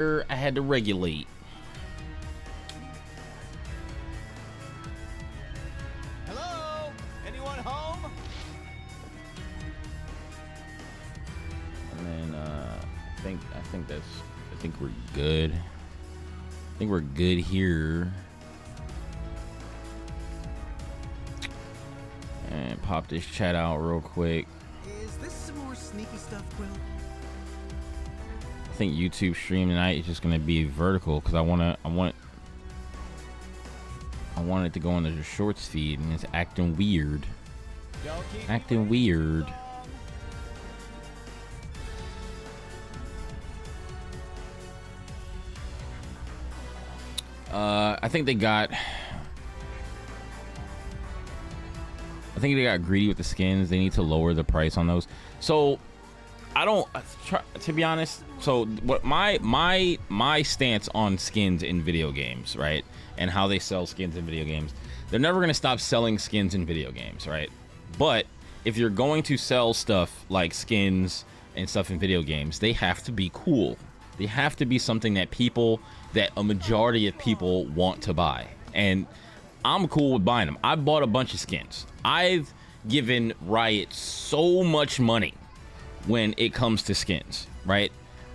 I had to regulate. Hello? Anyone home? And then I think we're good. I think we're good here. And pop this chat out real quick. Is this some more sneaky stuff, Quill? I think YouTube stream tonight is just gonna be vertical because I want it to go on the shorts feed, and it's acting weird. Acting weird. I think they got greedy with the skins. They need to lower the price on those. So I don't to be honest. So what my stance on skins in video games, right, and how they sell skins in video games, they're never going to stop selling skins in video games, right? But if you're going to sell stuff like skins and stuff in video games, they have to be cool. They have to be something that a majority of people want to buy. And I'm cool with buying them. I bought a bunch of skins. I've given Riot so much money when it comes to skins, right?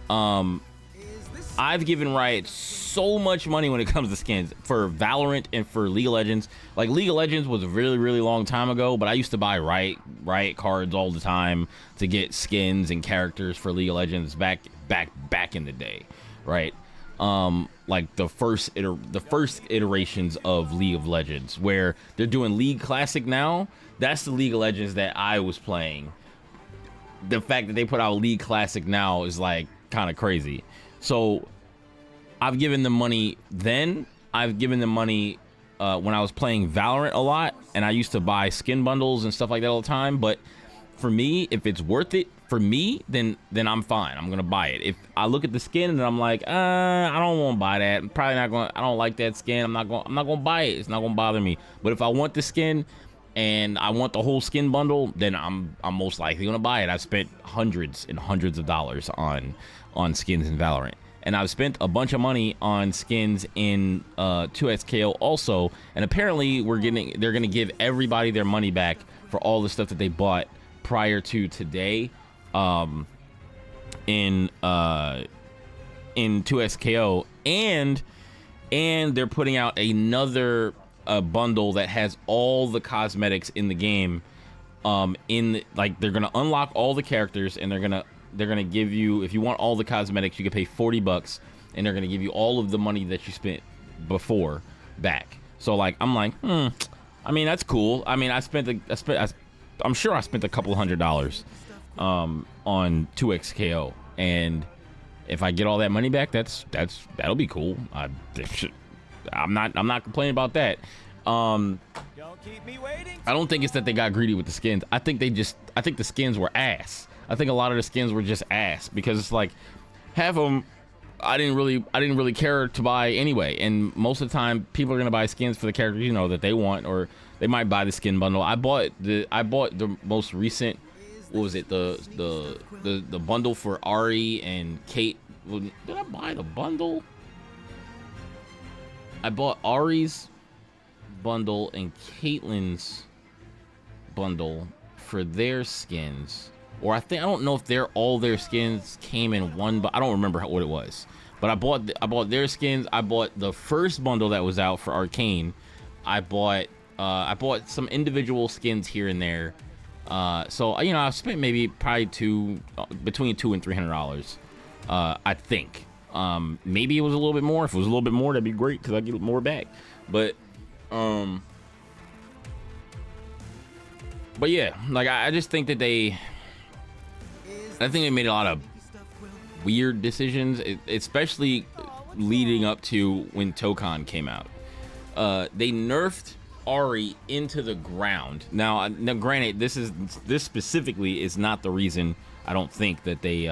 I've given Riot so much money when it comes to skins for Valorant and for League of Legends. Like, League of Legends was a really, really long time ago, but I used to buy Riot cards all the time to get skins and characters for League of Legends back in the day, right? Like the first iterations of League of Legends, where they're doing League Classic now. That's the League of Legends that I was playing. The fact that they put out League Classic now is like kind of crazy. So I've given them money then. I've given them money when I was playing Valorant a lot, and I used to buy skin bundles and stuff like that all the time. But for me, if it's worth it for me, then I'm fine. I'm gonna buy it. If I look at the skin and I'm like, I don't want to buy that. I'm probably not going. I don't like that skin. I'm not gonna buy it. It's not gonna bother me. But if I want the skin and I want the whole skin bundle, then I'm most likely gonna buy it. I've spent hundreds and hundreds of dollars on skins in Valorant, and I've spent a bunch of money on skins in 2XKO also. And apparently they're gonna give everybody their money back for all the stuff that they bought prior to today. In 2XKO, and they're putting out another bundle that has all the cosmetics in the game. They're gonna unlock all the characters, and they're gonna give you, if you want all the cosmetics, you can pay $40, and they're gonna give you all of the money that you spent before back. So like, I'm like, I mean, that's cool. I mean, I'm sure I spent a couple $100 on 2XKO, and if I get all that money back, that'll be cool. I'm not complaining about that. Don't keep me waiting. I don't think it's that they got greedy with the skins. I think the skins were ass. I think a lot of the skins were just ass, because it's like half of them I didn't really care to buy anyway. And most of the time, people are gonna buy skins for the characters, you know, that they want, or they might buy the skin bundle. I bought the most recent. What was it? The bundle for Ari and Kate. Did I buy the bundle? I bought Ari's bundle and Caitlyn's bundle for their skins. Or I don't know if all their skins came in one, but I don't remember what it was. But I bought their skins. I bought the first bundle that was out for Arcane. I bought some individual skins here and there. So you know, I spent probably between $200 and $300. I think. Maybe it was a little bit more. If it was a little bit more, that'd be great, because I get more back. But yeah, like I just think that I think they made a lot of weird decisions, especially leading up to when Tokon came out. They nerfed Ari into the ground. Now granted, this specifically is not the reason I don't think that they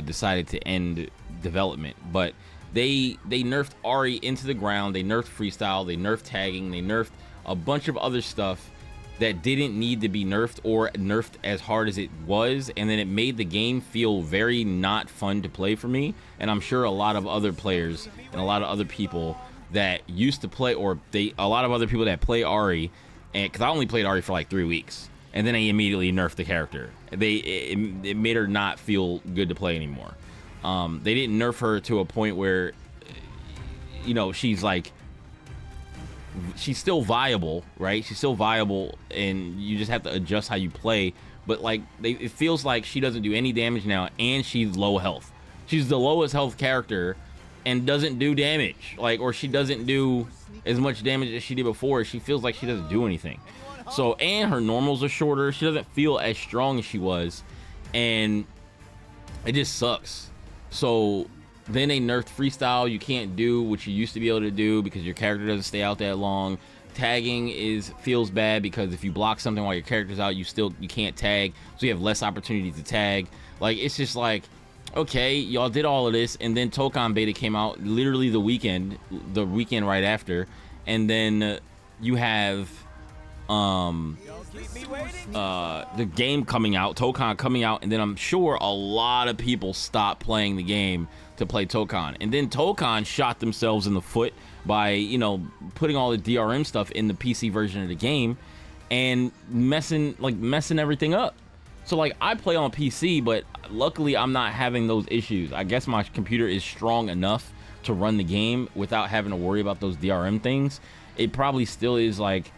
decided to end development, but they nerfed Ari into the ground. They nerfed freestyle, they nerfed tagging, they nerfed a bunch of other stuff, that didn't need to be nerfed or nerfed as hard as it was, and then it made the game feel very not fun to play for me. And I'm sure a lot of other players and a lot of other people that used to play, or a lot of other people that play Ari, and because I only played Ari for like 3 weeks, and then they immediately nerfed the character. It made her not feel good to play anymore. They didn't nerf her to a point where, you know, she's still viable, right? She's still viable, and you just have to adjust how you play. But like, it feels like she doesn't do any damage now, and she's low health. She's the lowest health character and doesn't do damage, like, or she doesn't do as much damage as she did before. She feels like she doesn't do anything. So, and her normals are shorter. She doesn't feel as strong as she was, and it just sucks. So then they nerfed freestyle. You can't do what you used to be able to do because your character doesn't stay out that long. Tagging feels bad because if you block something while your character's out, you can't tag, so you have less opportunity to tag. Like, it's just like, okay, y'all did all of this, and then Tokon beta came out literally the weekend right after, and then you have the game coming out, Tokon coming out, and then I'm sure a lot of people stopped playing the game to play Tokon, and then Tokon shot themselves in the foot by, you know, putting all the DRM stuff in the PC version of the game and messing everything up. So like, I play on PC, but luckily I'm not having those issues. I guess my computer is strong enough to run the game without having to worry about those DRM things. It probably still is like,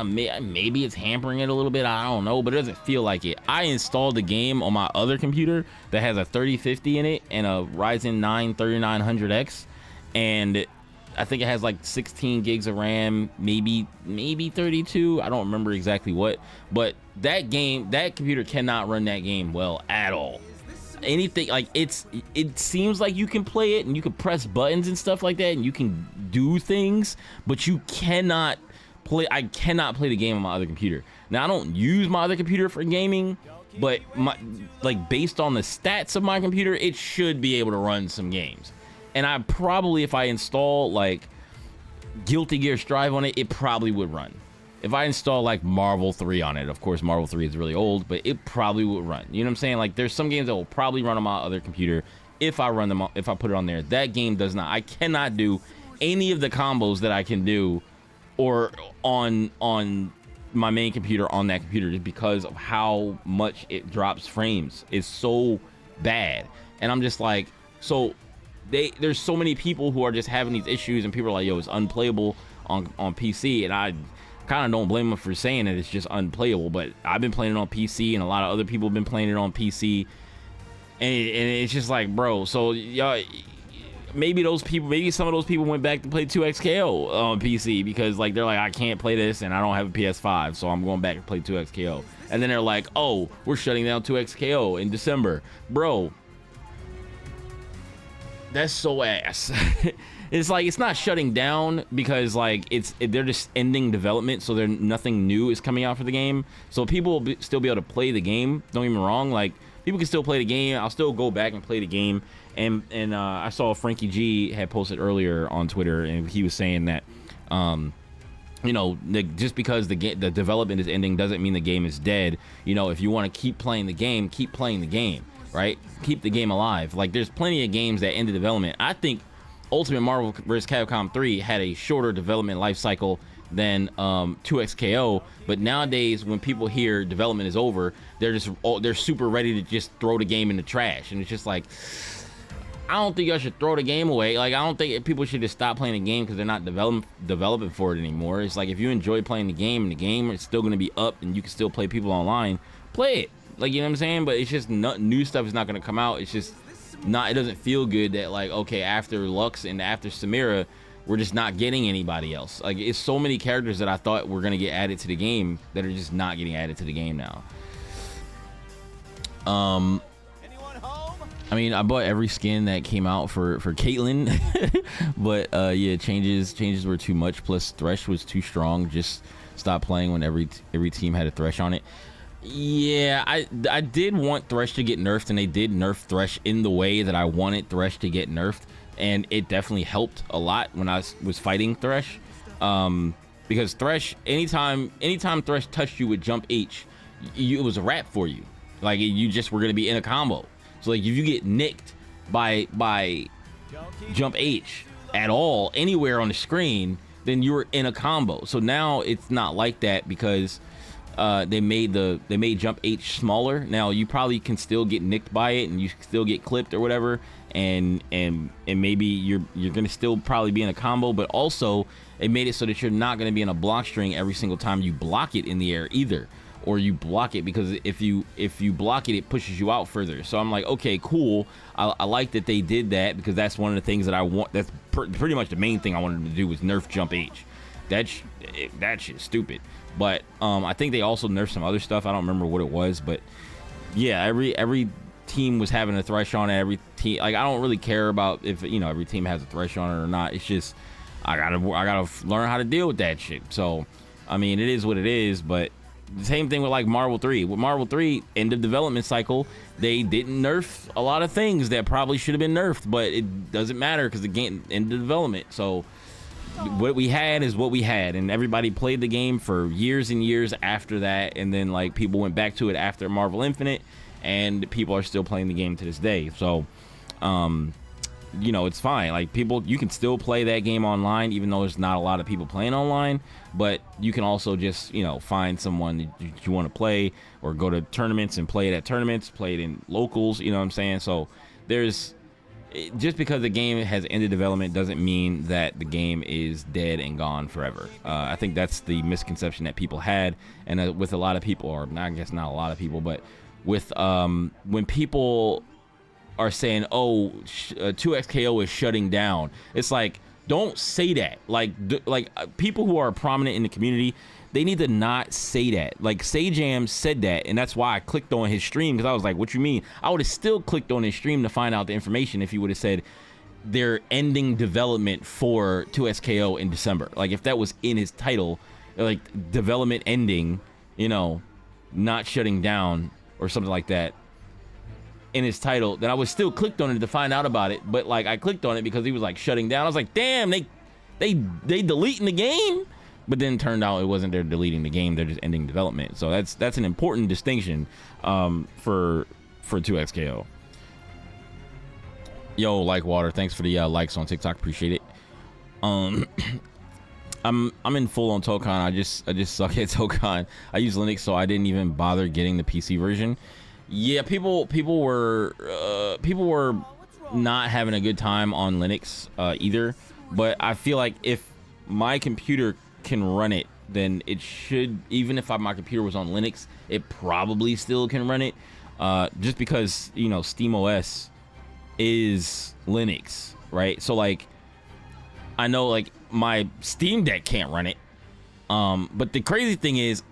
maybe it's hampering it a little bit, I don't know, but it doesn't feel like it. I installed the game on my other computer that has a 3050 in it and a Ryzen 9 3900X, and I think it has like 16 gigs of RAM, maybe 32, I don't remember exactly what, but that computer cannot run that game well at all. Anything like, it seems like you can play it and you can press buttons and stuff like that and you can do things, but you cannot play. I cannot play the game on my other computer. Now, I don't use my other computer for gaming, but based on the stats of my computer, it should be able to run some games. And I probably, if I install like Guilty Gear Strive on it, it probably would run. If I install like Marvel 3 on it, of course Marvel 3 is really old, but it probably would run. You know what I'm saying? Like, there's some games that will probably run on my other computer if I put it on there. That game does not. I cannot do any of the combos that I can do or on my main computer on that computer, just because of how much it drops frames. It's so bad. And I'm just like, so there's so many people who are just having these issues, and people are like, yo, it's unplayable on PC, and I kind of don't blame them for saying that it's just unplayable. But I've been playing it on PC, and a lot of other people have been playing it on PC, and it's just like, bro, so y'all, maybe some of those people went back to play 2XKO on PC because like, they're like, I can't play this and I don't have a PS5, so I'm going back to play 2XKO. And then they're like, oh, we're shutting down 2XKO in December. Bro, that's so ass. It's like, it's not shutting down because like they're just ending development, so nothing new is coming out for the game. So people will still be able to play the game. Don't get me wrong, like, people can still play the game. I'll still go back and play the game. And I saw Frankie G had posted earlier on Twitter, and he was saying that, you know, just because the development is ending doesn't mean the game is dead. You know, if you want to keep playing the game, keep playing the game, right? Keep the game alive. Like, there's plenty of games that ended development. I think Ultimate Marvel vs. Capcom 3 had a shorter development life cycle than 2XKO, but nowadays when people hear development is over, they're super ready to just throw the game in the trash. And it's just like, I don't think y'all should throw the game away. Like, I don't think people should just stop playing the game because they're not developing for it anymore. It's like, if you enjoy playing the game and the game is still going to be up and you can still play people online, play it. Like, you know what I'm saying? But it's just new stuff is not going to come out. It's just not, it doesn't feel good that, like, okay, after Lux and after Samira, we're just not getting anybody else. Like, it's so many characters that I thought were going to get added to the game that are just not getting added to the game now. I mean, I bought every skin that came out for Caitlyn, but yeah, changes were too much. Plus, Thresh was too strong. Just stop playing when every team had a Thresh on it. Yeah, I did want Thresh to get nerfed, and they did nerf Thresh in the way that I wanted Thresh to get nerfed, and it definitely helped a lot when I was fighting Thresh. because Thresh, anytime Thresh touched you with jump H, it was a wrap for you. Like you just were gonna be in a combo. So like if you get nicked by jump H at all anywhere on the screen, then you're in a combo. So now it's not like that because they made jump H smaller. Now you probably can still get nicked by it and you still get clipped or whatever, and maybe you're gonna still probably be in a combo, but also it made it so that you're not gonna be in a block string every single time you block it in the air either, or you block it, because if you block it, it pushes you out further. So I'm like, okay, cool. I like that they did that, because that's one of the things that I want. That's pretty much the main thing I wanted to do was nerf jump H. That shit's stupid. But I think they also nerfed some other stuff. I don't remember what it was, but yeah, every team was having a Thresh on it. Every team, like, I don't really care about if every team has a Thresh on it or not. It's just I gotta learn how to deal with that shit. So I mean, it is what it is. But the same thing with like Marvel 3. With Marvel 3, end of development cycle, they didn't nerf a lot of things that probably should have been nerfed, but it doesn't matter because the game end of development. So what we had is what we had, and everybody played the game for years and years after that, and then like people went back to it after Marvel Infinite, and people are still playing the game to this day. So it's fine. Like, people, you can still play that game online, even though there's not a lot of people playing online, but you can also just find someone that you want to play, or go to tournaments and play it at tournaments, play it in locals, you know what I'm saying? So there's, just because the game has ended development doesn't mean that the game is dead and gone forever. I think that's the misconception that people had, and with a lot of people, or I guess not a lot of people, but with when people are saying, oh, 2XKO is shutting down, it's like, don't say that. Like people who are prominent in the community, they need to not say that. Like, Sajam said that, and that's why I clicked on his stream, because I was like, what you mean? I would have still clicked on his stream to find out the information if he would have said they're ending development for 2XKO in December. Like, if that was in his title, like development ending, not shutting down or something like that in his title, then I would still clicked on it to find out about it. But like, I clicked on it because he was like shutting down. I was like, damn, they deleting the game. But then turned out it wasn't they're deleting the game, they're just ending development. So that's an important distinction for 2XKO. Yo, like water, thanks for the likes on TikTok, appreciate it. I'm in full on Tokon. I just suck at Tokon. I use Linux, so I didn't even bother getting the PC version. Yeah, people were not having a good time on Linux either. But I feel like if my computer can run it, then it should, even if my computer was on Linux, it probably still can run it, just because SteamOS is Linux, right? So like, I know like my Steam Deck can't run it, but the crazy thing is,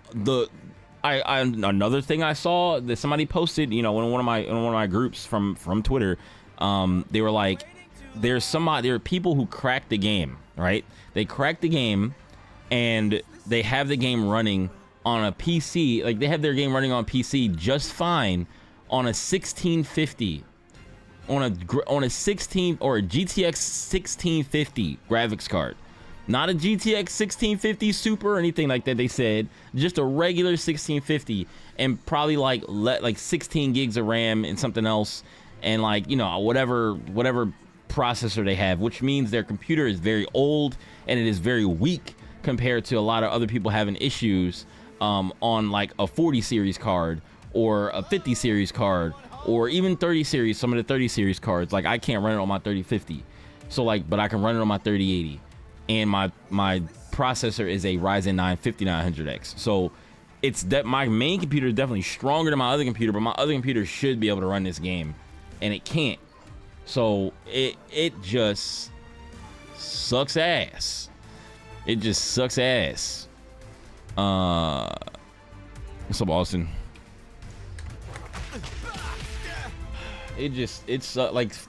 another thing I saw that somebody posted, in one of my groups from Twitter, they were like, there are people who cracked the game, right? They cracked the game, and they have the game running on a PC. Like, they have their game running on PC just fine on a 1650, on a 16 or a GTX 1650 graphics card, not a GTX 1650 Super or anything like that. They said just a regular 1650, and probably like 16 gigs of RAM and something else, and like whatever processor they have, which means their computer is very old and it is very weak compared to a lot of other people having issues on like a 40 series card or a 50 series card or even 30 series, some of the 30 series cards. Like, I can't run it on my 3050, so like, but I can run it on my 3080, and my processor is a Ryzen 9 5900X. So it's that my main computer is definitely stronger than my other computer, but my other computer should be able to run this game, and it can't. So it just sucks ass. It just sucks ass. What's up, Austin? It's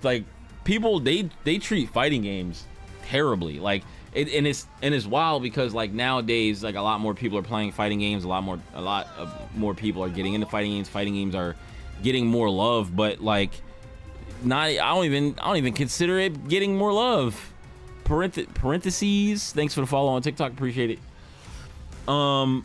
like people, they treat fighting games terribly. Like, it's wild, because like nowadays, like, a lot more people are playing fighting games. A lot of more people are getting into fighting games. Fighting games are getting more love, but like, I don't even consider it getting more love. Parentheses, thanks for the follow on TikTok, appreciate it. I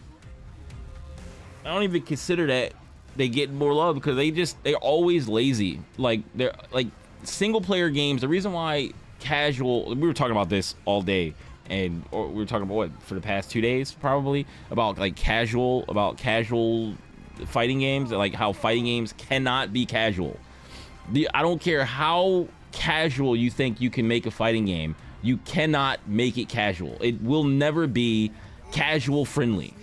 don't even consider that they get more love because they're always lazy. Like they're like single player games. The reason why casual, we were talking about this all day, and or we were talking about what for the past 2 days probably about like casual fighting games, like how fighting games cannot be casual. I don't care how casual you think you can make a fighting game, you cannot make it casual. It will never be casual friendly.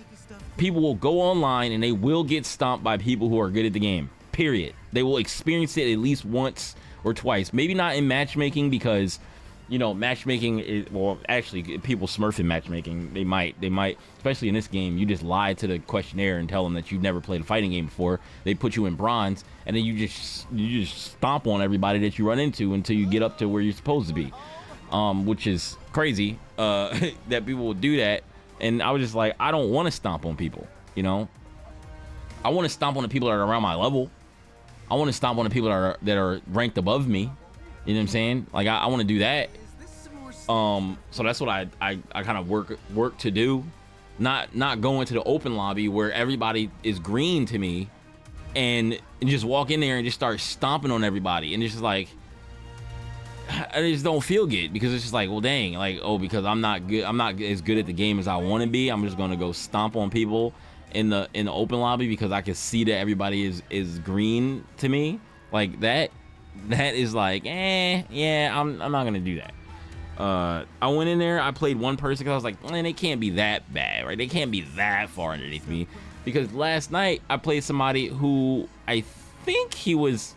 People will go online and they will get stomped by people who are good at the game, period. They will experience it at least once or twice. Maybe not in matchmaking because, you know, matchmaking is, well, actually, people smurf in matchmaking. They might, especially in this game, you just lie to the questionnaire and tell them that you've never played a fighting game before. They put you in bronze, and then you just stomp on everybody that you run into until you get up to where you're supposed to be, which is crazy that people will do that. And I was just like, I don't want to stomp on people, you know? I want to stomp on the people that are around my level. I want to stomp on the people that are ranked above me. You know what I'm saying? Like, I want to do that. So that's what I kind of work to do. Not go into the open lobby where everybody is green to me and just walk in there and just start stomping on everybody. And it's just like, I just don't feel good because it's just like, well, dang, like, oh, because I'm not as good at the game as I want to be. I'm just gonna go stomp on people in the open lobby because I can see that everybody is green to me. Like that is like, yeah, I'm not gonna do that. I went in there, I played one person because I was like, man, they can't be that bad, right? They can't be that far underneath me. Because last night I played somebody who I think he was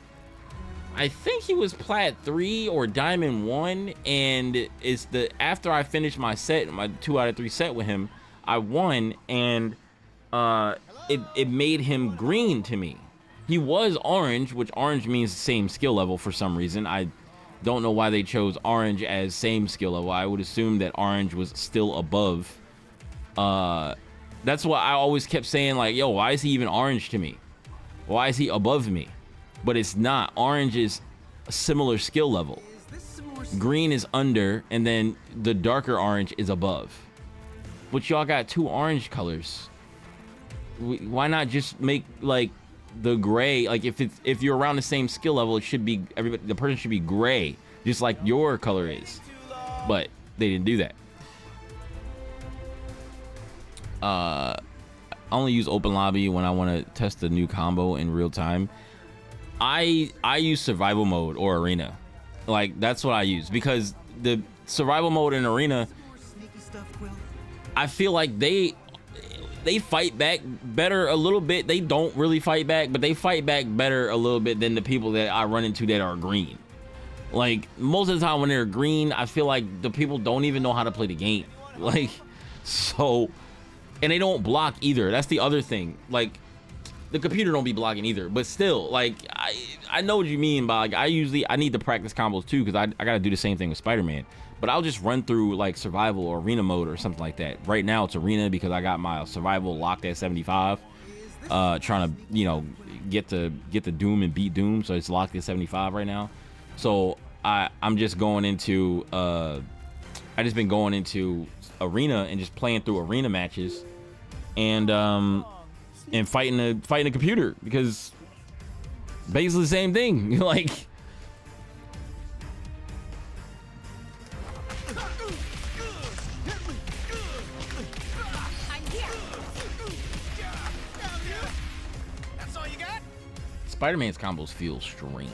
plat 3 or diamond 1, and it's after I finished my 2 out of 3 set with him, I won, and it made him green to me. He was orange, which orange means the same skill level for some reason. I don't know why they chose orange as same skill level. I would assume that orange was still above. That's why I always kept saying, like, yo, why is he even orange to me? Why is he above me? But it's not. Orange is a similar skill level. Green is under, and then the darker orange is above. But y'all got 2 orange colors. Why not just make like the gray? Like if you're around the same skill level, it should be the person should be gray, just like your color is. But they didn't do that. I only use open lobby when I want to test a new combo in real time. I use survival mode or arena. Like, that's what I use, because the survival mode and arena, I feel like they fight back better a little bit. They don't really fight back, but they fight back better a little bit than the people that I run into that are green. Like, most of the time when they're green, I feel like the people don't even know how to play the game. Like, so, and they don't block either. That's the other thing. Like, the computer don't be blocking either, but still, like, I know what you mean by, like, I need to practice combos too, because I gotta do the same thing with Spider-Man. But I'll just run through like survival or arena mode or something like that. Right now it's arena because I got my survival locked at 75. Trying to, you know, get the Doom and beat Doom, so it's locked at 75 right now. So I'm just going into I just been going into arena and just playing through arena matches and fighting the computer, because basically the same thing. Like, That's all you got? Spider-Man's combos feel strange.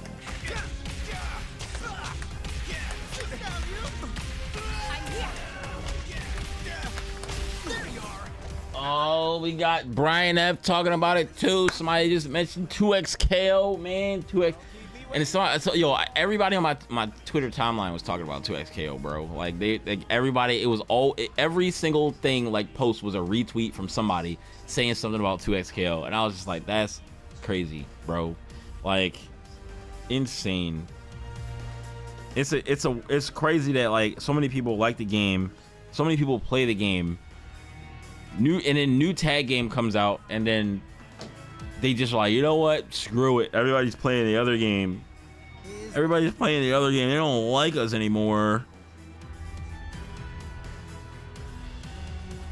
Oh, we got Brian F talking about it too. Somebody just mentioned 2XKO, man. 2X, and it's not, so, yo, everybody on my Twitter timeline was talking about 2XKO, bro. Like, everybody, it was every single thing, like, post was a retweet from somebody saying something about 2XKO, and I was just like, that's crazy, bro. Like, insane. It's crazy that, like, so many people like the game, so many people play the game. New tag game comes out, and then they just like, you know what, screw it, everybody's playing the other game. They don't like us anymore.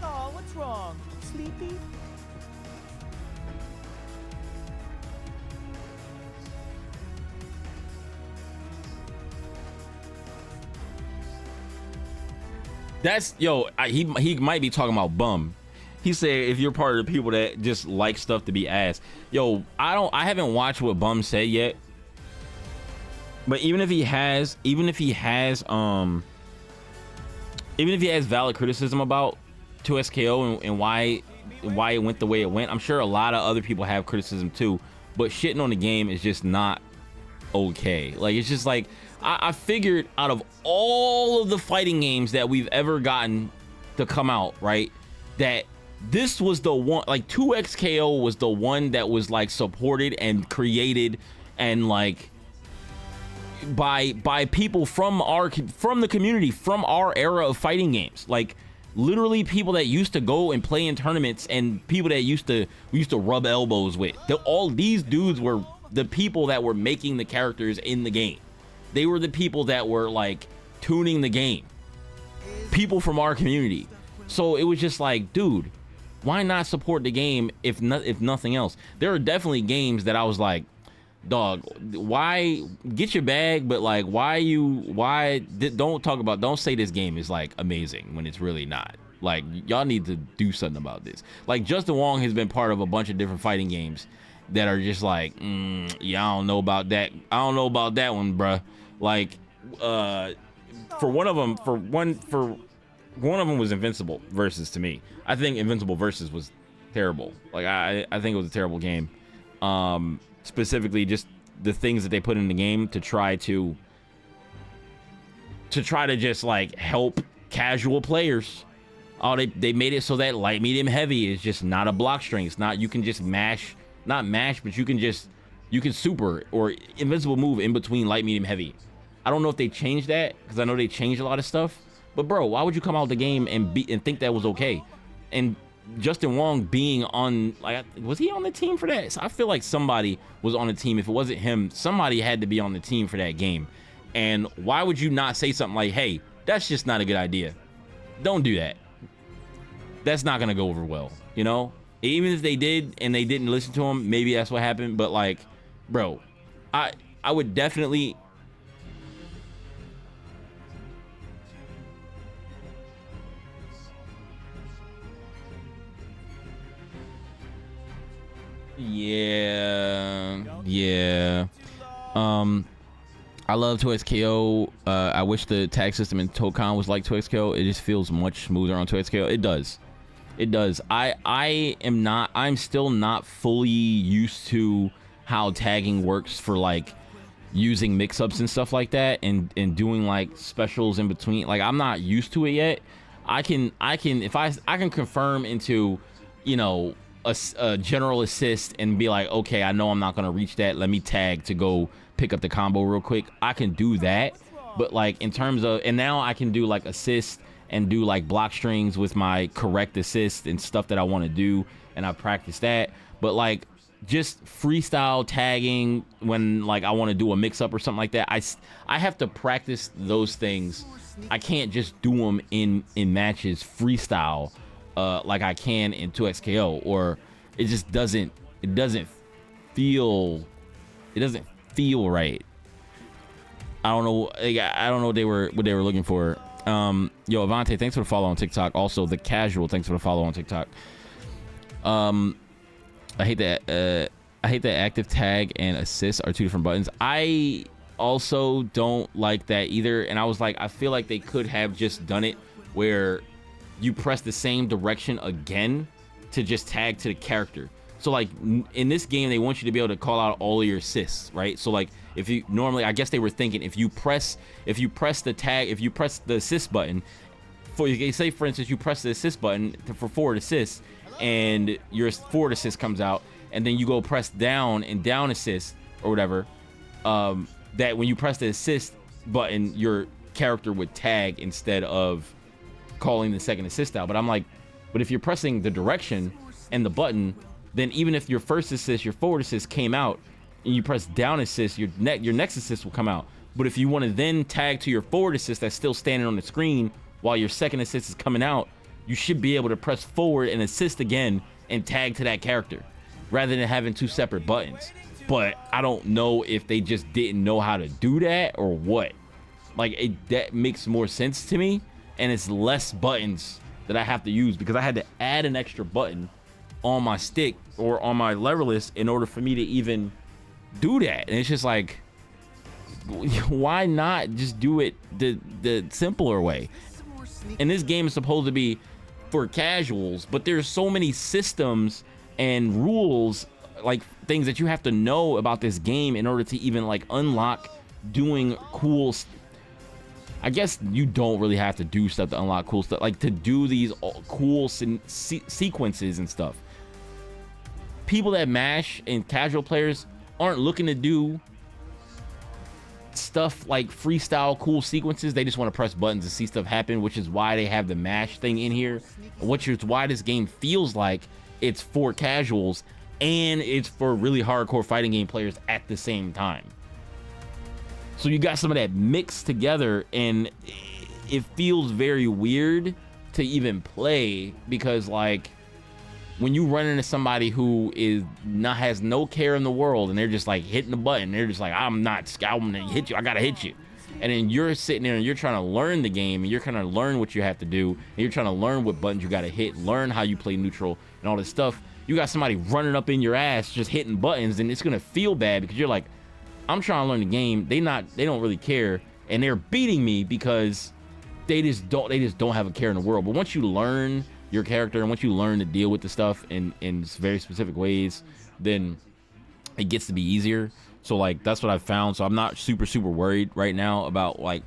Oh, what's wrong? sleepy? That's he might be talking about bum. He said if you're part of the people that just like stuff to be ass. Yo, I haven't watched what Bum said yet. But even if he has valid criticism about 2SKO and why it went the way it went, I'm sure a lot of other people have criticism too. But shitting on the game is just not okay. Like, it's just like I figured out of all of the fighting games that we've ever gotten to come out, right, that this was the one. Like 2XKO was the one that was like supported and created and like by people from the community, from our era of fighting games. Like literally people that used to go and play in tournaments and people that we used to rub elbows with. All these dudes were the people that were making the characters in the game. They were the people that were like tuning the game. People from our community. So it was just like, dude, why not support the game if nothing else? There are definitely games that I was like, dog, why get your bag, but like don't say this game is like amazing when it's really not. Like, y'all need to do something about this. Like, Justin Wong has been part of a bunch of different fighting games that are just like, yeah, I don't know about that. I don't know about that one, bruh. Like, for one of them was Invincible Versus to me. I think Invincible Versus was terrible. Like, I think it was a terrible game. Specifically, just the things that they put in the game to try to just like help casual players. Oh, they made it so that light, medium, heavy is just not a block string. It's not, you can just not mash, but you can super or invincible move in between light, medium, heavy. I don't know if they changed that, because I know they changed a lot of stuff. But bro, why would you come out the game and think that was okay? And Justin Wong being on, like, was he on the team for that? So I feel like somebody was on the team. If it wasn't him, somebody had to be on the team for that game. And why would you not say something like, hey, that's just not a good idea? Don't do that. That's not gonna go over well, you know? Even if they did and they didn't listen to him, maybe that's what happened. But like, bro, I would definitely. Yeah. I love 2XKO. I wish the tag system in Tokan was like 2XKO. It just feels much smoother on 2XKO. It does. I'm still not fully used to how tagging works for like using mix-ups and stuff like that and doing like specials in between. Like, I'm not used to it yet. I can confirm into, you know, a general assist and be like, okay, I know I'm not gonna reach that, let me tag to go pick up the combo real quick. I can do that, but like in terms of, and now I can do like assist and do like block strings with my correct assist and stuff that I want to do, and I practice that. But like just freestyle tagging when like I want to do a mix up or something like that, I have to practice those things. I can't just do them in matches freestyle like I can in 2XKO, or it just doesn't feel right. I don't know what they were looking for. Yo, Avante, thanks for the follow on TikTok. Also, the Casual, thanks for the follow on TikTok. I hate that active tag and assist are two different buttons. I also don't like that either, and I was like, I feel like they could have just done it where you press the same direction again to just tag to the character. So like in this game, they want you to be able to call out all of your assists, right? So like if you normally, I guess they were thinking if you press the assist button, say for instance you press the assist button for forward assist, and your forward assist comes out, and then you go press down and down assist or whatever, that when you press the assist button, your character would tag instead of calling the second assist out. But I'm like, but if you're pressing the direction and the button, then even if your first assist, your forward assist came out, and you press down assist, your next assist will come out. But if you want to then tag to your forward assist that's still standing on the screen while your second assist is coming out, you should be able to press forward and assist again and tag to that character rather than having 2 separate buttons. But I don't know if they just didn't know how to do that or what. Like, that makes more sense to me, and it's less buttons that I have to use because I had to add an extra button on my stick or on my lever list in order for me to even do that. And it's just like, why not just do it the simpler way? And this game is supposed to be for casuals, but there's so many systems and rules, like things that you have to know about this game in order to even like unlock doing cool I guess you don't really have to do stuff to unlock cool stuff, like to do these cool sequences and stuff. People that mash and casual players aren't looking to do stuff like freestyle cool sequences. They just want to press buttons and see stuff happen, which is why they have the mash thing in here, which is why this game feels like it's for casuals and it's for really hardcore fighting game players at the same time. So you got some of that mixed together, and it feels very weird to even play because, like, when you run into somebody who has no care in the world and they're just like hitting the button, they're just like, I'm gonna hit you, I gotta hit you. And then you're sitting there and you're trying to learn the game and you're trying to learn what you have to do, and you're trying to learn what buttons you gotta hit, learn how you play neutral and all this stuff. You got somebody running up in your ass just hitting buttons, and it's gonna feel bad because you're like, I'm trying to learn the game. They don't really care, and they're beating me because they just don't have a care in the world. But once you learn your character and once you learn to deal with the stuff in very specific ways, then it gets to be easier. So like that's what I've found. So I'm not super worried right now about like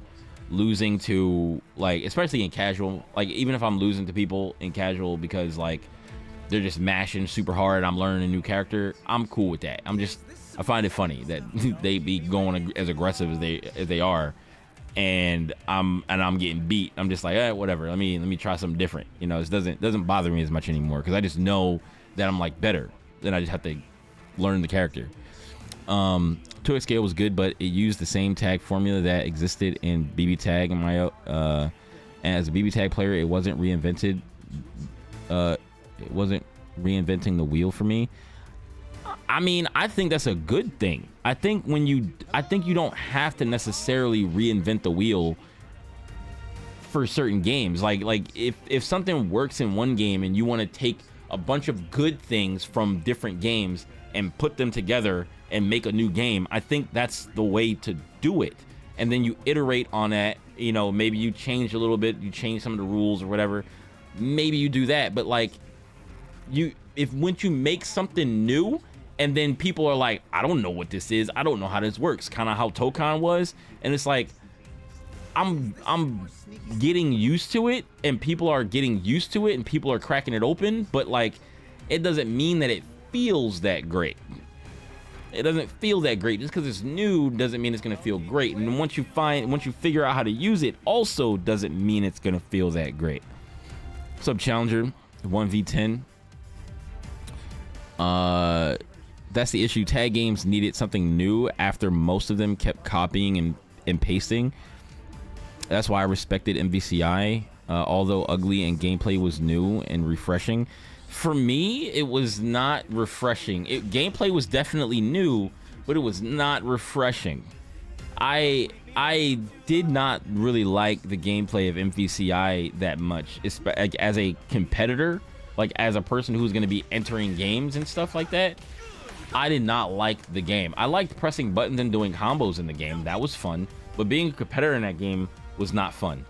losing to, like, especially in casual, like even if I'm losing to people in casual because like they're just mashing super hard, I'm learning a new character, I'm cool with that. I find it funny that they be going as aggressive as they are, and I'm getting beat. I'm just like, whatever. Let me try something different. You know, it doesn't bother me as much anymore because I just know that I'm like better. Then I just have to learn the character. 2x scale was good, but it used the same tag formula that existed in BB tag. And as a BB tag player, it wasn't reinvented. It wasn't reinventing the wheel for me. I mean, I think that's a good thing. I think you don't have to necessarily reinvent the wheel for certain games. Like if something works in one game and you want to take a bunch of good things from different games and put them together and make a new game, I think that's the way to do it. And then you iterate on that. You know, maybe you change a little bit, you change some of the rules or whatever. Maybe you do that, but like once you make something new and then people are like, I don't know what this is, I don't know how this works, kind of how Tokon was, and it's like I'm getting used to it and people are getting used to it and people are cracking it open, but like it doesn't mean that it feels that great. It doesn't feel that great. Just because it's new doesn't mean it's gonna feel great, and once you figure out how to use it also doesn't mean it's gonna feel that great. What's up, Challenger? 1v10. That's the issue. Tag games needed something new after most of them kept copying and pasting. That's why I respected MVCI, although ugly and gameplay was new and refreshing. For me, it was not refreshing. Gameplay was definitely new, but it was not refreshing. I did not really like the gameplay of MVCI that much, as a competitor, like as a person who's going to be entering games and stuff like that. I did not like the game. I liked pressing buttons and doing combos in the game. That was fun. But being a competitor in that game was not fun.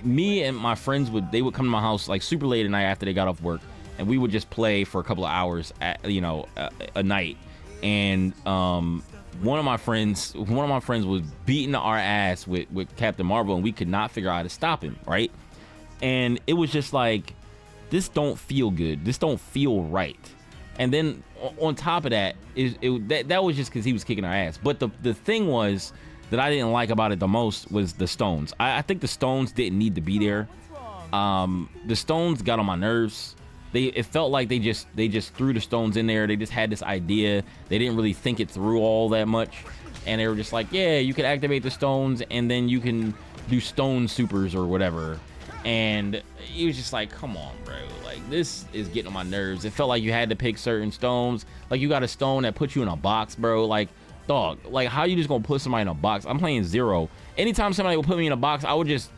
Me and my friends would come to my house like super late at night after they got off work, and we would just play for a couple of hours a night. And one of my friends was beating our ass with Captain Marvel, and we could not figure out how to stop him, right? And it was just like, this don't feel good. This don't feel right. And then on top of that, that was just because he was kicking our ass. But the thing was that I didn't like about it the most was the stones. I think the stones didn't need to be there. The stones got on my nerves. It felt like they just threw the stones in there. They just had this idea. They didn't really think it through all that much. And they were just like, yeah, you can activate the stones and then you can do stone supers or whatever. and it was just like, come on, bro, like this is getting on my nerves. It felt like you had to pick certain stones, like you got a stone that puts you in a box, bro. Like, dog, like how you just gonna put somebody in a box? I'm playing Zero. Anytime somebody would put me in a box, I would just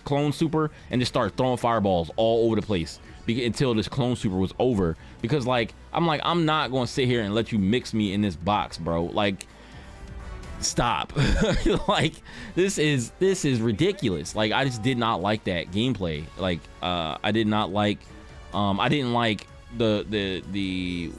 clone super and just start throwing fireballs all over the place until this clone super was over, because like I'm not gonna sit here and let you mix me in this box, bro. Like, stop. Like, this is ridiculous. Like, I just did not like that gameplay. Like, I did not like I didn't like the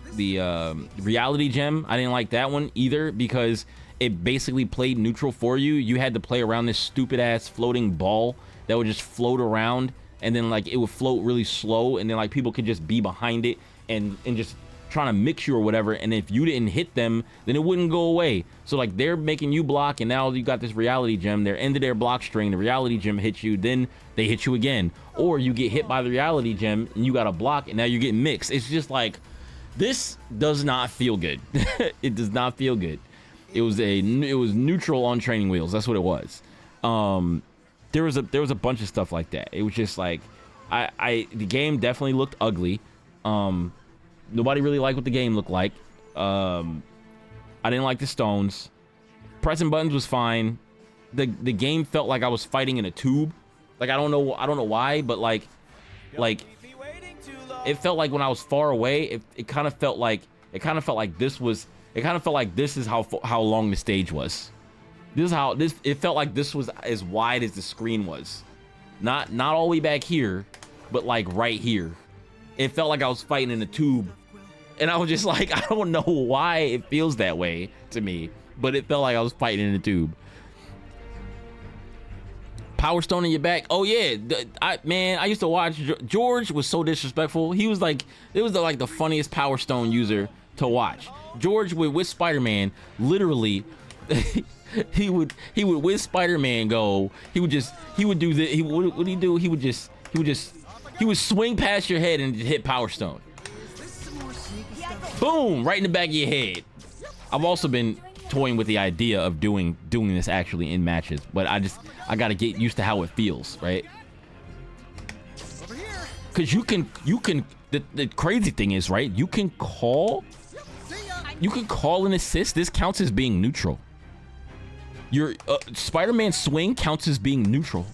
reality gem. I didn't like that one either, because it basically played neutral for you. You had to play around this stupid ass floating ball that would just float around, and then like it would float really slow, and then like people could just be behind it and just trying to mix you or whatever, and if you didn't hit them, then it wouldn't go away. So like they're making you block, and now you got this reality gem. They're into their block string. The reality gem hits you, then they hit you again, or you get hit by the reality gem and you got a block, and now you're getting mixed. It's just like, this does not feel good. It does not feel good. It was neutral on training wheels. That's what it was. There was a bunch of stuff like that. It was just like, the game definitely looked ugly. Nobody really liked what the game looked like. I didn't like the stones. Pressing buttons was fine. The game felt like I was fighting in a tube. Like, I don't know why, but like it felt like when I was far away, it kind of felt like this is how long the stage was. It felt like this was as wide as the screen was. Not all the way back here, but like right here. It felt like I was fighting in a tube, and I was just like, I don't know why it feels that way to me, but it felt like I was fighting in a tube. Power Stone in your back. Oh yeah, I used to watch. George was so disrespectful. He was like, it was like the funniest Power Stone user to watch. George with Spider-Man, literally, he would with Spider-Man go. He would do the. What would he do? He would swing past your head and hit Power Stone. Boom! Right in the back of your head. I've also been toying with the idea of doing this actually in matches, but I gotta get used to how it feels, right? Because you can the crazy thing is, right, you can call an assist. This counts as being neutral. Your Spider-Man swing counts as being neutral.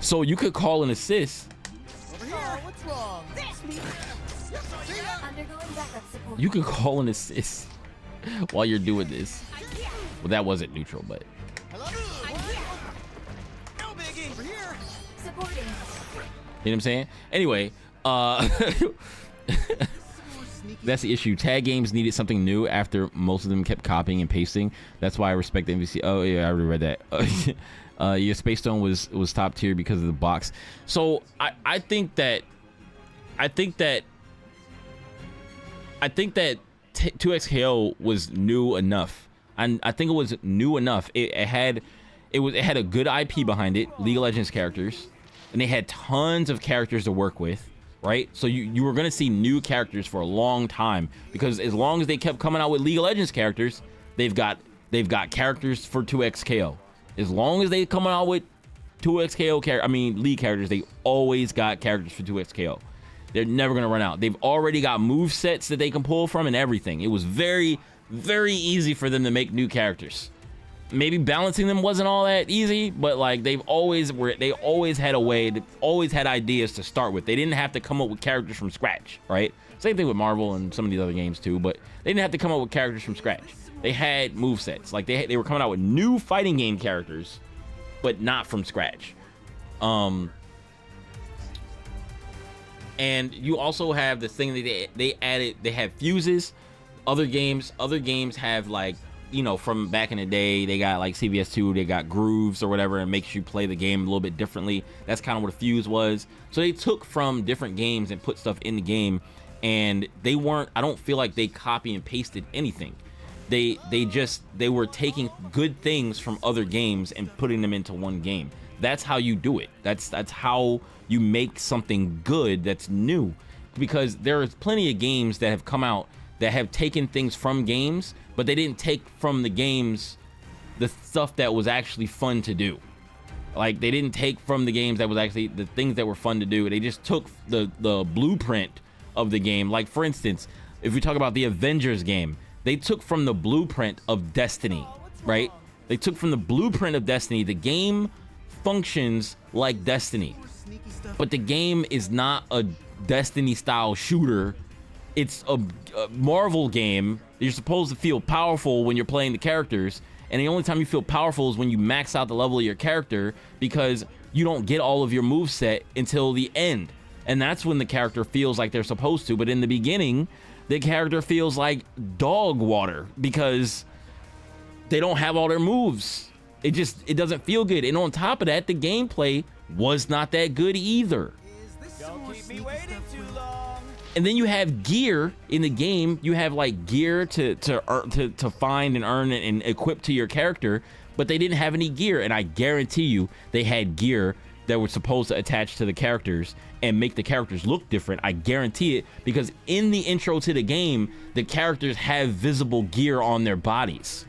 So you could call an assist. What's wrong? You could call an assist while you're doing this. Well, that wasn't neutral, but. No biggie. Over here. Supporting. You know what I'm saying? Anyway, that's the issue. Tag games needed something new after most of them kept copying and pasting. That's why I respect the MVC. Oh yeah, I already read that. Your Space Stone was top tier because of the box. So I think that 2XKO was new enough, and I think it was new enough. It had a good IP behind it, League of Legends characters, and they had tons of characters to work with, right? So you were gonna see new characters for a long time, because as long as they kept coming out with League of Legends characters, they've got characters for 2XKO. As long as they coming out with 2XKO League characters, they always got characters for 2XKO. They're never gonna run out. They've already got move sets that they can pull from and everything. It was very, very easy for them to make new characters. Maybe balancing them wasn't all that easy, but like they always had a way. They always had ideas to start with. They didn't have to come up with characters from scratch, right? Same thing with Marvel and some of these other games too, but they didn't have to come up with characters from scratch. They had move sets. Like they were coming out with new fighting game characters, but not from scratch. And you also have the thing that they added. They have fuses. Other games have, like, you know, from back in the day, they got like CVS2, they got grooves or whatever, and makes you play the game a little bit differently. That's kind of what a fuse was. So they took from different games and put stuff in the game, and they weren't, I don't feel like they copy and pasted anything. They were taking good things from other games and putting them into one game. That's how you do it. That's how you make something good that's new, because there is plenty of games that have come out that have taken things from games, but they didn't take from the games the stuff that was actually fun to do. Like, they didn't take from the games that was actually the things that were fun to do. They just took the blueprint of the game. Like, for instance, if we talk about the Avengers game, they took from the blueprint of Destiny, right? They took from the blueprint of Destiny. The game functions like Destiny, but the game is not a Destiny style shooter. It's a Marvel game. You're supposed to feel powerful when you're playing the characters, and the only time you feel powerful is when you max out the level of your character, because you don't get all of your moveset until the end, and that's when the character feels like they're supposed to. But in the beginning, the character feels like dog water because they don't have all their moves. It doesn't feel good. And on top of that, the gameplay was not that good either. Don't keep me waiting too long. And then you have gear in the game. You have like gear to find and earn and equip to your character, but they didn't have any gear. And I guarantee you they had gear that were supposed to attach to the characters and make the characters look different. I guarantee it, because in the intro to the game, the characters have visible gear on their bodies.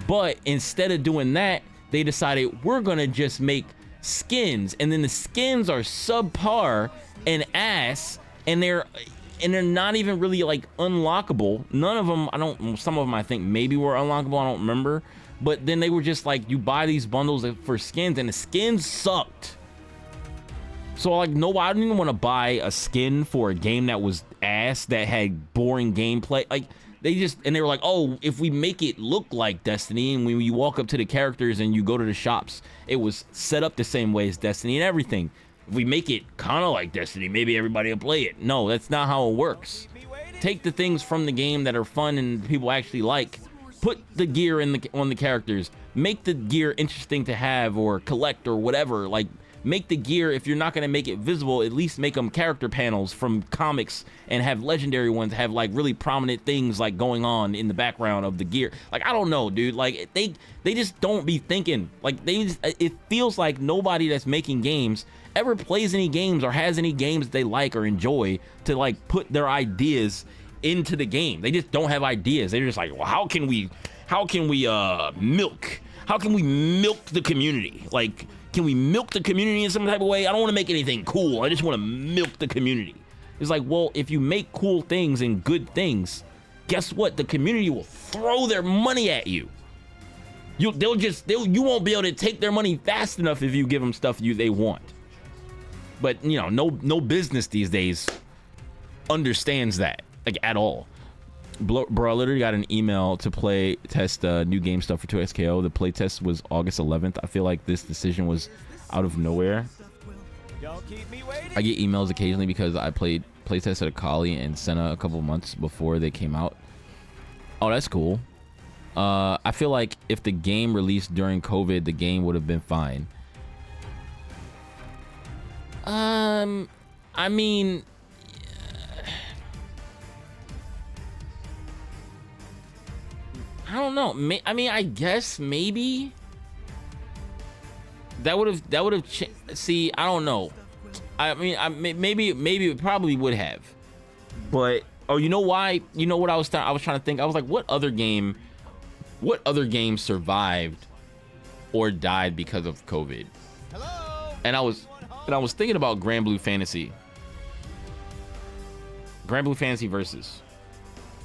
But instead of doing that, they decided we're gonna just make skins, and then the skins are subpar and ass, and they're not even really like unlockable. None of them, some of them I think maybe were unlockable, I don't remember. But then they were just like, you buy these bundles for skins, and the skins sucked. So like, no, I didn't even want to buy a skin for a game that was ass, that had boring gameplay. Like, they were like, oh, if we make it look like Destiny, and when you walk up to the characters and you go to the shops, it was set up the same way as Destiny and everything. If we make it kind of like Destiny, maybe everybody will play it. No, that's not how it works. Take the things from the game that are fun and people actually like, put the gear on the characters, make the gear interesting to have or collect or whatever. Like, make the gear, if you're not going to make it visible, at least make them character panels from comics, and have legendary ones have like really prominent things like going on in the background of the gear. Like, I don't know, dude. Like, they just don't be thinking. Like, it feels like nobody that's making games ever plays any games or has any games they like or enjoy to like put their ideas into the game. They just don't have ideas. They're just like, well, how can we milk the community? Like, can we milk the community in some type of way? I don't want to make anything cool. I just want to milk the community. It's like, well, if you make cool things and good things, guess what? The community will throw their money at you. You won't be able to take their money fast enough if you give them stuff they want. But you know, no business these days understands that, like, at all. Bro, I literally got an email to play test new game stuff for 2XKO. The play test was August 11th. I feel like this decision was out of nowhere. Don't keep me waiting. I get emails occasionally because I played playtest at Akali and Senna a couple months before they came out. Oh, that's cool. I feel like if the game released during COVID, the game would have been fine. I mean, I don't know. I mean, I guess maybe that would have see, I don't know. I mean, maybe it probably would have. But oh, you know why? You know what I was trying to think. I was like, what other game survived or died because of COVID? Hello. And I was thinking about Grand Blue Fantasy Versus.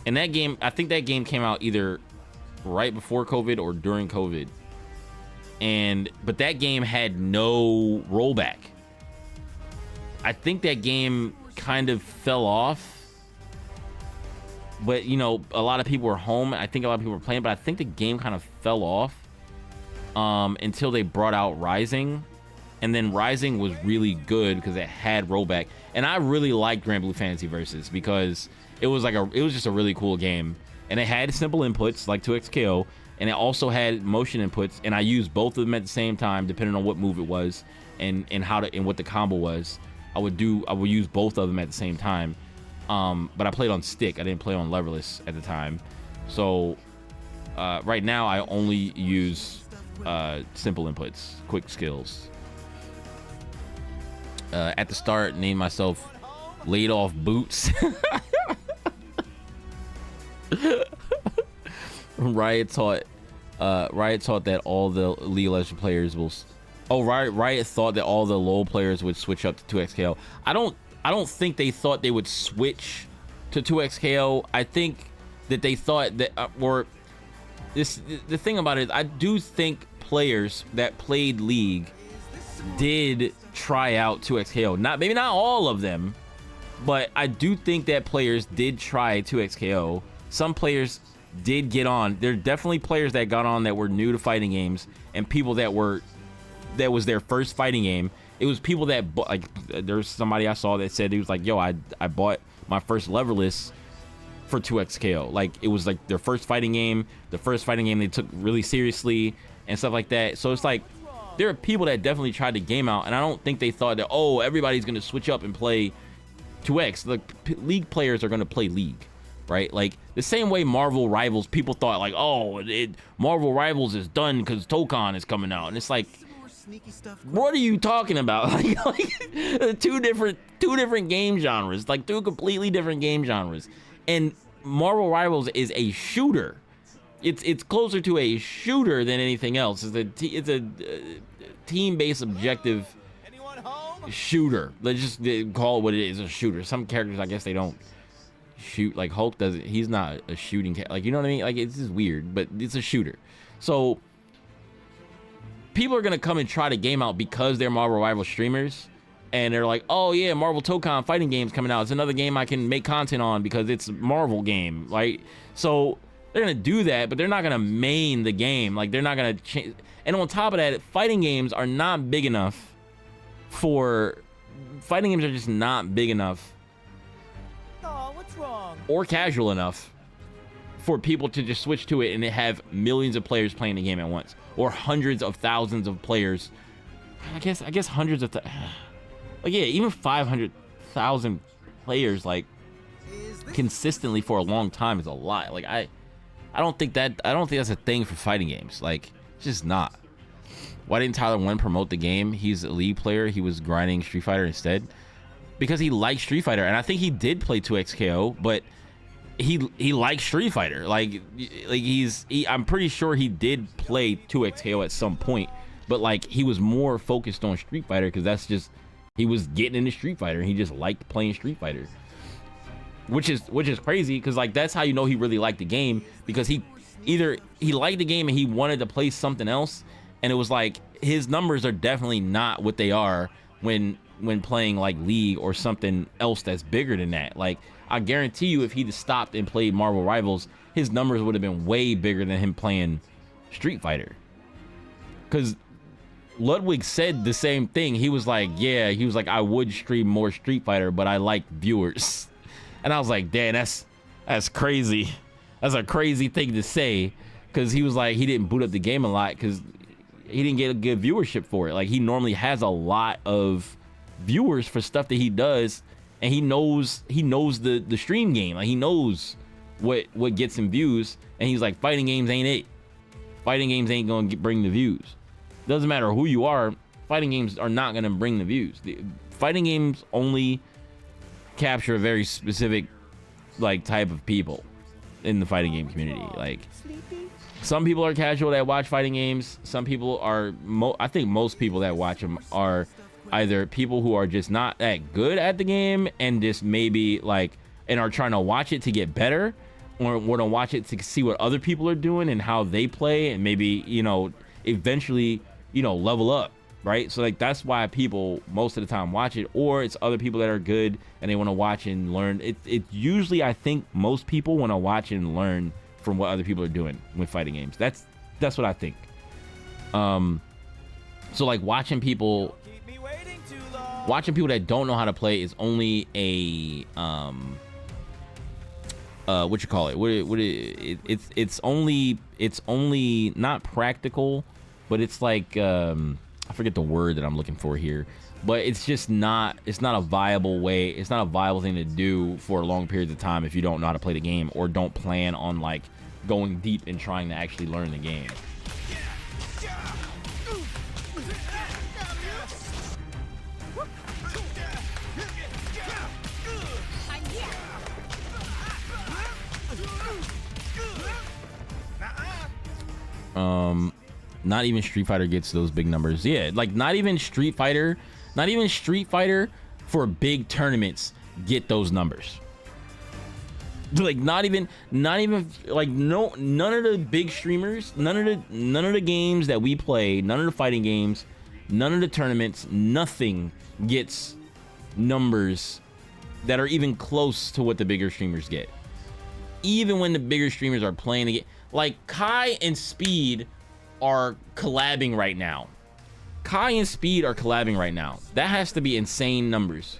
And that game, I think that game came out either right before COVID or during COVID. But that game had no rollback. I think that game kind of fell off. But, you know, a lot of people were home. I think a lot of people were playing, but I think the game kind of fell off until they brought out Rising. And then Rising was really good because it had rollback. And I really liked Grand Blue Fantasy Versus because it was just a really cool game. And it had simple inputs like 2XKO, and it also had motion inputs, and I used both of them at the same time depending on what move it was and what the combo was. I would use both of them at the same time. But I played on stick. I didn't play on leverless at the time. So right now I only use simple inputs, quick skills. At the start, named myself Laid Off Boots. Riot taught Riot thought that all the League of Legends players will. Oh, Riot thought that all the LoL players would switch up to 2xKO. I don't think they thought they would switch to 2xKO. I think that they thought that, the thing about it is, I do think players that played League did try out 2xKO. Maybe not all of them, but I do think that players did try 2xKO. Some players did get on. There are definitely players that got on that were new to fighting games, and people that was their first fighting game. It was people that like, there's somebody I saw that said, he was like, yo, I bought my first leverless for 2xKO. Like, it was like their first fighting game, the first fighting game they took really seriously and stuff like that. So it's like, there are people that definitely tried the game out, and I don't think they thought that, oh, everybody's gonna switch up and play 2x. Like, League players are gonna play League, right? Like, the same way Marvel Rivals, people thought like, oh, Marvel Rivals is done because Tokon is coming out, and it's like, what are you talking about? like two different game genres, like two completely different game genres. And Marvel Rivals is a shooter. It's closer to a shooter than anything else. It's a team-based objective shooter. Let's just call it what it is, a shooter. Some characters, I guess, they don't shoot. Like Hulk doesn't. He's not a shooting character. Like, you know what I mean? Like, it's just weird, but it's a shooter. So people are gonna come and try the game out because they're Marvel Rivals streamers, and they're like, oh yeah, Marvel Tokon fighting game's coming out. It's another game I can make content on because it's a Marvel game, right? So they're gonna do that, but they're not gonna main the game. Like, they're not gonna change. And on top of that, fighting games are not big enough for. Fighting games are just not big enough. Oh, what's wrong? Or casual enough for people to just switch to it and have millions of players playing the game at once, or hundreds of thousands of players. I guess hundreds of, like, yeah, even 500,000 players, like, consistently for a long time is a lot. Like, I don't think that's a thing for fighting games. Like, it's just not. Why didn't Tyler 1 promote the game? He's a League player. He was grinding Street Fighter instead because he liked Street Fighter, and I think he did play 2xKO, but he likes Street Fighter. Like I'm pretty sure he did play 2xKO at some point, but like, he was more focused on Street Fighter because that's just, he was getting into Street Fighter and he just liked playing Street Fighter, which is crazy because, like, that's how you know he really liked the game, because he liked the game and he wanted to play something else, and it was like, his numbers are definitely not what they are when playing like League or something else that's bigger than that. Like, I guarantee you, if he'd stopped and played Marvel Rivals, his numbers would have been way bigger than him playing Street Fighter. Because Ludwig said the same thing. He was like, yeah, he was like, I would stream more Street Fighter, but I like viewers. And I was like, damn, that's crazy. That's a crazy thing to say. Because he was like, he didn't boot up the game a lot because he didn't get a good viewership for it. Like, he normally has a lot of viewers for stuff that he does, and he knows the stream game. Like, he knows what gets him views, and he's like, fighting games ain't it. Fighting games ain't gonna bring the views. Doesn't matter who you are, fighting games are not gonna bring the views. Fighting games only capture a very specific, like, type of people in the fighting game community. Like, some people are casual that watch fighting games. Some people are, I think most people that watch them are either people who are just not that good at the game and just maybe like, and are trying to watch it to get better, or want to watch it to see what other people are doing and how they play, and maybe, you know, eventually, you know, level up, right? So like, that's why people most of the time watch it. Or it's other people that are good and they want to watch and learn. It usually, I think most people want to watch and learn from what other people are doing with fighting games. That's what I think. So like, watching people that don't know how to play is only a what you call it? It's only not practical, but it's like, I forget the word that I'm looking for here, but it's just not, it's not a viable way. It's not a viable thing to do for long periods of time if you don't know how to play the game, or don't plan on like going deep and trying to actually learn the game. Not even Street Fighter gets those big numbers. Yeah, like not even Street Fighter for big tournaments get those numbers. Like not even like none of the big streamers, none of the games that we play, none of the fighting games, none of the tournaments, nothing gets numbers that are even close to what the bigger streamers get. Even when the bigger streamers are playing the game, like Kai and Speed are collabing right now. Kai and Speed are collabing right now. That has to be insane numbers.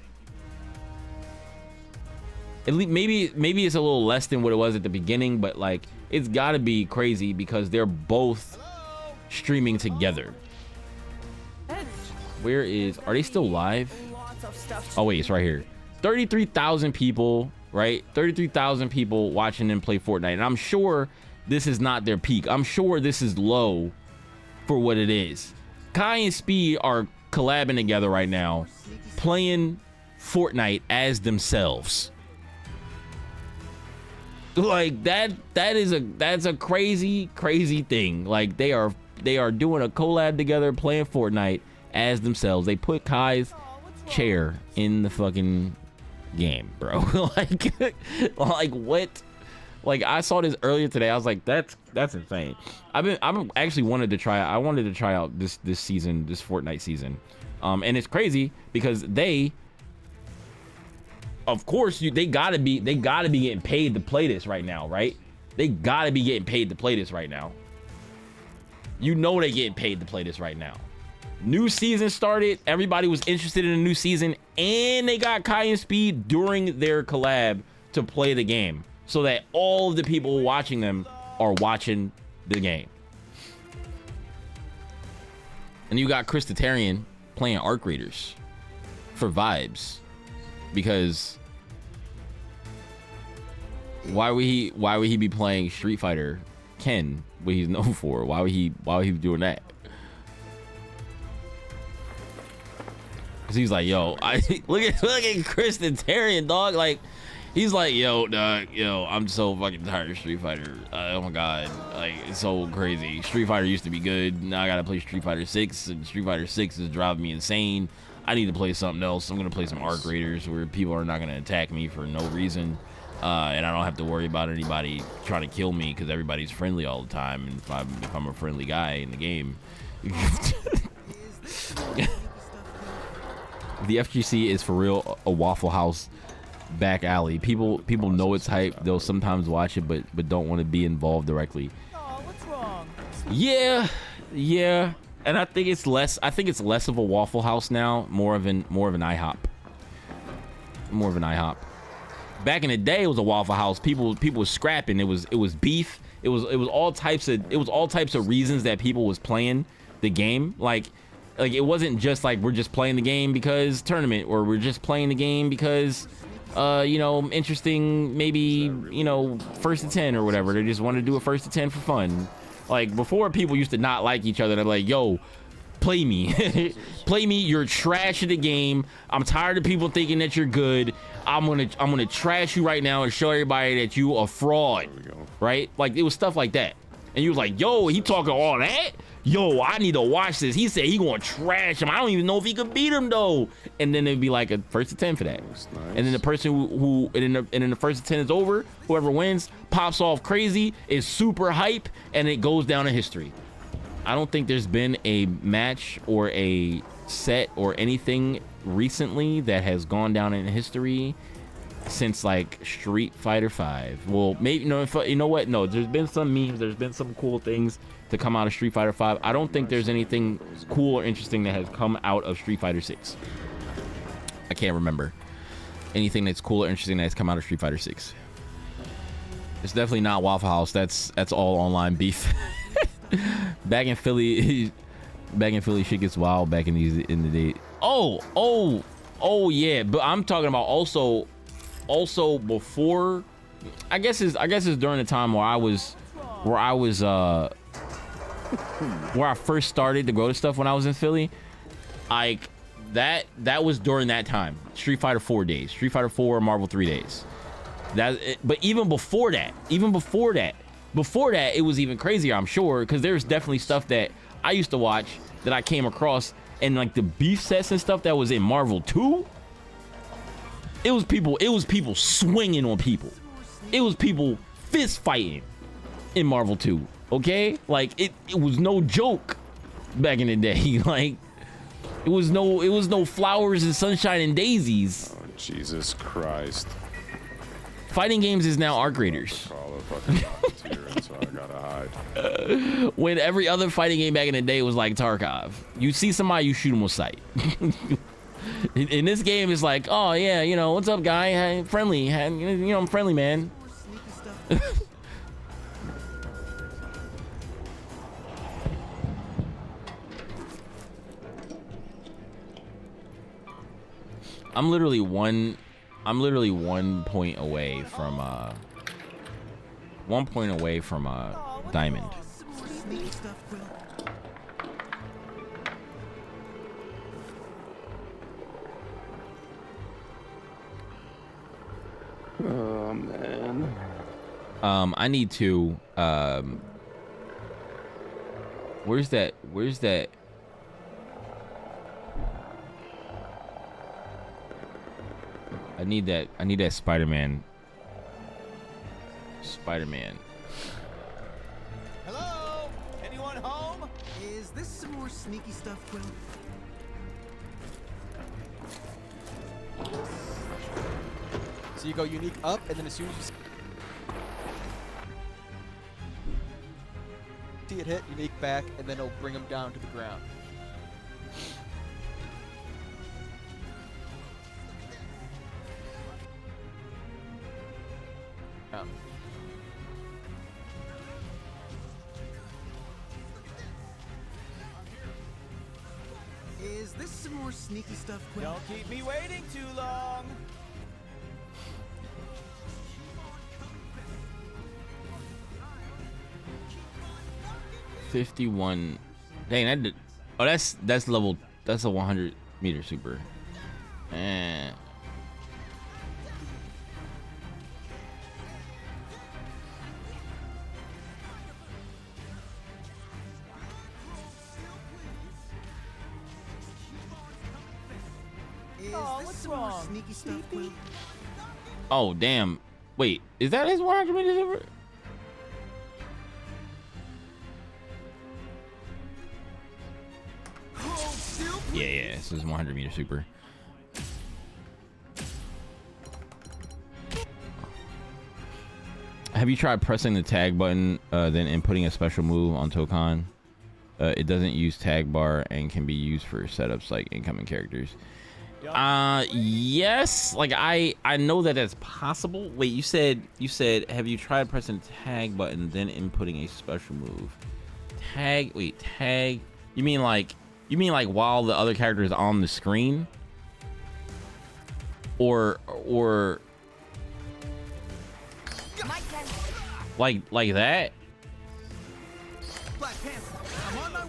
At least maybe it's a little less than what it was at the beginning, but like it's got to be crazy because they're both streaming together. Where are they still live? Oh wait, it's right here. 33,000 people, right? 33,000 people watching them play Fortnite, and I'm sure this is not their peak. I'm sure this is low for what it is. Kai and Speed are collabing together right now, playing Fortnite as themselves. Like that's a crazy thing. Like they are doing a collab together, playing Fortnite as themselves. They put Kai's chair in the fucking game, bro. like what? Like I saw this earlier today. I was like, that's insane. I've actually wanted to try. I wanted to try out this season, this Fortnite season, and it's crazy because they, of course, they gotta be getting paid to play this right now, right? They gotta be getting paid to play this right now. You know they getting paid to play this right now. New season started. Everybody was interested in a new season, and they got Kai and Speed during their collab to play the game, so that all of the people watching them are watching the game. And you got Christitarian playing Arc Raiders for vibes, because why would he be playing Street Fighter Ken, what he's known for? Why would he be doing that? Cause he's like, yo, look at Christitarian, dog. Like, he's like, yo, dog, I'm so fucking tired of Street Fighter. Oh my god, like it's so crazy. Street Fighter used to be good. Now I gotta play Street Fighter 6, and Street Fighter 6 is driving me insane. I need to play something else. I'm gonna play some Arc Raiders where people are not gonna attack me for no reason, and I don't have to worry about anybody trying to kill me because everybody's friendly all the time. And if I'm a friendly guy in the game. The FGC is for real a Waffle House back alley. People know it's hype. They'll sometimes watch it, but don't want to be involved directly. Oh, what's wrong? Yeah. And I think it's less of a Waffle House now, more of an IHOP. More of an IHOP. Back in the day, it was a Waffle House. People was scrapping. It was beef. It was all types of reasons that people was playing the game. Like it wasn't just like we're just playing the game because tournament, or we're just playing the game because interesting, maybe, first to 10 or whatever. They just want to do a first to 10 for fun. Like before, people used to not like each other. They're like, yo, play me. Play me. You're trash at the game. I'm tired of people thinking that you're good. I'm gonna trash you right now and show everybody that you a fraud. Right? Like it was stuff like that. And you was like, yo, he talking all that? Yo, I need to watch this. He said he gonna trash him. I don't even know if he could beat him though. And then it'd be like a first to 10 for that. Nice. And then the person who and then the first to 10 is over. Whoever wins pops off crazy, is super hype, and it goes down in history. I don't think there's been a match or a set or anything recently that has gone down in history since like Street Fighter 5. Well, maybe you know what? No, there's been some memes. There's been some cool things to come out of Street Fighter 5. I don't think there's anything cool or interesting that has come out of Street Fighter 6. I can't remember anything that's cool or interesting that's come out of Street Fighter 6. It's definitely not Waffle House. That's all online beef. Back in Philly, shit gets wild back in the day. Oh yeah, but I'm talking about also before. I guess it's during the time where I first started to go to stuff when I was in Philly. Like that was during that time. Street Fighter 4 days, Street Fighter 4, Marvel 3 days. But even before that, before that, it was even crazier, I'm sure, because there's definitely stuff that I used to watch that I came across, and like the beef sets and stuff that was in Marvel 2. It was people swinging on people. It was people fist fighting in Marvel 2. Okay, like it was no joke back in the day. Like it was no flowers and sunshine and daisies. Oh, Jesus Christ. Fighting games is now art graders. Call a fucking volunteer, so I gotta hide. When every other fighting game back in the day was like Tarkov. You see somebody, you shoot them with sight. In this game, it's like, oh yeah, you know, what's up, guy? Hey, friendly, hey, you know, I'm friendly, man. I'm literally one point away from diamond. Oh man. I need to where's that I need that Spiderman. Hello? Anyone home? Is this some more sneaky stuff, Quill? So you go unique up, and then as soon as you see it hit, unique back, and then it'll bring them down to the ground. Yeah. Is this some more sneaky stuff, Quill? Don't keep me waiting too long. $51. Dang, that did. Oh, that's level. That's a 100-meter super. Eh. Is Oh, this what's some more wrong? sneaky stuff, Quill? Oh, damn. Wait, is that his 100-meter super? Yeah, this is 100-meter super. Have you tried pressing the tag button, then inputting a special move on Tokan? It doesn't use tag bar and can be used for setups like incoming characters. Yes, like I know that that's possible. Wait, you said have you tried pressing the tag button, then inputting a special move? Tag, wait, tag. You mean like while the other character is on the screen? Or like that? Black Panther, I'm on my...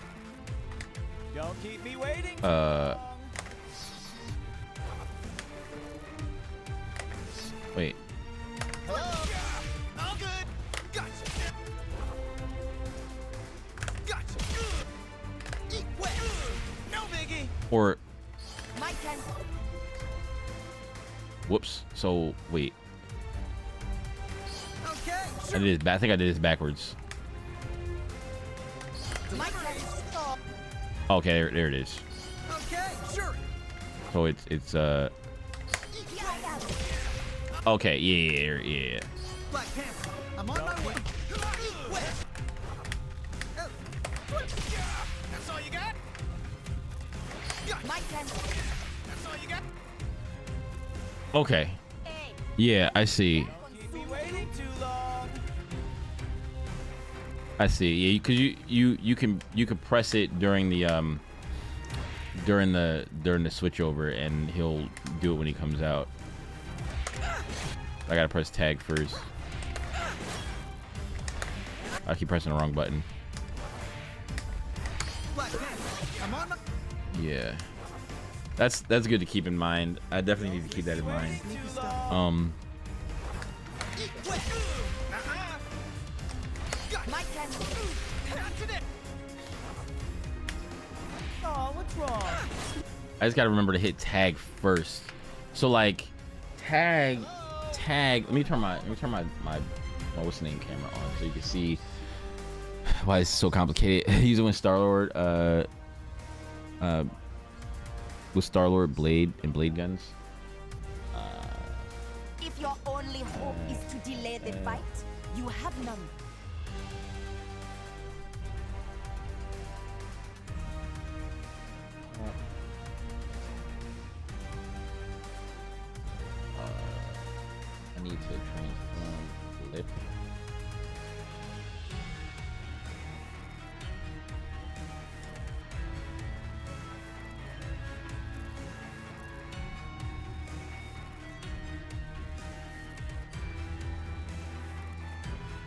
Don't keep me waiting too long. Wait. Hello? All good. Gotcha. Gotcha. Eat wet. No biggie. Or My turn. whoops. So wait. Okay, I did this. I think I did this backwards. My turn. Okay, there it is. okay, sure. So it's okay, yeah. Black Panther, I'm on my way. Eat wet. Oh, That's all you got? My turn. That's all you got? Okay. Yeah, I see. Don't keep me waiting too long. I see. Yeah, because you can press it during the switch over, and he'll do it when he comes out. I gotta press tag first. I keep pressing the wrong button. Black Panther, I'm on my... Yeah, that's good to keep in mind. I definitely need to keep that in mind. Sneaky stuff. Eat wet. Oh, what's wrong? I just gotta remember to hit tag first. So like tag. Let me turn my what's the name camera on so you can see why it's so complicated. Using with Star-Lord with Star-Lord blade and blade guns. If your only hope is to delay the fight, you have none. I need to transform lip.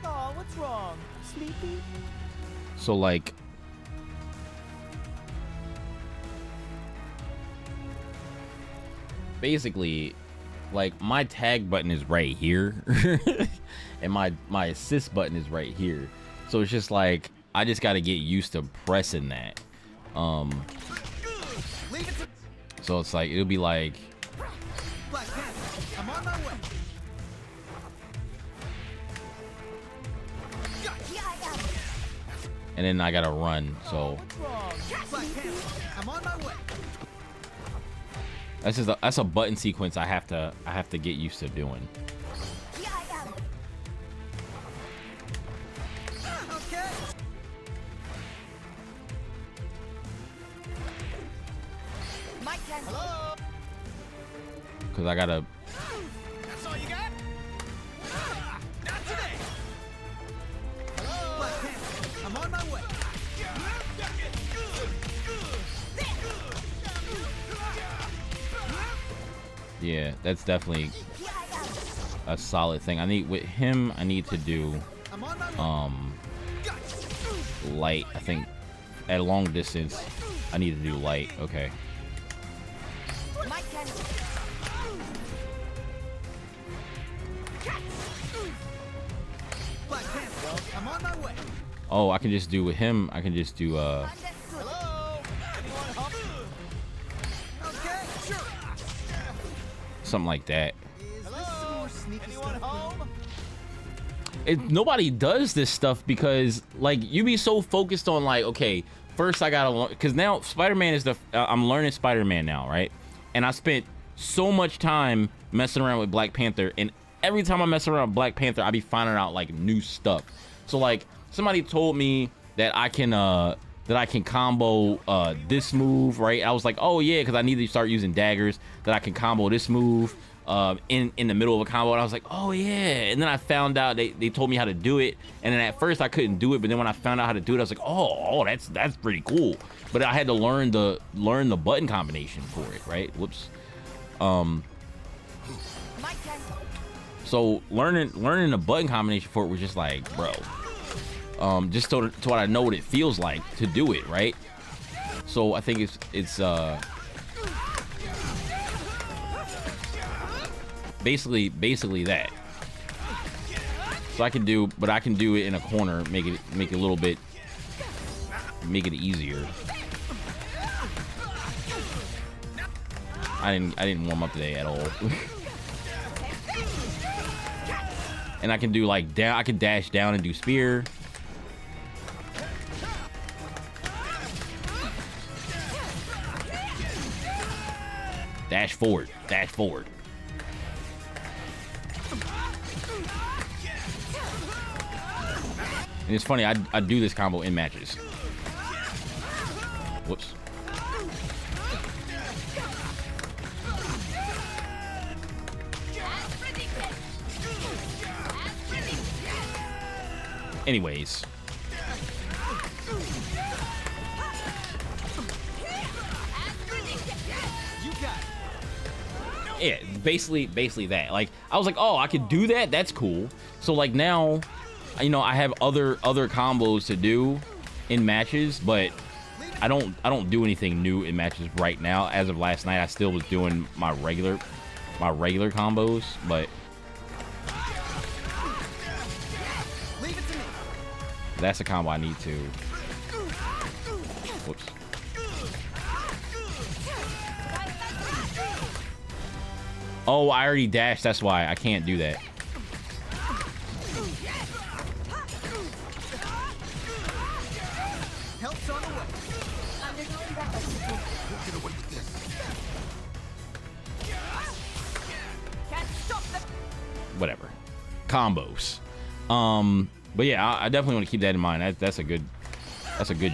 Oh, what's wrong? Sleepy? So like basically like my tag button is right here and my assist button is right here, so it's just like I just got to get used to pressing that. So it's like it'll be like Black Panther, I'm on my way. Here I am. and then I gotta run, so What's wrong? Black Panther, I'm on my way. that's a button sequence I have to get used to doing. Here I am. Okay. My turn. Hello? Because I gotta That's all you got? Not today. Hello? Black Panther, I'm on my way. yeah, that's definitely Here I am. a solid thing. I need with him I need to do I'm on my way. light. I think at a long distance I need to do light. Okay. My turn. Black Panther, I'm on my way. Oh, I can just do with him. I can just do Understood. Hello? Anyone home? Okay, sure. something like that. Is this Hello? some more sneaky Anyone stuff? home? Nobody does this stuff because like you be so focused on like, okay, first I gotta learn, because now Spider-Man is I'm learning Spider-Man now, right? And I spent so much time messing around with Black Panther, and every time I mess around with Black Panther I be finding out like new stuff. So like somebody told me that I can combo this move, right? I was like, oh yeah, because I need to start using daggers, that I can combo this move in the middle of a combo, and I was like, oh yeah. And then I found out they told me how to do it, and then at first I couldn't do it, but then when I found out how to do it I was like, oh that's pretty cool. But I had to learn the button combination for it, right? Whoops. My turn. So learning the button combination for it was just like, bro, just so what I know what it feels like to do it, right? So I think it's basically that. So I can do it in a corner, make it a little bit, make it easier. I didn't warm up today at all. And I can do like down, I can dash down and do spear. Dash forward, dash forward. And it's funny, I do this combo in matches. Whoops. Anyways. You got it. Yeah, basically that. Like I was like, oh, I could do that. That's cool. So like now, you know, I have other combos to do in matches, but I don't do anything new in matches right now. As of last night, I still was doing my regular combos, but Leave it to me. That's a combo I need to. Whoops. Oh, I already dashed. That's why I can't do that. Help's on the way. Can't stop them. Whatever. Combos. But yeah, I definitely want to keep that in mind. That's a good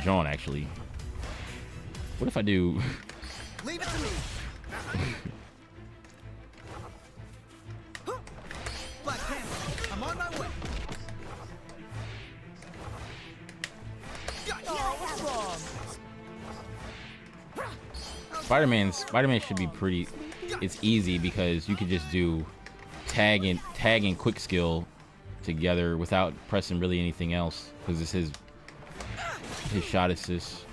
joint, actually. What if I do? Leave it to me. Black Panther, I'm on my way. Spider-Man should be pretty. It's easy because you could just do tag and quick skill together without pressing really anything else, because it's his shot assist.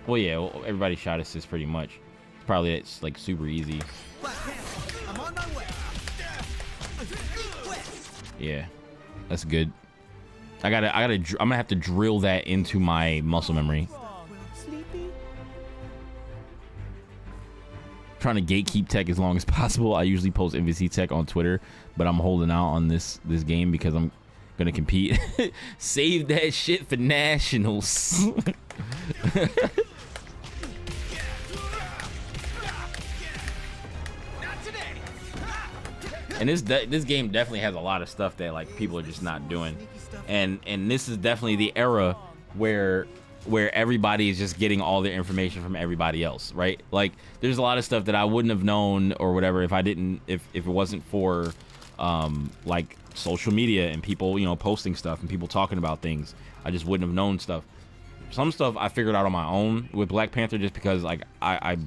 Well, yeah, everybody's shot assist pretty much. Probably it's like super easy. Black Panther, I'm on my way. Yeah, that's good. I'm gonna have to drill that into my muscle memory. Trying to gatekeep tech as long as possible. I usually post MVC tech on Twitter, but I'm holding out on this game because I'm gonna compete. Save that shit for nationals. And this game definitely has a lot of stuff that like people are just not doing, and this is definitely the era where everybody is just getting all their information from everybody else, right? Like there's a lot of stuff that I wouldn't have known or whatever if it wasn't for like social media and people, you know, posting stuff and people talking about things. I just wouldn't have known stuff. Some stuff I figured out on my own with Black Panther just because like I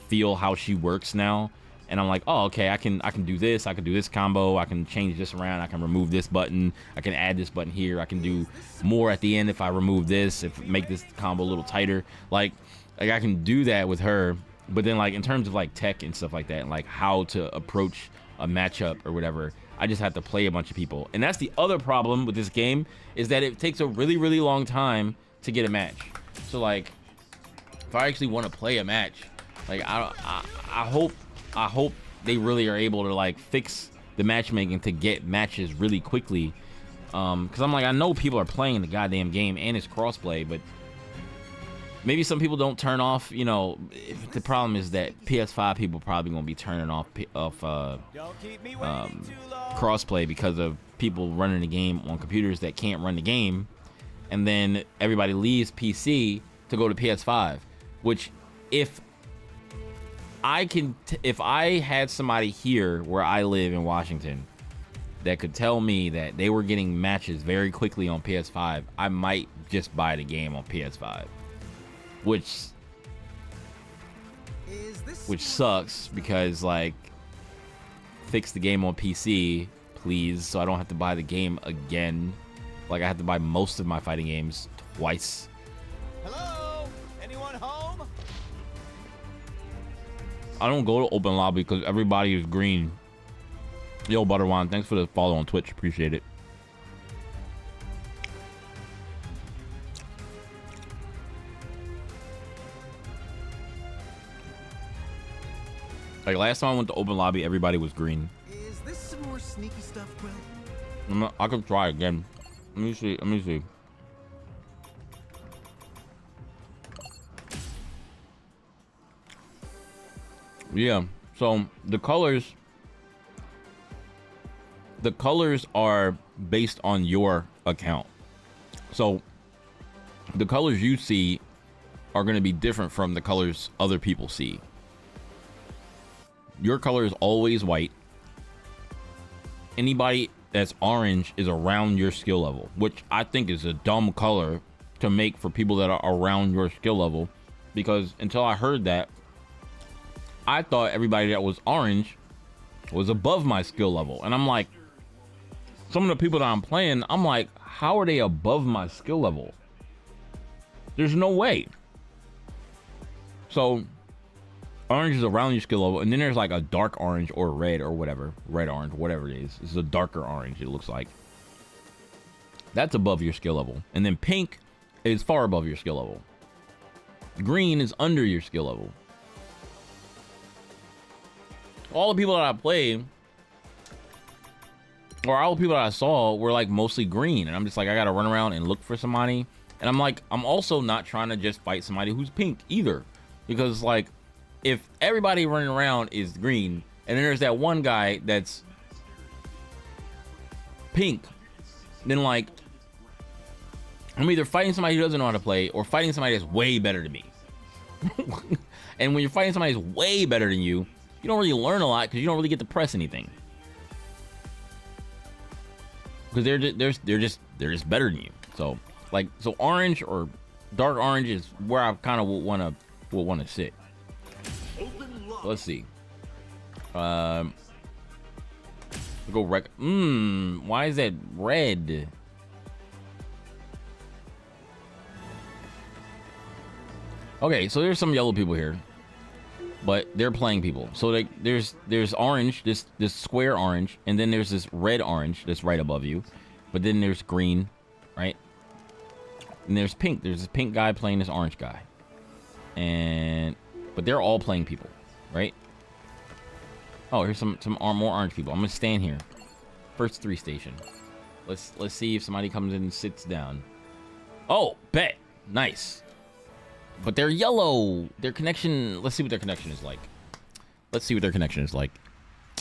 feel how she works now. And I'm like, oh, okay, I can do this. I can do this combo. I can change this around. I can remove this button. I can add this button here. I can do more at the end if I remove this, make this combo a little tighter. Like I can do that with her. But then like in terms of like tech and stuff like that, and like how to approach a matchup or whatever, I just have to play a bunch of people. And that's the other problem with this game, is that it takes a really, really long time to get a match. So like if I actually want to play a match, like I hope they really are able to like fix the matchmaking to get matches really quickly, because I'm like, I know people are playing the goddamn game and it's crossplay, but maybe some people don't turn off, you know. The problem is that PS5 people probably gonna be turning off crossplay because of people running the game on computers that can't run the game, and then everybody leaves PC to go to PS5, which if I had somebody here where I live in Washington that could tell me that they were getting matches very quickly on PS5, I might just buy the game on PS5, which sucks because like, fix the game on PC, please, so I don't have to buy the game again. Like I have to buy most of my fighting games twice. Hello? Anyone home? I don't go to open lobby because everybody is green. Yo, Butterwine, thanks for the follow on Twitch. Appreciate it. Like last time I went to open lobby, everybody was green. Is this some more sneaky stuff, Quill? I could try again. Let me see. Yeah, so the colors are based on your account. So the colors you see are going to be different from the colors other people see. Your color is always white. Anybody that's orange is around your skill level, which I think is a dumb color to make for people that are around your skill level, because until I heard that, I thought everybody that was orange was above my skill level. And I'm like, some of the people that I'm playing, I'm like, how are they above my skill level? There's no way. So orange is around your skill level, and then there's like a dark orange or red or whatever, red orange, whatever it is. It's a darker orange, it looks like. That's above your skill level. And then pink is far above your skill level. Green is under your skill level. All the people that I played, or all the people that I saw, were like mostly green. And I'm just like, I gotta run around and look for somebody. And I'm like, I'm also not trying to just fight somebody who's pink either. Because like, if everybody running around is green, and then there's that one guy that's pink, then like, I'm either fighting somebody who doesn't know how to play or fighting somebody that's way better than me. And when you're fighting somebody who's way better than you, you don't really learn a lot because you don't really get to press anything. Because they're just better than you. So like, so orange or dark orange is where I kind of would want to sit. Let's see. Go rec. Why is that red? Okay, so there's some yellow people here, but they're playing people. So like, there's orange, this square orange, and then there's this red orange that's right above you, but then there's green, right? And there's pink. There's this pink guy playing this orange guy, but they're all playing people, right? Oh, here's some more orange people. I'm gonna stand here. First 3 station. Let's see if somebody comes in and sits down. Oh, bet. Nice. But they're yellow. Their connection. Let's see what their connection is like. Let's see what their connection is like.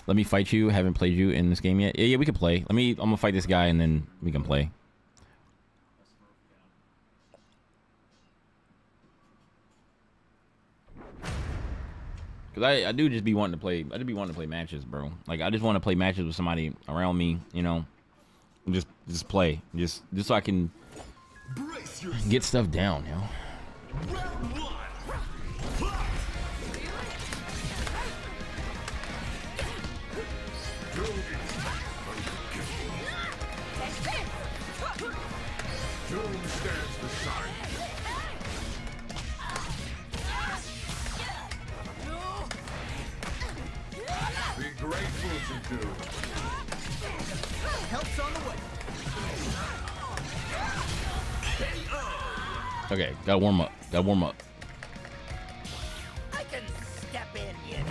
Let me fight you. Haven't played you in this game yet. Yeah, we can play. I'm gonna fight this guy and then we can play. Cause I do just be wanting to play. I just be wanting to play matches, bro. Like I just want to play matches with somebody around me, you know. Just play, just so I can get stuff down, you know. Doom stands beside you. Be grateful to Doom. Help's on the way. Okay, gotta warm up. Gotta warm up. I can step in, you know.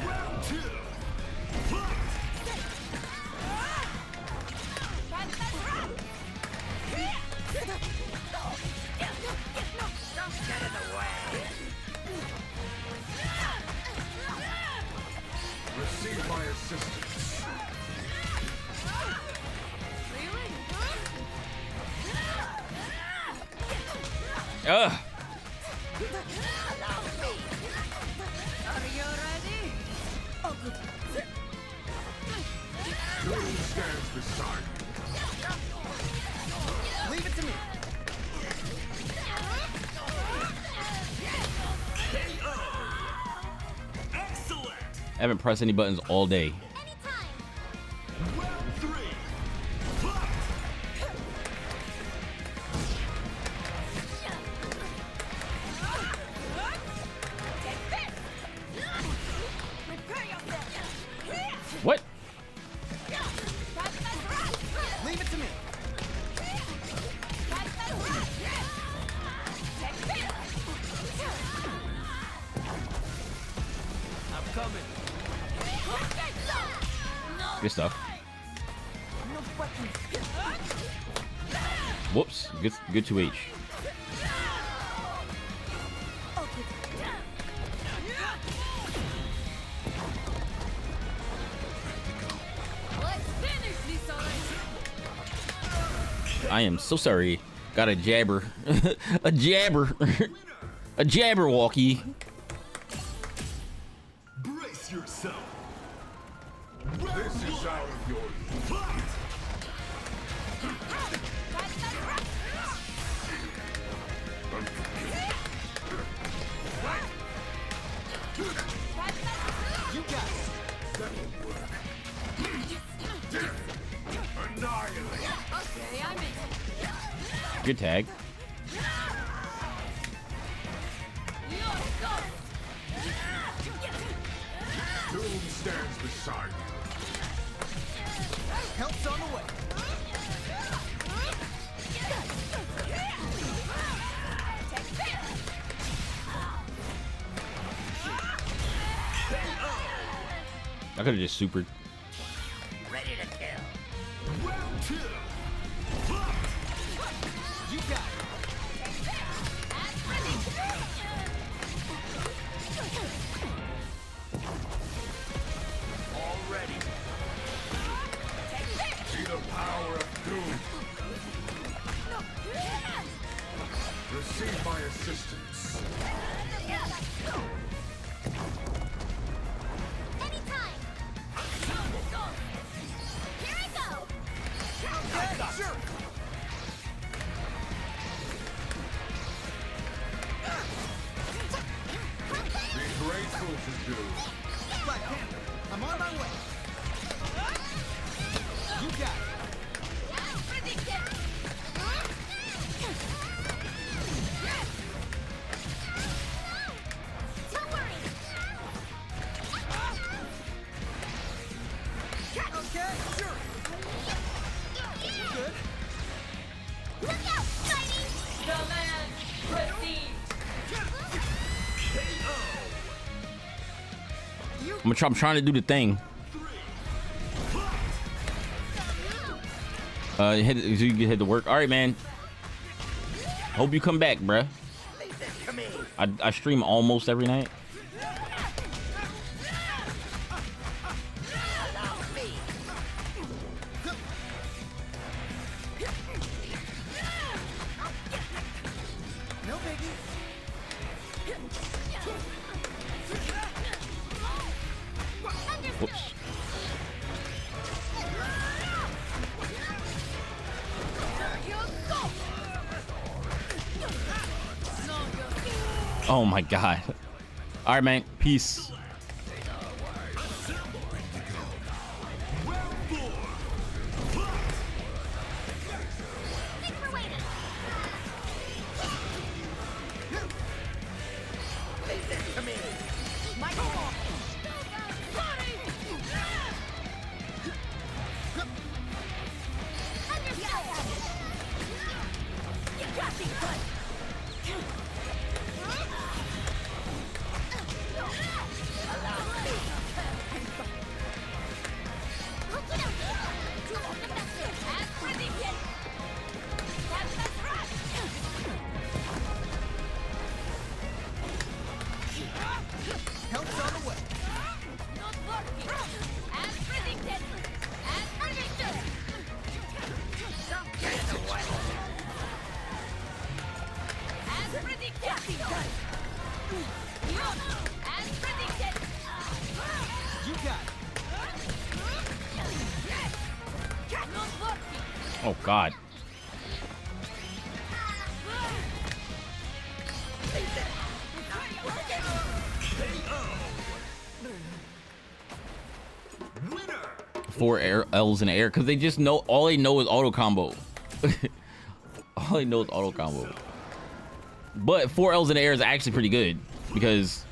Don't get in the way. Receive my assistance. Ugh. Are you ready? Oh, good. Doom stands beside you. Leave it to me. I haven't pressed any buttons all day. What? Leave it to me. I'm coming. Good stuff. Whoops. Good 2H. I am so sorry. Got a jabber. A jabber. A jabberwocky. Brace yourself. This is out of your fight. You got it. That won't work. Annihilate. Okay, I'm in. Good tag. Doom stands beside you. Help's on the way. I could have just supered. Ready to kill. Round 2. You got it. Already. See the power of doom. Receive my assistance. Anytime. Here I go. Okay, sure. Be grateful to do. Black Panther, I'm on my way. You got it. Don't worry. Okay, sure. Good. Look out, Spidey! Command received. I'm trying to do the thing. You can head to work. All right, man. Hope you come back, bruh. Come here. I stream almost every night. Allow me. No biggie. Whoops. Oh my god. All right, man. Peace. Thanks for waiting. Come here. My You got me good. Help's on the way. Not working. As predicted. As predicted. Don't get in the way. As predicted. As predicted. You got it. Not working. Oh god. Winner. 4 L's in the air because they just know all they know is auto combo. All they know is auto combo. But 4 L's in the air is actually pretty good because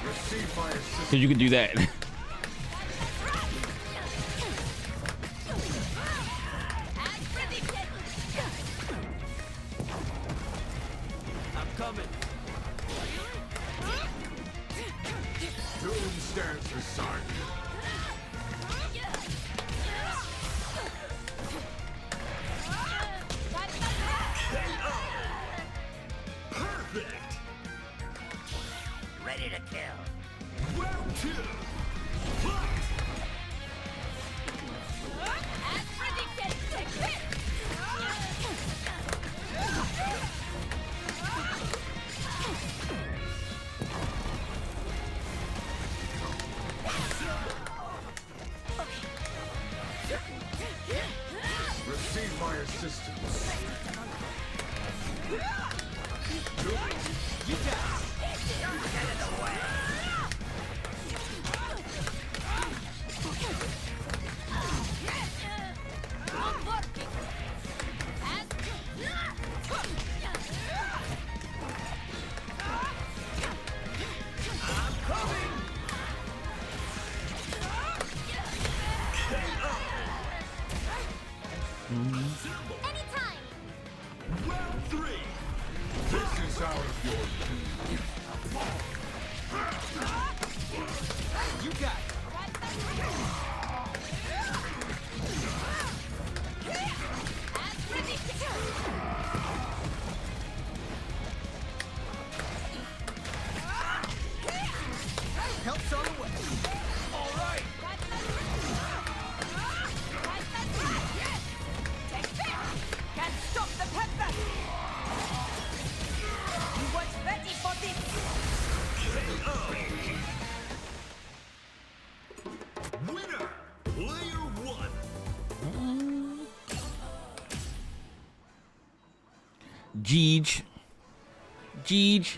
Receive my assistance. you can do that. As predicted. I'm coming. Doom stands beside you. Perfect. Ready to kill. Round 2. As predicted. Jeej. Jeej.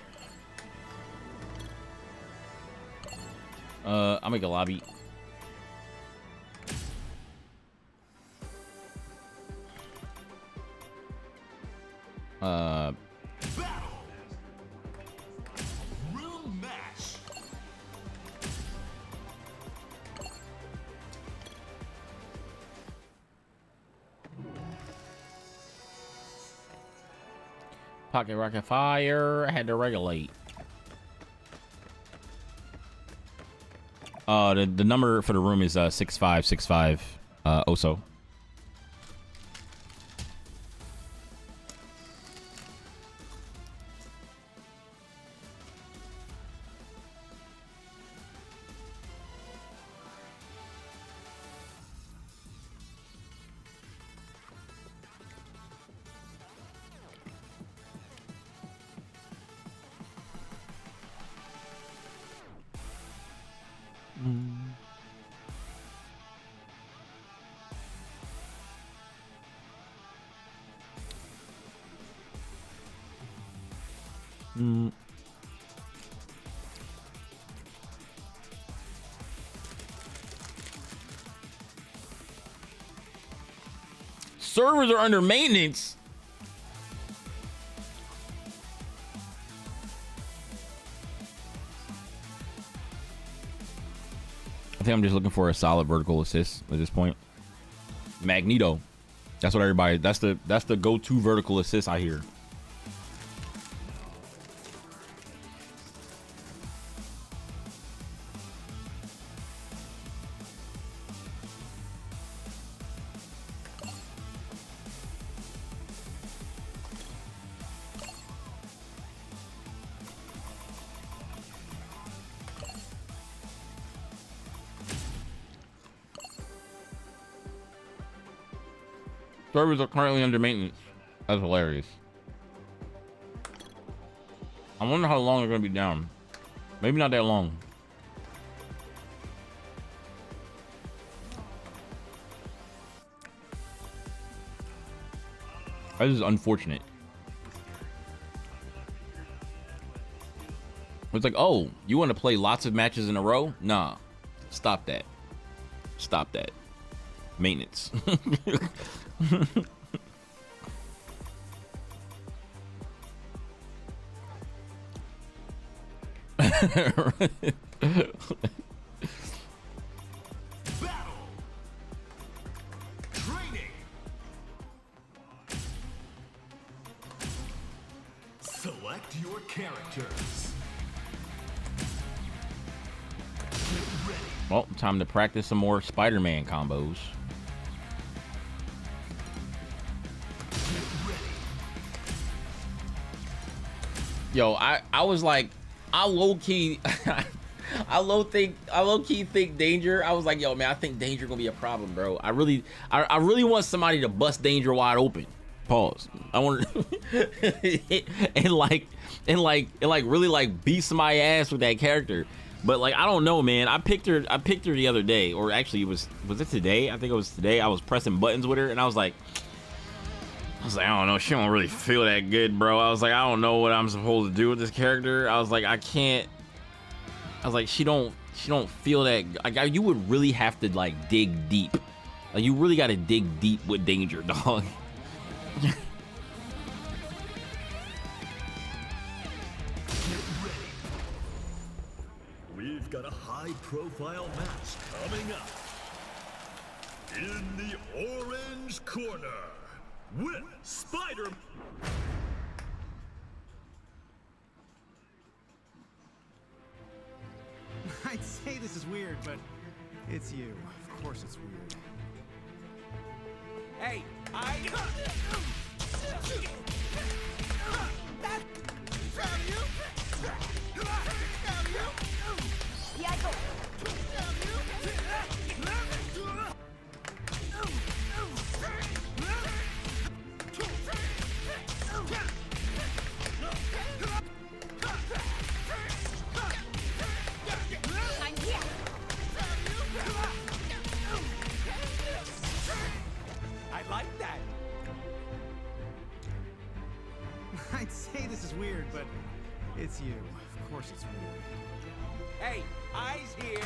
I'll make a lobby. Battle. Room match. Pocket rocket fire. I had to regulate. The number for the room is 6565. Oso. Servers are under maintenance. I think I'm just looking for a solid vertical assist at this point. Magneto. That's what everybody. That's the go-to vertical assist I hear. Servers are currently under maintenance. That's hilarious. I wonder how long they're going to be down. Maybe not that long. This is unfortunate. It's like, oh, you want to play lots of matches in a row? Nah. Stop that. Stop that. Maintenance. Battle. Training. Select your characters. Get ready. Well, time to practice some more Spider-Man combos. Yo, I was like, I low key think Danger. I was like, yo, man, I think Danger gonna be a problem, bro. I really want somebody to bust Danger wide open. Pause. I want and really like beat somebody's ass with that character. But like, I don't know, man. I picked her the other day, or actually was it today? I think it was today. I was pressing buttons with her, and I was like, I don't know. She don't really feel that good, bro. I was like, I don't know what I'm supposed to do with this character. I was like, I can't. I was like, she don't feel that. Like, you would really have to like dig deep. Like, you really got to dig deep with Danger, dog. We've got a high-profile match coming up. In the orange corner, with Spider. I'd say this is weird, but it's you. Of course it's weird. Hey, Here I go. I'm here. I like that. I'd say this is weird, but it's you. Of course it's weird. Hey, eyes here.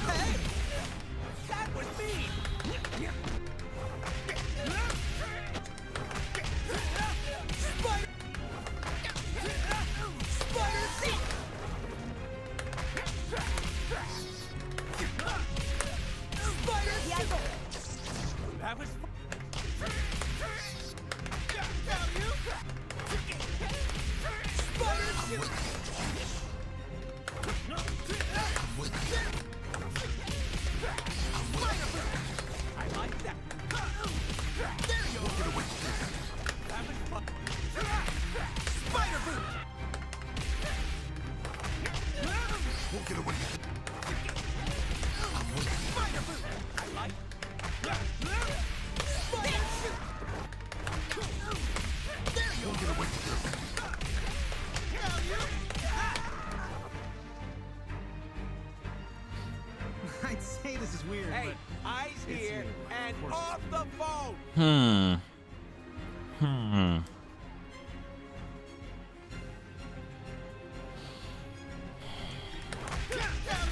Hey! That was me. Spider! Spider seat! Spider Diego, That was. Down you! Spider suit! I like that. There you go! That was fun. Spider boot! Won't get away. Spider boot! I like. Spider suit! There you Won't go! get away. Down you! I'd say this is weird, Hey, but eyes it's here you. and Of course off the phone. down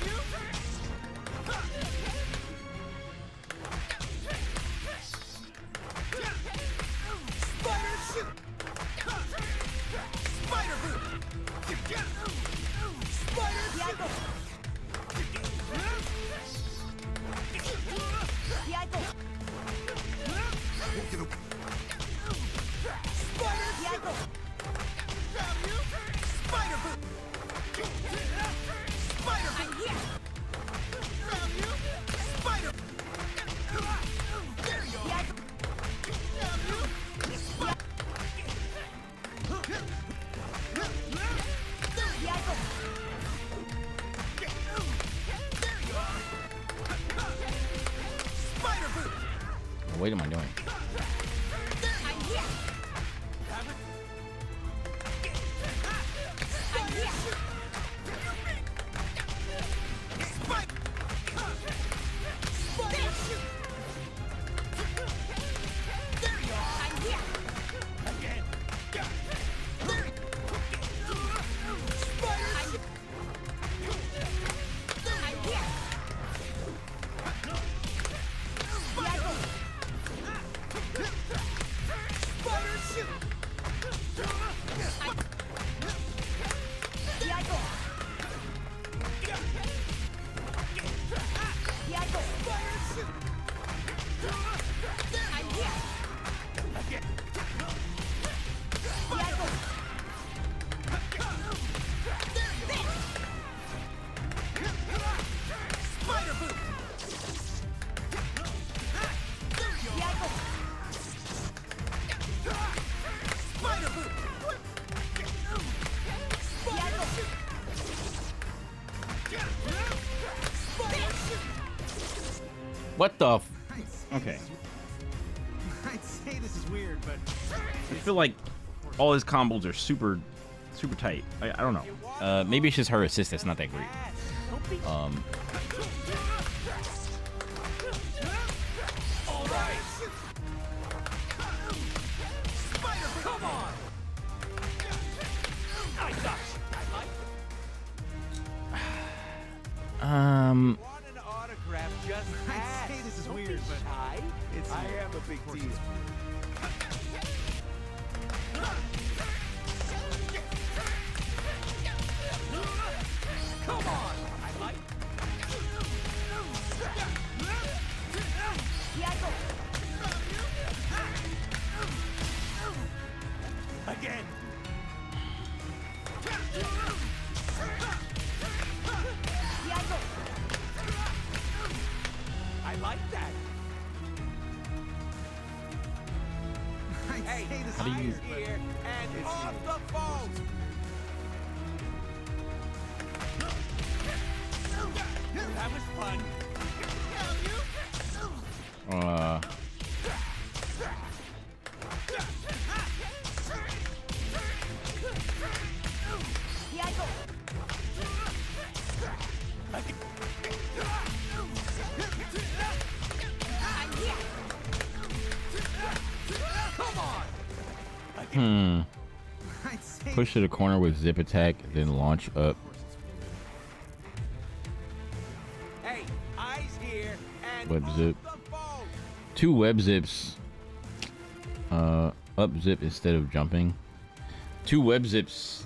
you! Spider suit! Spider boot! Spider Diego, Diego, Won't get away. Spider Diego, down you! Spider boot! Spider boot! I'm here. Down you! Spider! There you go! Diego, Down you! Diego, There you are! Spider boot! What am I doing? I'm here. I'm here. Spider! Spider shoot! There you are! I'm here. Again. There! Spider shoot! I'm here. Diego, Spider shoot! Diego, Diego, Spider shoot! I'm here. Diego, Spider boot! There you are! Diego, Spider boot! Diego, Spider shoot! What the? Okay. I'd say this is weird, but I feel like all his combos are super tight. I don't know. Maybe it's just her assist that's not that great. All right. Spider boot! Come on. Nice up. I like. Want an autograph? Just I'd ask. say this is Don't be weird, but shy. it's I you. am a big Of course deal. it's Come on. I like. Diego, Again. Diego, I like that. I'd Hey, say this How do is you- weird, but here and it's off you. the phone. That was fun. Diego, I'm here. Come Hmm. I'd say Push to the corner with zip attack, then launch up. Hey, eyes here and Web off zip. the phone. 2 web zips. Up zip instead of jumping. 2 web zips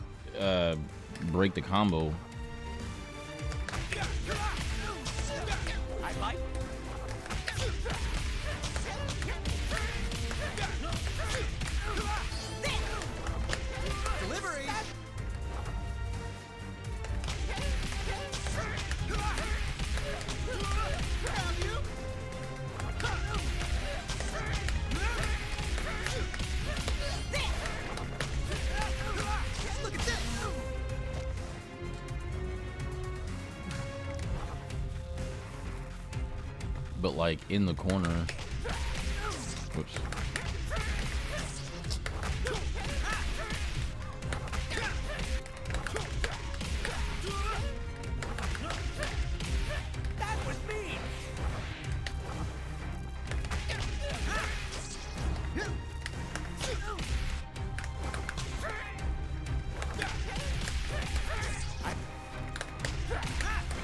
break the combo. I like. delivery. Look at this. But like in the corner. Whoops. That was me.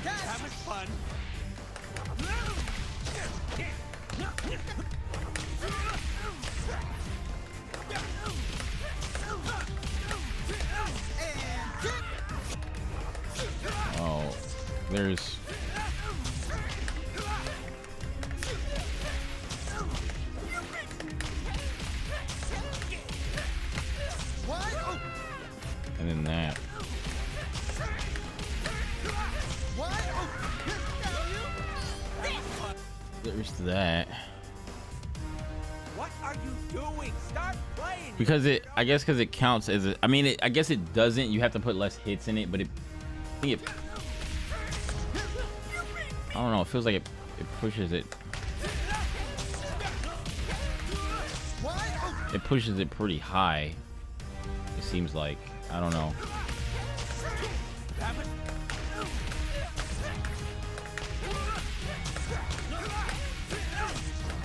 That was fun. Oh, there's. What? Oh, And then that. what? Oh, There's that. What are you doing? Start playing. Because it, I guess, because it counts as a. I mean, I guess it doesn't. You have to put less hits in it, but it. I think it. I don't know. It feels like it pushes it. what? Oh, It pushes it pretty high. It seems like. I don't know. That was.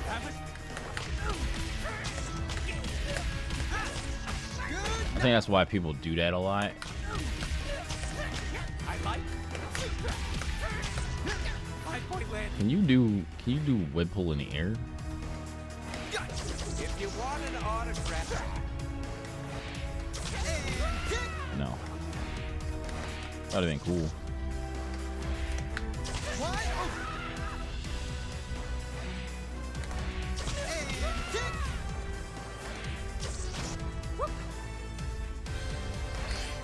That was. I think that's why people do that a lot. I like. 5-point land. Can you do web pull in the air? If you want an autograph, No. That'd have been cool. what? Oh. And kick.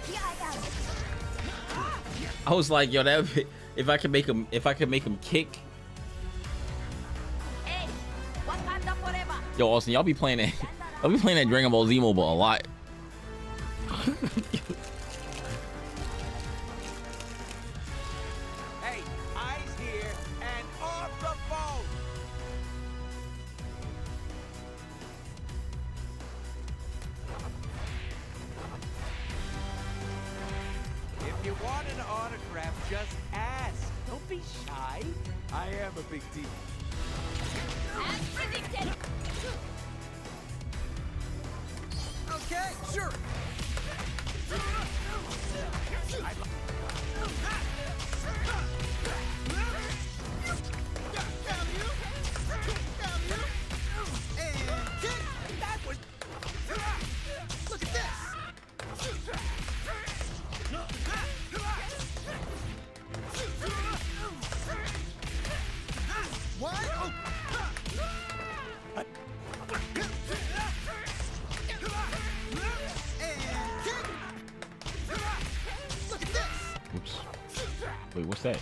Here I am. I was like, yo, that if I could make him kick. Hey, Wakanda forever. Yo, Austin, y'all be playing that. Y'all be playing that Dragon Ball Z mobile a lot. hey, eyes here and off the phone. If you want an autograph, just ask. Don't be shy. I am a big deal. As predicted. Okay, sure. And kick. That was. Look at this. What? Oh. And kick. Look at this. Oops. Wait, what's that?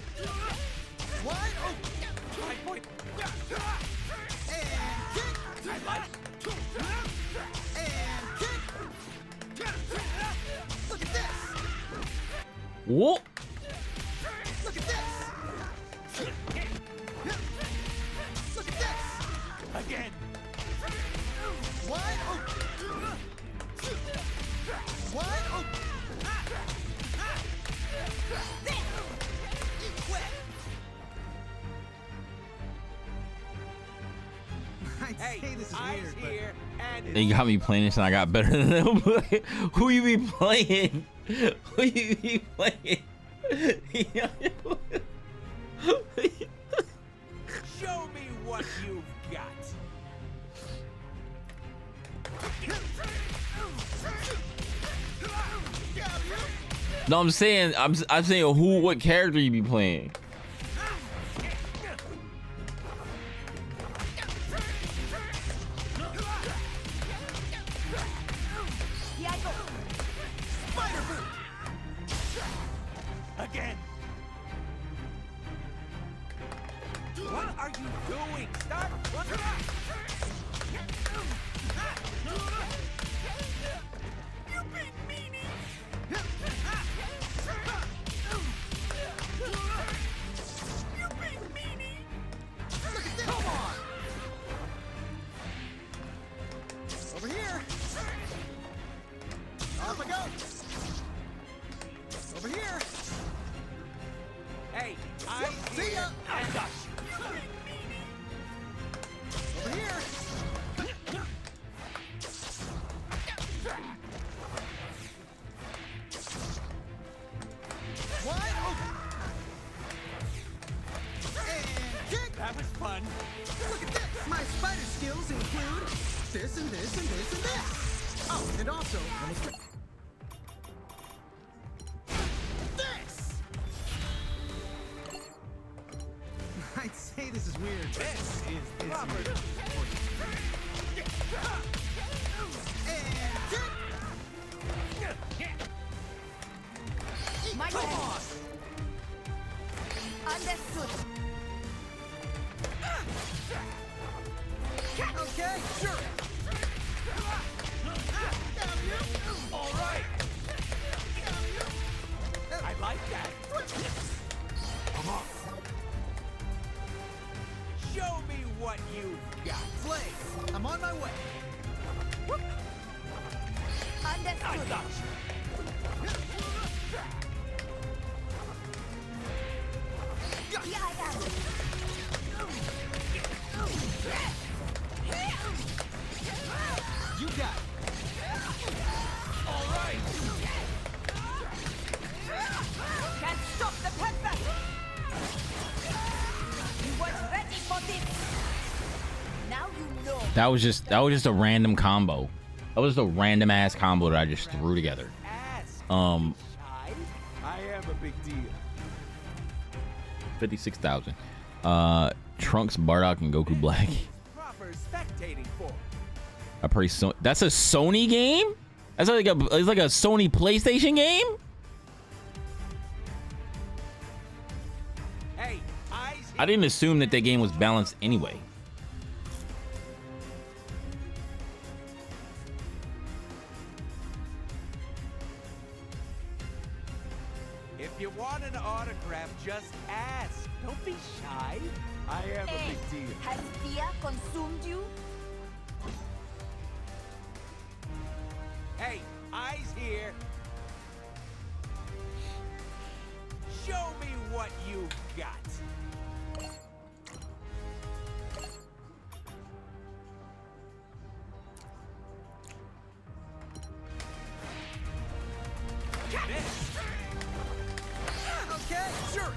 What? Oh. 5-point. And kick. I like. And kick. Look at this. Whoa! Look at this. Look at this. Again. What? Oh. What? Oh. I'd Hey, say this is eyes weird, but here and Bandit. They got me playing this and I got better than them. Who you be playing? Who you be playing? Show me what you've got. No, I'm saying what character you be playing? Here I go. Again. What are you doing? Stop! You big meanie! You big meanie! Look at this. Come on. Over here. Off I go. Over here. Hey, I See ya. I got you. Over here. Wide open. And kick. That was fun. Look at this. My spider skills include this and this and this and this. Oh, and also this. I'd say this is weird. This is proper. And kick. My Come turn. on. Understood. Okay, sure. All right. I like that. Show me what you've got. Blaze, I'm on my way. I Understood. got you. Here I am. You got it. All right. Can't stop the panther. You weren't ready for this. Now you know. That was just a random combo. That was a random ass combo that I just threw together. Ask. Um, Shy. I am a big deal. 56,000. Trunks, Bardock, and Goku Black. Proper spectating for. I probably that's a Sony game? That's like it's like a Sony PlayStation game? Hey, eyes here. I didn't assume that that game was balanced anyway. If you want an autograph, just ask. Don't be shy. I am a Hey, big deal. has fear consumed you? Hey, eyes here. Show me what you've got. This. Okay, sure.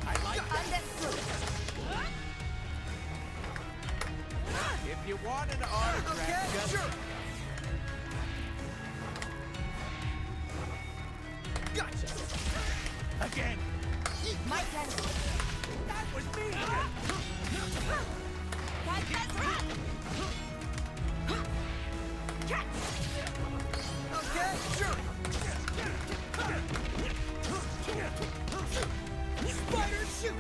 I like that. Understood. If you want an autograph, Okay, just sure. Gotcha. again. My turn. That was me. Panther's run. Catch. Okay, sure. Spider shoot.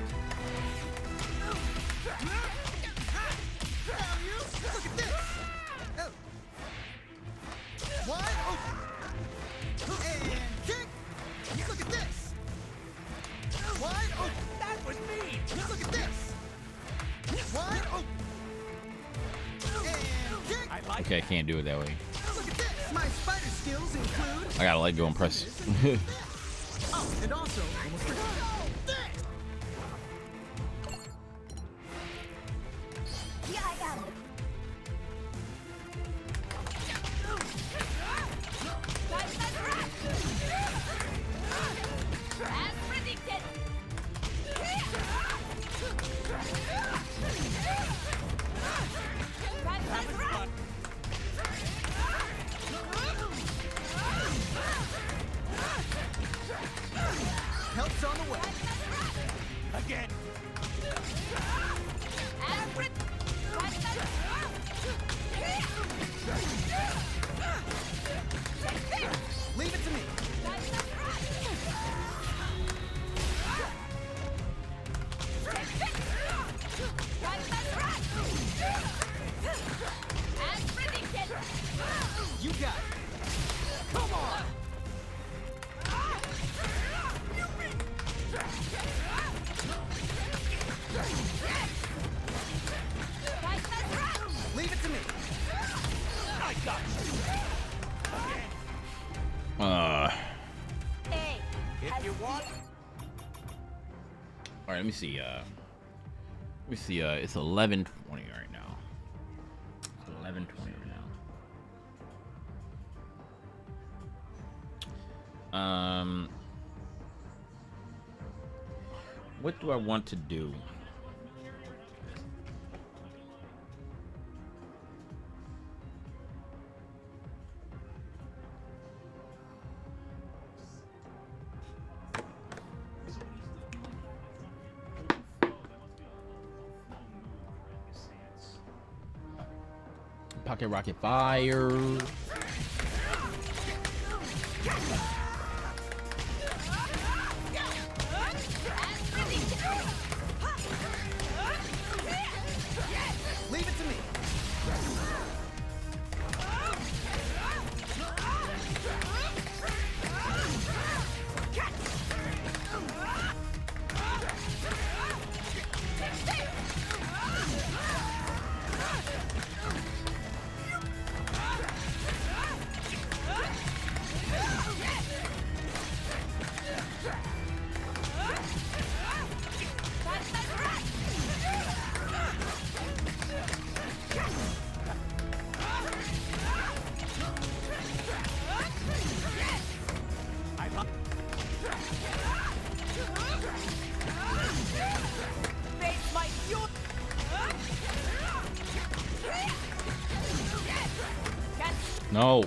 Now you look at this. Oh. Wide open. And kick. Look at this. Wide open. That was me. Look at this. Wide open. And kick. I like Okay, I can't do it that way. Look at this. My spider skills include. I gotta let go and press. Oh, and also almost forgot. This. Here I am. Hey, If you want. All right, let me see. It's 11:20 right now. It's 11:20 right now. What do I want to do? Pocket rocket fire. Leave it to me. face my fury. No.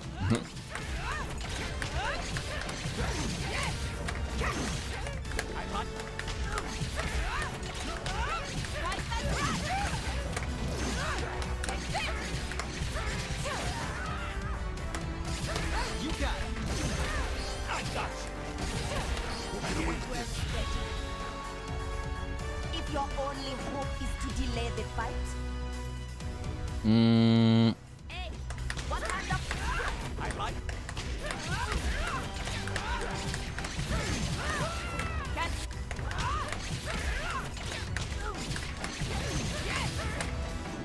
You got it. I got you. If your only hope is to delay the fight, hey, what kind of I like.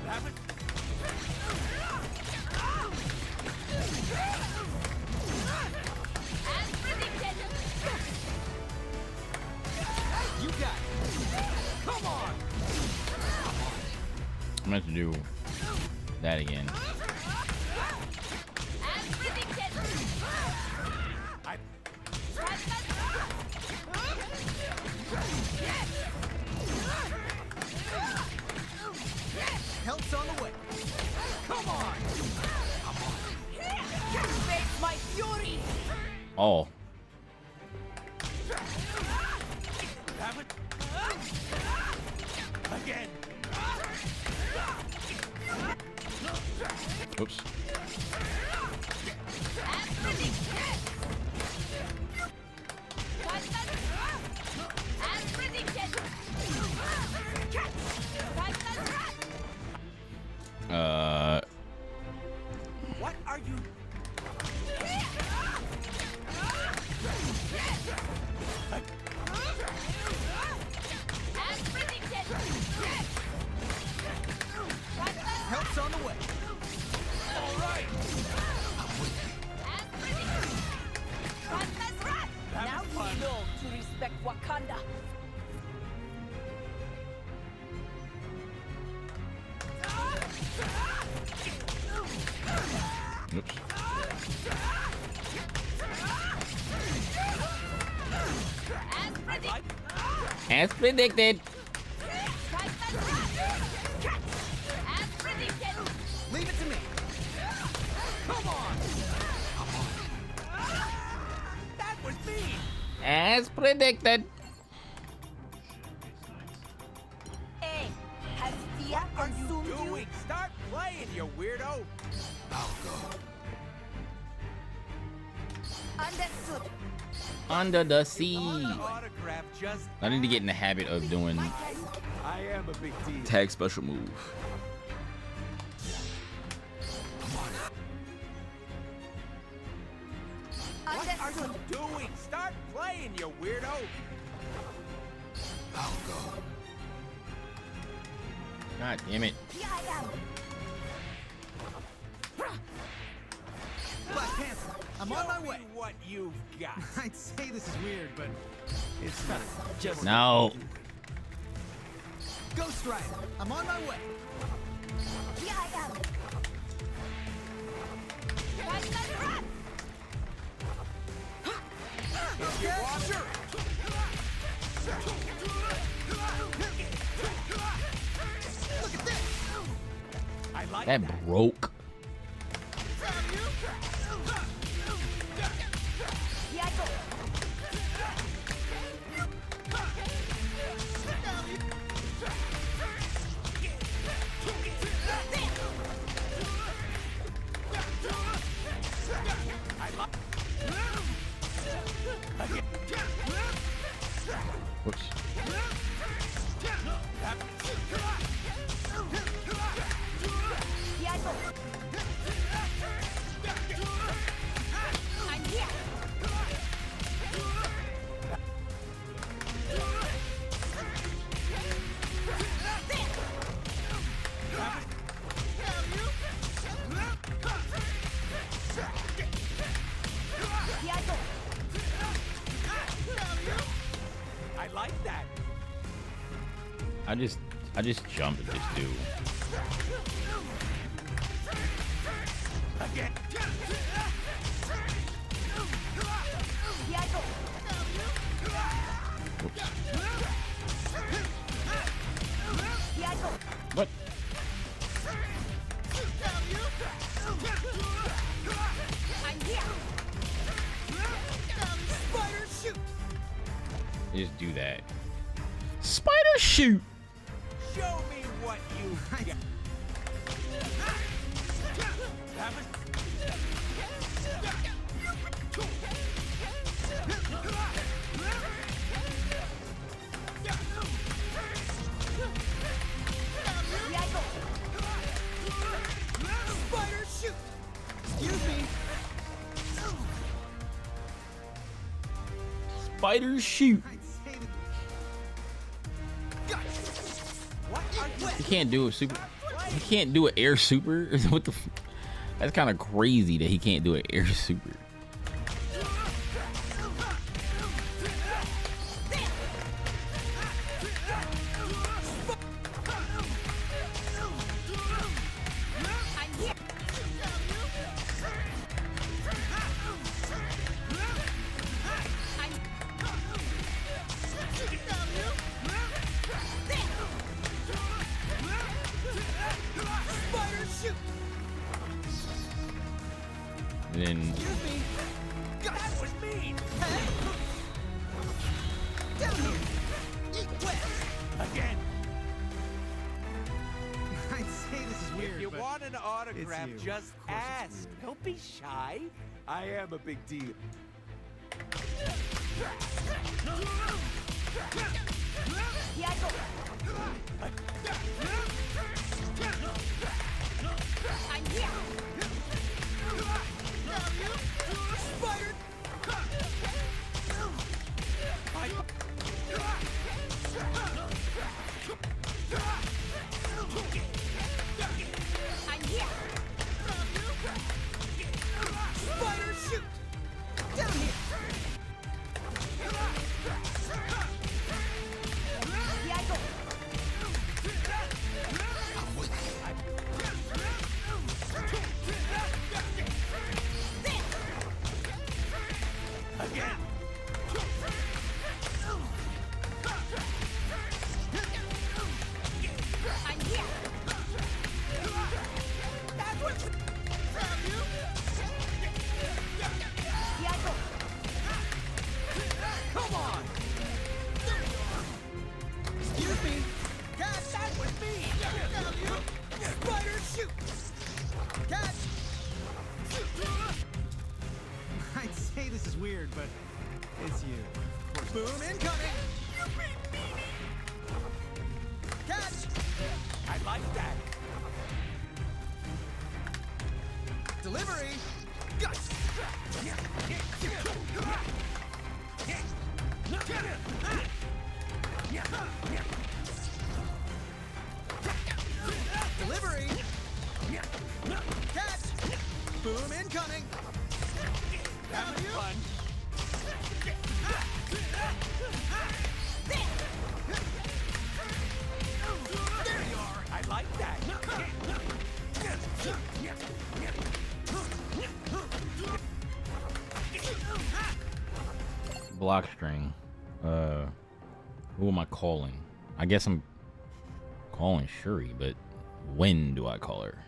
Have it. As predicted. You got it. Come on. I'm going to do that again. As predicted. I. Help's on the way. Come on. face my fury. Oh. Have it. Again. Oops. As predicted. As predicted. What are you? As predicted. Help's on the way. All right. As predicted. Now you know to respect Wakanda. Oops. As predicted. As predicted. As predicted. Leave it to me. Come on. That was me. As predicted. Hey, has fear What are you consumed you? doing? Start playing, you weirdo. Understood. Under the sea. Autograph just. I need to get in the habit of doing I am a big deal. tag special move. What are Understood. you doing? Start playing, you weirdo. God damn it. Here I am. Black Panther, I'm on my way. What you've got. I'd say this is weird, but it's not just No. Ghost Rider. I'm on my way. Here I am. Guys, let's run! Sure. Look at this. I like That broke. Here I go. Whoops. Here I go. I'm here! Here I go. I like that. I just jumped at this dude. Again. Here I go. Here I go. What? I'm here! Spider shoot. Just do that. Spider shoot. Show me what you've got. Here I go. Spider shoot. Excuse me. Spider shoot. I'd say What are you? He can't do a super. He can't do an air super. What the? That's kind of crazy that he can't do an air super. I'm here! I'm... Spider shoot. And then Excuse me. That was mean. Down here. Eat wet. Again. I'd say this is weird, If you but want an autograph, you. just Of course it's ask. weird. Don't be shy. I am a big deal. Here I go. I'm here! Spider. I'm here! Spider shoot. Down here. Here I go. Again. I'm here! Here I go. Come on. Excuse me. Catch. That was me. Spider shoot. Catch. I'd say this is weird, but it's you. Boom incoming. Catch. I like that. Delivery. Guts. Delivery. Catch. Boom incoming. Having fun. There you are. I like that. Block string. Who am I calling? I guess I'm calling Shuri, but when do I call her?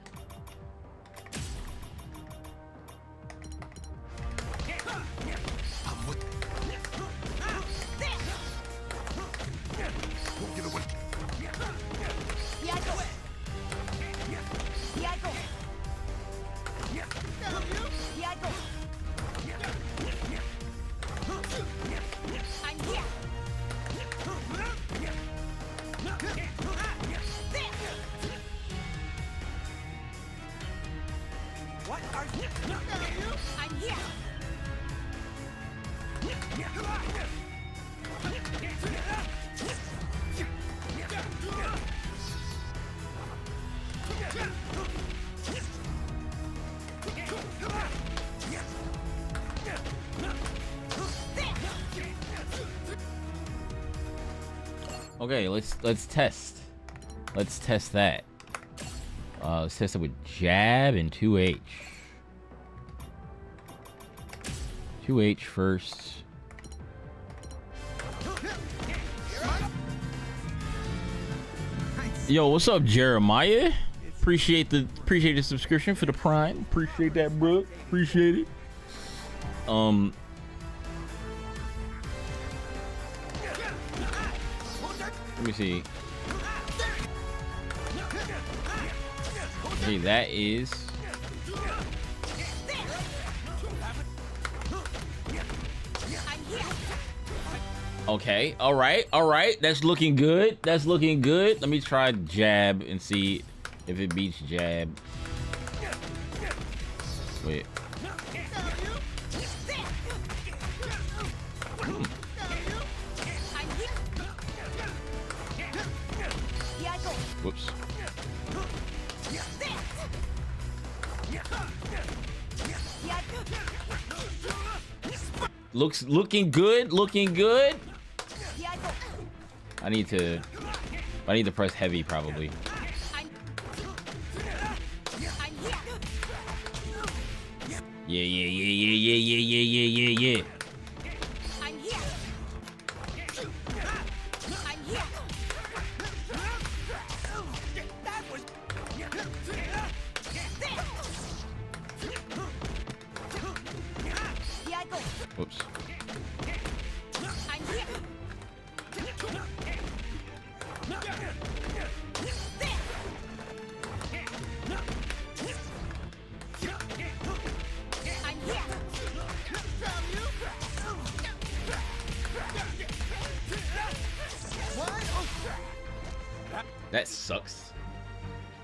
What are you? I'm here. Okay, let's test. Let's test that. Let's test it with jab and 2H. 2H first. Yo, what's up, Jeremiah? Appreciate the subscription for the Prime. Appreciate that, bro. Appreciate it. Let me see. Okay, that is. Okay, all right. That's looking good. That's looking good. Let me try jab and see if it beats jab. Wait. Whoops. Looking good. I need to press heavy probably. Yeah. Whoops. That sucks.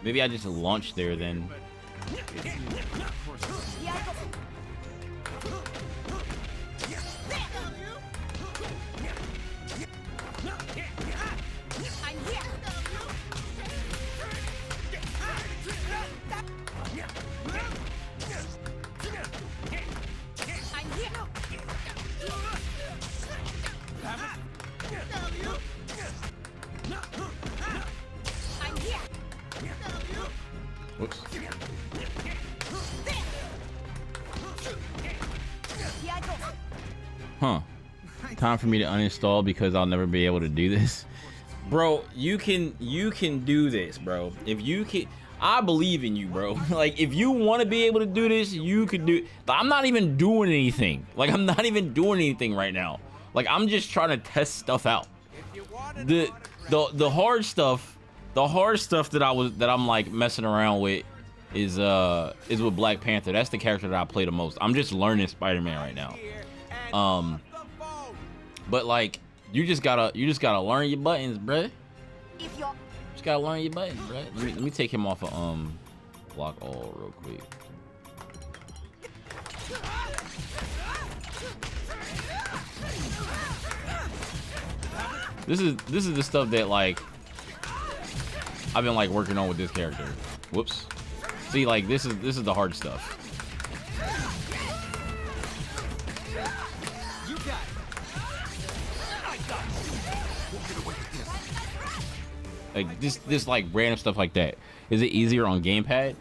Maybe I just launched there then. Whoops. Huh. Time for me to uninstall because I'll never be able to do this. Bro, you can do this, bro. If you can, I believe in you, bro. Like, if you want to be able to do this, you could do. I'm not even doing anything. Like, I'm not even doing anything right now. Like, I'm just trying to test stuff out. The hard stuff, that I'm like messing around with is with Black Panther. That's the character that I play the most. I'm just learning Spider-Man right now. But like, you just gotta learn your buttons, bruh. Just gotta learn your buttons, bruh. Let me take him off of block all real quick. This is the stuff that like I've been like working on with this character. Whoops. See, like this is the hard stuff. Like this like random stuff like that. Is it easier on gamepad?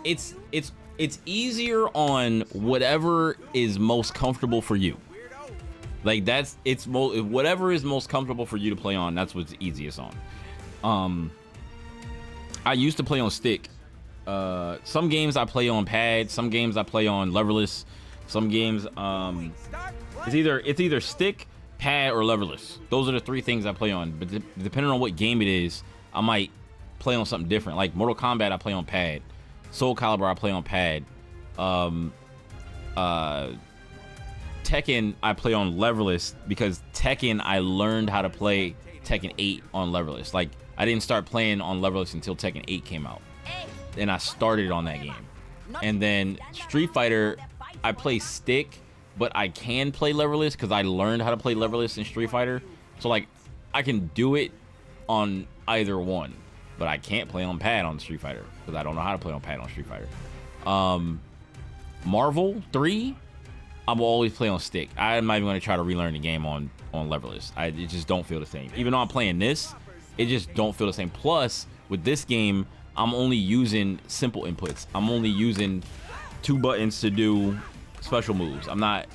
It's easier on whatever is most comfortable for you. Like whatever is most comfortable for you to play on, that's what's easiest on. I used to play on stick. Some games I play on pad, some games I play on leverless, some games it's either stick, pad, or leverless. Those are the three things I play on. But depending on what game it is, I might play on something different. Like Mortal Kombat, I play on pad. Soul Calibur, I play on pad. Tekken, I play on leverless because Tekken, I learned how to play Tekken 8 on leverless. Like, I didn't start playing on leverless until Tekken 8 came out. And I started on that game. And then Street Fighter, I play stick, but I can play leverless because I learned how to play leverless in Street Fighter. So, like, I can do it on either one. But I can't play on pad on Street Fighter because I don't know how to play on pad on Street Fighter. Marvel 3, I will always play on stick. I'm not even going to try to relearn the game on leverless. It just don't feel the same. Even though I'm playing this, it just don't feel the same. Plus, with this game, I'm only using simple inputs. I'm only using 2 buttons to do special moves. I'm not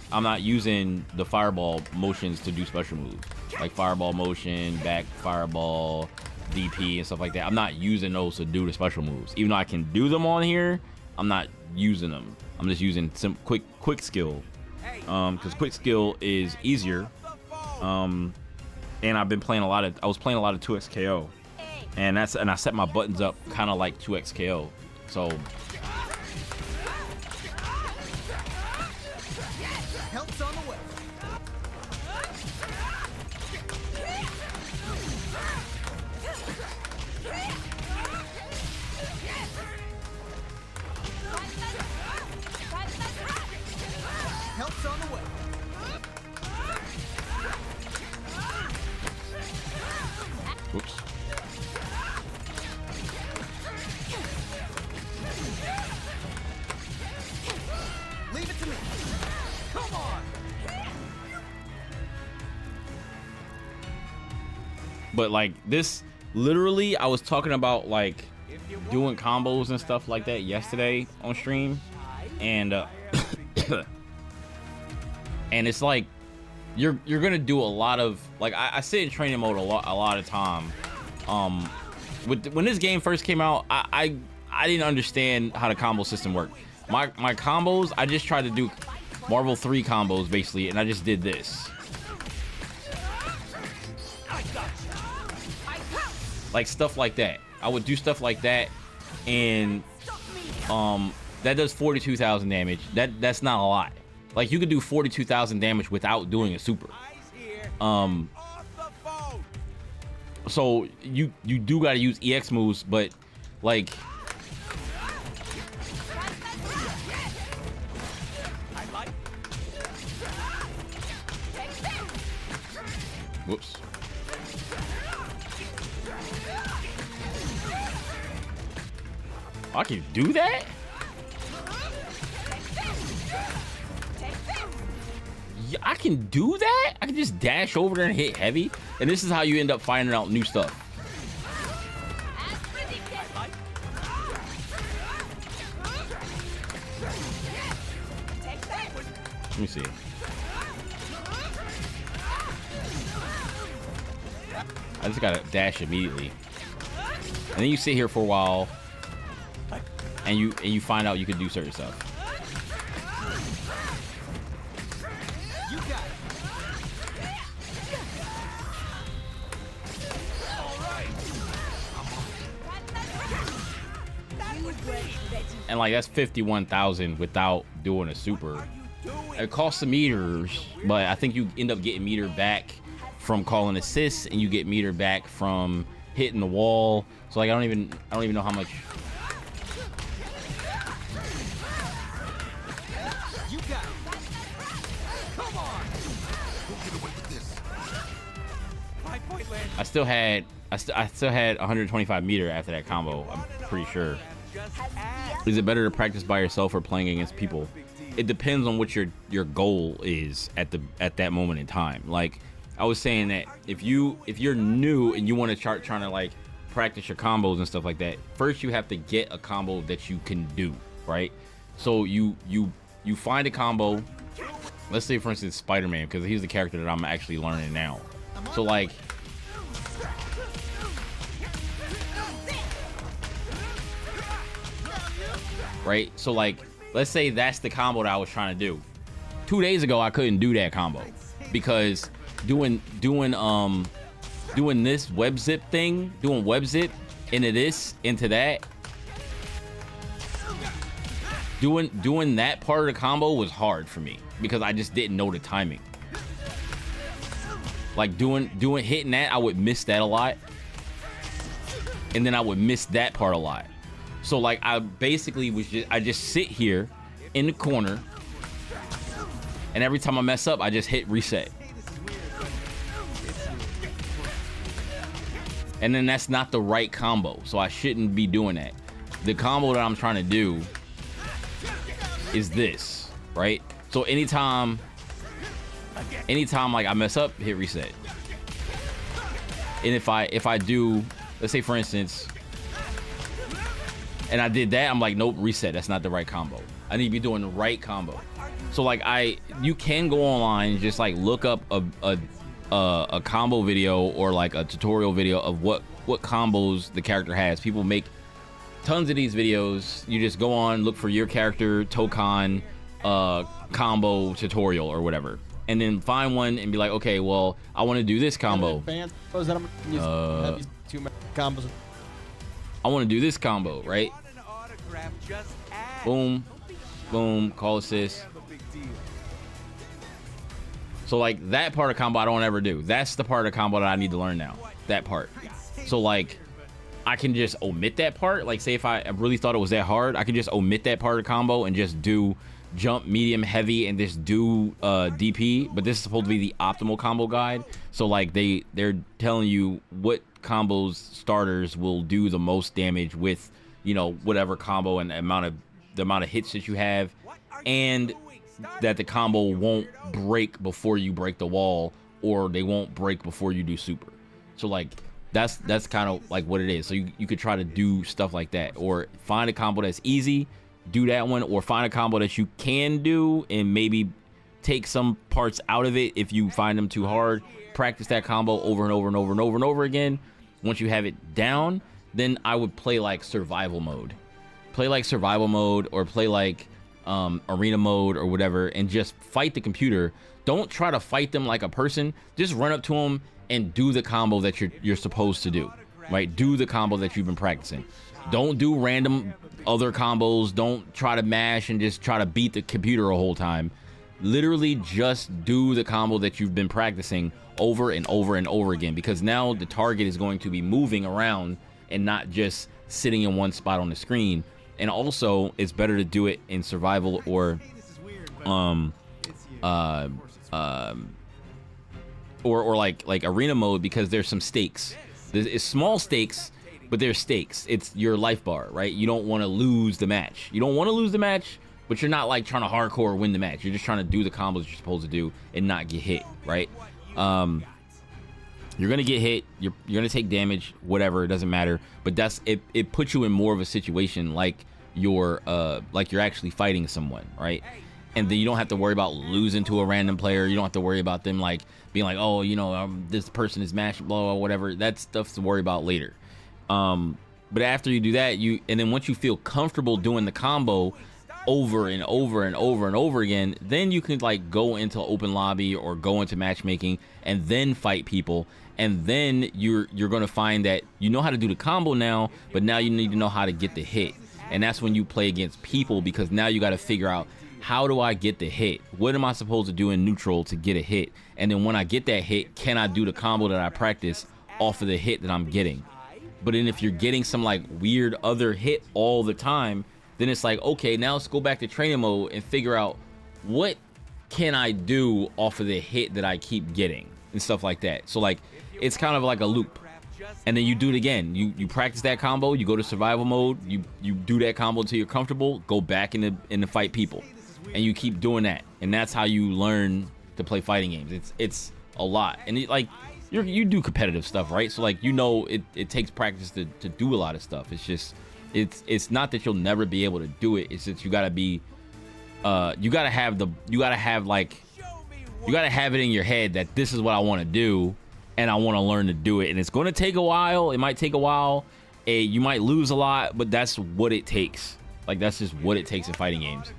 using the fireball motions to do special moves. Like fireball motion, back fireball, DP, and stuff like that. I'm not using those to do the special moves. Even though I can do them on here, I'm not using them. I'm just using some quick skill. Because quick skill is easier. And I've been playing I was playing a lot of 2XKO. And I set my buttons up kind of like 2XKO. So Help's on the way. Help's on the way. whoops. Leave it to me. Come on. But like this, literally, I was talking about like doing combos and stuff like that yesterday on stream, and and it's like you're gonna do a lot of like I sit in training mode a lot of time. When this game first came out, I didn't understand how the combo system worked. My combos, I just tried to do Marvel 3 combos basically, and I just did this. Like stuff like that. I would do stuff like that, and that does 42,000 damage. That's not a lot. Like you could do 42,000 damage without doing a super. So you do got to use EX moves, but like whoops. I can do that? Yeah, I can do that? I can just dash over there and hit heavy? And this is how you end up finding out new stuff. Let me see. I just gotta dash immediately. And then you sit here for a while, and you find out you can do certain stuff. You got it. And like that's 51,000 without doing a super. It costs some meters, but I think you end up getting meter back from calling assists, and you get meter back from hitting the wall. So like I don't even know how much. You got it. Come on. Don't get away with this. 5-point land. I still had 125 meter after that combo. I'm pretty sure. Is it better to practice by yourself or playing against people? It depends on what your goal is at that moment in time. Like I was saying that if you're new and you want to start trying to like practice your combos and stuff like that, first you have to get a combo that you can do, right? So you find a combo. Let's say for instance Spider-Man, because he's the character that I'm actually learning now. So like right? So like let's say that's the combo that I was trying to do. 2 days ago I couldn't do that combo because doing this web zip thing, doing web zip into this, into that, doing that part of the combo was hard for me because I just didn't know the timing. Like hitting that, I would miss that a lot, and then I would miss that part a lot. So like I basically I just sit here in the corner, and every time I mess up I just hit reset. And then that's not the right combo, so I shouldn't be doing that. The combo that I'm trying to do is this, right? So anytime like I mess up, hit reset. And if I do, let's say for instance, and I did that, I'm like, nope, reset. That's not the right combo. I need to be doing the right combo. So like you can go online and just like look up a combo video or like a tutorial video of what combos the character has. People make tons of these videos. You just go on, look for your character Tokan combo tutorial or whatever, and then find one and be like, okay, well I want to do this combo. Combos. I want to do this combo, right? Boom, boom, call assist. So like that part of combo I don't ever do. That's the part of combo that I need to learn now. That part. So like I can just omit that part. Like say if I really thought it was that hard, I can just omit that part of combo and just do jump, medium, heavy, and just do DP. But this is supposed to be the optimal combo guide. So like they're telling you what combos starters will do the most damage with, you know, whatever combo and the amount of hits that you have, and that the combo won't break before you break the wall, or they won't break before you do super. So like that's kind of like what it is. So you could try to do stuff like that, or find a combo that's easy, do that one, or find a combo that you can do and maybe take some parts out of it if you find them too hard. Practice that combo over and over and over and over and over again. Once you have it down, then I would play like survival mode. Play like survival mode, or play like arena mode or whatever, and just fight the computer. Don't try to fight them like a person. Just run up to them and do the combo that you're supposed to do, right? Do the combo that you've been practicing. Don't do random other combos. Don't try to mash and just try to beat the computer a whole time. Literally just do the combo that you've been practicing over and over and over again, because now the target is going to be moving around and not just sitting in one spot on the screen. And also it's better to do it in survival or like arena mode, because there's some stakes. It's small stakes, but there's stakes. It's your life bar, right? You don't want to lose the match. You don't want to lose the match, but you're not like trying to hardcore win the match. You're just trying to do the combos you're supposed to do and not get hit, right? You're gonna get hit, you're gonna take damage, whatever, it doesn't matter. But that's it puts you in more of a situation like you're actually fighting someone, right? And then you don't have to worry about losing to a random player. You don't have to worry about them like being like, oh, you know, this person is mashed, blah, blah, whatever. That stuff's to worry about later. But after you do that, and then once you feel comfortable doing the combo over and over and over and over again, then you can like go into open lobby or go into matchmaking and then fight people. And then you're going to find that you know how to do the combo now, but now you need to know how to get the hit. And that's when you play against people, because now you got to figure out, how do I get the hit? What am I supposed to do in neutral to get a hit? And then when I get that hit, can I do the combo that I practice off of the hit that I'm getting? But then if you're getting some like weird other hit all the time, then it's like, okay, now let's go back to training mode and figure out what can I do off of the hit that I keep getting and stuff like that. So like it's kind of like a loop. And then you do it again. You practice that combo, you go to survival mode, you do that combo until you're comfortable, go back in the fight people. And you keep doing that. And that's how you learn to play fighting games. It's a lot. And you do competitive stuff, right? So like, you know, it takes practice to do a lot of stuff. It's just, it's not that you'll never be able to do it. It's that you gotta be, you gotta have it in your head that this is what I want to do, and I want to learn to do it. And it's going to take a while. It might take a while. You might lose a lot, but that's what it takes. Like, that's just what it takes in fighting games.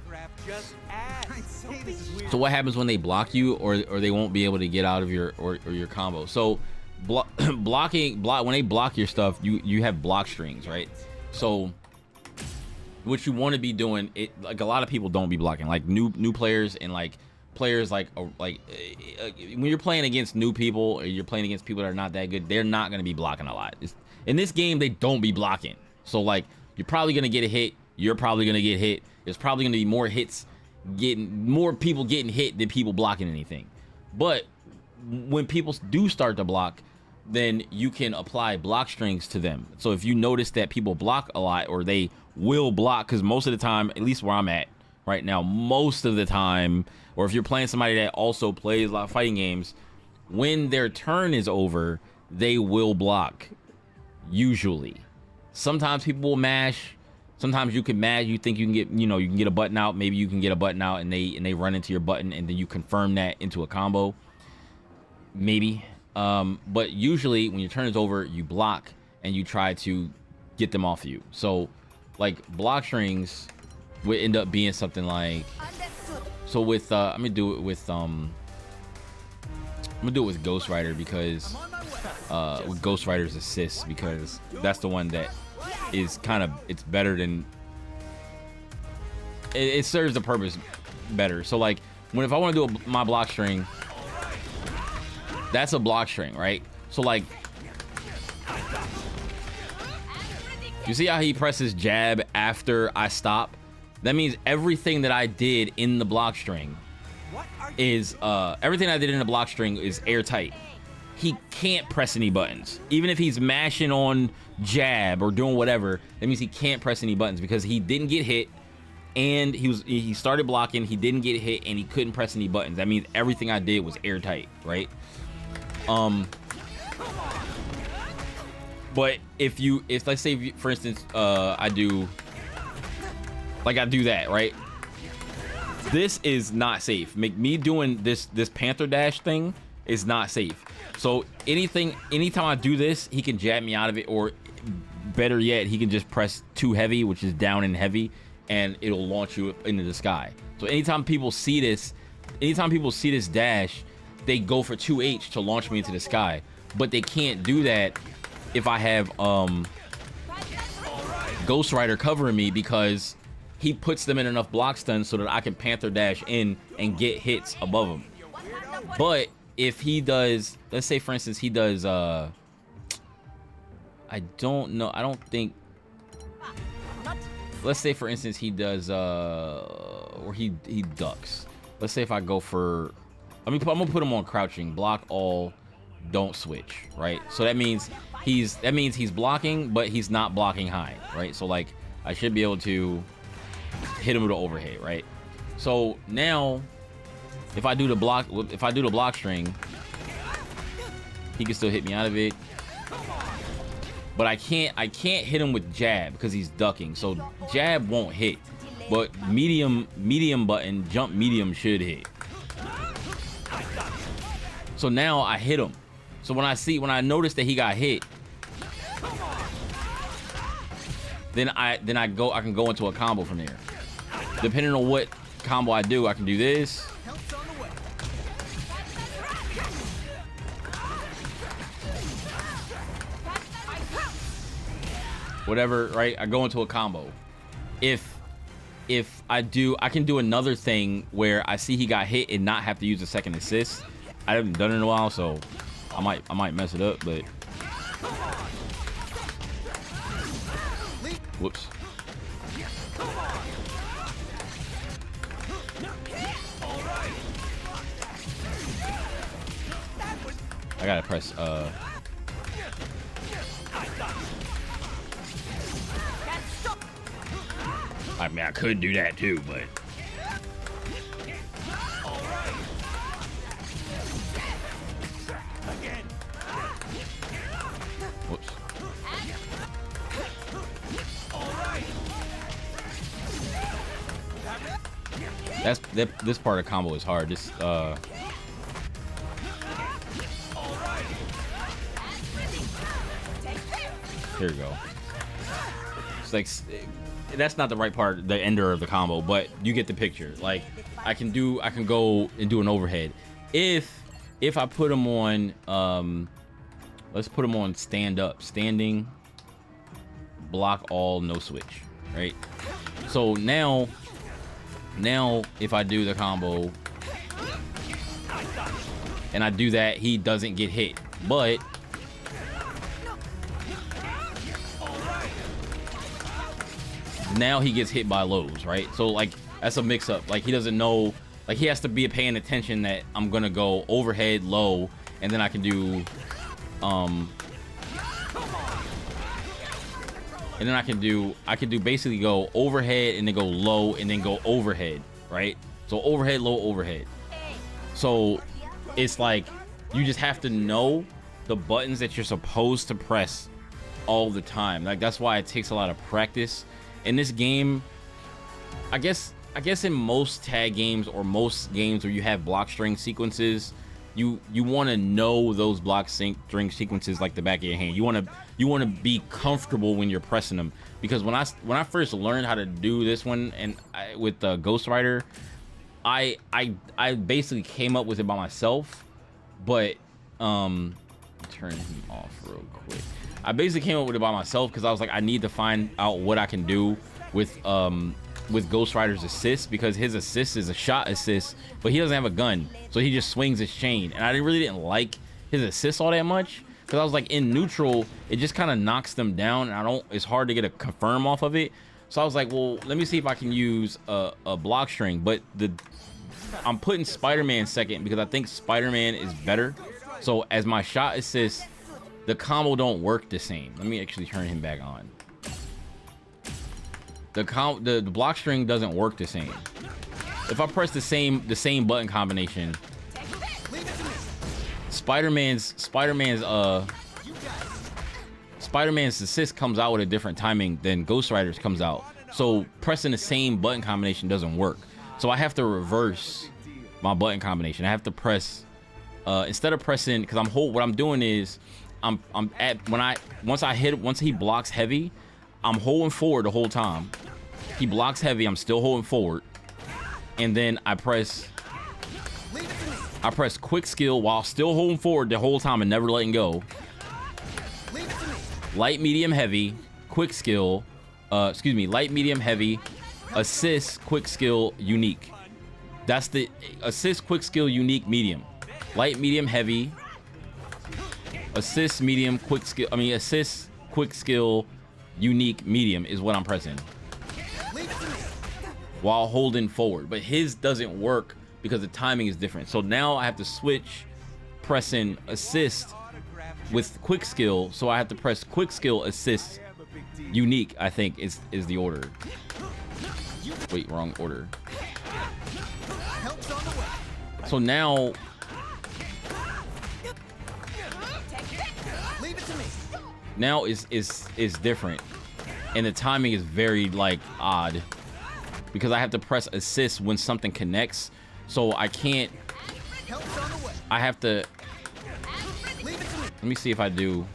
So what happens when they block you, or they won't be able to get out of your your combo? So when they block your stuff, you have block strings, right? So what you want to be doing, like a lot of people don't be blocking, like new players, and like players like when you're playing against new people, or you're playing against people that are not that good, they're not going to be blocking a lot. In this game, they don't be blocking. So like, you're probably going to get a hit. You're probably going to get hit. There's probably going to be more people getting hit than people blocking anything. But when people do start to block, then you can apply block strings to them. So if you notice that people block a lot, or they will block, because most of the time, at least where I'm at right now, most of the time, or if you're playing somebody that also plays a lot of fighting games, when their turn is over, they will block. Usually. Sometimes people will mash. Sometimes you can mash. You think you can get, you can get a button out. Maybe you can get a button out, and they run into your button, and then you confirm that into a combo. Maybe. But usually when your turn is over, you block and you try to get them off you. So like, block strings would end up being something like, so with I'm gonna do it with Ghost Rider, because with Ghost Rider's assist, because that's the one that is kind of, it's better than it serves the purpose better. So like, if I want to do my block string, that's a block string, right? So like, you see how he presses jab after I stop? That means everything that I did in the block string is airtight. He can't press any buttons. Even if he's mashing on jab or doing whatever, that means he can't press any buttons, because he didn't get hit, and he started blocking, he didn't get hit, and he couldn't press any buttons. That means everything I did was airtight, right? But if let's say, for instance, I do that, right? This is not safe. Me doing this Panther Dash thing is not safe. So anytime I do this, he can jab me out of it, or better yet, he can just press 2 heavy, which is down and heavy, and it'll launch you into the sky. So anytime people see this dash, they go for 2H to launch me into the sky. But they can't do that if I have Ghost Rider covering me, because he puts them in enough block stuns so that I can Panther Dash in and get hits above him. But if he does, let's say for instance he does I don't know, I don't think, let's say for instance he does or he ducks. Let's say if I go for, I'm gonna put him on crouching, block all, don't switch, right? So that means he's blocking, but he's not blocking high, right? So like, I should be able to hit him with an overhead, right? So now if I do the block string, he can still hit me out of it. But I can't hit him with jab because he's ducking. So jab won't hit. But medium button, jump medium should hit. So now I hit him. So when I notice that he got hit, then I can go into a combo from there. Depending on what combo I do, I can do this. Whatever, right? I go into a combo. If I can do another thing where I see he got hit and not have to use a second assist. I haven't done it in a while, so I might mess it up, but whoops. I gotta press I mean, I could do that too, but This part of combo is hard. This here we go. It's like that's not the right part, the ender of the combo, but you get the picture. Like I can go and do an overhead if I put him on let's put him on stand up, standing, block all, no switch, right? So now if I do the combo and I do that, he doesn't get hit, but now he gets hit by lows, right? So like that's a mix up. Like he doesn't know, like he has to be paying attention that I'm gonna go overhead low, and then I can do and then I can do basically go overhead and then go low and then go overhead, right? So overhead, low, overhead. So it's like you just have to know the buttons that you're supposed to press all the time. Like that's why it takes a lot of practice. In this game, I guess in most tag games or most games where you have block string sequences, you want to know those block string sequences like the back of your hand. You want to be comfortable when you're pressing them, because when I first learned how to do this one with Ghost Rider, I basically came up with it by myself, but turn him off real quick. I basically came up with it by myself because I was like, I need to find out what I can do with Ghost Rider's assist, because his assist is a shot assist, but he doesn't have a gun, so he just swings his chain. And I really didn't like his assist all that much, because I was like, in neutral, it just kind of knocks them down, and it's hard to get a confirm off of it. So I was like, well, let me see if I can use a block string. But I'm putting Spider-Man second because I think Spider-Man is better. So as my shot assist, the combo don't work the same. Let me actually turn him back on. The block string doesn't work the same. If I press the same button combination, Spider-Man's assist comes out with a different timing than Ghost Rider's comes out. So pressing the same button combination doesn't work. So I have to reverse my button combination. I have to press instead of pressing, because what I'm doing is once he blocks heavy, I'm holding forward the whole time. He blocks heavy, I'm still holding forward, and then I press quick skill while still holding forward the whole time and never letting go. Light, medium, heavy, quick skill, light, medium, heavy, assist, quick skill, unique. That's the assist, quick skill, unique, medium. Light, medium, heavy, assist, medium, quick skill, assist, quick skill, unique, medium is what I'm pressing while holding forward. But his doesn't work because the timing is different. So now I have to switch pressing assist with quick skill. So I have to press quick skill, assist, unique, I think is the order. Wait, wrong order. So now is different, and the timing is very like odd, because I have to press assist when something connects. So I can't, I have to, let me see if I do.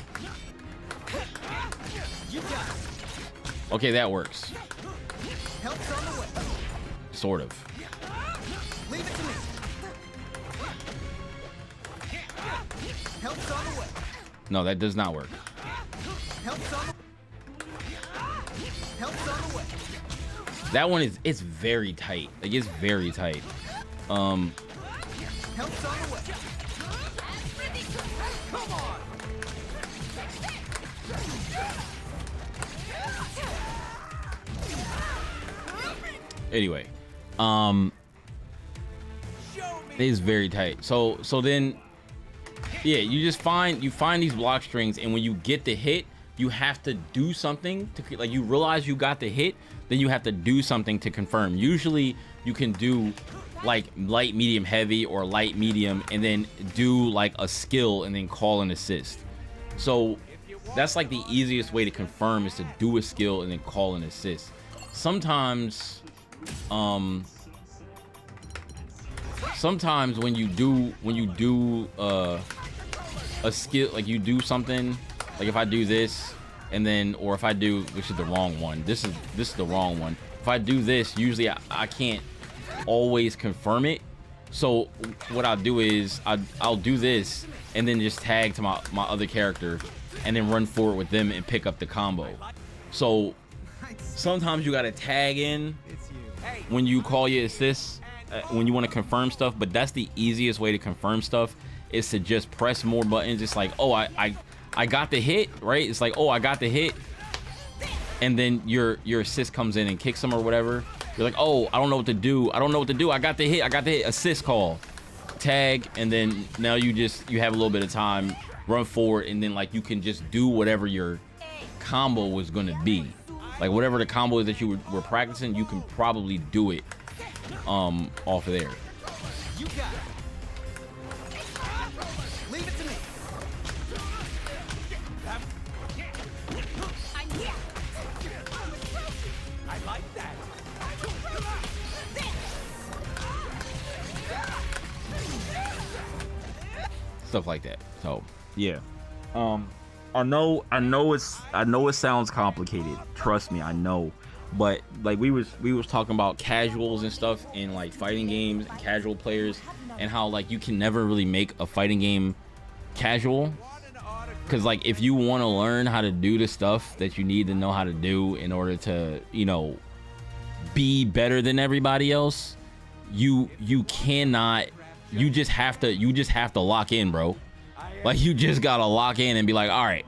Okay, that works. Sort of. No, that does not work. That one it's very tight. Like, it's very tight. Anyway, it is very tight. So then, yeah, you find these block strings, and when you get the hit, you have to do something to, like, you realize you got the hit, then you have to do something to confirm. Usually you can do like light, medium, heavy, or light, medium, and then do like a skill and then call an assist. So that's like the easiest way to confirm, is to do a skill and then call an assist. Sometimes sometimes when you do a skill, like you do something, like if I do this and then, or if I do, which is the wrong one, this is the wrong one. If I do this, usually I can't always confirm it. So what I'll do is I'll do this and then just tag to my other character and then run forward with them and pick up the combo. So sometimes you gotta tag in when you call your assist, when you want to confirm stuff, but that's the easiest way to confirm stuff, is to just press more buttons. It's like, oh, I got the hit, right? It's like, oh, I got the hit, and then your assist comes in and kicks them or whatever. You're like, oh, I don't know what to do. I got the hit, assist call, tag, and then now you have a little bit of time, run forward, and then like you can just do whatever your combo was gonna be. Like whatever the combo is that you were practicing, you can probably do it off of there. You got it. Leave it to me. I'm here. I like that. Stuff like that. So yeah, I know it sounds complicated, trust me, I know, but like we was talking about casuals and stuff in like fighting games and casual players, and how like you can never really make a fighting game casual, because like if you want to learn how to do the stuff that you need to know how to do in order to, you know, be better than everybody else, you cannot, you just have to lock in, bro. Like you just gotta lock in and be like, all right,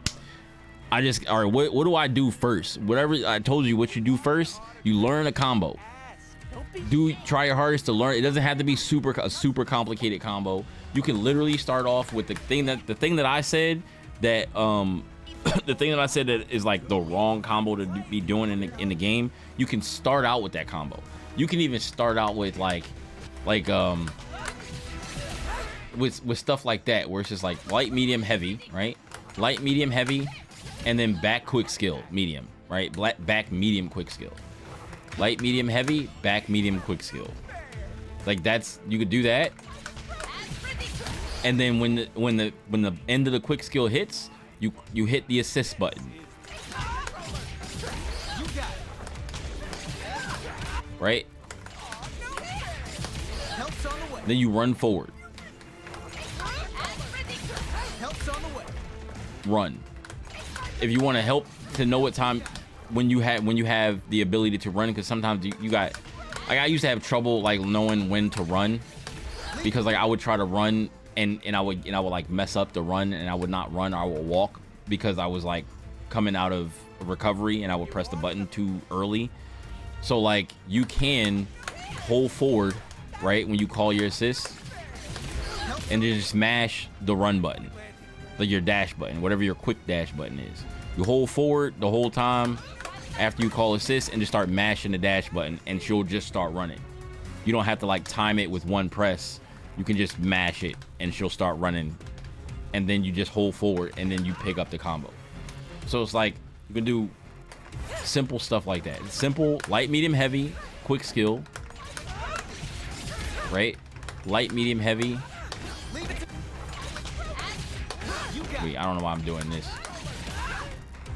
what do I do first? Whatever I told you, what you do first, you learn a combo. Try your hardest to learn. It doesn't have to be a super complicated combo. You can literally start off with the thing that I said that the thing that I said that is like the wrong combo to be doing in the game. You can start out with that combo. You can even start out with with stuff like that, where it's just like light, medium, heavy, right? Light, medium, heavy, and then back, quick, skill, medium, right? Back, medium, quick, skill. Light, medium, heavy, back, medium, quick, skill. Like that's, you could do that. And then when the end of the quick skill hits, you hit the assist button. Right? Then you run forward. Run. If you want to help to know what time, when you have the ability to run, because sometimes you got, like I used to have trouble like knowing when to run, because like I would try to run and I would like mess up the run, and I would not run, or I would walk because I was like coming out of recovery and I would press the button too early. So like you can hold forward, right, when you call your assist, and then just smash the run button, like your dash button, whatever your quick dash button is. You hold forward the whole time after you call assist and just start mashing the dash button, and she'll just start running. You don't have to like time it with one press. You can just mash it and she'll start running, and then you just hold forward and then you pick up the combo. So it's like you can do simple stuff like that. Simple, light, medium, heavy, quick skill, right? Light, medium, heavy. Wait, I don't know why I'm doing this.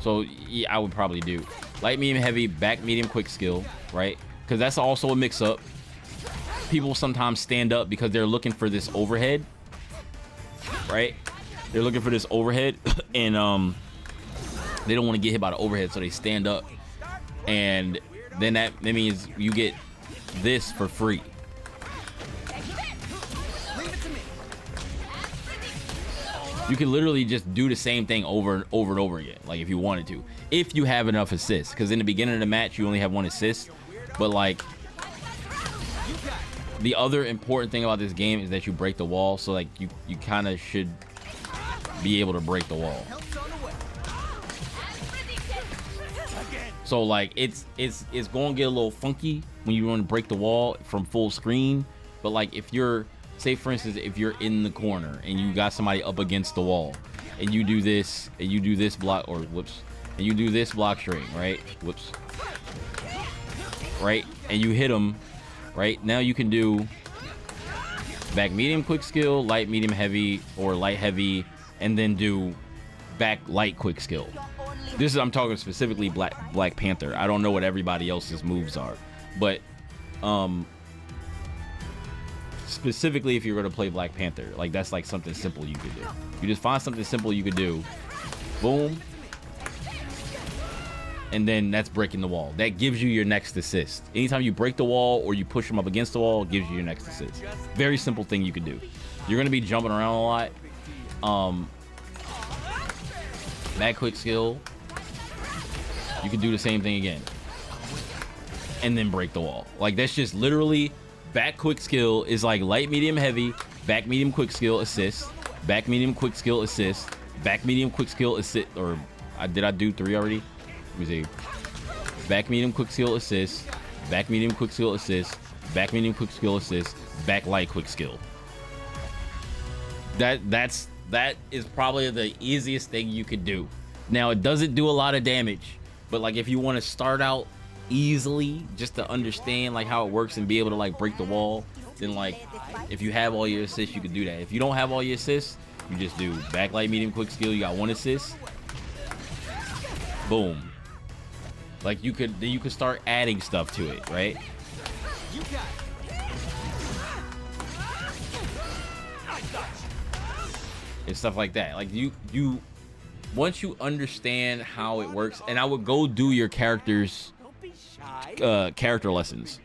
So yeah, I would probably do light, medium, heavy, back, medium, quick skill, right? Because that's also a mix-up. People sometimes stand up because they're looking for this overhead, right? They're looking for this overhead, and they don't want to get hit by the overhead, so they stand up, and then that means you get this for free. You can literally just do the same thing over and over again, like if you wanted to, if you have enough assists, because in the beginning of the match you only have one assist. But like the other important thing about this game is that you break the wall, so like you kind of should be able to break the wall. So like it's going to get a little funky when you want to break the wall from full screen, but like if you're, say for instance, if you're in the corner and you got somebody up against the wall, and you do this, and you do this block, or whoops, and you do this block string, right? Whoops. Right? And you hit them, right? Now you can do back medium quick skill, light medium heavy, or light heavy, and then do back light quick skill. This is, I'm talking specifically Black Panther. I don't know what everybody else's moves are, but specifically if you're going to play Black Panther, like that's like something simple you could do. You just find something simple you could do, boom, and then that's breaking the wall. That gives you your next assist. Anytime you break the wall or you push them up against the wall, it gives you your next assist. Very simple thing you could do. You're going to be jumping around a lot. That quick skill, you can do the same thing again and then break the wall. Like that's just literally back quick skill is like light medium heavy, back medium quick skill assist, back medium quick skill assist, back medium quick skill assist. Or did I do 3 already? Let me see. Back medium quick skill assist, back medium quick skill assist, back medium quick skill assist, back light quick skill. That is probably the easiest thing you could do. Now it doesn't do a lot of damage, but like if you want to start out easily just to understand like how it works and be able to like break the wall, then like if you have all your assists, you could do that. If you don't have all your assists, you just do back light medium quick skill, you got 1 assist, boom. Like you could start adding stuff to it, right? You got it. And stuff like that. Like you once you understand how it works, and I would go do your characters character lessons.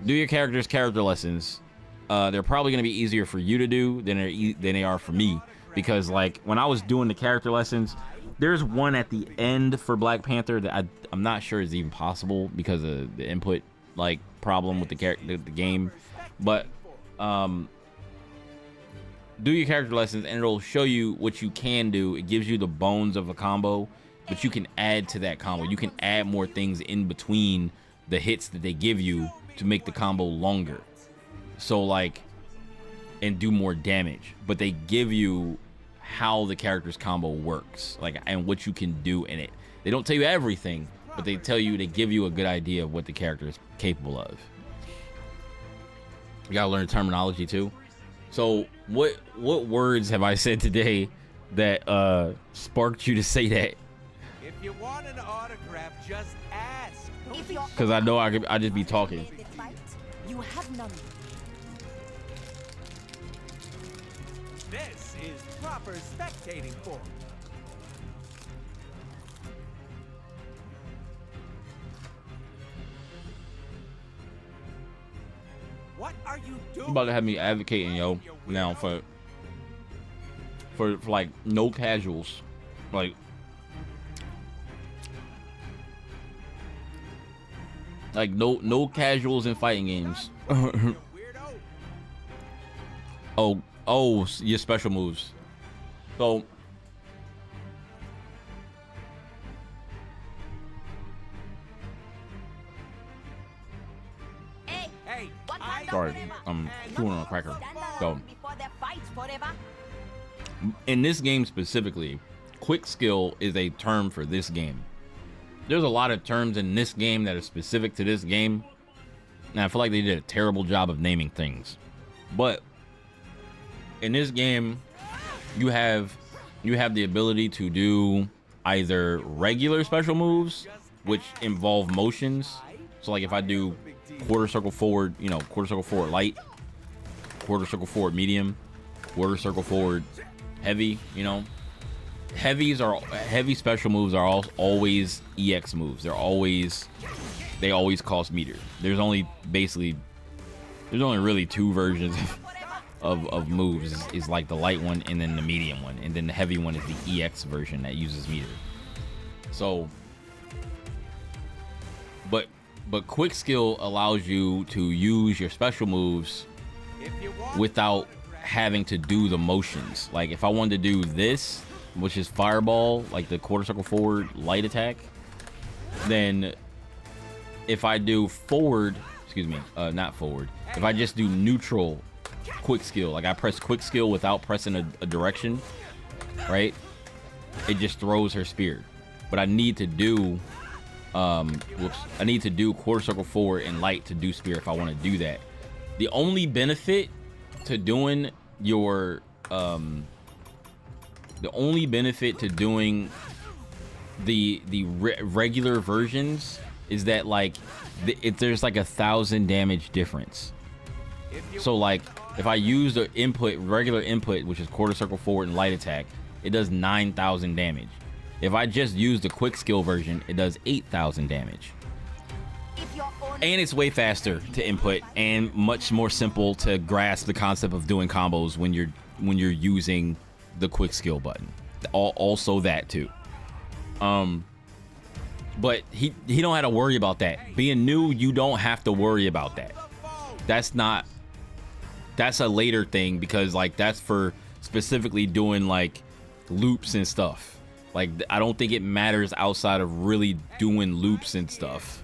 Do your characters character lessons. They're probably going to be easier for you to do than they are for me, because like when I was doing the character lessons, there's one at the end for Black Panther that I'm not sure is even possible because of the input like problem with the game, but do your character lessons and it'll show you what you can do. It gives you the bones of a combo, but you can add to that combo. You can add more things in between the hits that they give you to make the combo longer. So like, and do more damage, but they give you how the character's combo works, like, and what you can do in it. They don't tell you everything, but they give you a good idea of what the character is capable of. You gotta learn terminology too. So what words have I said today that sparked you to say that? If you want an autograph, just ask. Because I know I just be talking. You have none. This is proper spectating form. What are you doing? You about to have me advocating, yo, now for like no casuals, like no casuals in fighting games. oh, your special moves. So Hey, sorry, I'm chewing on a cracker. So in this game specifically, quick skill is a term for this game. There's a lot of terms in this game that are specific to this game, and I feel like they did a terrible job of naming things. But in this game, you have the ability to do either regular special moves, which involve motions. So like if I do quarter circle forward, quarter circle forward light, quarter circle forward medium, quarter circle forward heavy, heavy special moves are always EX moves. They always cost meter. There's only really 2 versions of moves. Is like the light one and then the medium one, and then the heavy one is the EX version that uses meter. So but quick skill allows you to use your special moves without having to do the motions. Like if I wanted to do this, which is fireball, like the quarter circle forward light attack, then if I do forward, not forward, if I just do neutral quick skill, like I press quick skill without pressing a direction, right, it just throws her spear. But I need to do I need to do quarter circle forward and light to do spear if I want to do that. The only benefit to doing your the only benefit to doing the regular versions is that like there's like 1,000 damage difference. So like if I use the regular input, which is quarter circle forward and light attack, it does 9,000 damage. If I just use the quick skill version, it does 8,000 damage. And it's way faster to input and much more simple to grasp the concept of doing combos when you're using the quick skill button. Also that too. But he don't have to worry about that. Being new, you don't have to worry about that. That's a later thing, because like that's for specifically doing like loops and stuff. Like I don't think it matters outside of really doing loops and stuff.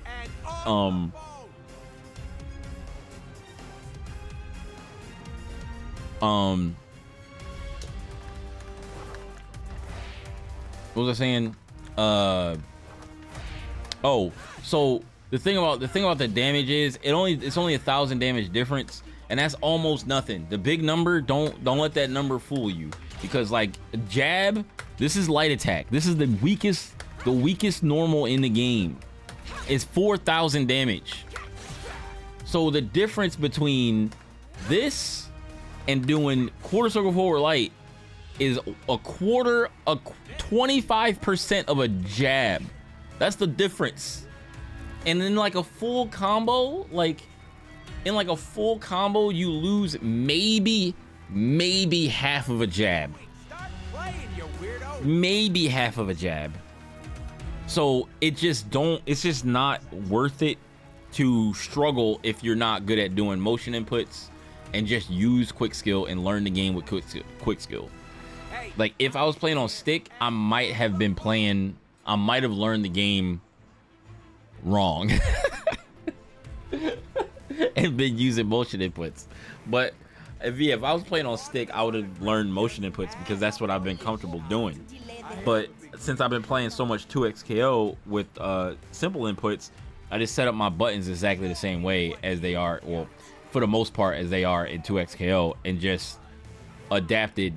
What was I saying? Oh, so the thing about the damage is it's only 1,000 damage difference, and that's almost nothing. The big number, don't let that number fool you, because like jab, this is light attack. This is the weakest normal in the game. It's 4,000 damage. So the difference between this and doing quarter circle forward light is 25% of a jab. That's the difference. And in like a full combo, you lose maybe half of a jab. Maybe half of a jab. So it's just not worth it to struggle if you're not good at doing motion inputs, and just use quick skill and learn the game with quick skill. Like if I was playing on stick, I might have learned the game wrong and been using motion inputs. But if I was playing on stick, I would have learned motion inputs because that's what I've been comfortable doing. But since I've been playing so much 2XKO with simple inputs, I just set up my buttons exactly the same way as they are, or for the most part as they are in 2XKO, and just adapted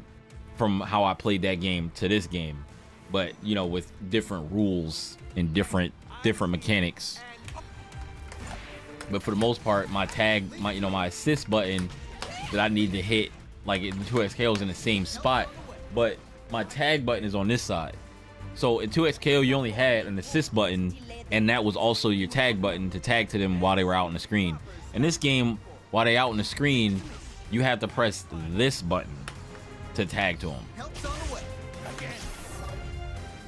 from how I played that game to this game, but you know, with different rules and different mechanics. But for the most part, my assist button that I need to hit, like in 2XKO, is in the same spot, but my tag button is on this side. So in 2XKO, you only had an assist button, and that was also your tag button to tag to them while they were out on the screen. In this game, while they out on the screen, you have to press this button to tag to them.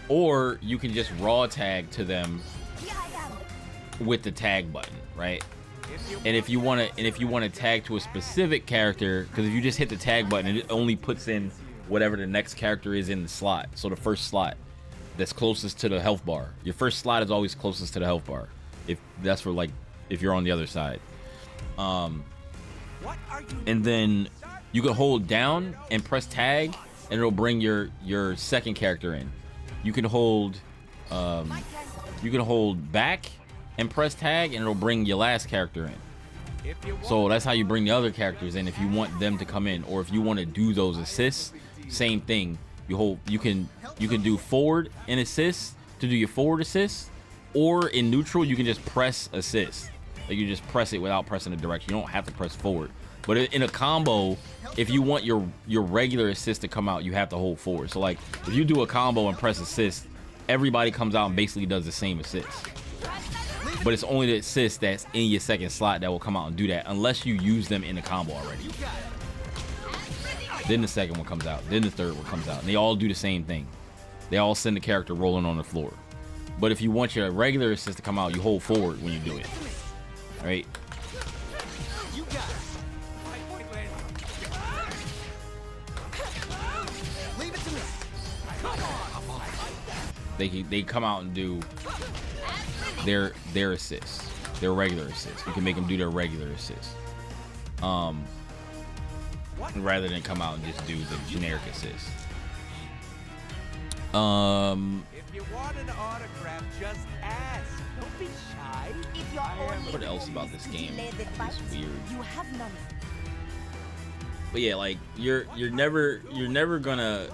Or you can just raw tag to them with the tag button, right? And if you want to tag to a specific character, because if you just hit the tag button, it only puts in whatever the next character is in the slot. So the first slot that's closest to the health bar. Your first slot is always closest to the health bar. If that's for, like, if you're on the other side. And then you can hold down and press tag, and it'll bring your second character in. You can hold back and press tag, and it'll bring your last character in. So that's how you bring the other characters in if you want them to come in, or if you want to do those assists. Same thing. You can do forward and assist to do your forward assist, or in neutral you can just press assist. Like you just press it without pressing the direction. You don't have to press forward. But in a combo, if you want your regular assist to come out, you have to hold forward. So like if you do a combo and press assist, everybody comes out and basically does the same assist. But it's only the assist that's in your second slot that will come out and do that, unless you use them in the combo already. Then the second one comes out, then the third one comes out, and they all do the same thing. They all send the character rolling on the floor. But if you want your regular assist to come out, you hold forward when you do it. Right? They come out and do their assists, their regular assists. You can make them do their regular assists, rather than come out and just do the generic assist. If you want an autograph, just ask. Don't be shy. If you're only What else about this game delay the is fight, weird? You have none. But yeah, like you're never gonna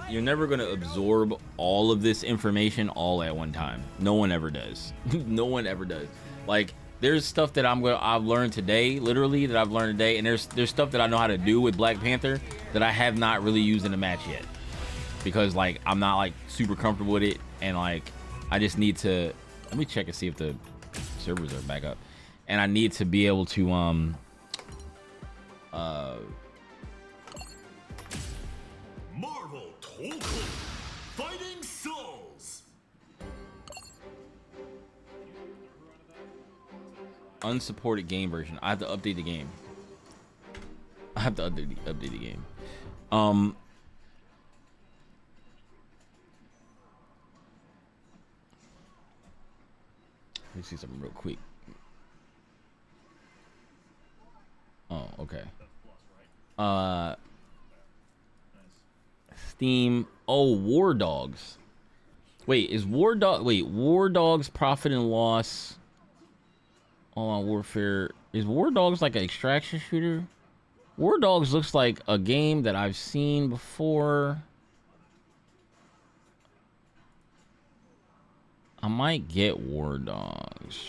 absorb all of this information all at one time. No one ever does. No one ever does. Like there's stuff that I've learned today, literally that I've learned today, and there's stuff that I know how to do with Black Panther that I have not really used in a match yet, because like I'm not like super comfortable with it, and like I just need to let me check and see if the servers are back up, and I need to be able to Marvel Total Fighting Souls. unsupported game version. I have to update the game. I have to update the game. Let me see something real quick. Oh, okay. Steam. Oh, War Dogs. Wait, War Dogs Profit and Loss Online Warfare. Is War Dogs like an extraction shooter? War Dogs looks like a game that I've seen before. I might get War Dogs.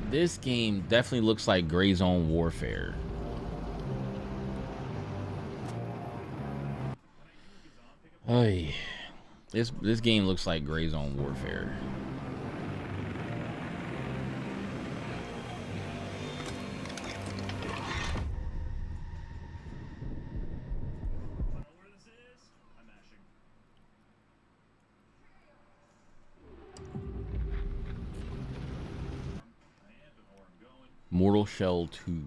This game definitely looks like Gray Zone Warfare. Hey, this game looks like Gray Zone Warfare. Mortal Shell 2.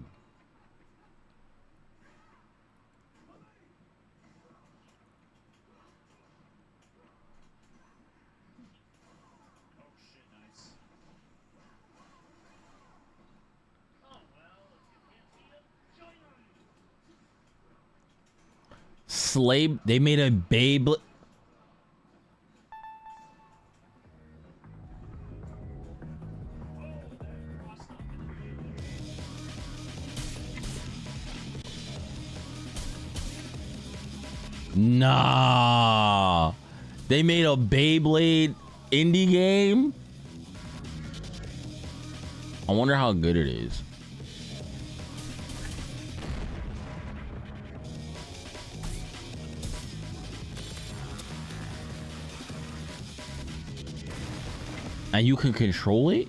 Slave. They made a Beyblade. Nah, they made a Beyblade indie game. I wonder how good it is. And you can control it,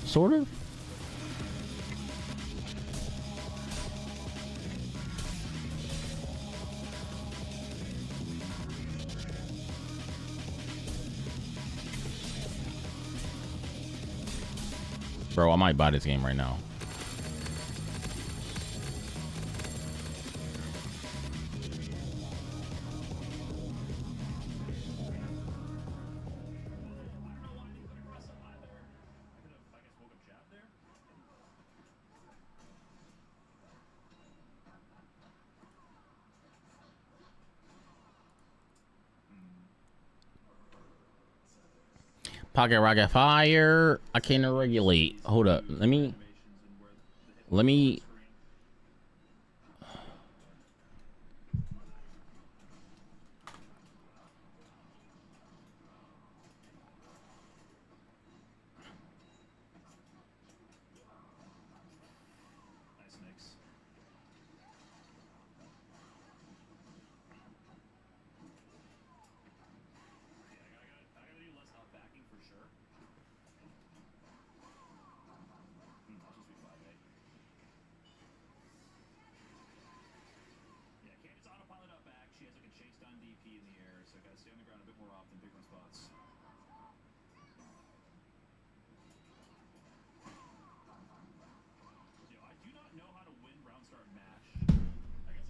sort of. Bro, I might buy this game right now. Pocket rocket fire. I can't regulate. Hold up. Let me.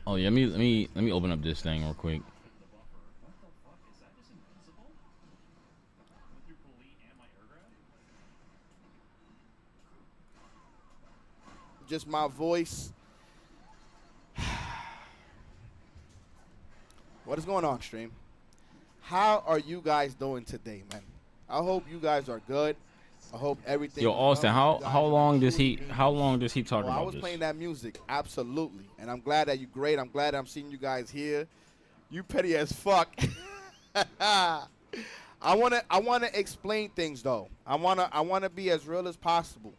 Oh yeah, let me open up this thing real quick. Just my voice. What is going on, stream? How are you guys doing today, man? I hope you guys are good. I hope everything. Yo, Austin, how long does he talk Well, I about was this? playing that music, absolutely, and I'm glad that you're great. I'm glad I'm seeing you guys here. You petty as fuck. I wanna explain things though. I wanna be as real as possible,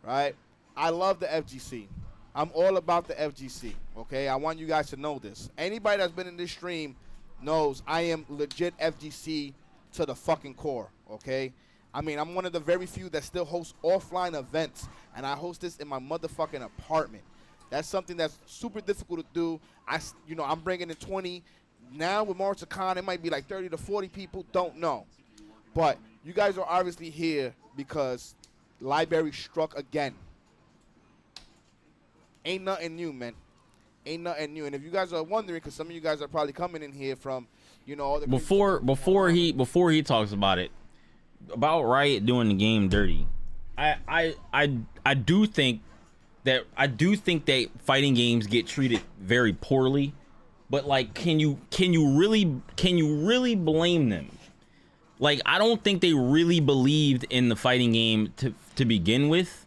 right? I love the FGC. I'm all about the FGC. Okay, I want you guys to know this. Anybody that's been in this stream knows I am legit FGC to the fucking core. Okay. I mean, I'm one of the very few that still host offline events, and I host this in my motherfucking apartment. That's something that's super difficult to do. I'm bringing in 20. Now with Khan, it might be like 30 to 40 people. Don't know. But you guys are obviously here because Library struck again. Ain't nothing new, man. Ain't nothing new. And if you guys are wondering, because some of you guys are probably coming in here from, all the before he talks about it, about Riot doing the game dirty, I do think that fighting games get treated very poorly, but like, can you really blame them? Like, I don't think they really believed in the fighting game to begin with,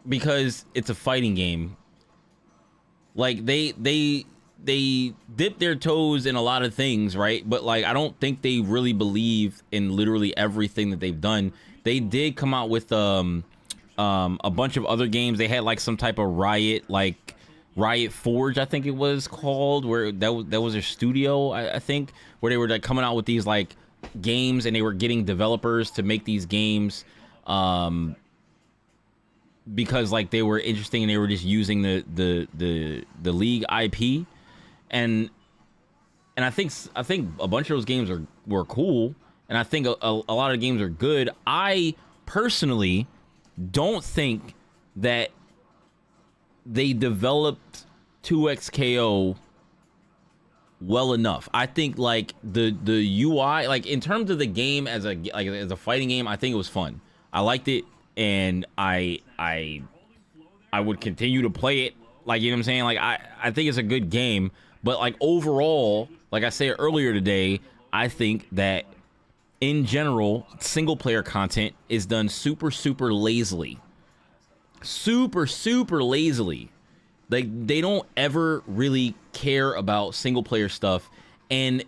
because it's a fighting game. Like, they dip their toes in a lot of things, right? But like, I don't think they really believe in literally everything that they've done. They did come out with a bunch of other games. They had like some type of Riot, like Riot Forge, I think it was called, where that was their studio, I think, where they were like coming out with these like games, and they were getting developers to make these games because like they were interesting, and they were just using the League IP. And I think a bunch of those games were cool, and I think a lot of games are good. I personally don't think that they developed 2XKO well enough. I think like the UI, like in terms of the game as a fighting game, I think it was fun. I liked it, and I would continue to play it. Like, you know what I'm saying? Like, I think it's a good game. But like overall, like I said earlier today, I think that in general, single player content is done super lazily. Super lazily. Like, they don't ever really care about single player stuff. And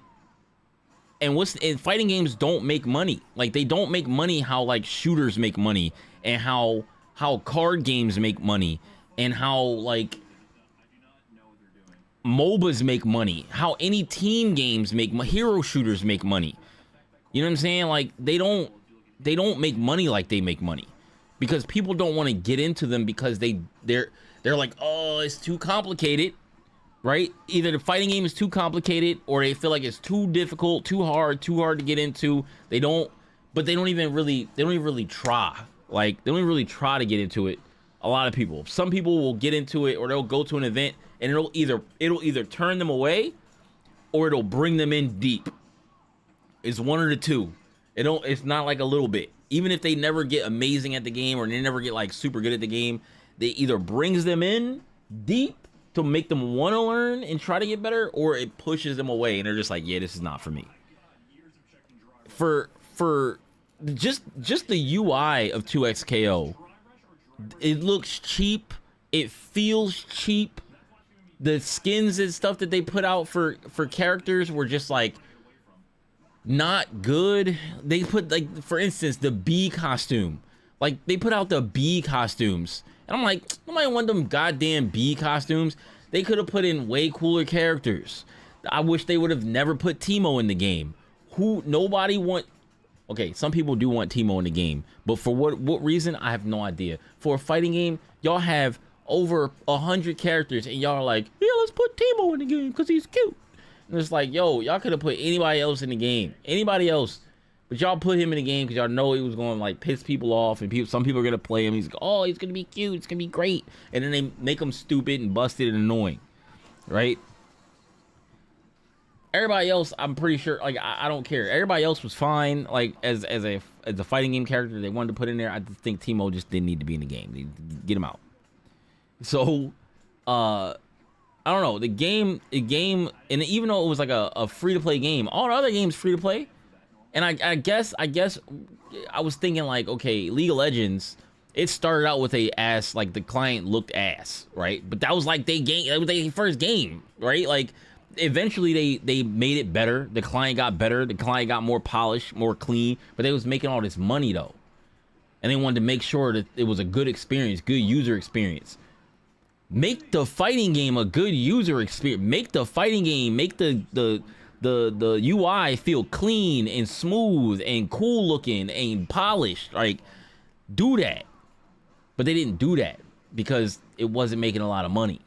fighting games don't make money. Like, they don't make money how like shooters make money, and how card games make money, and how like MOBAs make money, how any team games make hero shooters make money. You know what I'm saying? Like, they don't make money like they make money, because people don't want to get into them, because they're like, oh, it's too complicated, right? Either the fighting game is too complicated, or they feel like it's too difficult, too hard to get into. They don't even really try. Like, they don't even really try to get into it. A lot of people, some people will get into it, or they'll go to an event, and it'll either turn them away, or it'll bring them in deep. It's one or the two. It's not like a little bit. Even if they never get amazing at the game, or they never get like super good at the game, they either brings them in deep to make them want to learn and try to get better, or it pushes them away, and they're just like, yeah, this is not for me. For just the UI of 2XKO, it looks cheap. It feels cheap. The skins and stuff that they put out for characters were just like not good. They put, like, for instance, the bee costume. Like, they put out the bee costumes, and I'm like, nobody want them goddamn bee costumes. They could have put in way cooler characters. I wish they would have never put Teemo in the game. Okay, some people do want Teemo in the game, but for what reason, I have no idea. For a fighting game, y'all have over 100 characters, and y'all are like, yeah, let's put Teemo in the game because he's cute. And it's like, yo, y'all could have put anybody else in the game, anybody else, but y'all put him in the game because y'all know he was going to like piss people off, and some people are going to play him. He's going to be cute, it's going to be great, and then they make him stupid and busted and annoying, right? Everybody else, I'm pretty sure, like, I don't care. Everybody else was fine, like, as a fighting game character they wanted to put in there. I just think Teemo just didn't need to be in the game. Get him out. So, I don't know. The game, and even though it was like a free-to-play game, all the other games free-to-play, And I guess I was thinking like, okay, League of Legends, it started out with a ass, like the client looked ass, right? But that was like that was their first game, right? Like eventually they made it better. The client got better. The client got more polished, more clean. But they was making all this money though, and they wanted to make sure that it was a good experience, good user experience. Make the fighting game a good user experience. Make the fighting game, make the UI feel clean and smooth and cool looking and polished. Like, do that. But they didn't do that because it wasn't making a lot of money.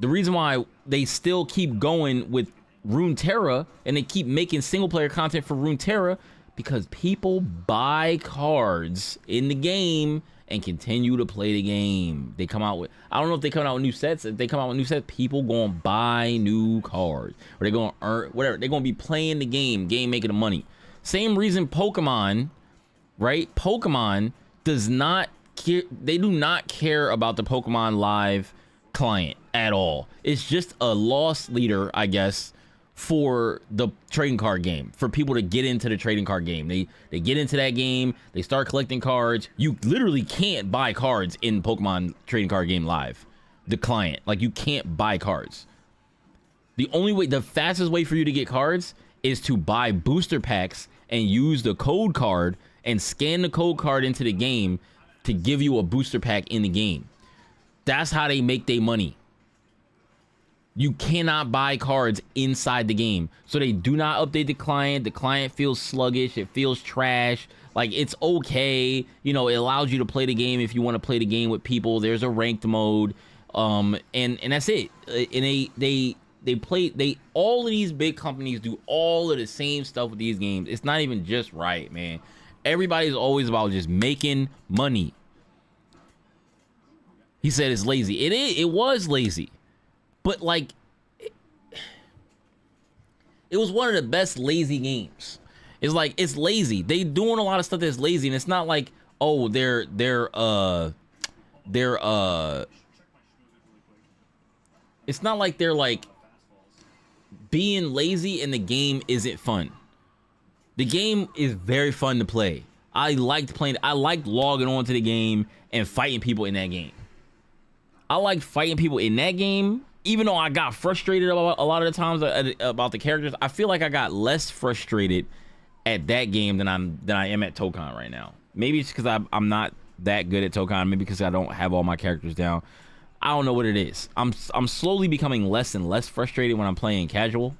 The reason why they still keep going with Runeterra and they keep making single player content for Runeterra, because people buy cards in the game and continue to play the game. They come out with, I don't know if they come out with new sets. If they come out with new sets, people gonna buy new cards, or they're gonna earn whatever. They're gonna be playing the game making the money. Same reason Pokemon, right? Pokemon does not care. They do not care about the Pokemon Live client at all. It's just a loss leader, I guess, for the trading card game, for people to get into the trading card game. They get into that game, they start collecting cards. You literally can't buy cards in Pokemon trading card game live, the client. Like, you can't buy cards. The only way, the fastest way for you to get cards is to buy booster packs and use the code card and scan the code card into the game to give you a booster pack in the game. That's how they make their money. You cannot buy cards inside the game. So they do not update the client. The client feels sluggish. It feels trash. Like, it's okay. You know, it allows you to play the game if you want to play the game with people. There's a ranked mode. And that's it. And all of these big companies do all of the same stuff with these games. It's not even just right, man. Everybody's always about just making money. He said it's lazy. It was lazy. But, like, it was one of the best lazy games. It's like, it's lazy. They doing a lot of stuff that's lazy, and it's not like, oh, they're it's not like they're like being lazy and the game isn't fun. The game is very fun to play. I liked logging on to the game and fighting people in that game. I liked fighting people in that game. Even though I got frustrated about a lot of the times about the characters, I feel like I got less frustrated at that game than I am at Tokon right now. Maybe it's because I'm not that good at Tokon. Maybe because I don't have all my characters down. I don't know what it is. I'm slowly becoming less and less frustrated when I'm playing casual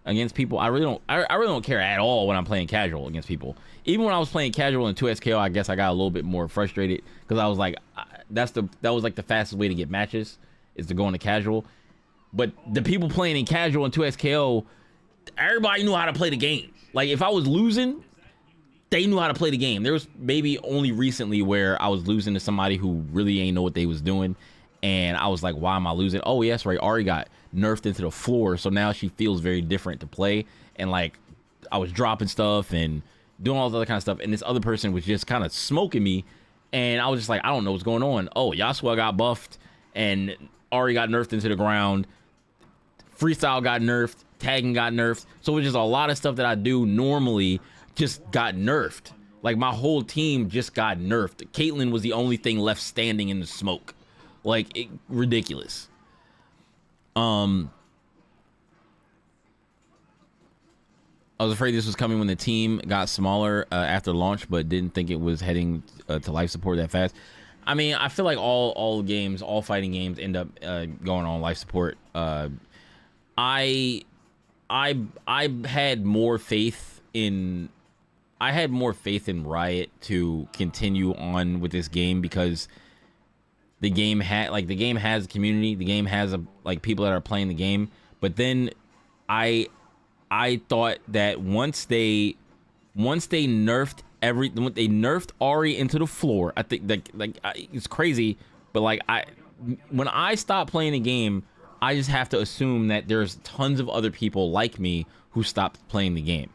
against people. I really don't care at all when I'm playing casual against people. Even when I was playing casual in 2SKO, I guess I got a little bit more frustrated because I was like, that was like the fastest way to get matches, is to go into casual. But the people playing in casual in 2SKO, everybody knew how to play the game. Like, if I was losing, they knew how to play the game. There was maybe only recently where I was losing to somebody who really ain't know what they was doing, and I was like, why am I losing? Oh, yes, right, Ari got nerfed into the floor, so now she feels very different to play. And, like, I was dropping stuff and doing all this other kind of stuff, and this other person was just kind of smoking me, and I was just like, I don't know what's going on. Oh, Yasuo got buffed, and Ari got nerfed into the ground. Freestyle got nerfed, tagging got nerfed. So it's just a lot of stuff that I do normally just got nerfed. Like, my whole team just got nerfed. Caitlyn was the only thing left standing in the smoke. Like, ridiculous. I was afraid this was coming when the team got smaller after launch, but didn't think it was heading to life support that fast. I mean, I feel like all fighting games end up going on life support. I had more faith in Riot to continue on with this game because the game has a community, the game has people that are playing the game. But then I thought that once they nerfed when they nerfed Ari into the floor, I think it's crazy, but when I stop playing the game, I just have to assume that there's tons of other people like me who stopped playing the game,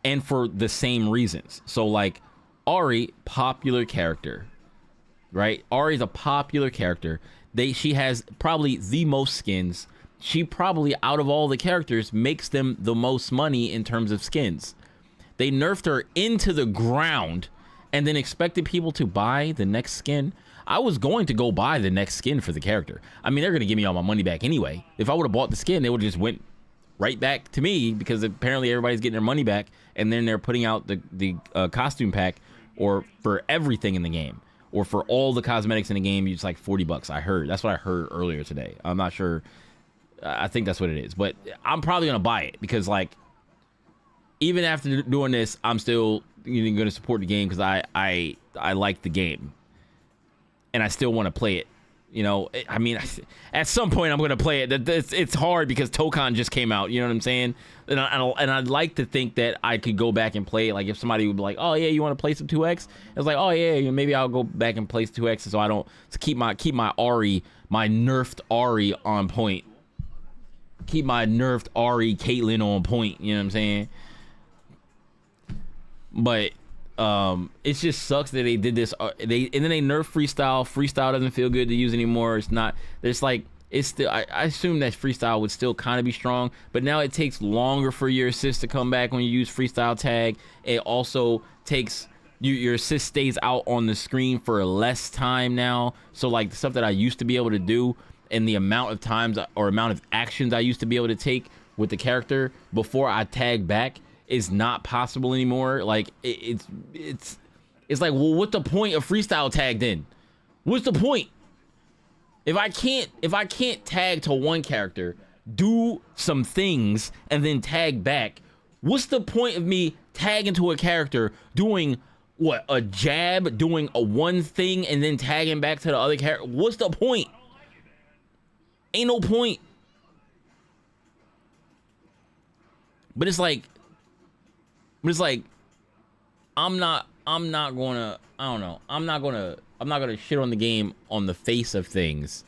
and for the same reasons. So, like, Ari, popular character, right? Ari's a popular character. She has probably the most skins. she probably, out of all the characters, makes them the most money in terms of skins. They nerfed her into the ground and then expected people to buy the next skin. I was going to go buy the next skin for the character. I mean, they're going to give me all my money back anyway. If I would have bought the skin, they would have just went right back to me, because apparently everybody's getting their money back, and then they're putting out the costume pack or for everything in the game, or for all the cosmetics in the game. It's like $40. I heard. That's what I heard earlier today. I'm not sure. I think that's what it is, but I'm probably going to buy it, because like, even after doing this, I'm still going to support the game, because I like the game. And I still want to play it. You know, I mean, at some point I'm going to play it. It's hard because Tokon just came out. You know what I'm saying? And I'd like to think that I could go back and play it. Like, if somebody would be like, oh, yeah, you want to play some 2X? It's like, oh, yeah, maybe I'll go back and play 2X, so I don't keep my Ahri, my nerfed Ahri on point. Keep my nerfed Ahri Caitlyn on point. You know what I'm saying? But it just sucks that they did this. And then they nerf freestyle. Freestyle doesn't feel good to use anymore. It's not. There's like, it's still. I assume that freestyle would still kind of be strong, but now it takes longer for your assist to come back when you use freestyle tag. It also takes your assist stays out on the screen for less time now. So like the stuff that I used to be able to do, and the amount of times or amount of actions I used to be able to take with the character before I tag back, is not possible anymore. Like it's like, well, what's the point of freestyle tag then? What's the point? If I can't tag to one character, do some things, and then tag back, what's the point of me tagging to a character, doing what, a jab, doing a one thing, and then tagging back to the other character? What's the point? Ain't no point. But it's like, I'm not gonna shit on the game on the face of things.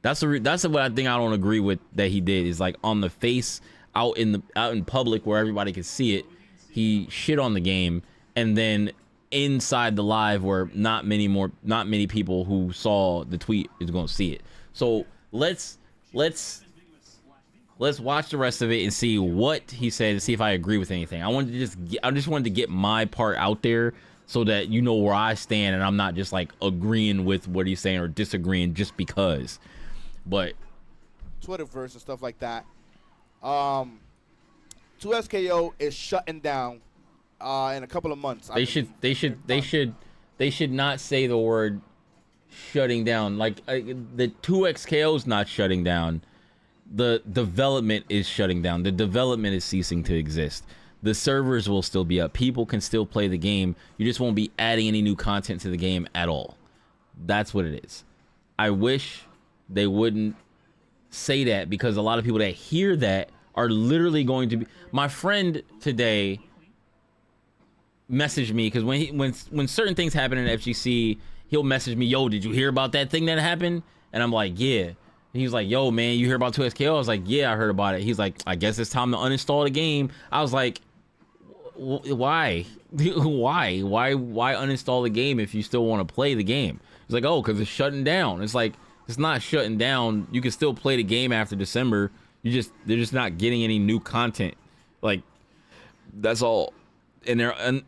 That's what I think I don't agree with that he did, is like on the face, out in public where everybody can see it, he shit on the game, and then inside the live where not many people who saw the tweet is gonna see it. So let's watch the rest of it and see what he said, and see if I agree with anything. I just wanted to get my part out there, so that you know where I stand, and I'm not just like agreeing with what he's saying or disagreeing just because. But Twitterverse and stuff like that. 2SKO is shutting down in a couple of months. They should not say the word shutting down. Like the 2XKO is not shutting down. The development is shutting down. The development is ceasing to exist. The servers will still be up. People can still play the game. You just won't be adding any new content to the game at all. That's what it is. I wish they wouldn't say that, because a lot of people that hear that are literally going to be... My friend today messaged me, because when certain things happen in FGC, he'll message me, yo, did you hear about that thing that happened? And I'm like, yeah. He's like, yo, man, you hear about 2SKO? I was like, yeah, I heard about it. He's like, I guess it's time to uninstall the game. I was like, why? Why uninstall the game if you still want to play the game? He's like, oh, because it's shutting down. It's like, it's not shutting down. You can still play the game after December. They're just not getting any new content. Like, that's all. And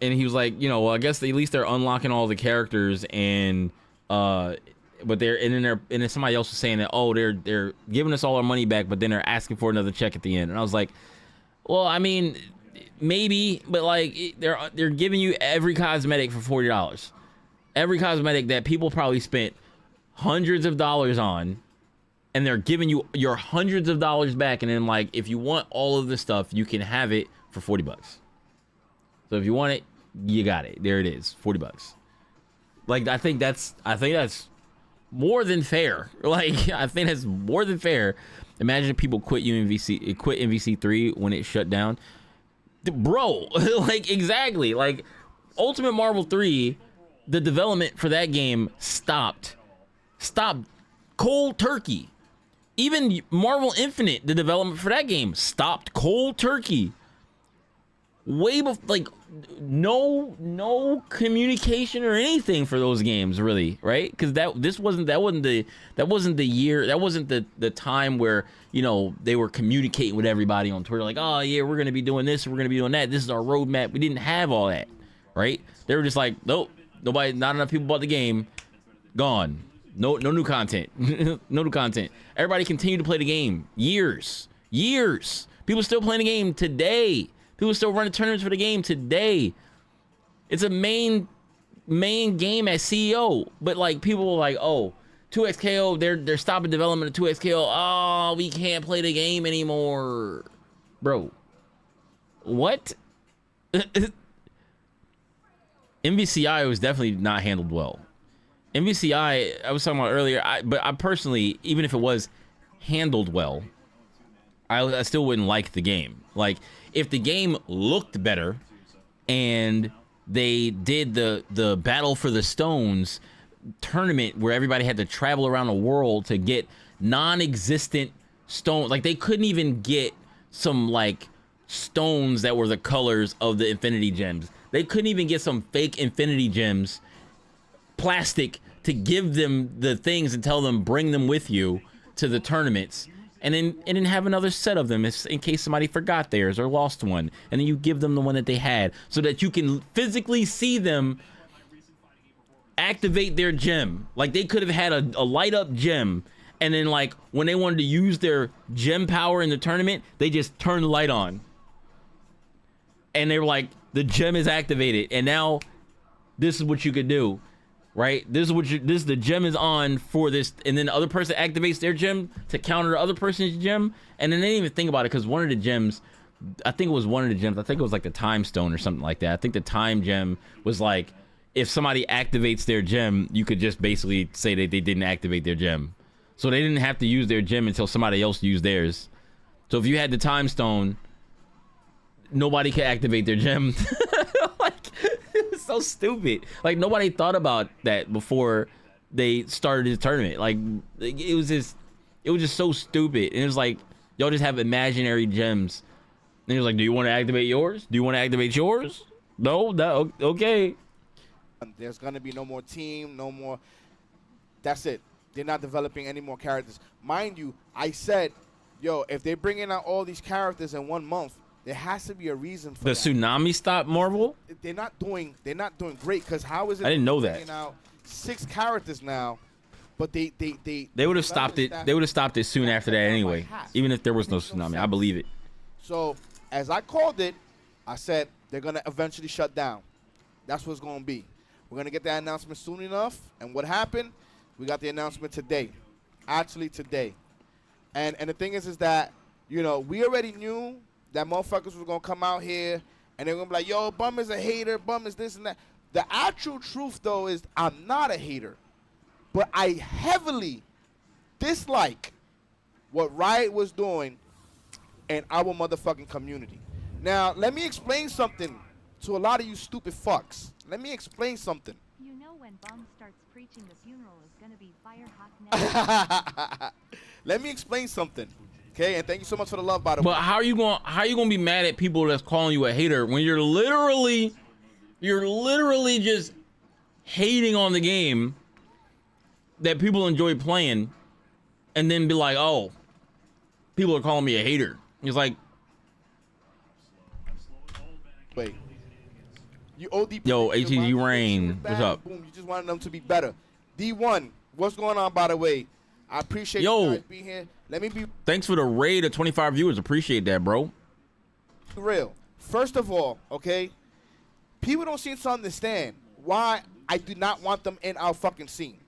he was like, you know, well, I guess at least they're unlocking all the characters, and but then somebody else was saying that, oh, they're giving us all our money back, but then they're asking for another check at the end. And I was like, well, I mean, maybe, but like they're giving you every cosmetic for $40. Every cosmetic that people probably spent hundreds of dollars on, and they're giving you your hundreds of dollars back. And then, like, if you want all of the stuff, you can have it for $40. So if you want it, you got it. There it is, $40. Like, I think that's more than fair. Like, I think that's more than fair. Imagine if people quit MVC 3 when it shut down. Bro, like, exactly. Like, Ultimate Marvel 3, the development for that game stopped cold turkey. Even Marvel Infinite, the development for that game stopped cold turkey. Way before, like, no communication or anything for those games, really, right? Because that wasn't the year, that wasn't the time where, you know, they were communicating with everybody on Twitter like, oh yeah, we're gonna be doing this, we're gonna be doing that, this is our roadmap. We didn't have all that, right? They were just like, nope, not enough people bought the game, gone. No new content. No new content. Everybody continued to play the game. Years. People still playing the game today. People still running tournaments for the game today. It's a main game at CEO. But like people were like, oh, 2XKO, they're stopping development of 2XKO. Oh, we can't play the game anymore. Bro. What? MVCI was definitely not handled well. MVCI, I was talking about earlier, but I personally, even if it was handled well, I still wouldn't like the game. Like, if the game looked better and they did the Battle for the Stones tournament where everybody had to travel around the world to get non-existent stones, like they couldn't even get some like stones that were the colors of the Infinity Gems. They couldn't even get some fake Infinity Gems, plastic, to give them the things and tell them bring them with you to the tournaments, and then have another set of them in case somebody forgot theirs or lost one, and then you give them the one that they had so that you can physically see them activate their gem. Like they could have had a light up gem, and then like when they wanted to use their gem power in the tournament, they just turned the light on and they were like, the gem is activated, and now this is what you could do. Right, the gem is on for this, and then the other person activates their gem to counter the other person's gem, and then they didn't even think about it because one of the gems, I think it was like the time stone or something like that. I think the time gem was like, if somebody activates their gem, you could just basically say that they didn't activate their gem, so they didn't have to use their gem until somebody else used theirs. So if you had the time stone, nobody could activate their gem. Like, it was so stupid. Like nobody thought about that before they started this tournament. Like it was just so stupid. And it was like, y'all just have imaginary gems. And it was like, do you want to activate yours? Do you want to activate yours? No, okay. There's gonna be no more team, no more. That's it. They're not developing any more characters. Mind you, I said, yo, if they're bringing out all these characters in 1 month, there has to be a reason for the that. Tsunami stop Marvel? They're not doing great, because how is it? I didn't know that. Bringing out 6 characters now, but they would have stopped it. They would have stopped it soon after that anyway. Even if there was no Tsunami, I believe it. So as I called it, I said they're gonna eventually shut down. That's what's gonna be. We're gonna get that announcement soon enough. And what happened? We got the announcement today, actually today. And the thing is that, you know, we already knew that motherfuckers was gonna come out here and they're gonna be like, yo, Bum is a hater, Bum is this and that. The actual truth though is I'm not a hater, but I heavily dislike what Riot was doing in our motherfucking community. Now, let me explain something to a lot of you stupid fucks. Let me explain something. You know when Bum starts preaching, the funeral is gonna be fire hot now. Let me explain something. Okay, and thank you so much for the love, by the way. But how are you gonna be mad at people that's calling you a hater when you're literally just hating on the game that people enjoy playing, and then be like, oh, people are calling me a hater? It's like, wait, you OD. Yo, ATG Rain, what's up? Boom, you just wanted them to be better. D1, what's going on, by the way? I appreciate you guys being here. Let me be thanks for the raid of 25 viewers. Appreciate that, bro. real. First of all, okay, people don't seem to understand why I do not want them in our fucking scene.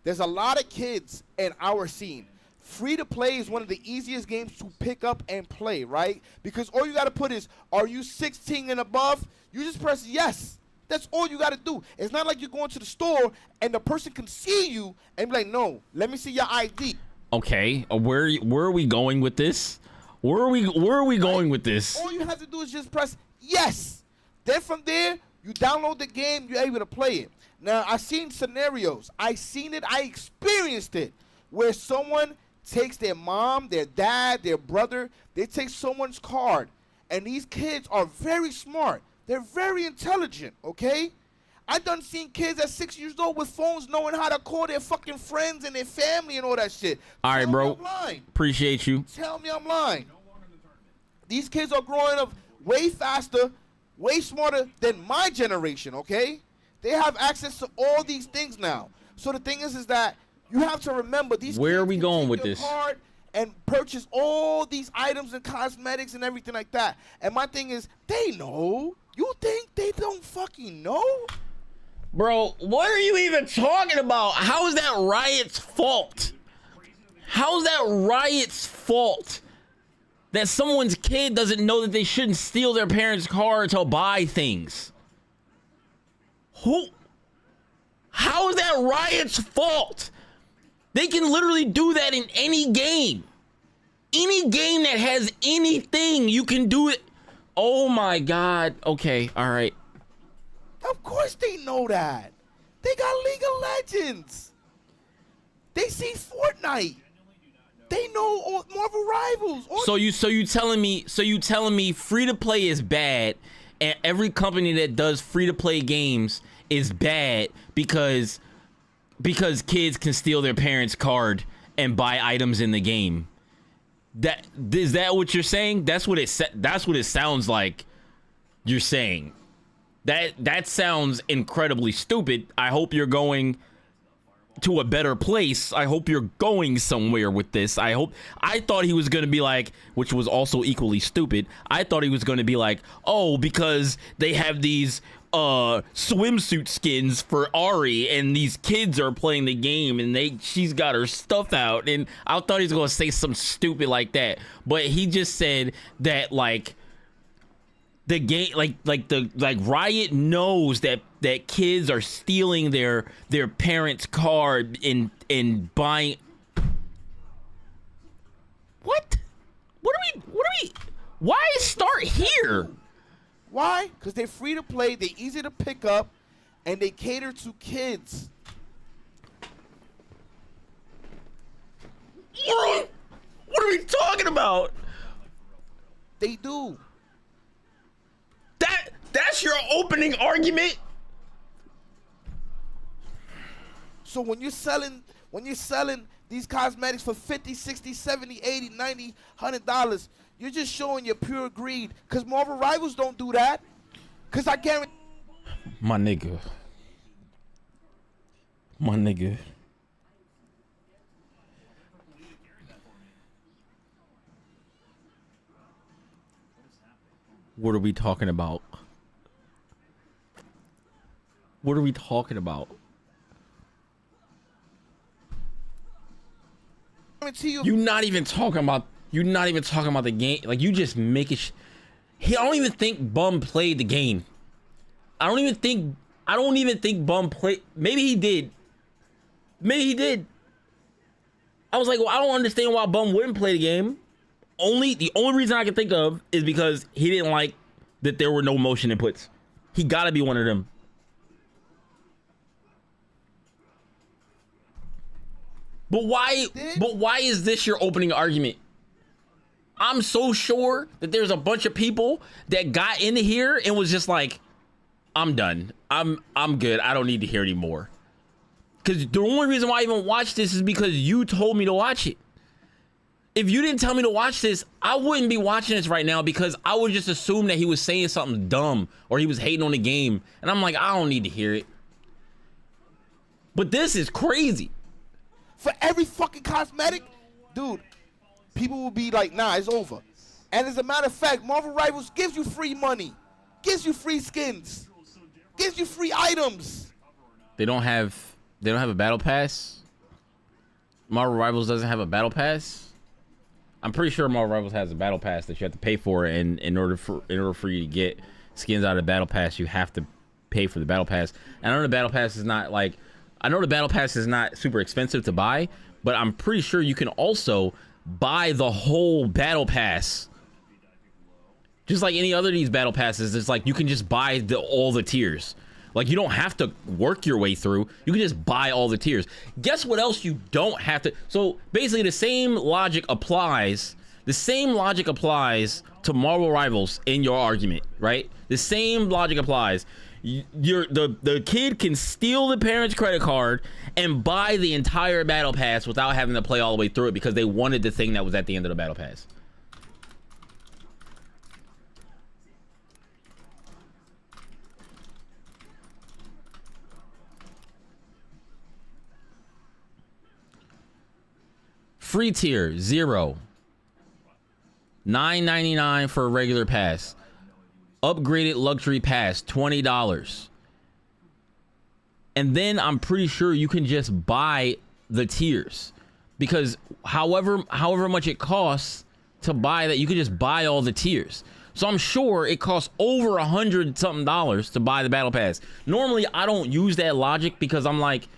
There's a lot of kids in our scene. Free to play is one of the easiest games to pick up and play, right? Because all you got to put is, are you 16 and above? You just press yes. That's all you got to do. It's not like you're going to the store and the person can see you and be like, no, let me see your ID. Okay, where are we going with this? Where are we going with this? All you have to do is just press yes. Then from there, you download the game, you're able to play it. Now, I've seen scenarios. I've seen it. I experienced it where someone takes their mom, their dad, their brother. They take someone's card. And these kids are very smart. They're very intelligent, okay? I done seen kids at 6 years old with phones knowing how to call their fucking friends and their family and all that shit. All right, Tell me bro. I'm lying. Appreciate you. Tell me I'm lying. These kids are growing up way faster, way smarter than my generation, okay? They have access to all these things now. So the thing is that you have to remember these Where kids are we can going take with your this? card and purchase all these items and cosmetics and everything like that. And my thing is, they know. You think they don't fucking know? Bro, what are you even talking about? How is that Riot's fault? How is that Riot's fault? That someone's kid doesn't know that they shouldn't steal their parents' car to buy things. Who? How is that Riot's fault? They can literally do that in any game. Any game that has anything, you can do it. Oh my God. Okay, all right. Of course they know that. They got League of Legends. They see Fortnite. They know all Marvel Rivals. All So you telling me free to play is bad, and every company that does free to play games is bad because kids can steal their parents' card and buy items in the game. Is that what you're saying? That's what it sounds like you're saying. That sounds incredibly stupid. I hope you're going to a better place. I hope you're going somewhere with this. I thought he was going to be like, which was also equally stupid. I thought he was going to be like, oh, because they have these swimsuit skins for Ari and these kids are playing the game and she's got her stuff out, and I thought he was going to say something stupid like that. But he just said that like the game, like Riot knows that kids are stealing their parents' card in buying. What are we? Why start here? Why? Because they're free to play, they're easy to pick up, and they cater to kids. What are we talking about? They do. That's your opening argument? So when you're selling these cosmetics for $50, $60, $70, $80, $90, $100, you're just showing your pure greed. Because Marvel Rivals don't do that. Because I guarantee. My nigga. What are we talking about? What are we talking about? You're not even talking about the game. Like, you just make it. I don't even think Bum played the game. I don't even think Bum played. Maybe he did. I was like, well, I don't understand why Bum wouldn't play the game. The only reason I can think of is because he didn't like that there were no motion inputs. He gotta be one of them. But why is this your opening argument? I'm so sure that there's a bunch of people that got into here and was just like, I'm done. I'm good. I don't need to hear anymore. Because the only reason why I even watched this is because you told me to watch it. If you didn't tell me to watch this, I wouldn't be watching this right now, because I would just assume that he was saying something dumb or he was hating on the game. And I'm like, I don't need to hear it. But this is crazy. For every fucking cosmetic, dude, people will be like, nah, it's over. And as a matter of fact, Marvel Rivals gives you free money, gives you free skins, gives you free items. They don't have a battle pass. Marvel Rivals doesn't have a battle pass. I'm pretty sure Marvel Rivals has a battle pass that you have to pay for, and in order for you to get skins out of the battle pass, you have to pay for the battle pass. And I know the battle pass is not like, I know the battle pass is not super expensive to buy, but I'm pretty sure you can also buy the whole battle pass. Just like any other of these battle passes, it's like you can just buy all the tiers. Like, you don't have to work your way through. You can just buy all the tiers. Guess what else you don't have to? So basically the same logic applies The same logic applies to Marvel Rivals in your argument, right? The same logic applies. The kid can steal the parent's credit card and buy the entire battle pass without having to play all the way through it because they wanted the thing that was at the end of the battle pass. Free tier, 0. $9.99 for a regular pass. Upgraded luxury pass, $20. And then I'm pretty sure you can just buy the tiers. Because however much it costs to buy that, you can just buy all the tiers. So I'm sure it costs over $100 something to buy the battle pass. Normally I don't use that logic because I'm like,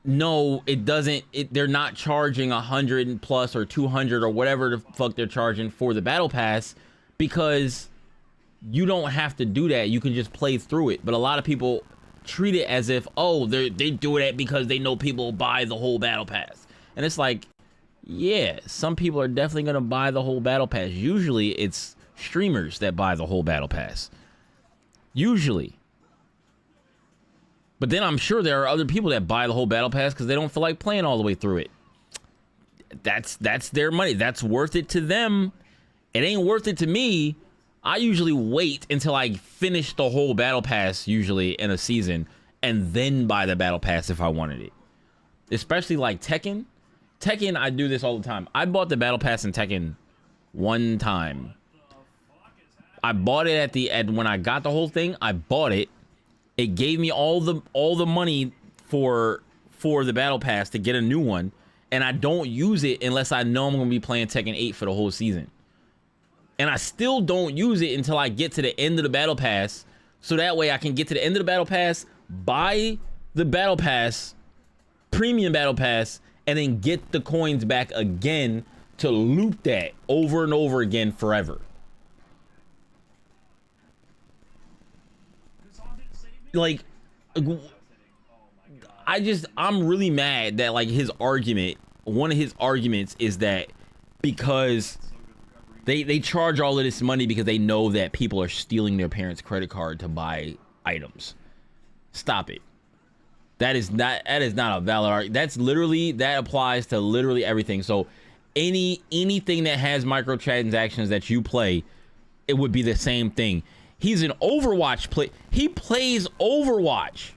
no, it doesn't. They're not charging 100 plus or 200 or whatever the fuck they're charging for the battle pass, because you don't have to do that. You can just play through it. But a lot of people treat it as if, oh, they do that because they know people buy the whole battle pass. And it's like, yeah, some people are definitely gonna buy the whole battle pass. Usually it's streamers that buy the whole battle pass. Usually. But then I'm sure there are other people that buy the whole battle pass because they don't feel like playing all the way through it. That's their money. That's worth it to them. It ain't worth it to me. I usually wait until I finish the whole battle pass, usually in a season, and then buy the battle pass if I wanted it. Especially like Tekken. Tekken, I do this all the time. I bought the battle pass in Tekken one time. I bought it when I got the whole thing. I bought it. It gave me all the money for the battle pass to get a new one, and I don't use it unless I know I'm gonna be playing Tekken 8 for the whole season. And I still don't use it until I get to the end of the battle pass, so that way I can get to the end of the battle pass, buy the battle pass, premium battle pass, and then get the coins back again to loop that over and over again forever. Like, I'm really mad that like one of his arguments is that because they charge all of this money because they know that people are stealing their parents' credit card to buy items. Stop it. That is not a valid argument. That applies to literally everything. So anything that has microtransactions that you play, it would be the same thing. He's an Overwatch play. He plays Overwatch.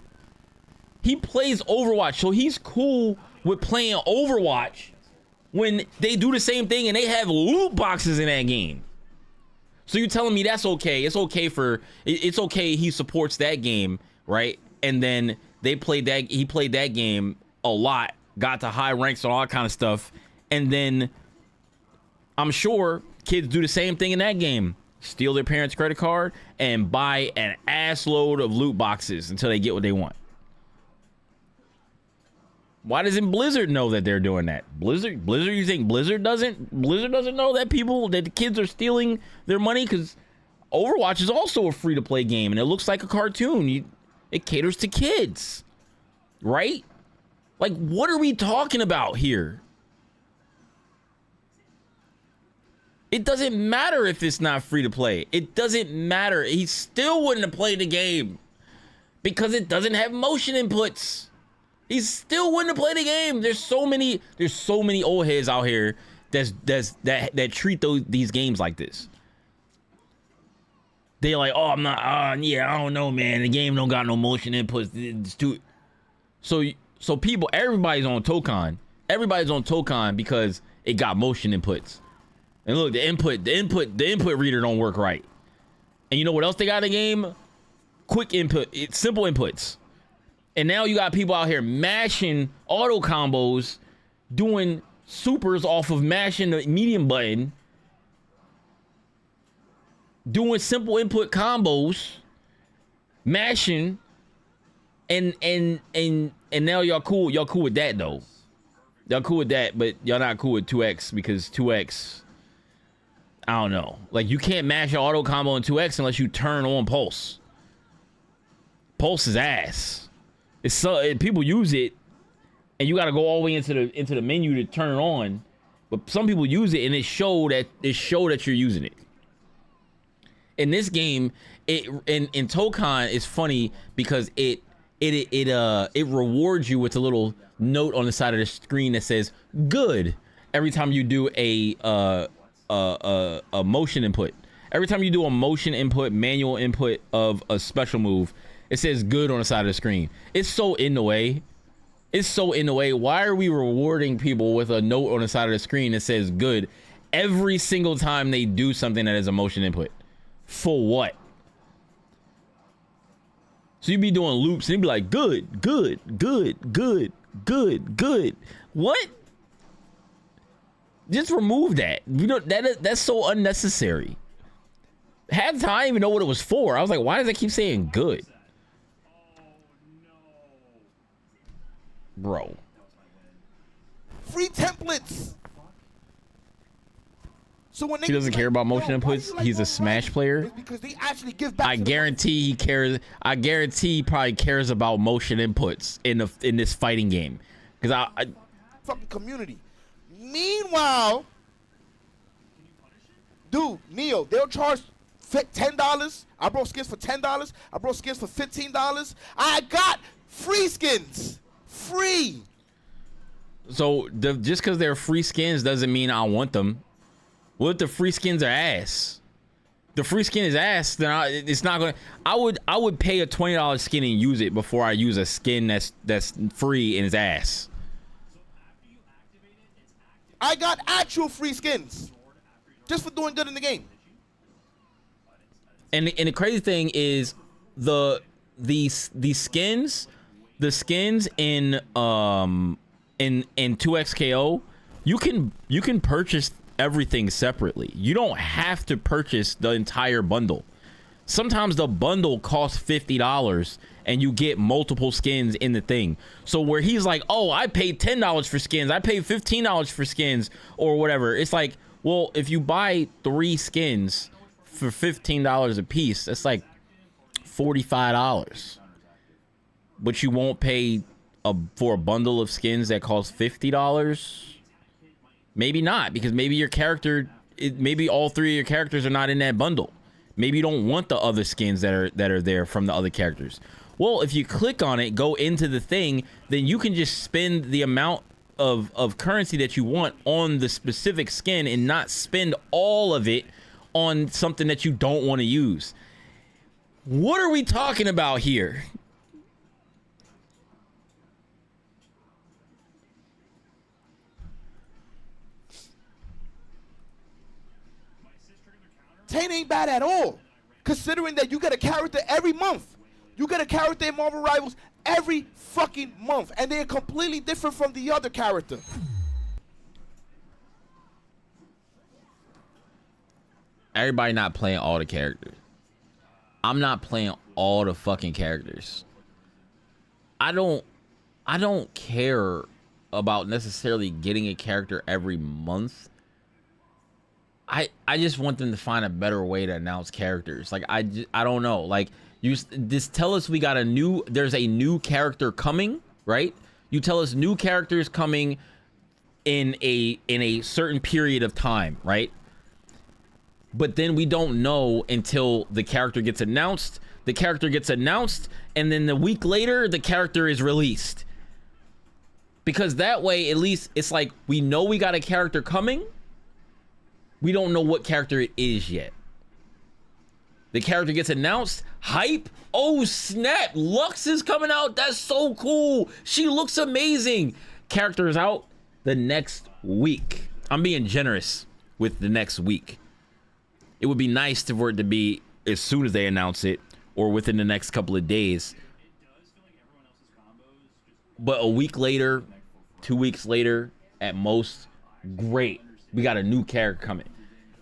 So he's cool with playing Overwatch when they do the same thing and they have loot boxes in that game. So you're telling me that's okay? It's okay he supports that game, right? And then he played that game a lot, got to high ranks and all that kind of stuff. And then I'm sure kids do the same thing in that game. Steal their parents' credit card and buy an ass load of loot boxes until they get what they want. Why doesn't Blizzard know that they're doing that? Blizzard, you think Blizzard doesn't know that the kids are stealing their money? Because Overwatch is also a free-to-play game and it looks like a cartoon. It caters to kids, right? Like, what are we talking about here? It doesn't matter if it's not free to play. It doesn't matter. He still wouldn't have played the game because it doesn't have motion inputs. He still wouldn't have played the game. There's so many old heads out here that treat these games like this. They're like, oh, I'm not. Yeah, I don't know, man. The game don't got no motion inputs. It's too. So people, everybody's on Tokon. Everybody's on Tokon because it got motion inputs. And look, the input reader don't work right. And you know what else they got in the game? Quick input, simple inputs. And now you got people out here mashing auto combos, doing supers off of mashing the medium button, doing simple input combos, mashing, and now y'all cool with that though. Y'all cool with that, but y'all not cool with 2X because 2X, I don't know. Like, you can't mash an auto combo in 2X unless you turn on Pulse. Pulse is ass. People use it, and you got to go all the way into the menu to turn it on. but some people use it and it show that you're using it. In this game, in Tokon, it's funny because it rewards you with a little note on the side of the screen that says "good" every time you do a motion input. Every time you do a motion input, manual input of a special move, it says "good" on the side of the screen. It's so in the way. It's so in the way. Why are we rewarding people with a note on the side of the screen that says "good" every single time they do something that is a motion input? For what? So you'd be doing loops and you'd be like, good, good, good, good, good, good. What? Just remove that. You know, that's so unnecessary. Half the time, I didn't even know what it was for. I was like, why does it keep saying good? Bro. Free templates. So when He doesn't care about motion inputs. He's a Smash player. Because they actually give back. I guarantee he cares. I guarantee he probably cares about motion inputs in this fighting game. Because I fucking community. Meanwhile, dude, Neo, they'll charge $10. I brought skins for $10. I brought skins for $15. I got free skins. Free. So just because they're free skins doesn't mean I want them. What if the free skins are ass? The free skin is ass, then it's not gonna. I would pay a $20 skin and use it before I use a skin that's free and is ass. I got actual free skins just for doing good in the game. And the crazy thing is the skins in 2XKO, you can purchase everything separately. You don't have to purchase the entire bundle. Sometimes the bundle costs $50 and you get multiple skins in the thing. So where he's like, oh, I paid $10 for skins, I paid $15 for skins or whatever. It's like, well, if you buy 3 skins for $15 a piece, that's like $45. But you won't pay for a bundle of skins that costs $50? Maybe not, because maybe your character, maybe all 3 of your characters are not in that bundle. Maybe you don't want the other skins that are there from the other characters. Well, if you click on it, go into the thing, then you can just spend the amount of currency that you want on the specific skin and not spend all of it on something that you don't want to use. What are we talking about here? Tane ain't bad at all, considering that you get a character every month. You get a character in Marvel Rivals every fucking month, and they're completely different from the other character. Everybody not playing all the characters. I'm not playing all the fucking characters. I don't care about necessarily getting a character every month. I just want them to find a better way to announce characters. Like I don't know. Like you just tell us there's a new character coming, right? You tell us new characters coming in a certain period of time, right? But then we don't know until the character gets announced. The character gets announced, and then the week later the character is released. Because that way, at least it's like we know we got a character coming. We don't know what character it is yet. The character gets announced. Hype. Oh, snap. Lux is coming out. That's so cool. She looks amazing. Character is out the next week. I'm being generous with the next week. It would be nice for it to be as soon as they announce it or within the next couple of days. But a week later, 2 weeks later, at most, great. We got a new character coming.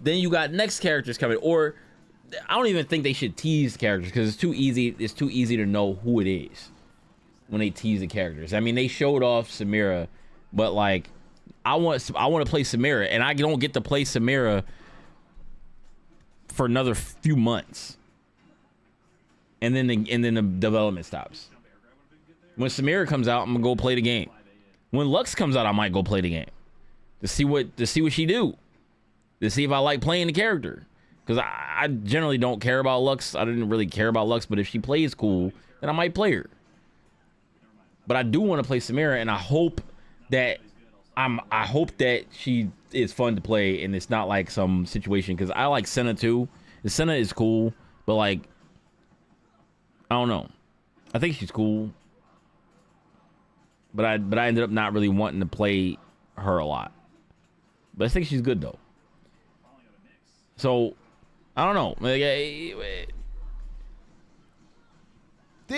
Then you got next characters coming, or I don't even think they should tease characters because it's too easy. It's too easy to know who it is when they tease the characters. I mean, they showed off Samira, but like, I want to play Samira, and I don't get to play Samira for another few months, and then the development stops. When Samira comes out, I'm gonna go play the game. When Lux comes out, I might go play the game. to see what she do, to see if I like playing the character. Because I generally don't care about Lux. I didn't really care about Lux, but if she plays cool, then I might play her. But I do want to play Samira, and I hope that she is fun to play, and it's not like some situation. Because I like Senna too. The Senna is cool, but like, I don't know. I think she's cool, but I ended up not really wanting to play her a lot. But I think she's good though. So I don't know. They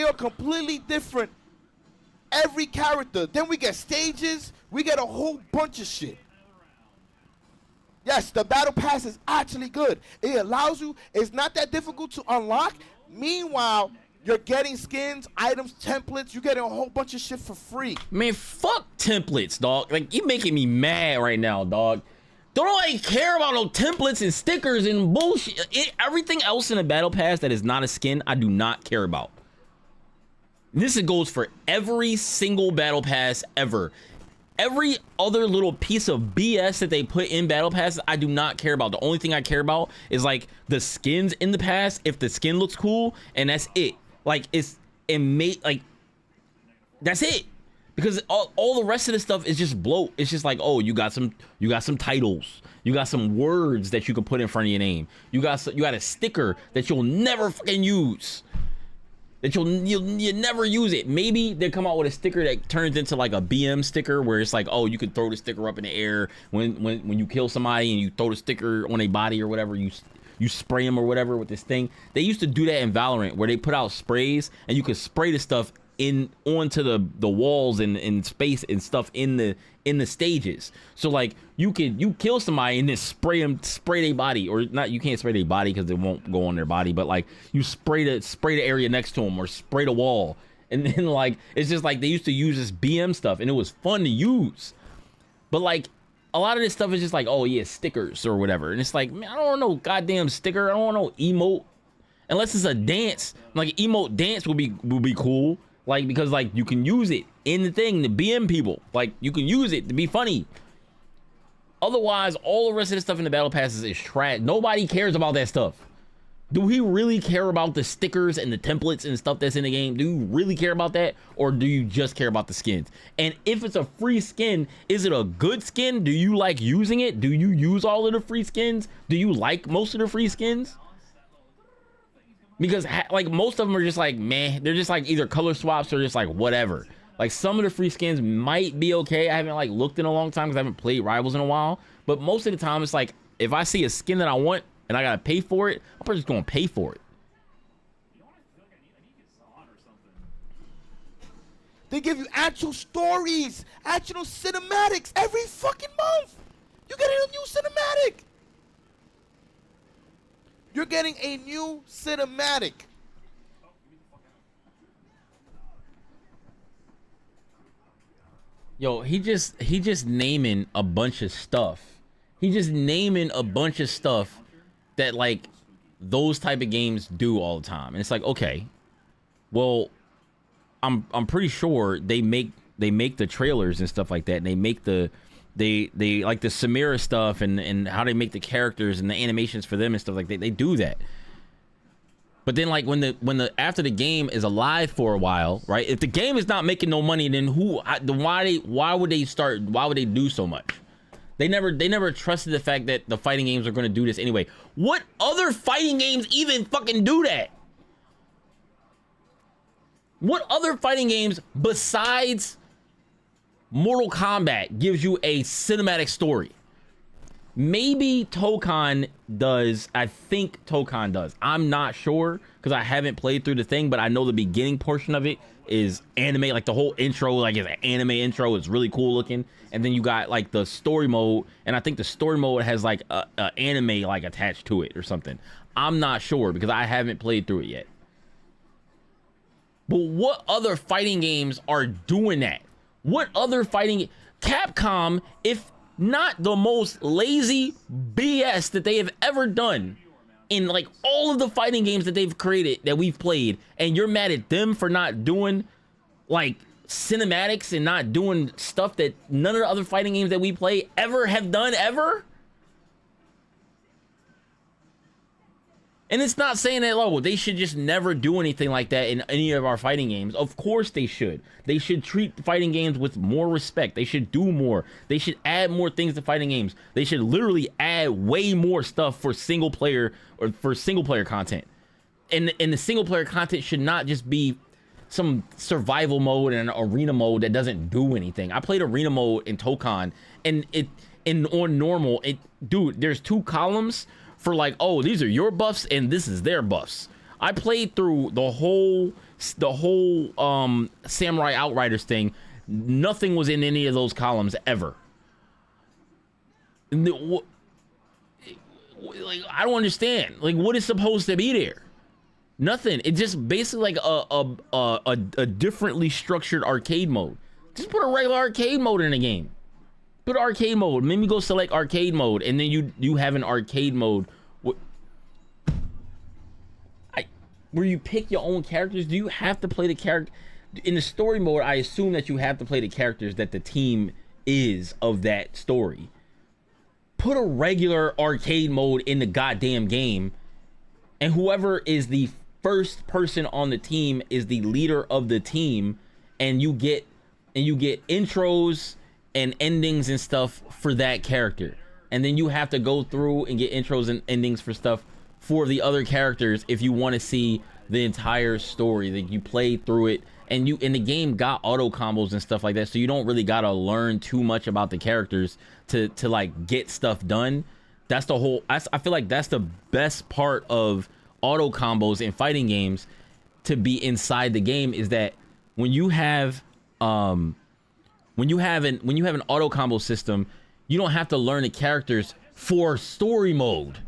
are completely different. Every character. Then we get stages. We get a whole bunch of shit. Yes, the battle pass is actually good. It allows you. It's not that difficult to unlock. Meanwhile, you're getting skins, items, templates. You're getting a whole bunch of shit for free. Man, fuck templates, dog. Like, you making me mad right now, dog. Don't nobody care about no templates and stickers and bullshit. Everything else in the battle pass that is not a skin, I do not care about. This goes for every single battle pass ever. Every other little piece of BS that they put in battle passes, I do not care about. The only thing I care about is like the skins in the pass. If the skin looks cool, and that's it. Like that's it. Because all the rest of the stuff is just bloat. It's just like, oh, you got some titles. You got some words that you can put in front of your name. You got a sticker that you'll never fucking use. That you'll never use it. Maybe they come out with a sticker that turns into like a BM sticker where it's like, oh, you can throw the sticker up in the air when you kill somebody and you throw the sticker on a body or whatever, you spray them or whatever with this thing. They used to do that in Valorant where they put out sprays and you could spray the stuff onto the walls and space and stuff in the stages. So like you kill somebody and then spray their body, or not, you can't spray their body because it won't go on their body, but like you spray the area next to them or spray the wall, and then like it's just like they used to use this BM stuff and it was fun to use. But like a lot of this stuff is just like, oh yeah, stickers or whatever, and it's like, man, I don't want no goddamn sticker. I don't want no emote unless it's a dance. Like emote dance would be cool. Like, because like you can use it in the thing to BM people. Like you can use it to be funny. Otherwise, all the rest of the stuff in the battle passes is trash. Nobody cares about that stuff. Do we really care about the stickers and the templates and stuff that's in the game? Do you really care about that? Or do you just care about the skins? And if it's a free skin, is it a good skin? Do you like using it? Do you use all of the free skins? Do you like most of the free skins? Because like most of them are just like, man, they're just like either color swaps or just like whatever. Like some of the free skins might be okay. I haven't like looked in a long time because I haven't played Rivals in a while. But most of the time it's like, if I see a skin that I want and I gotta pay for it, I'm probably just gonna pay for it. They give you actual stories, actual cinematics every fucking month. You get a new cinematic. You're getting a new cinematic. Yo, he just naming a bunch of stuff. He just naming a bunch of stuff that like those type of games do all the time. And it's like, okay, well, I'm pretty sure they make the trailers and stuff like that. And they make they like the Samira stuff and how they make the characters and the animations for them and stuff like that. They do that. But then like when the after the game is alive for a while, right? If the game is not making no money, then why would they do so much? They never trusted the fact that the fighting games are going to do this anyway. What other fighting games even fucking do that? What other fighting games besides Mortal Kombat gives you a cinematic story? Maybe Tokon does. I think Tokon does. I'm not sure because I haven't played through the thing, but I know the beginning portion of it is anime. Like the whole intro, like it's an anime intro. It's really cool looking. And then you got like the story mode, and I think the story mode has like a anime like attached to it or something. I'm not sure because I haven't played through it yet. But what other fighting games are doing that? What other fighting... Capcom, if not the most lazy BS that they have ever done in like all of the fighting games that they've created that we've played, and you're mad at them for not doing like cinematics and not doing stuff that none of the other fighting games that we play ever have done ever. And it's not saying that, oh, they should just never do anything like that in any of our fighting games. Of course they should. They should treat fighting games with more respect. They should do more. They should add more things to fighting games. They should literally add way more stuff for single player or for single player content. And the single player content should not just be some survival mode and an arena mode that doesn't do anything. I played arena mode in Tokon, and on normal, dude, there's 2 columns for like, oh, these are your buffs and this is their buffs. I played through the whole Samurai Outriders thing. Nothing was in any of those columns ever. Like, I don't understand. Like, what is supposed to be there? Nothing. It's just basically like a differently structured arcade mode. Just put a regular arcade mode in the game. Put arcade mode. Maybe go select arcade mode, and then you have an arcade mode where you pick your own characters. Do you have to play the character in the story mode? I assume that you have to play the characters that the team is of that story. Put a regular arcade mode in the goddamn game, and whoever is the first person on the team is the leader of the team, and you get intros and endings and stuff for that character. And then you have to go through and get intros and endings for stuff for the other characters if you want to see the entire story. Like, you play through it, and the game got auto combos and stuff like that, so you don't really gotta learn too much about the characters to like get stuff done. That's the whole, I feel like that's the best part of auto combos in fighting games, to be inside the game, is that when you have an auto combo system, you don't have to learn the characters for story mode.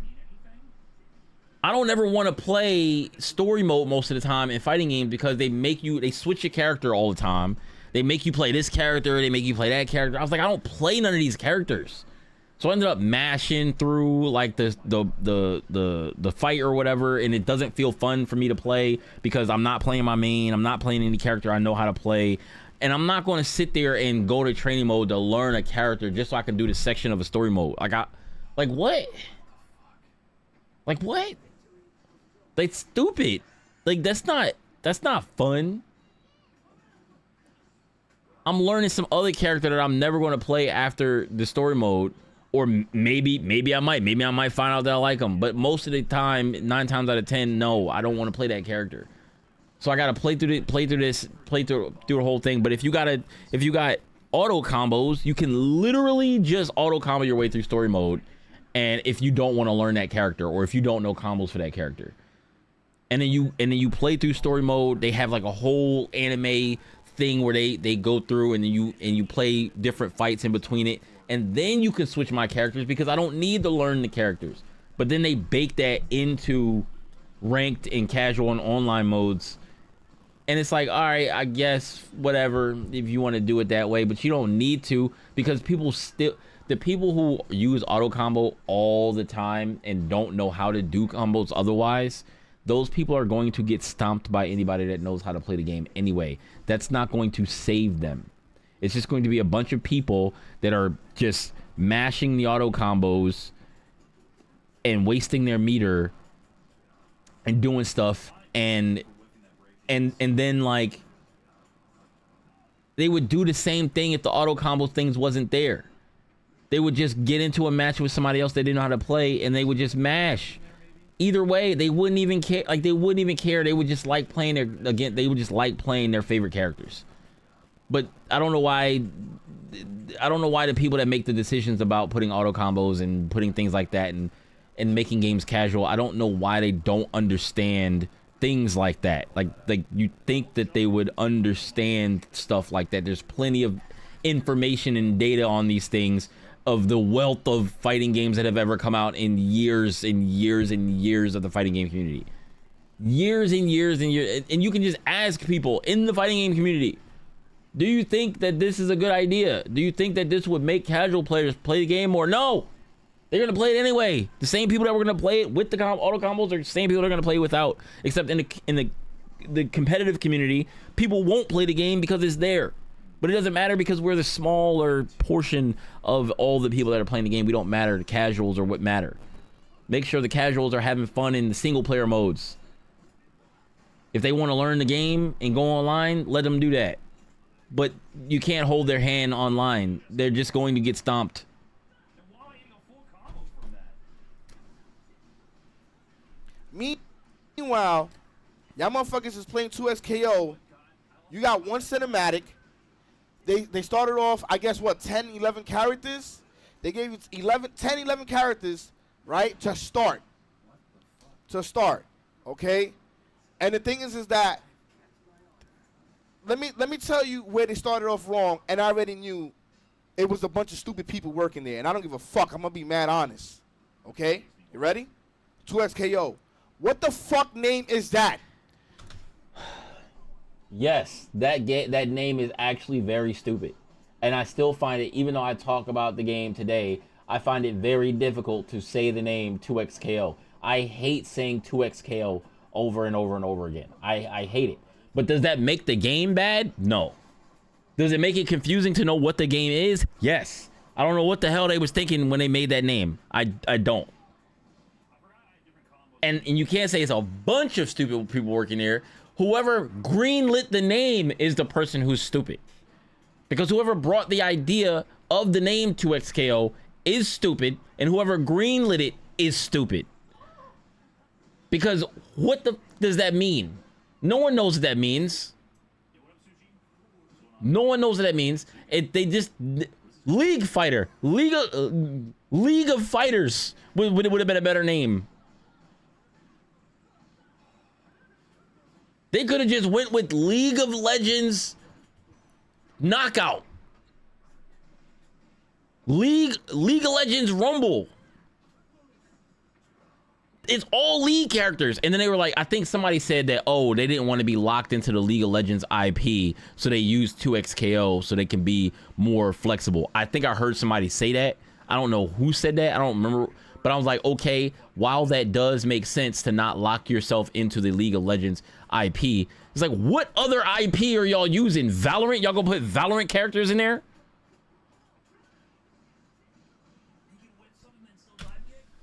I don't ever want to play story mode most of the time in fighting games, because they switch your character all the time. They make you play this character, they make you play that character. I was like, I don't play none of these characters. So I ended up mashing through like the fight or whatever, and it doesn't feel fun for me to play because I'm not playing my main, I'm not playing any character I know how to play. And I'm not going to sit there and go to training mode to learn a character just so I can do this section of a story mode. Like what? That's stupid. Like, that's not fun. I'm learning some other character that I'm never going to play after the story mode, or maybe I might find out that I like them. But most of the time, 9 times out of 10, no, I don't want to play that character. So I gotta play through the whole thing. But if you got auto combos, you can literally just auto combo your way through story mode. And if you don't want to learn that character, or if you don't know combos for that character, and then you play through story mode, they have like a whole anime thing where they go through and you play different fights in between it, and then you can switch my characters, because I don't need to learn the characters. But then they bake that into ranked and casual and online modes. And it's like, all right, I guess whatever, if you want to do it that way, but you don't need to, because the people who use auto combo all the time and don't know how to do combos otherwise, those people are going to get stomped by anybody that knows how to play the game anyway. That's not going to save them. It's just going to be a bunch of people that are just mashing the auto combos and wasting their meter and doing stuff, and then like they would do the same thing if the auto combo things wasn't there. They would just get into a match with somebody else they didn't know how to play, and they would just mash. Either way, they wouldn't even care. Like, they wouldn't even care. They would just like playing they would just like playing their favorite characters. But I don't know why the people that make the decisions about putting auto combos and putting things like that and making games casual, I don't know why they don't understand things like that. Like you think that they would understand stuff like that. There's plenty of information and data on these things, of the wealth of fighting games that have ever come out in years and years and years of the fighting game community. Years and years and years. And you can just ask people in the fighting game community, do you think that this is a good idea? Do you think that this would make casual players play the game more? No! They're going to play it anyway. The same people that were going to play it with the auto combos are the same people that are going to play it without. Except in the competitive community, people won't play the game because it's there. But it doesn't matter because we're the smaller portion of all the people that are playing the game. We don't matter. The casuals are what matter. Make sure the casuals are having fun in the single player modes. If they want to learn the game and go online, let them do that. But you can't hold their hand online. They're just going to get stomped. Meanwhile, y'all motherfuckers is playing 2XKO. You got one cinematic. They started off, I guess, what, 10, 11 characters? They gave you 10, 11 characters, right, to start. Okay? And the thing is that, let me tell you where they started off wrong, and I already knew it was a bunch of stupid people working there, and I don't give a fuck. I'm going to be mad honest. Okay? You ready? 2XKO. What the fuck name is that? Yes, that name is actually very stupid. And I still find it, even though I talk about the game today, I find it very difficult to say the name 2XKO. I hate saying 2XKO over and over and over again. I hate it. But does that make the game bad? No. Does it make it confusing to know what the game is? Yes. I don't know what the hell they was thinking when they made that name. I don't. And you can't say it's a bunch of stupid people working there. Whoever greenlit the name is the person who's stupid. Because whoever brought the idea of the name 2XKO is stupid, and whoever greenlit it is stupid. Because what the does that mean? No one knows what that means. No one knows what that means. They just League Fighter, League of Fighters would have been a better name. They could have just went with League of Legends Knockout. League of Legends Rumble. It's all League characters. And then they were like, I think somebody said that, oh, they didn't want to be locked into the League of Legends IP, so they used 2XKO so they can be more flexible. I think I heard somebody say that. I don't know who said that. I don't remember. But I was like, okay, while that does make sense to not lock yourself into the League of Legends IP, it's like, what other IP are y'all using? Valorant? Y'all gonna put Valorant characters in there?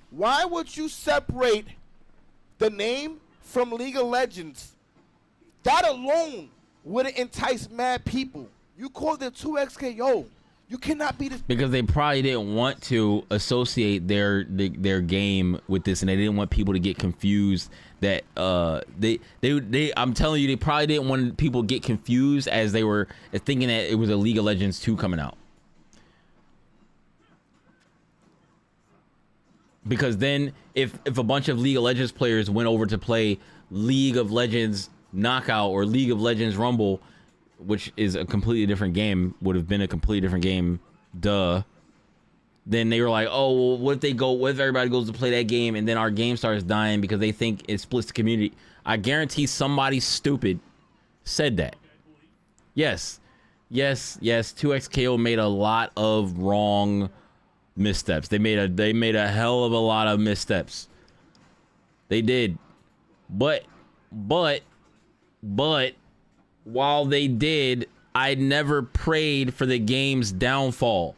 Why would you separate the name from League of Legends? That alone would entice mad people. You called it 2XKO. You cannot be this. Because they probably didn't want to associate their game with this, and they didn't want people to get confused. That I'm telling you, they probably didn't want people to get confused as they were thinking that it was a League of Legends 2 coming out. Because then, if a bunch of League of Legends players went over to play League of Legends Knockout or League of Legends Rumble, which is a completely different game, would have been a completely different game, duh. Then they were like, oh, well, what if everybody goes to play that game and then our game starts dying because they think it splits the community? I guarantee somebody stupid said that. Yes, 2XKO made a lot of wrong missteps. They made a hell of a lot of missteps. They did. But while they did, I never prayed for the game's downfall.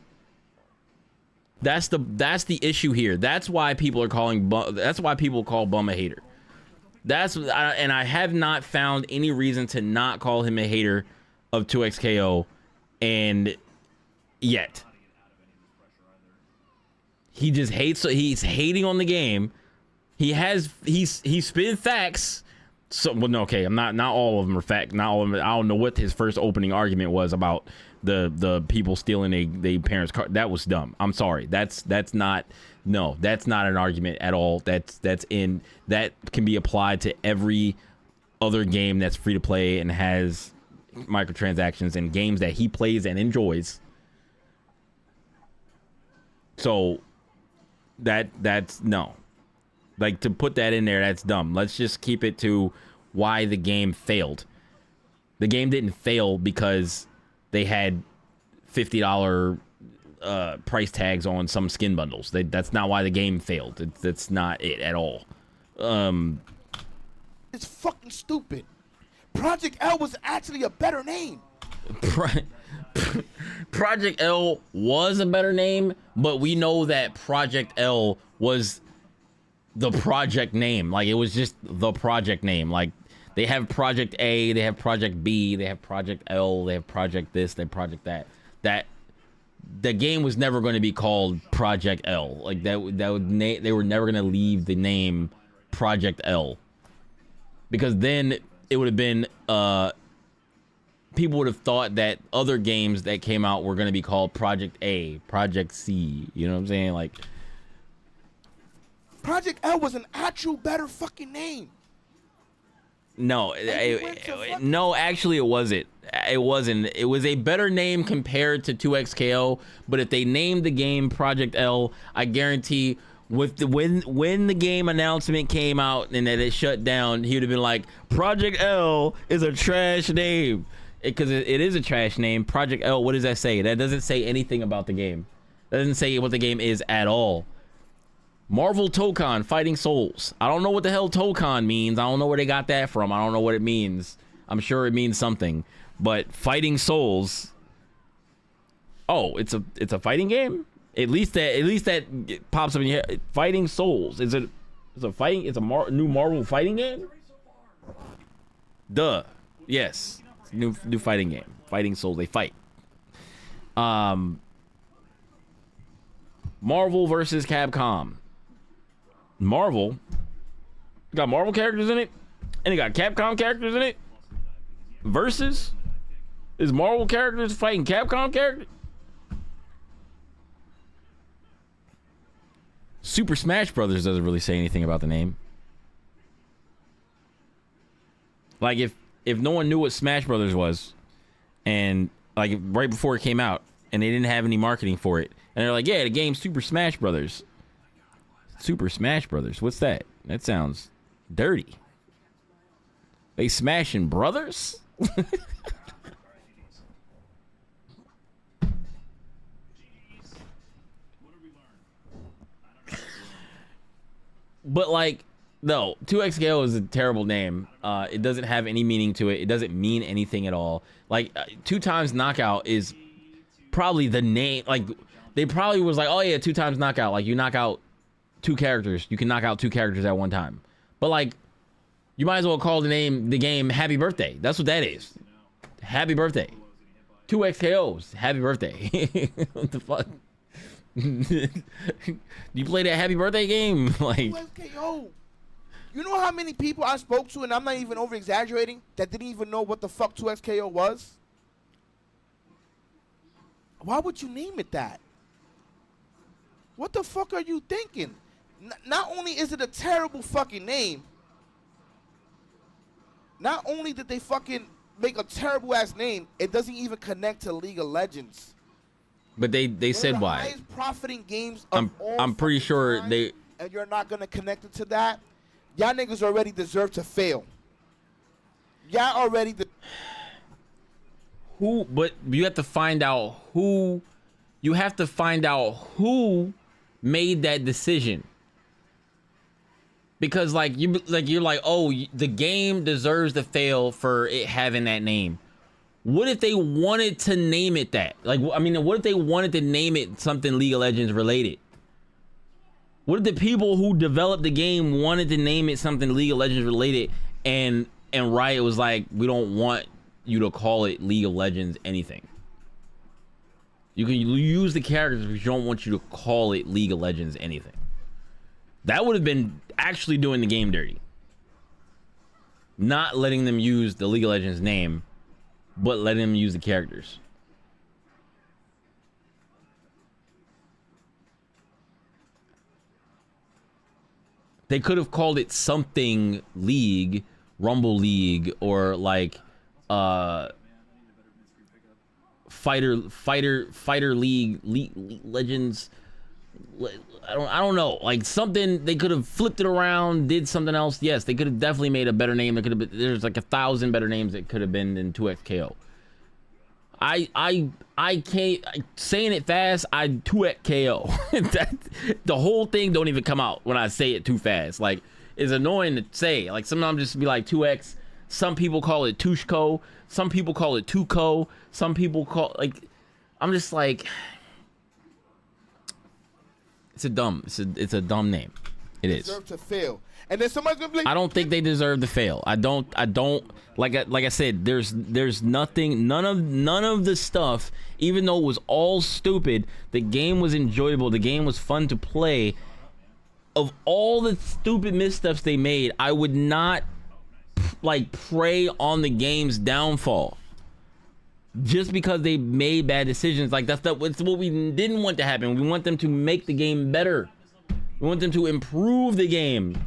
That's the issue here. That's why people are calling that's why people call Bum a hater. And I have not found any reason to not call him a hater of 2XKO and yet. He just hates, he's hating on the game. He's spitting facts. So, well, no, okay, not all of them are fact. Not all of them. I don't know what his first opening argument was about the people stealing their parents' car. That was dumb. I'm sorry. That's not an argument at all. That can be applied to every other game that's free to play and has microtransactions and games that he plays and enjoys. So that's no. Like, to put that in there, that's dumb. Let's just keep it to why the game failed. The game didn't fail because they had $50 price tags on some skin bundles. That's not why the game failed. That's not it at all. It's fucking stupid. Project L was actually a better name. Project L was a better name, but we know that Project L was the project name. Like, it was just the project name. Like, they have Project A, they have Project B, they have Project L, they have Project this, they have Project that. The game was never going to be called Project L. Like, they were never going to leave the name Project L, because then it would have been people would have thought that other games that came out were going to be called Project A, Project C. You know what I'm saying? Like, Project L was an actual better fucking name. no, no, actually it wasn't. It wasn't. It was a better name compared to 2XKO, but if they named the game Project L, I guarantee with the when the game announcement came out and that it shut down, he would have been like, Project L is a trash name. Because it is a trash name. Project L, what does that say? That doesn't say anything about the game. That doesn't say what the game is at all. Marvel Tokon, Fighting Souls. I don't know what the hell Tokon means. I don't know where they got that from. I don't know what it means. I'm sure it means something. But Fighting Souls. Oh, it's a fighting game? At least that pops up in your head. Fighting Souls. It's a new Marvel fighting game? Duh. Yes. New fighting game. Fighting Souls. They fight. Marvel versus Capcom. Marvel got Marvel characters in it, and it got Capcom characters in it. Versus is Marvel characters fighting Capcom characters. Super Smash Brothers doesn't really say anything about the name. Like, if no one knew what Smash Brothers was, and like right before it came out, and they didn't have any marketing for it, and they're like, yeah, the game's Super Smash Brothers. Super Smash Brothers, what's that? That sounds dirty. They smashing brothers? But like, no, 2XKO is a terrible name. It doesn't have any meaning to it. It doesn't mean anything at all. Like, 2 times knockout is probably the name. Like, they probably was like, oh yeah, 2 times knockout. Like, you knock out 2 characters. You can knock out 2 characters at one time. But like, you might as well call the game Happy Birthday. That's what that is. Happy Birthday. 2XKOs. Happy Birthday. What the fuck? You play that Happy Birthday game? Like, 2XKO. You know how many people I spoke to, and I'm not even over exaggerating, that didn't even know what the fuck 2XKO was? Why would you name it that? What the fuck are you thinking? Not only is it a terrible fucking name, not only did they fucking make a terrible ass name, it doesn't even connect to League of Legends. but they said why. Highest profiting games of I'm pretty sure time, they. and you're not gonna connect it to that. Y'all niggas already deserve to fail. Y'all already. Who? But you have to find out who. You have to find out who made that decision. Because you're like, oh, the game deserves to fail for it having that name. What if they wanted to name it that? Like, I mean, what if they wanted to name it something League of Legends related? What if the people who developed the game wanted to name it something League of Legends related, and Riot was like, we don't want you to call it League of Legends anything. You can use the characters, but we don't want you to call it League of Legends anything. That would have been actually doing the game dirty. Not letting them use the League of Legends name, but letting them use the characters. They could have called it something League, Rumble League, or like Fighter League, Legends. I don't know, like something. They could have flipped it around, did something else. Yes, they could have definitely made a better name. It could have been, there's like 1,000 better names that could have been than 2XKO. I can't, saying it fast, I 2XKO. That, the whole thing don't even come out when I say it too fast. Like, it's annoying to say. Like, sometimes just be like 2X, Some people call it Tushko. Some people call it Tuco. Some people call like, I'm just like, it's a dumb name. It is. Deserve to fail. And then somebody's gonna be like, I don't think they deserve to fail. I don't like I said, there's nothing, none of the stuff, even though it was all stupid, the game was enjoyable, the game was fun to play. Of all the stupid missteps they made, I would not like prey on the game's downfall just because they made bad decisions. Like that's what we didn't want to happen. We want them to make the game better. We want them to improve the game.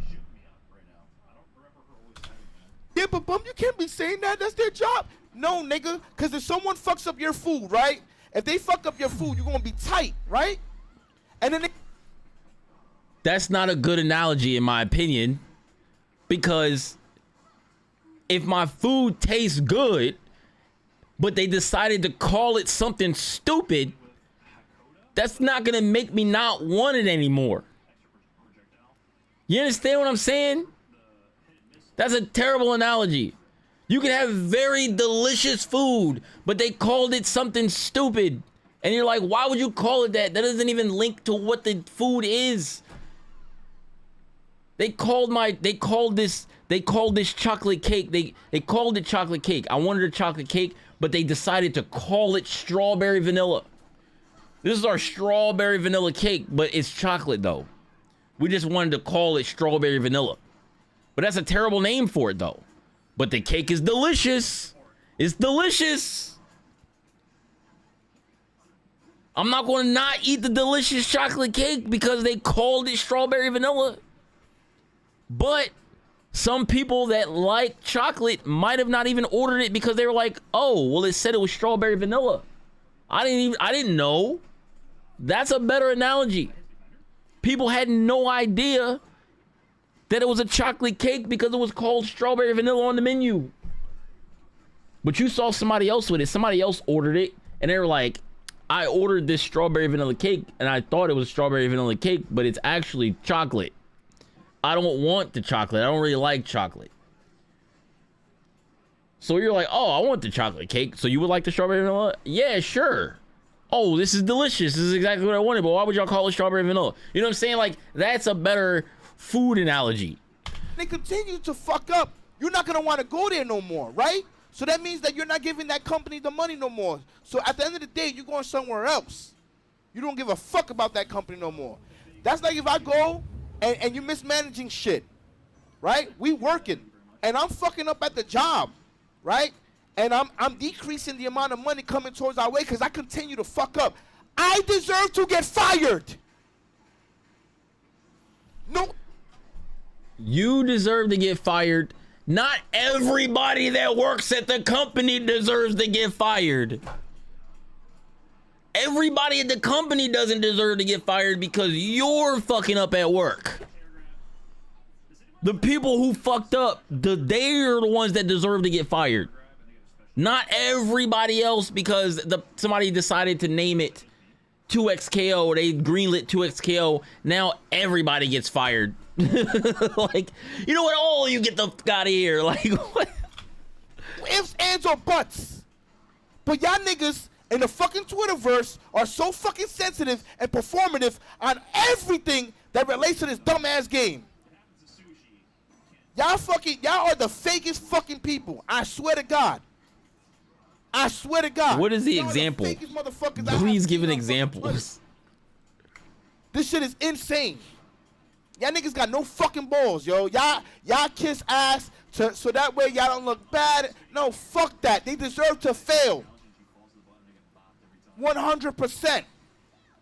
yeah, but Bum, you can't be saying that. That's their job. No, nigga, because if someone fucks up your food, right? If they fuck up your food, you're gonna be tight, right? And then That's not a good analogy in my opinion, because if my food tastes good, but they decided to call it something stupid, that's not gonna make me not want it anymore. You understand what I'm saying? That's a terrible analogy. You can have very delicious food, but they called it something stupid. And you're like, why would you call it that? That doesn't even link to what the food is. They called this chocolate cake. They called it chocolate cake. I wanted a chocolate cake, but they decided to call it strawberry vanilla. This is our strawberry vanilla cake, but it's chocolate though. We just wanted to call it strawberry vanilla. But that's a terrible name for it though. But the cake is delicious. It's delicious. I'm not going to not eat the delicious chocolate cake because they called it strawberry vanilla. But some people that like chocolate might have not even ordered it because they were like, oh, well, it said it was strawberry vanilla. I didn't know. That's a better analogy. People had no idea that it was a chocolate cake because it was called strawberry vanilla on the menu. But you saw somebody else with it. Somebody else ordered it and they were like, I ordered this strawberry vanilla cake and I thought it was strawberry vanilla cake, but it's actually chocolate. I don't want the chocolate. I don't really like chocolate. So you're like, oh, I want the chocolate cake. So you would like the strawberry vanilla? Yeah, sure. Oh, this is delicious. This is exactly what I wanted. But why would y'all call it strawberry vanilla? You know what I'm saying? Like, that's a better food analogy. they continue to fuck up, you're not going to want to go there no more, right? So that means that you're not giving that company the money no more. So at the end of the day, you're going somewhere else. You don't give a fuck about that company no more. That's like if I go and you're mismanaging shit, right? We working, and I'm fucking up at the job, right? And I'm decreasing the amount of money coming towards our way because I continue to fuck up. I deserve to get fired. No. You deserve to get fired. Not everybody that works at the company deserves to get fired. Everybody at the company doesn't deserve to get fired because you're fucking up at work. The people who fucked up, they're the ones that deserve to get fired. Not everybody else because somebody decided to name it 2XKO or they greenlit 2XKO. Now everybody gets fired. Like, you know what? All you get the fuck out of here. Like, what? Ifs, ands, or buts. But y'all niggas in the fucking Twitterverse are so fucking sensitive and performative on everything that relates to this dumbass game. Y'all are the fakest fucking people. I swear to God. I swear to God. What is the Y'all example? The fakest motherfuckers I have Please seen give an on fucking example. This shit is insane. Y'all niggas got no fucking balls, yo. Y'all kiss ass so that way y'all don't look bad. No, fuck that. They deserve to fail. 100%.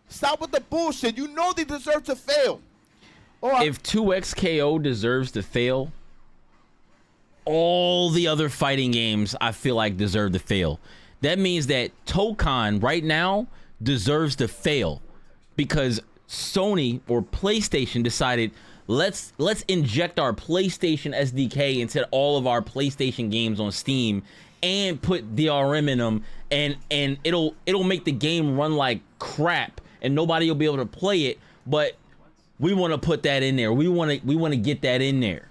Stop with the bullshit. You know they deserve to fail. If 2XKO deserves to fail, all the other fighting games I feel like deserve to fail. That means that Tokon right now deserves to fail because Sony or PlayStation decided let's inject our PlayStation SDK into all of our PlayStation games on Steam and put DRM in them, and it'll make the game run like crap and nobody will be able to play it. But we want to put that in there. We want to get that in there.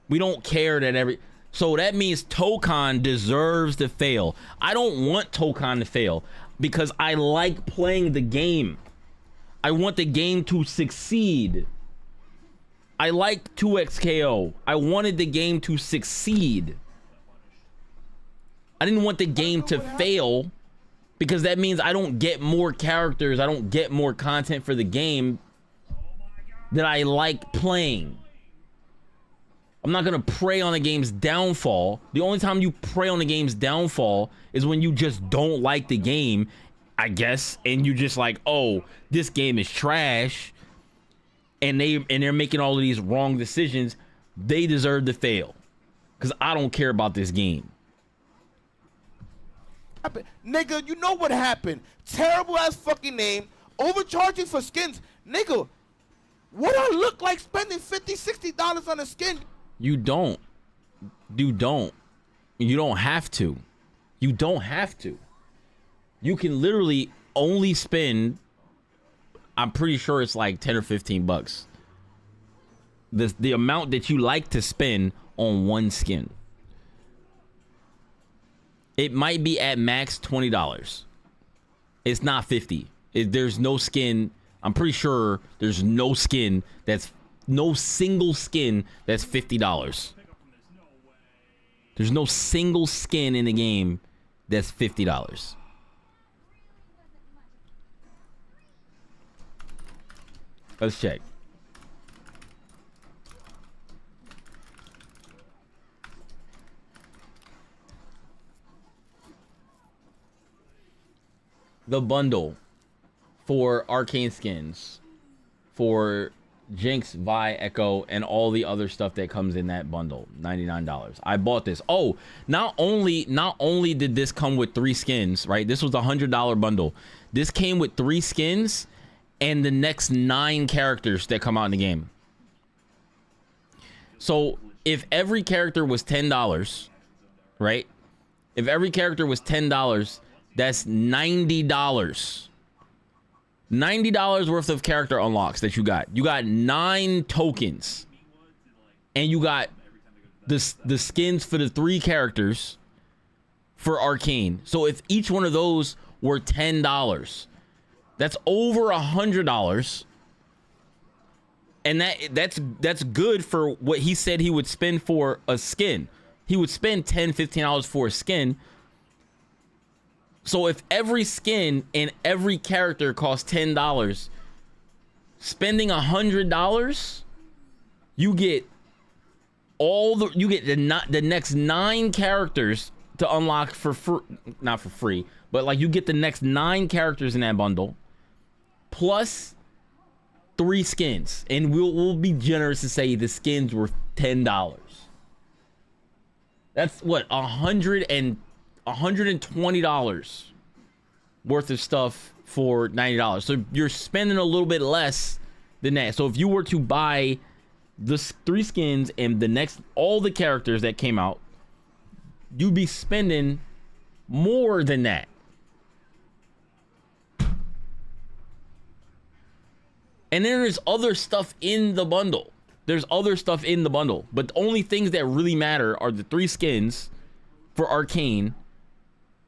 We don't care that So that means Tokan deserves to fail. I don't want Tokan to fail because I like playing the game. I want the game to succeed. I like 2XKO. I wanted the game to succeed. I didn't want the game to fail because that means I don't get more characters. I don't get more content for the game that I like playing. I'm not going to prey on the game's downfall. The only time you prey on the game's downfall is when you just don't like the game, I guess, and you just like, oh, this game is trash, and they're making all of these wrong decisions. They deserve to fail because I don't care about this game. Nigga, you know what happened? Terrible ass fucking name, overcharging for skins. Nigga, what I look like spending $50, $60 on a skin? You don't. You don't. You don't have to. You don't have to. You can literally only spend, I'm pretty sure it's like 10 or 15 bucks. The amount that you like to spend on one skin. It might be at max $20. It's not 50. There's no skin. I'm pretty sure there's no skin that's no single skin that's $50. There's no single skin in the game that's $50. Let's check. The bundle for arcane skins for Jinx, Vi, Echo, and all the other stuff that comes in that bundle, $99. I bought this. Oh, not only did this come with 3 skins, right? This was a $100 bundle. This came with 3 skins and the next 9 characters that come out in the game. So if every character was $10, right? If every character was $10, that's $90. $90 worth of character unlocks that you got. You got 9 tokens. And you got the skins for the 3 characters for Arcane. So if each one of those were $10, that's over $100. And that's good for what he said he would spend for a skin. He would spend $10, $15 for a skin. So if every skin and every character costs $10, spending $100, you get the next 9 characters to unlock for not for free, but like you get the next 9 characters in that bundle, plus 3 skins, and we'll be generous to say the skins were $10. That's what $120 worth of stuff for $90. So you're spending a little bit less than that. So if you were to buy the 3 skins and all the characters that came out, you'd be spending more than that. And then there's other stuff in the bundle. But the only things that really matter are the 3 skins for Arcane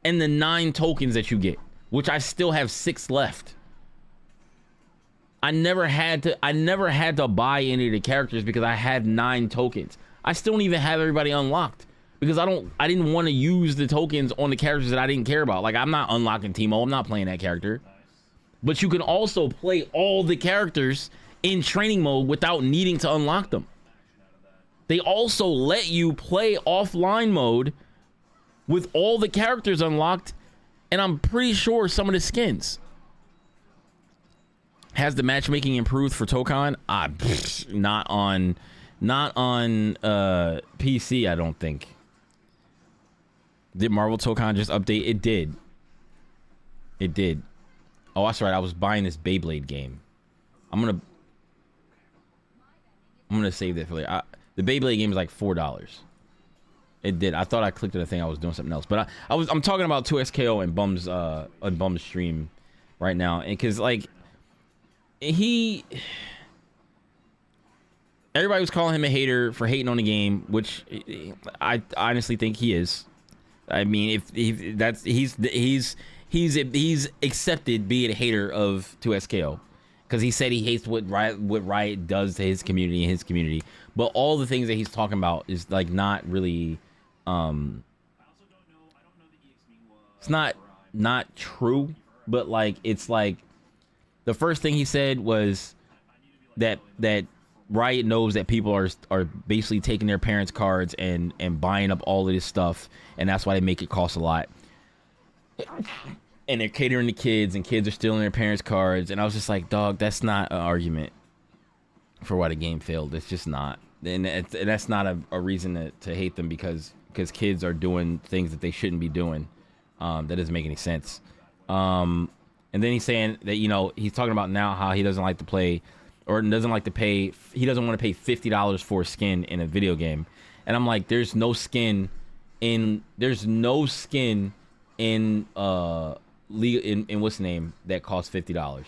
and the 9 tokens that you get, which I still have 6 left. I never had to buy any of the characters because I had 9 tokens. I still don't even have everybody unlocked because I didn't want to use the tokens on the characters that I didn't care about. Like, I'm not unlocking Teemo. I'm not playing that character. But you can also play all the characters in training mode without needing to unlock them. They also let you play offline mode with all the characters unlocked, and I'm pretty sure some of the skins. Has the matchmaking improved for Tokan? Not on PC, I don't think. Did Marvel Tokan just update? It did. Oh, that's right. I was buying this Beyblade game. I'm gonna save that for later. The Beyblade game is like $4. It did. I thought I clicked on the thing. I was doing something else. But I'm talking about 2XKO and Bum's on Bum's stream right now, and because like he everybody was calling him a hater for hating on the game, which I honestly think he is. I mean, if that's he's accepted being a hater of 2SKO because he said he hates what Riot does to his community and his community. But all the things that he's talking about is like not really it's not true, but like it's like the first thing he said was that Riot knows that people are basically taking their parents' cards and buying up all of this stuff, and that's why they make it cost a lot. And they're catering to kids, and kids are stealing their parents' cards. And I was just like, dog, that's not an argument for why the game failed. It's just not. And that's not a reason to hate them because kids are doing things that they shouldn't be doing. That doesn't make any sense. And then he's saying that, you know, he's talking about now how he doesn't like to play or doesn't like to pay. He doesn't want to pay $50 for a skin in a video game. And I'm like, there's no skin in what's the name that costs $50.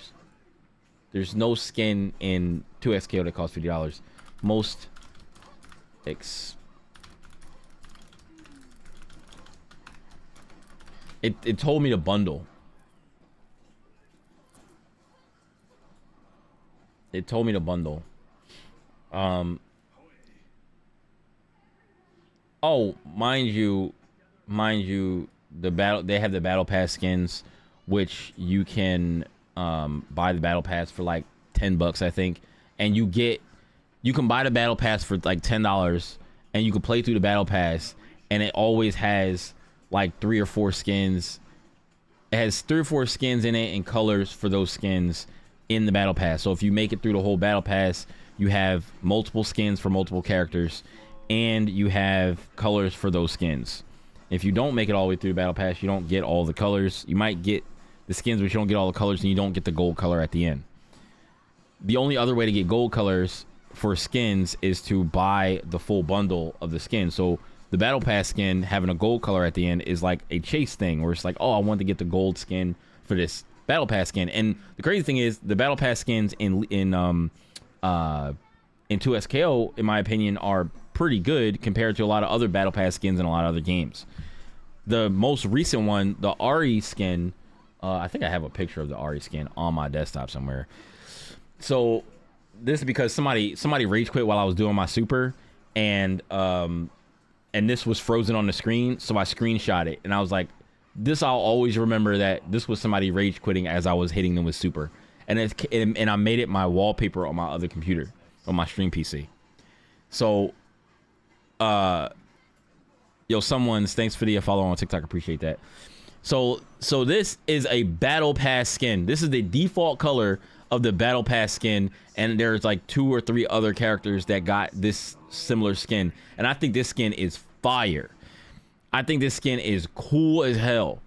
There's no skin in 2SKO that costs $50. Most it told me to bundle. It told me to bundle. Oh, mind you, they have the battle pass skins, which you can buy the battle pass for like $10, I think, and you can buy the battle pass for like $10, and you can play through the battle pass, and it always has like 3 or 4 skins. It has 3 or 4 skins in it and colors for those skins in the battle pass. So if you make it through the whole battle pass, you have multiple skins for multiple characters, and you have colors for those skins. If you don't make it all the way through the battle pass, you don't get all the colors. You might get the skins, but you don't get all the colors, and you don't get the gold color at the end. The only other way to get gold colors for skins is to buy the full bundle of the skin. So the battle pass skin having a gold color at the end is like a chase thing, where it's like, oh, I want to get the gold skin for this battle pass skin. And the crazy thing is, the battle pass skins in 2SKO, in my opinion, are pretty good compared to a lot of other battle pass skins in a lot of other games. The most recent one, the Ari skin, I think I have a picture of the Ari skin on my desktop somewhere. So this is because somebody rage quit while I was doing my super, and this was frozen on the screen, so I screenshot it, and I was like, this, I'll always remember that this was somebody rage quitting as I was hitting them with super, and I made it my wallpaper on my other computer, on my stream PC. So yo, thanks for the follow on TikTok, appreciate that. So this is a battle pass skin. This is the default color of the battle pass skin, and there's like 2 or 3 other characters that got this similar skin, and I think this skin is fire. I think this skin is cool as hell,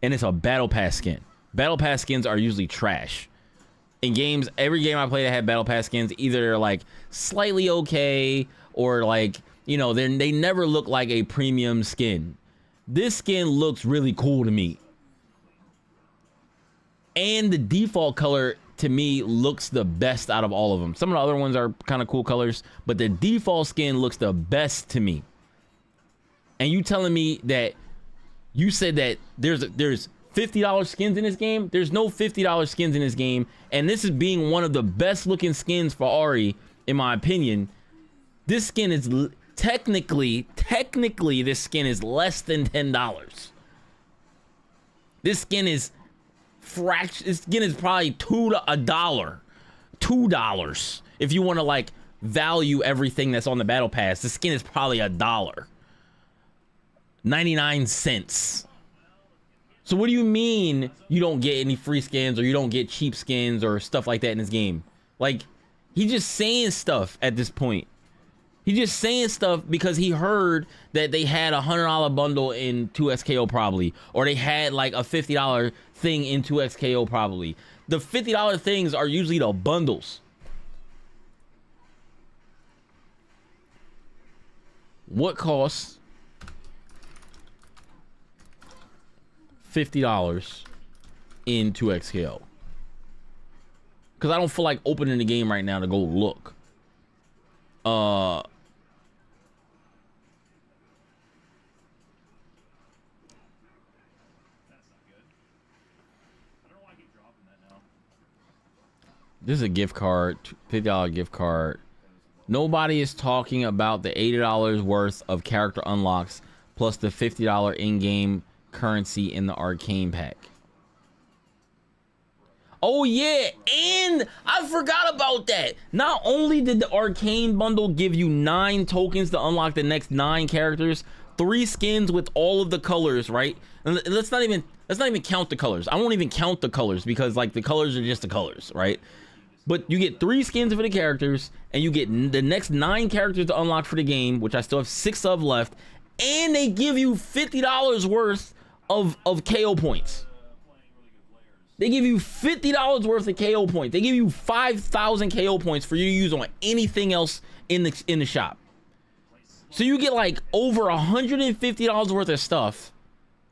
and it's a battle pass skin. Battle pass skins are usually trash in games. Every game I play that had battle pass skins, either they're like slightly okay, or like, you know, they never look like a premium skin. This skin looks really cool to me, and the default color to me looks the best out of all of them. Some of the other ones are kind of cool colors, but the default skin looks the best to me. And you telling me that you said that there's $50 skins in this game? There's no $50 skins in this game, and this is being one of the best looking skins for Ari, in my opinion. This skin is technically this skin is less than $10. This skin is this skin is probably $2 if you want to like value everything that's on the battle pass. The skin is probably $1.99. So what do you mean you don't get any free skins, or you don't get cheap skins or stuff like that in this game? Like, he's just saying stuff at this point. He's just saying stuff because he heard that they had a $100 bundle in 2SKO probably, or they had like a $50 thing in 2SKO probably. The $50 things are usually the bundles. What costs $50 in 2XKO? Because I don't feel like opening the game right now to go look. This is a gift card, $50 gift card. Nobody is talking about the $80 worth of character unlocks plus the $50 in-game currency in the arcane pack. Oh yeah, and I forgot about that. Not only did the arcane bundle give you 9 tokens to unlock the next 9 characters, 3 skins with all of the colors, right? And let's not even count the colors. I won't even count the colors because like the colors are just the colors, right? But you get 3 skins for the characters, and you get the next 9 characters to unlock for the game, which I still have 6 of left, and they give you $50 worth of KO points. They give you $50 worth of KO points. They give you 5,000 KO points for you to use on anything else in the shop. So you get like over $150 worth of stuff,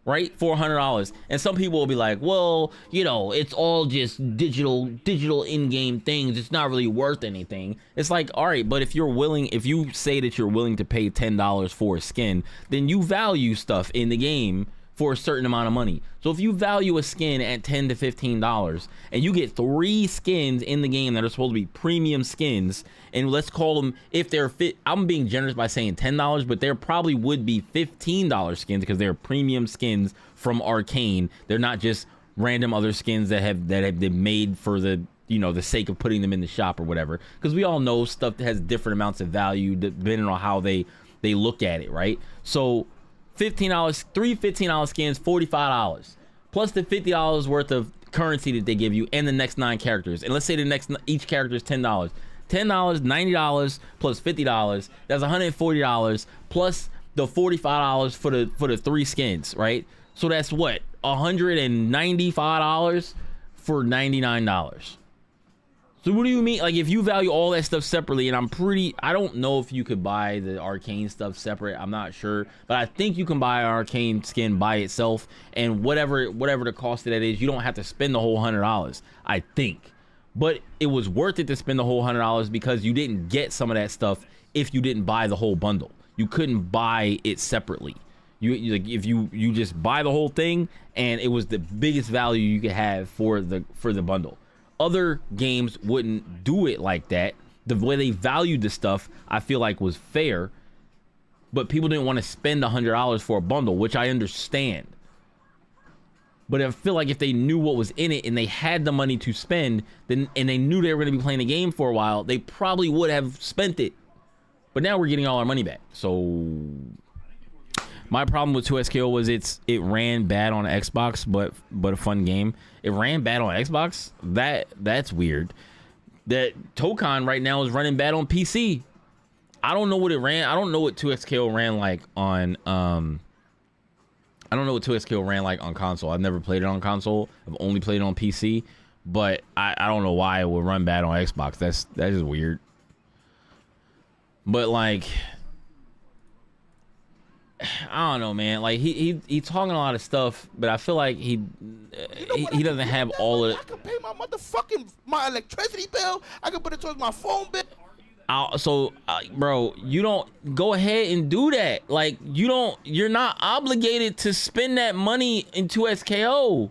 right, for $100. And some people will be like, well, you know, it's all just digital in-game things. It's not really worth anything. It's like, all right, but if you say that you're willing to pay $10 for a skin, then you value stuff in the game for a certain amount of money. So if you value a skin at $10 to $15 and you get 3 skins in the game that are supposed to be premium skins, and let's call them, if they're I'm being generous by saying $10, but there probably would be $15 skins because they're premium skins from Arcane. They're not just random other skins that have been made for the, you know, the sake of putting them in the shop or whatever, because we all know stuff that has different amounts of value depending on how they look at it, right? So $15, 3 $15 skins, $45, plus the $50 worth of currency that they give you and the next 9 characters. And let's say each character is $10. $10, $90 plus $50, that's $140 plus the $45 for the 3 skins, right? So that's what, $195 for $99. So what do you mean? Like, if you value all that stuff separately, and I don't know if you could buy the arcane stuff separate. I'm not sure, but I think you can buy an arcane skin by itself, and whatever the cost of that is, you don't have to spend the whole $100, I think. But it was worth it to spend the whole $100 because you didn't get some of that stuff if you didn't buy the whole bundle. You couldn't buy it separately. You like, if you just buy the whole thing, and it was the biggest value you could have for the bundle. Other games wouldn't do it like that. The way they valued the stuff, I feel like, was fair, but people didn't want to spend $100 for a bundle, which I understand. But I feel like if they knew what was in it and they had the money to spend, then and they knew they were going to be playing the game for a while, they probably would have spent it. But now we're getting all our money back. So my problem with 2SKO was it ran bad on Xbox, but a fun game. It ran bad on Xbox. That's weird. That Tokon right now is running bad on PC. I don't know what it ran. I don't know what 2XKO ran like on I don't know what 2XKO ran like on console. I've never played it on console. I've only played it on PC. But I don't know why it would run bad on Xbox. That is weird. But like, I don't know, man. Like he talking a lot of stuff, but I feel like he doesn't have all of it. I can pay my electricity bill. I can put it towards my phone bill. Bro, you don't go ahead and do that. Like, you're not obligated to spend that money in 2SKO.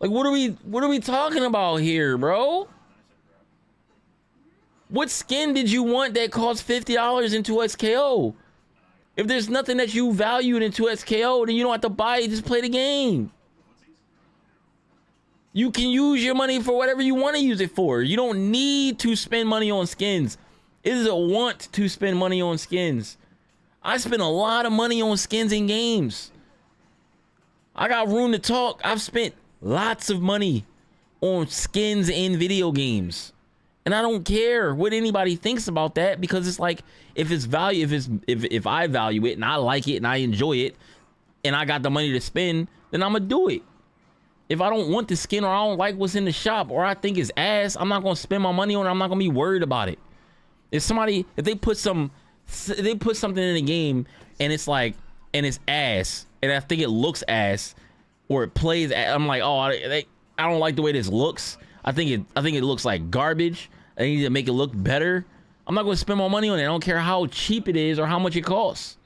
Like, what are we talking about here, bro? What skin did you want that cost $50 in 2SKO? If there's nothing that you valued in 2SKO, then you don't have to buy it, just play the game. You can use your money for whatever you want to use it for. You don't need to spend money on skins. It is a want to spend money on skins. I spend a lot of money on skins in games. I got room to talk. I've spent lots of money on skins in video games. And I don't care what anybody thinks about that, because it's like, if I value it and I like it and I enjoy it and I got the money to spend, then I'm gonna do it. If I don't want the skin, or I don't like what's in the shop, or I think it's ass, I'm not gonna spend my money on it. I'm not gonna be worried about it. If they put something in the game and it's like, and it's ass, and I think it looks ass, or it plays, I'm like, oh, I don't like the way this looks. I think it looks like garbage. I need to make it look better. I'm not going to spend my money on it. I don't care how cheap it is or how much it costs.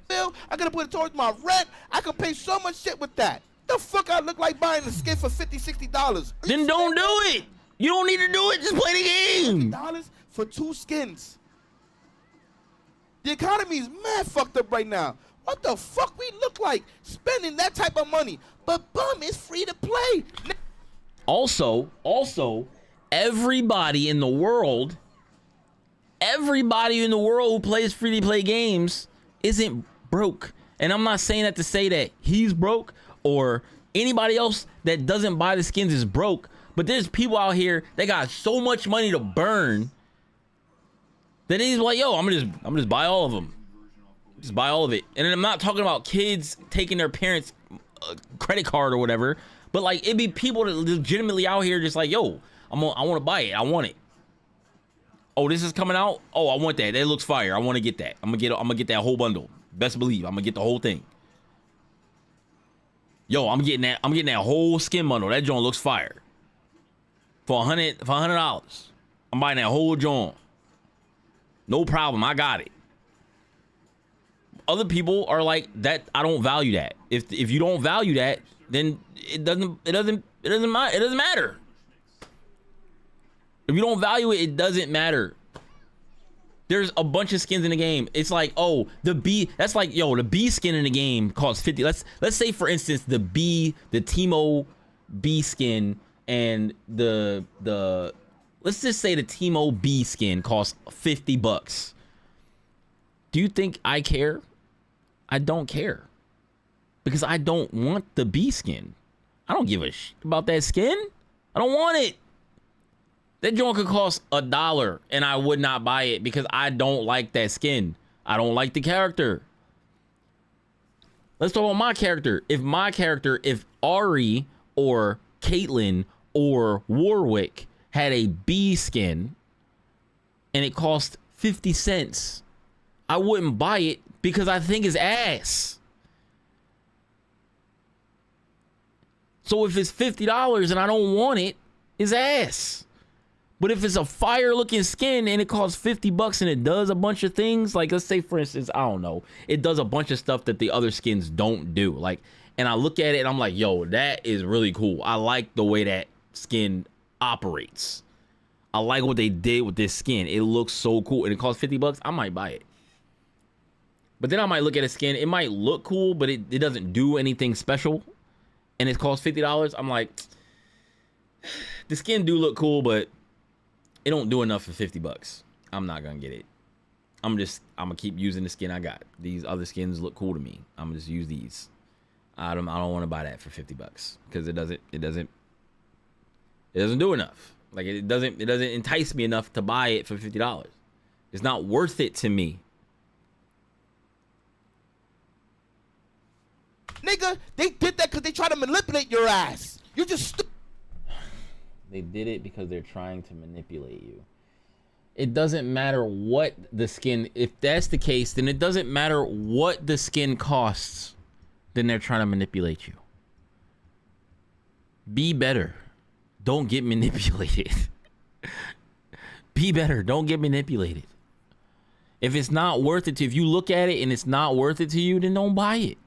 Bill, I gotta put it towards my rent. I can pay so much shit with that. The fuck I look like buying a skin for $50, $60? Then don't do it. You don't need to do it. Just play the game. $50 for 2 skins. The economy is mad fucked up right now. What the fuck we look like spending that type of money? But bum, it's free to play. Also, everybody in the world who plays free-to-play games isn't broke. And I'm not saying that to say that he's broke or anybody else that doesn't buy the skins is broke, but there's people out here that got so much money to burn that he's like, yo, I'm gonna just buy all of them. Just buy all of it. And then I'm not talking about kids taking their parents' credit card or whatever, but like it'd be people that legitimately out here just like, yo, I want to buy it. I want it. Oh, this is coming out. Oh, I want that. That looks fire. I want to get that. I'm gonna get that whole bundle. Best believe I'm gonna get the whole thing. Yo, I'm getting that whole skin bundle. That joint looks fire. For $100. I'm buying that whole joint. No problem. I got it. Other people are like that. I don't value that. If you don't value that, then it doesn't matter. If you don't value it, it doesn't matter. There's a bunch of skins in the game. It's like, oh, the B. That's like, yo, the B skin in the game costs 50. Let's say, for instance, the Teemo B skin and the let's just say the Teemo B skin costs $50. Do you think I care? I don't care. Because I don't want the B skin. I don't give a shit about that skin. I don't want it. That joint could cost $1 and I would not buy it because I don't like that skin. I don't like the character. Let's talk about my character. If Ari or Caitlyn or Warwick had a B skin and it cost 50 cents, I wouldn't buy it because I think it's ass. So if it's $50 and I don't want it, it's ass. But if it's a fire looking skin and it costs $50 and it does a bunch of things, like let's say for instance, I don't know, it does a bunch of stuff that the other skins don't do. Like, and I look at it and I'm like, yo, that is really cool. I like the way that skin operates. I like what they did with this skin. It looks so cool and it costs $50. I might buy it. But then I might look at a skin. It might look cool, but it doesn't do anything special. And it costs $50. I'm like, the skin do look cool, but it don't do enough for $50. I'm not gonna get it. I'm gonna keep using the skin I got. These other skins look cool to me. I'm gonna just use these. I don't want to buy that for $50 because it doesn't do enough. Like it doesn't entice me enough to buy it for $50. It's not worth it to me. Nigga, they did that because they try to manipulate your ass. You just They did it because they're trying to manipulate you. It doesn't matter what the skin, if that's the case, then it doesn't matter what the skin costs, then they're trying to manipulate you. Be better. Don't get manipulated. Be better. Don't get manipulated. If it's not worth it to, if you look at it and it's not worth it to you, then don't buy it.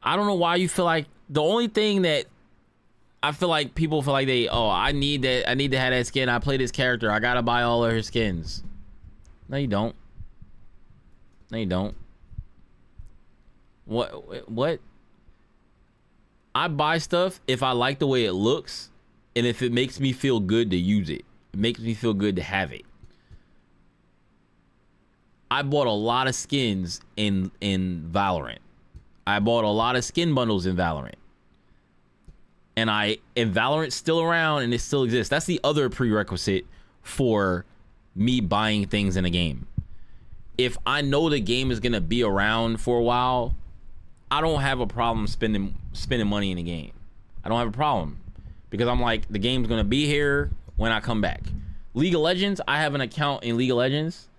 I don't know why you feel like the only thing that I feel like people feel like I need that. I need to have that skin. I play this character. I gotta buy all of her skins. No, you don't. No, you don't. What? I buy stuff if I like the way it looks and if it makes me feel good to use it. It makes me feel good to have it. I bought a lot of skins in Valorant. I bought a lot of skin bundles in Valorant. And Valorant's still around and it still exists. That's the other prerequisite for me buying things in a game. If I know the game is gonna be around for a while, I don't have a problem spending money in a game. I don't have a problem because I'm like, the game's gonna be here when I come back. League of Legends, I have an account in League of Legends.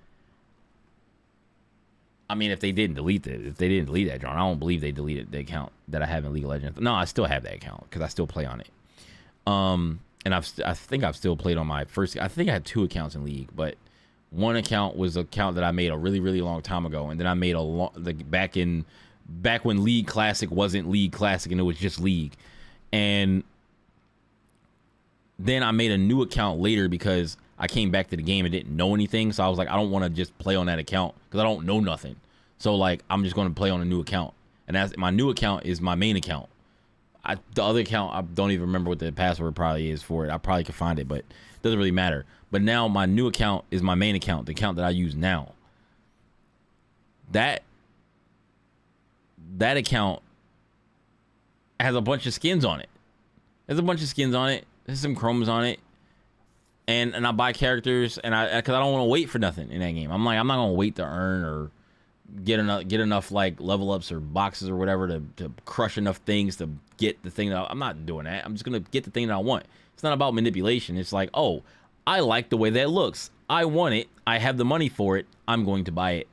I mean, if they didn't delete that, John, I don't believe they deleted the account that I have in League of Legends. No, I still have that account because I still play on it. and I think I've still played on my first. I think I had 2 accounts in League, but one account was an account that I made a really, really long time ago, and then I made back when League Classic wasn't League Classic and it was just League, and then I made a new account later because I came back to the game and didn't know anything, so I was like, I don't want to just play on that account because I don't know nothing. So like, I'm just going to play on a new account, and that's my new account is my main account. The other account, I don't even remember what the password probably is for it. I probably could find it, but it doesn't really matter. But now my new account is my main account, the account that I use now. That account has a bunch of skins on it. There's a bunch of skins on it. There's some chromes on it. And I buy characters, and because I don't want to wait for nothing in that game. I'm like, I'm not gonna wait to earn or get enough like level ups or boxes or whatever to crush enough things to get the thing that I'm not doing that. I'm just gonna get the thing that I want. It's not about manipulation. It's like, oh, I like the way that looks. I want it. I have the money for it. I'm going to buy it.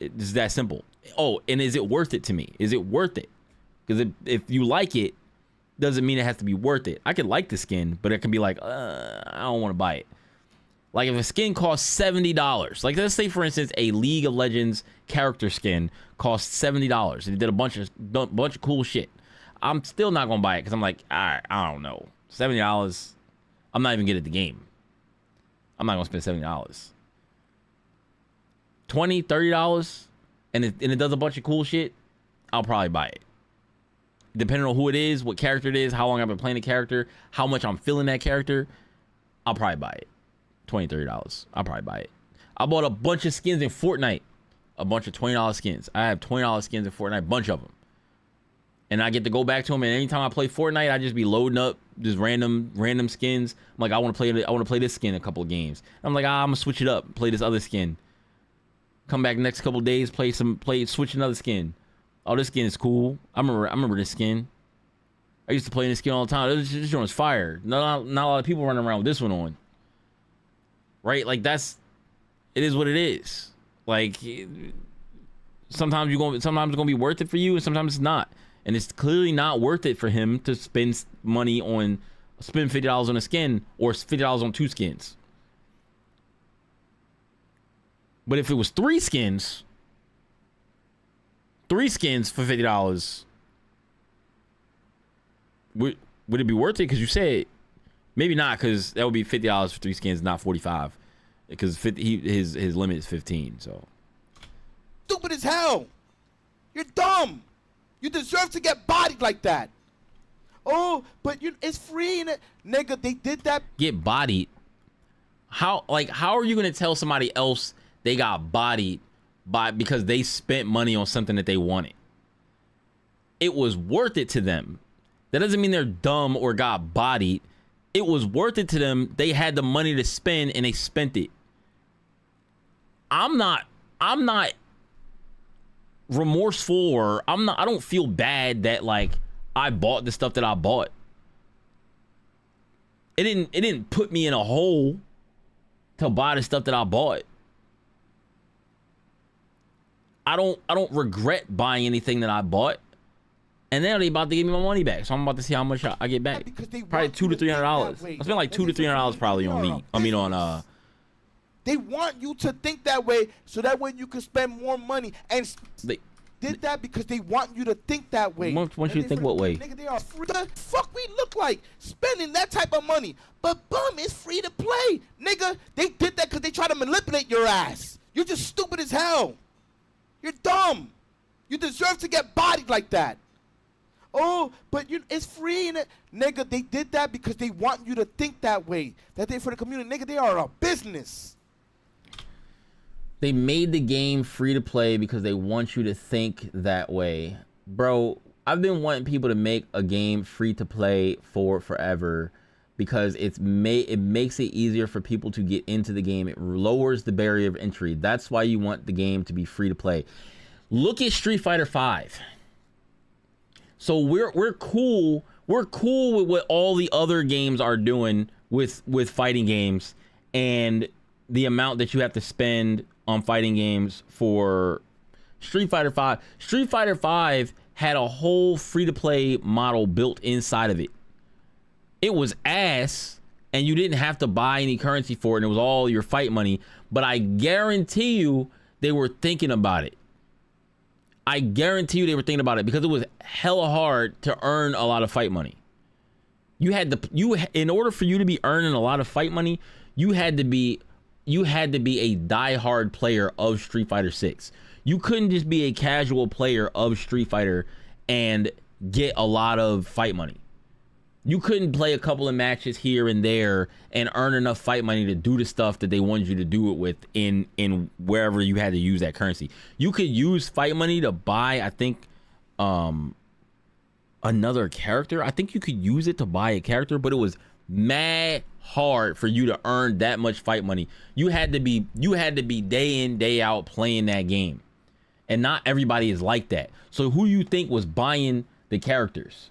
It's that simple. Oh, and is it worth it to me? Is it worth it? Because if you like it, doesn't mean it has to be worth it. I could like the skin, but it can be like, I don't want to buy it. Like if a skin costs $70, like let's say for instance a League of Legends character skin costs $70 and it did a bunch of cool shit. I'm still not gonna buy it because I'm like, all right, I don't know, $70. I'm not even good at the game. I'm not gonna spend $70. $20, $30, and it does a bunch of cool shit. I'll probably buy it. Depending on who it is, what character it is, how long I've been playing the character, how much I'm feeling that character, I'll probably buy it. $20, $30. I'll probably buy it. I bought a bunch of skins in Fortnite. A bunch of $20 skins. I have $20 skins in Fortnite, a bunch of them. And I get to go back to them, and anytime I play Fortnite, I just be loading up just random skins. I'm like, I want to play this skin a couple of games. I'm like, I'm gonna switch it up, play this other skin. Come back next couple of days, switch another skin. Oh, this skin is cool. I remember this skin. I used to play this skin all the time. This one was fire. Not a lot of people running around with this one on. Right? Like it is what it is. Like sometimes it's gonna be worth it for you, and sometimes it's not. And it's clearly not worth it for him to spend $50 on a skin or $50 on 2 skins. But if it was 3 skins for $50, would it be worth it? Because you said maybe not, because that would be $50 for 3 skins, not 45, because his limit is 15. So Stupid as hell. You're dumb. You deserve to get bodied like that. Oh, but it's free, nigga. They did that. Get bodied? How are you gonna tell somebody else they got bodied because they spent money on something that they wanted? It was worth it to them. That doesn't mean they're dumb or got bodied. It was worth it to them. They had the money to spend and they spent it. I'm not remorseful, or I don't feel bad that like I bought the stuff that I bought. It didn't put me in a hole to buy the stuff that I bought. I don't regret buying anything that I bought. And now they about to give me my money back, so I'm about to see how much I get back. Probably $200 to $300. I spent like $200 to $300 probably on League. They want you to think that way, so that way you can spend more money. And they did that because they want you to think that way. Want you to think what way? Nigga, they are free. The fuck we look like spending that type of money? But bum, it's free to play, nigga. They did that because they try to manipulate your ass. You're just stupid as hell. You're dumb. You deserve to get bodied like that. Oh, but it's free, nigga. They did that because they want you to think that way. That they for the community, nigga. They are a business. They made the game free to play because they want you to think that way, bro. I've been wanting people to make a game free to play for forever because it makes it easier for people to get into the game. It lowers the barrier of entry. That's why you want the game to be free to play. Look at Street Fighter V. So we're cool with what all the other games are doing with fighting games and the amount that you have to spend on fighting games for Street Fighter V. Street Fighter V had a whole free-to-play model built inside of it. It was ass, and you didn't have to buy any currency for it, and it was all your fight money. But I guarantee you they were thinking about it. I guarantee you they were thinking about it because it was hella hard to earn a lot of fight money. In order for you to be earning a lot of fight money, you had to be a diehard player of Street Fighter 6. You couldn't just be a casual player of Street Fighter and get a lot of fight money. You couldn't play a couple of matches here and there and earn enough fight money to do the stuff that they wanted you to do it with in wherever you had to use that currency. You could use fight money to buy, I think, another character. I think you could use it to buy a character, but it was mad hard for you to earn that much fight money. You had to be day in, day out playing that game. And not everybody is like that. So who you think was buying the characters?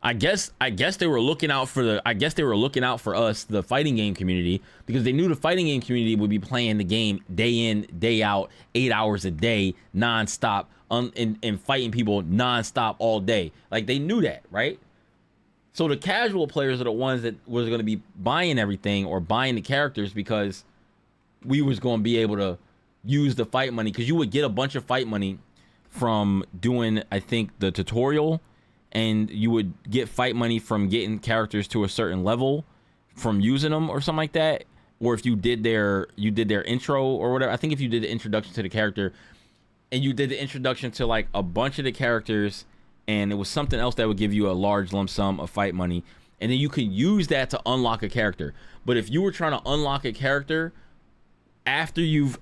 I guess they were looking out for us, the fighting game community, because they knew the fighting game community would be playing the game day in, day out, 8 hours a day, nonstop, and fighting people nonstop all day. Like, they knew that, right? So the casual players are the ones that was going to be buying everything or buying the characters because we was going to be able to use the fight money, because you would get a bunch of fight money from doing, I think, the tutorial, and you would get fight money from getting characters to a certain level from using them or something like that. Or if you did their intro or whatever. I think if you did the introduction to the character and you did the introduction to like a bunch of the characters, and it was something else that would give you a large lump sum of fight money, and then you could use that to unlock a character. But if you were trying to unlock a character after you've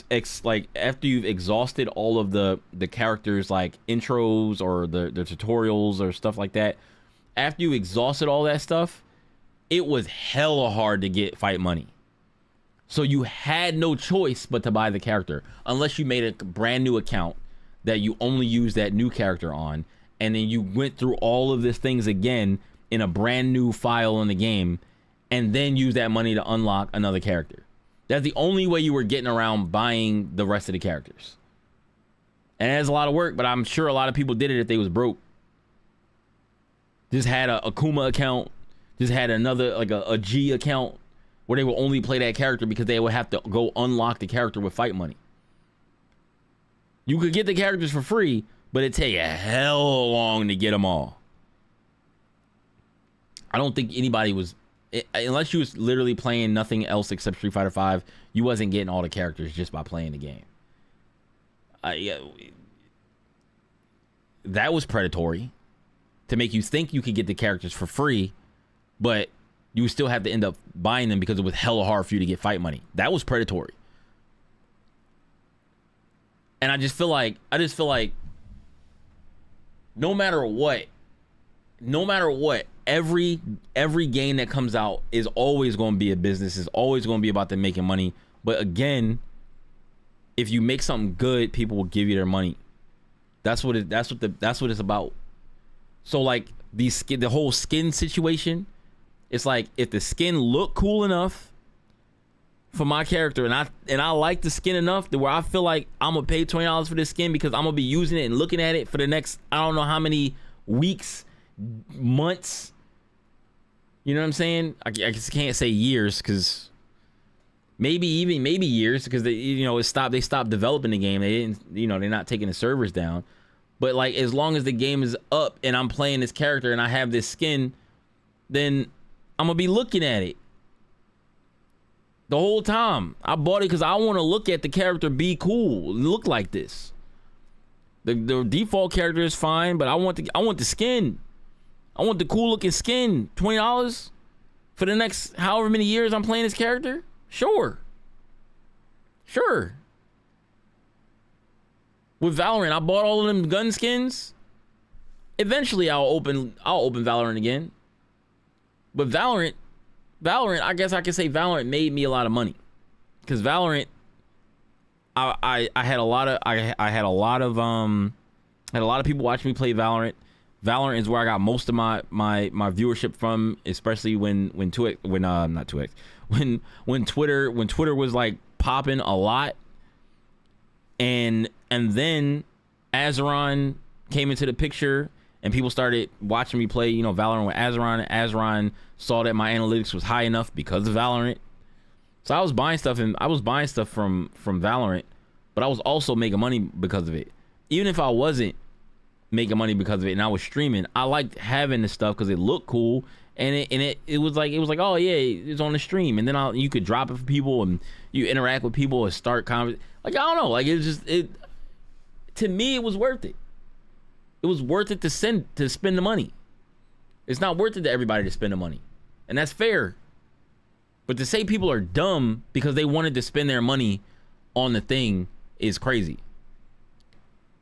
after you've exhausted all of the characters, like intros or the tutorials or stuff like that, after you exhausted all that stuff, it was hella hard to get fight money. So you had no choice but to buy the character, unless you made a brand new account that you only use that new character on, and then you went through all of these things again in a brand new file in the game, and then use that money to unlock another character. That's the only way you were getting around buying the rest of the characters. And it's a lot of work, but I'm sure a lot of people did it if they was broke. Just had a Akuma account, just had another, like a G account, where they would only play that character because they would have to go unlock the character with fight money. You could get the characters for free, but it'd take a hell long to get them all. I don't think anybody was, unless you was literally playing nothing else except Street Fighter 5, you wasn't getting all the characters just by playing the game. Yeah, that was predatory, to make you think you could get the characters for free, but you would still have to end up buying them because it was hella hard for you to get fight money. That was predatory. And I just feel like no matter what, every game that comes out is always going to be a business, is always going to be about them making money. But again, if you make something good, people will give you their money. That's what it's about. So like the whole skin situation, it's like, if the skin look cool enough for my character, and I like the skin enough to where I feel like I'm gonna pay $20 for this skin because I'm gonna be using it and looking at it for the next, I don't know how many weeks, months. You know what I'm saying? I just can't say years, because maybe years, because they stopped developing the game. They didn't, they're not taking the servers down. But like, as long as the game is up and I'm playing this character and I have this skin, then I'm gonna be looking at it the whole time. I bought it because I want to look at the character be cool, look like this. The default character is fine, but I want the skin. I want the cool looking skin. $20 for the next however many years I'm playing this character? Sure. With Valorant, I bought all of them gun skins. Eventually I'll open Valorant again. But Valorant, I guess I can say Valorant made me a lot of money, because Valorant, I had a lot of people watching me play Valorant. Valorant is where I got most of my viewership from, especially when Twitter was like popping a lot, and then Azeron came into the picture, and people started watching me play, you know, Valorant with Azeron. Azeron saw that my analytics was high enough because of Valorant. So I was buying stuff, and I was buying stuff from Valorant, but I was also making money because of it. Even if I wasn't making money because of it and I was streaming, I liked having the stuff because it looked cool, and it was like, oh yeah, it's on the stream, and then you could drop it for people and you interact with people and start like, I don't know, like, to me it was worth it. It was worth it to spend the money. It's not worth it to everybody to spend the money, and that's fair. But to say people are dumb because they wanted to spend their money on the thing is crazy.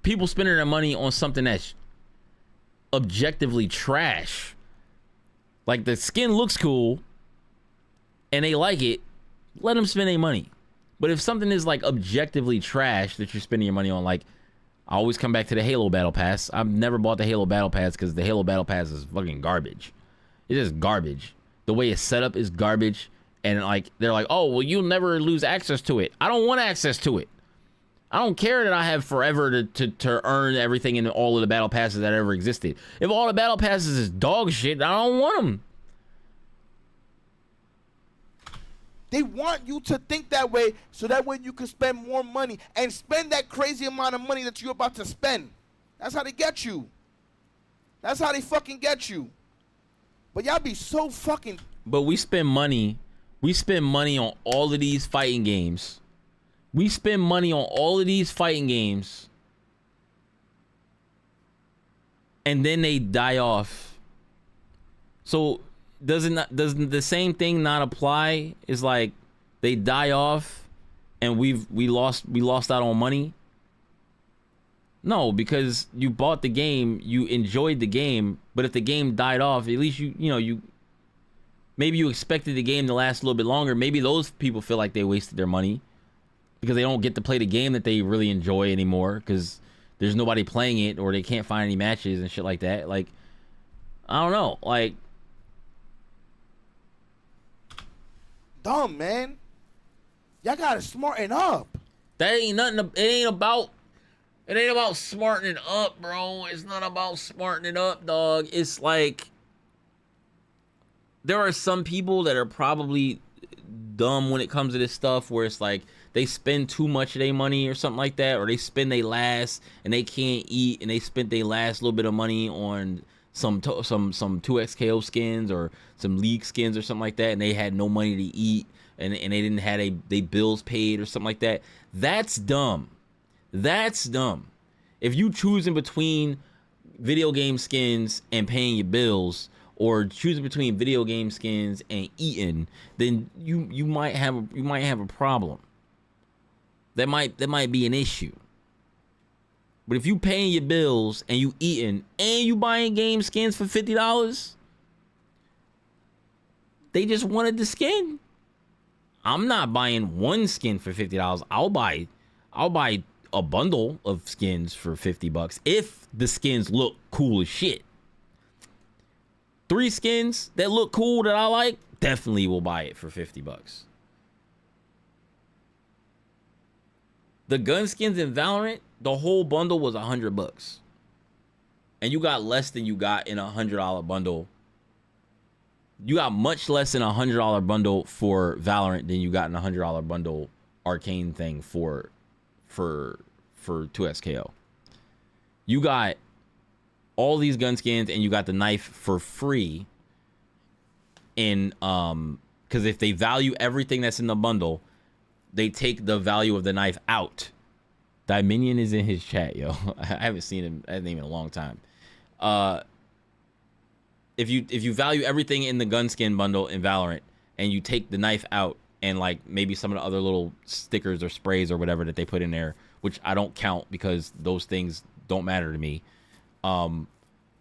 People spending their money on something that's objectively trash. Like, the skin looks cool and they like it, let them spend their money. But if something is like objectively trash that you're spending your money on, like, I always come back to the Halo Battle Pass. I've never bought the Halo Battle Pass because the Halo Battle Pass is fucking garbage. It's just garbage. The way it's set up is garbage. And like, they're like, oh, well, you'll never lose access to it. I don't want access to it. I don't care that I have forever to earn everything in all of the battle passes that ever existed. If all the battle passes is dog shit, I don't want them. They want you to think that way so that way you can spend more money and spend that crazy amount of money that you're about to spend. That's how they get you. That's how they fucking get you. But y'all be so fucking... But we spend money. We spend money on all of these fighting games. We spend money on all of these fighting games. And then they die off. So doesn't the same thing not apply? It's like they die off and we lost out on money? No, because you bought the game, you enjoyed the game, but if the game died off, at least you maybe you expected the game to last a little bit longer. Maybe those people feel like they wasted their money because they don't get to play the game that they really enjoy anymore because there's nobody playing it or they can't find any matches and shit like that. Like, I don't know. Like, dumb, man. Y'all gotta smarten up. That ain't nothing. It ain't about smartening up, bro. It's not about smartening up, dog. It's like, there are some people that are probably dumb when it comes to this stuff where it's like they spend too much of their money or something like that, or they spend their last and they can't eat and they spent their last little bit of money on some 2XKO skins or some League skins or something like that, and they had no money to eat and they didn't have they bills paid or something like that. That's dumb. That's dumb. If you choosing between video game skins and paying your bills, or choosing between video game skins and eating, then you might have a problem. That might be an issue. But if you paying your bills and you eating and you buying game skins for $50, they just wanted the skin. I'm not buying one skin for $50. I'll buy a bundle of skins for $50 if the skins look cool as shit. 3 skins that look cool that I like, definitely will buy it for $50. The gun skins in Valorant, the whole bundle was $100. And you got less than you got in a $100 bundle. You got much less in a $100 bundle for Valorant than you got in a $100 bundle arcane thing for 2SKO. You got all these gun skins and you got the knife for free in because if they value everything that's in the bundle, they take the value of the knife out. Dominion is in his chat, yo. I haven't seen him in a long time. If you value everything in the gun skin bundle in Valorant and you take the knife out and like maybe some of the other little stickers or sprays or whatever that they put in there, which I don't count because those things don't matter to me.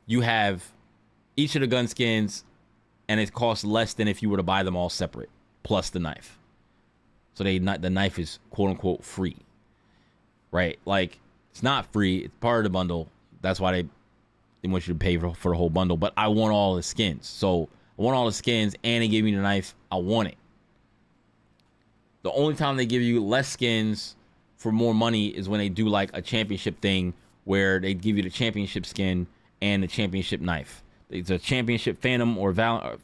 You have each of the gun skins and it costs less than if you were to buy them all separate, plus the knife. So the knife is quote unquote free, right? Like, it's not free, it's part of the bundle. That's why they want you to pay for the whole bundle. But I want all the skins. So I want all the skins and they give me the knife. I want it. The only time they give you less skins for more money is when they do like a championship thing where they give you the championship skin and the championship knife. It's a championship Phantom or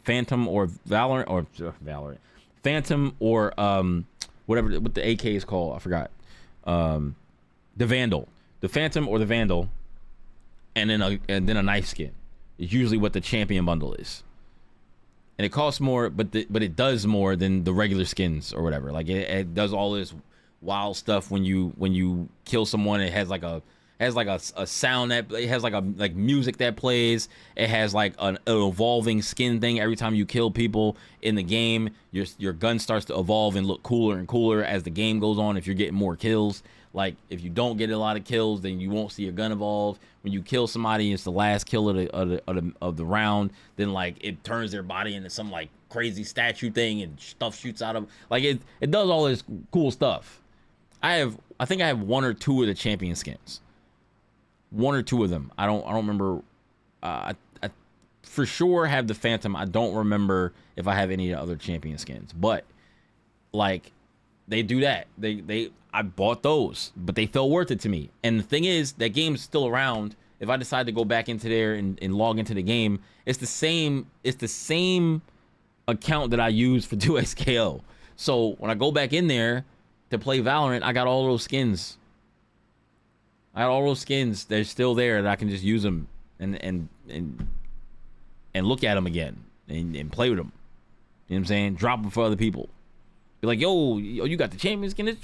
Phantom or Valorant or Valorant. Phantom or whatever what the AK is called. I forgot. The Vandal. The Phantom or the Vandal, and then a knife skin. It's usually what the champion bundle is. And it costs more, but it does more than the regular skins or whatever. Like it does all this wild stuff when you kill someone. It has like a sound that it has like music that plays. It has like an evolving skin thing every time you kill people in the game. Your gun starts to evolve and look cooler and cooler as the game goes on. If you're getting more kills, like if you don't get a lot of kills, then you won't see your gun evolve. When you kill somebody, it's the last kill of the round. Then like it turns their body into some like crazy statue thing and stuff shoots out of like it does all this cool stuff. I think I have 1 or 2 of the champion skins. 1 or 2 of them. I don't remember. I for sure have the Phantom. I don't remember if I have any of the other champion skins. But like they do that. I bought those, but they felt worth it to me. And the thing is, that game's still around. If I decide to go back into there and log into the game, it's the same account that I use for 2XKO. So when I go back in there to play Valorant, I got all those skins. They're still there that I can just use them and look at them again and play with them. You know what I'm saying? Drop them for other people. Be like, yo, you got the champion skin? This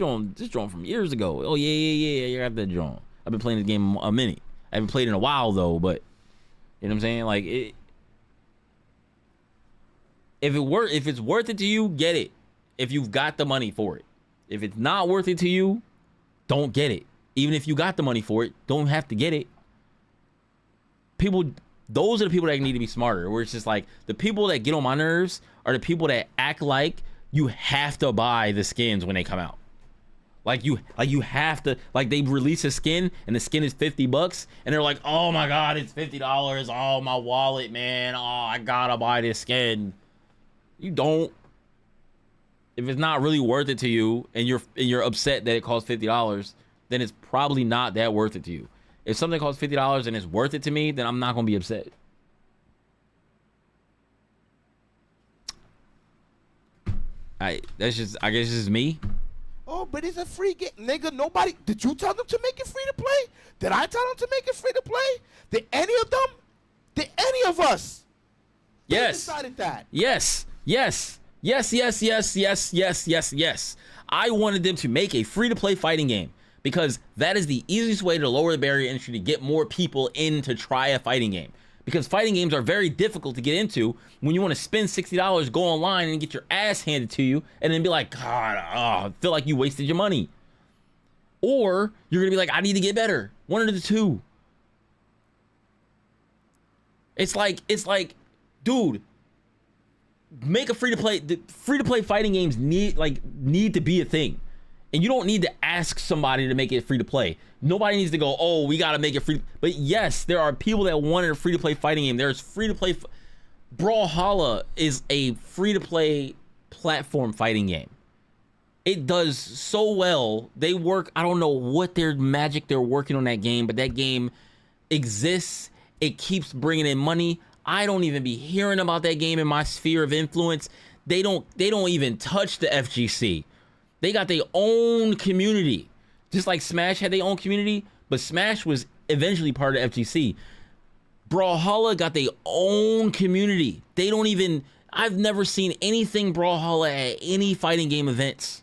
drawn from years ago. Oh yeah, you got that drawn. I've been playing this game a minute. I haven't played in a while though, but you know what I'm saying? Like it. If it's worth it to you, get it. If you've got the money for it. If it's not worth it to you, don't get it. Even if you got the money for it, don't have to get it. Those are the people that need to be smarter. Where it's just like the people that get on my nerves are the people that act like you have to buy the skins when they come out. Like you have to, like they release a skin and the skin is $50 and they're like, oh my God, it's $50. Oh, my wallet, man. Oh, I gotta buy this skin. You don't. If it's not really worth it to you and you're upset that it costs $50, then it's probably not that worth it to you. If something costs $50 and it's worth it to me, then I'm not gonna be upset. I guess it's just me. Oh, but it's a free game, nigga. Nobody. Did you tell them to make it free to play? Did I tell them to make it free to play? Did any of them? Did any of us? Yes. They decided that. Yes. I wanted them to make a free-to-play fighting game because that is the easiest way to lower the barrier to entry to get more people in to try a fighting game. Because fighting games are very difficult to get into when you want to spend $60, go online and get your ass handed to you and then be like, God, I feel like you wasted your money. Or you're going to be like, I need to get better. One of the two. It's like, dude, make a free-to-play fighting games need to be a thing. And you don't need to ask somebody to make it free to play. Nobody needs to go, oh, we got to make it free. But yes, there are people that wanted a free to play fighting game. There's free to play. Brawlhalla is a free to play platform fighting game. It does so well. They work. I don't know what their magic they're working on that game, but that game exists. It keeps bringing in money. I don't even be hearing about that game in my sphere of influence. They don't even touch the FGC. They got their own community. Just like Smash had their own community, but Smash was eventually part of FGC. Brawlhalla got their own community. They don't even... I've never seen anything Brawlhalla at any fighting game events.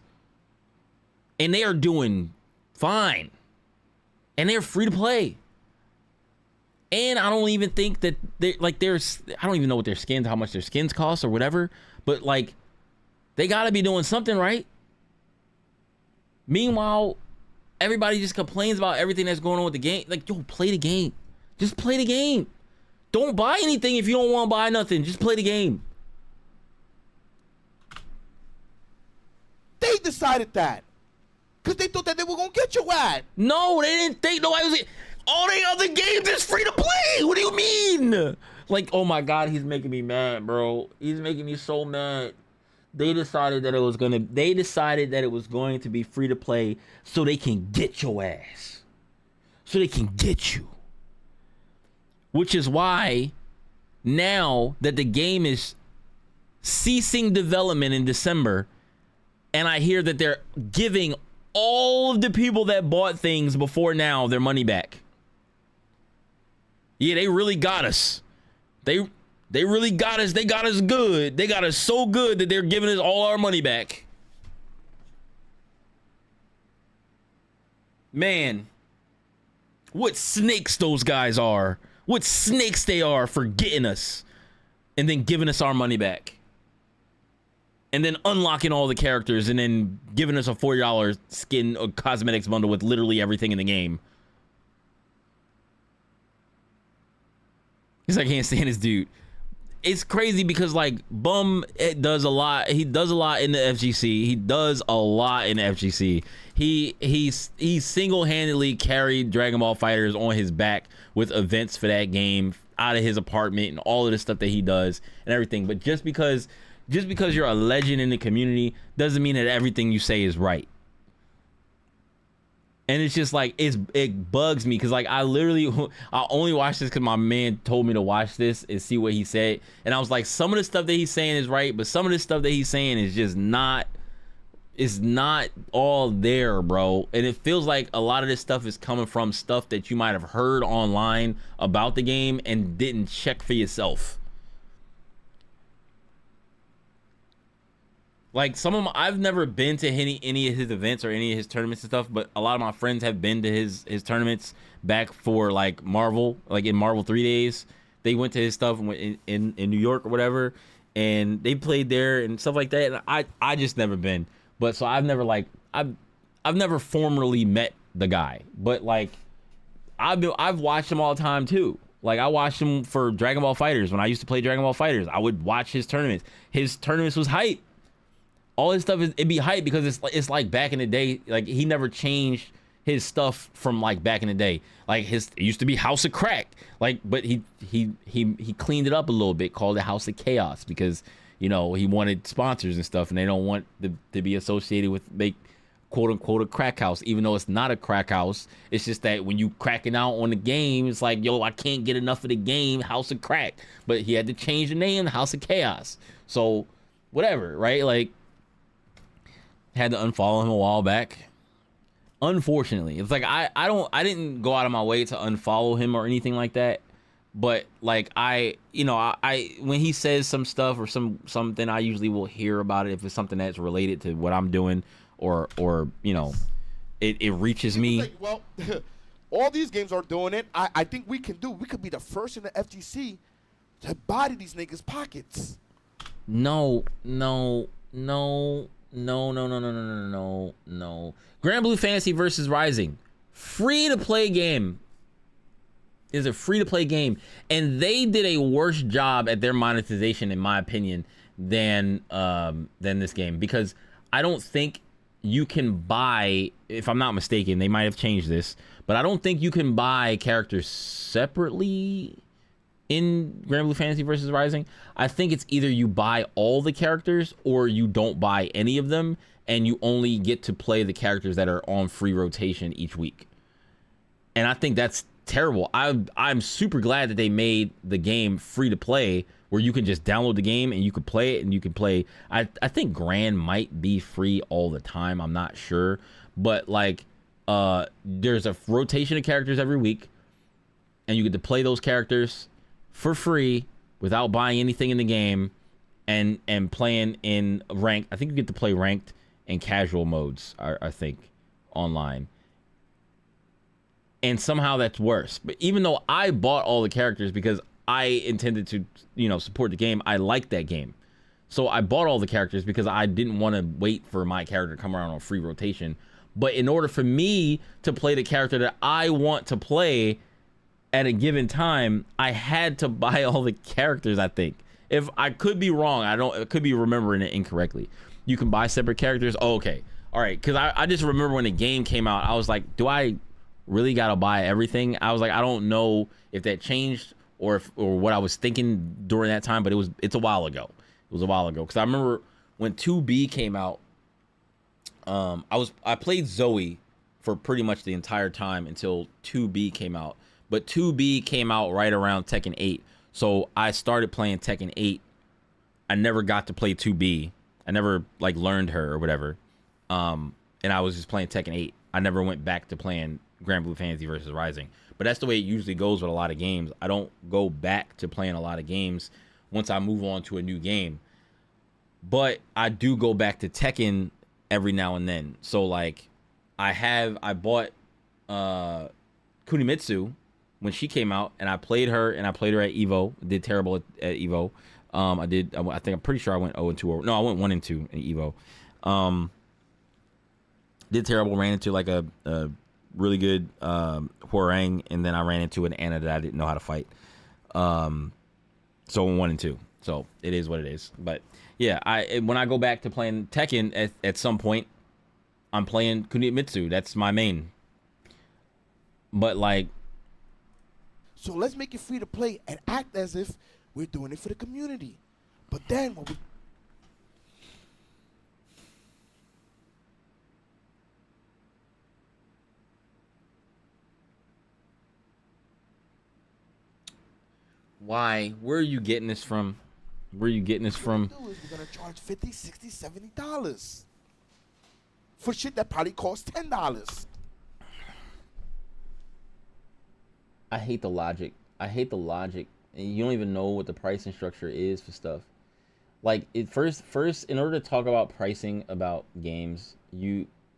And they are doing fine. And they're free to play. And I don't even think that they I don't even know what their skins, how much their skins cost or whatever. But like, they gotta be doing something right. Meanwhile, everybody just complains about everything that's going on with the game. Like, yo, play the game. Just play the game. Don't buy anything if you don't want to buy nothing. Just play the game. They decided that. Because they thought that they were going to get your ass. No, they didn't think nobody was... All the other games is free to play. What do you mean? Like, oh my God, he's making me mad, bro. He's making me so mad. They decided that it was going to be free to play so they can get your ass. So they can get you. which is why now that the game is ceasing development in December, and I hear that they're giving all of the people that bought things before now their money back. Yeah, they really got us. They really got us. They got us good. They got us so good that they're giving us all our money back. Man, what snakes those guys are. What snakes they are for getting us and then giving us our money back. And then unlocking all the characters and then giving us a $40 skin or cosmetics bundle with literally everything in the game. Because I can't stand this dude. It's crazy because like Bum does a lot. He does a lot in the FGC. He does a lot in the FGC. He single-handedly carried Dragon Ball FighterZ on his back with events for that game out of his apartment and all of the stuff that he does and everything. But just because you're a legend in the community doesn't mean that everything you say is right. And it's just like, it bugs me because like I only watched this because my man told me to watch this and see what he said. And I was like, some of the stuff that he's saying is right, but some of the stuff that he's saying is just not, it's not all there, bro. And it feels like a lot of this stuff is coming from stuff that you might have heard online about the game and didn't check for yourself. Like some of them, I've never been to any of his events or any of his tournaments and stuff, but a lot of my friends have been to his tournaments back for like Marvel, like in Marvel 3 days. They went to his stuff in New York or whatever, and they played there and stuff like that. And I just never been, but so I've never like I've never formally met the guy, but like I've watched him all the time too. Like I watched him for Dragon Ball FighterZ when I used to play Dragon Ball FighterZ. I would watch his tournaments. His tournaments was hype. All his stuff it'd be hype because it's like back in the day. Like he never changed his stuff from like back in the day. Like it used to be House of Crack. Like, but he cleaned it up a little bit, called it House of Chaos because you know he wanted sponsors and stuff, and they don't want to be associated with make quote unquote a crack house, even though it's not a crack house. It's just that when you cracking out on the game, it's like, yo, I can't get enough of the game, House of Crack. But he had to change the name to House of Chaos. So whatever, right? Like. Had to unfollow him a while back. Unfortunately, it's like I didn't go out of my way to unfollow him or anything like that. But like I when he says some stuff or something, I usually will hear about it if it's something that's related to what I'm doing or you know, it reaches me. Like, well, all these games are doing it. I think we could be the first in the FGC to body these niggas' pockets. No. Grand Blue Fantasy versus Rising, free to play game. Is a free to play game, and they did a worse job at their monetization, in my opinion, than this game, because I don't think you can buy, if I'm not mistaken, they might have changed this, but I don't think you can buy characters separately in Grand Blue Fantasy versus Rising. I think it's either you buy all the characters or you don't buy any of them, and you only get to play the characters that are on free rotation each week. And I think that's terrible. I'm super glad that they made the game free to play, where you can just download the game and you can play it, and you can play. I think Grand might be free all the time. I'm not sure, but like there's a rotation of characters every week, and you get to play those characters for free without buying anything in the game, and playing in ranked. I think you get to play ranked and casual modes, I think, online. And somehow that's worse. But even though I bought all the characters because I intended to, support the game, I like that game. So I bought all the characters because I didn't want to wait for my character to come around on free rotation. But in order for me to play the character that I want to play at a given time, I had to buy all the characters, I think. If I could be wrong, I could be remembering it incorrectly. You can buy separate characters. Oh, okay. All right. Because I just remember when the game came out, I was like, do I really got to buy everything? I was like, I don't know if that changed or what I was thinking during that time, but it's a while ago. It was a while ago. Because I remember when 2B came out, I played Zoe for pretty much the entire time until 2B came out. But 2B came out right around Tekken 8. So I started playing Tekken 8. I never got to play 2B. I never like learned her or whatever. And I was just playing Tekken 8. I never went back to playing Grand Blue Fantasy versus Rising. But that's the way it usually goes with a lot of games. I don't go back to playing a lot of games once I move on to a new game. But I do go back to Tekken every now and then. So like I bought Kunimitsu when she came out, and I played her at Evo. Did terrible at Evo. I'm pretty sure I went 0-2. No, I went 1-2 in Evo. Did terrible, ran into like a really good Hwoarang, and then I ran into an Anna that I didn't know how to fight. So 1-2. So it is what it is. But yeah, when I go back to playing Tekken at some point, I'm playing Kunimitsu. That's my main. But like, So let's make it free to play and act as if we're doing it for the community. But then what we why? Where are you getting this from? Where are you getting this from? do is we're gonna charge $50, $60, $70 for shit that probably costs $10. I hate the logic. And you don't even know what the pricing structure is for stuff. Like first, in order to talk about pricing about games,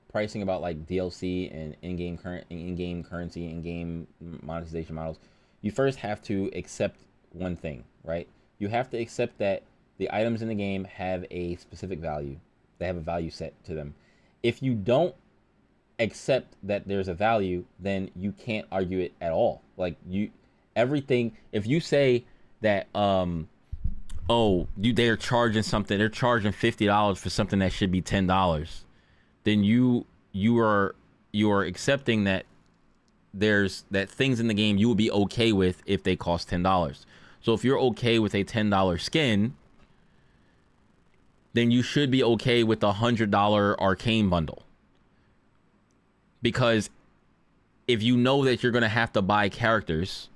pricing about like DLC and in-game currency, in-game monetization models, you first have to accept one thing, right? You have to accept that the items in the game have a specific value. They have a value set to them. If you don't accept that there's a value, then you can't argue it at all. Like everything, if you say that they're charging something, they're charging $50 for something that should be $10, then you are accepting that that things in the game you will be okay with if they cost $10. So if you're okay with a $10 skin, then you should be okay with the $100 arcane bundle. Because if you know that you're going to have to buy characters,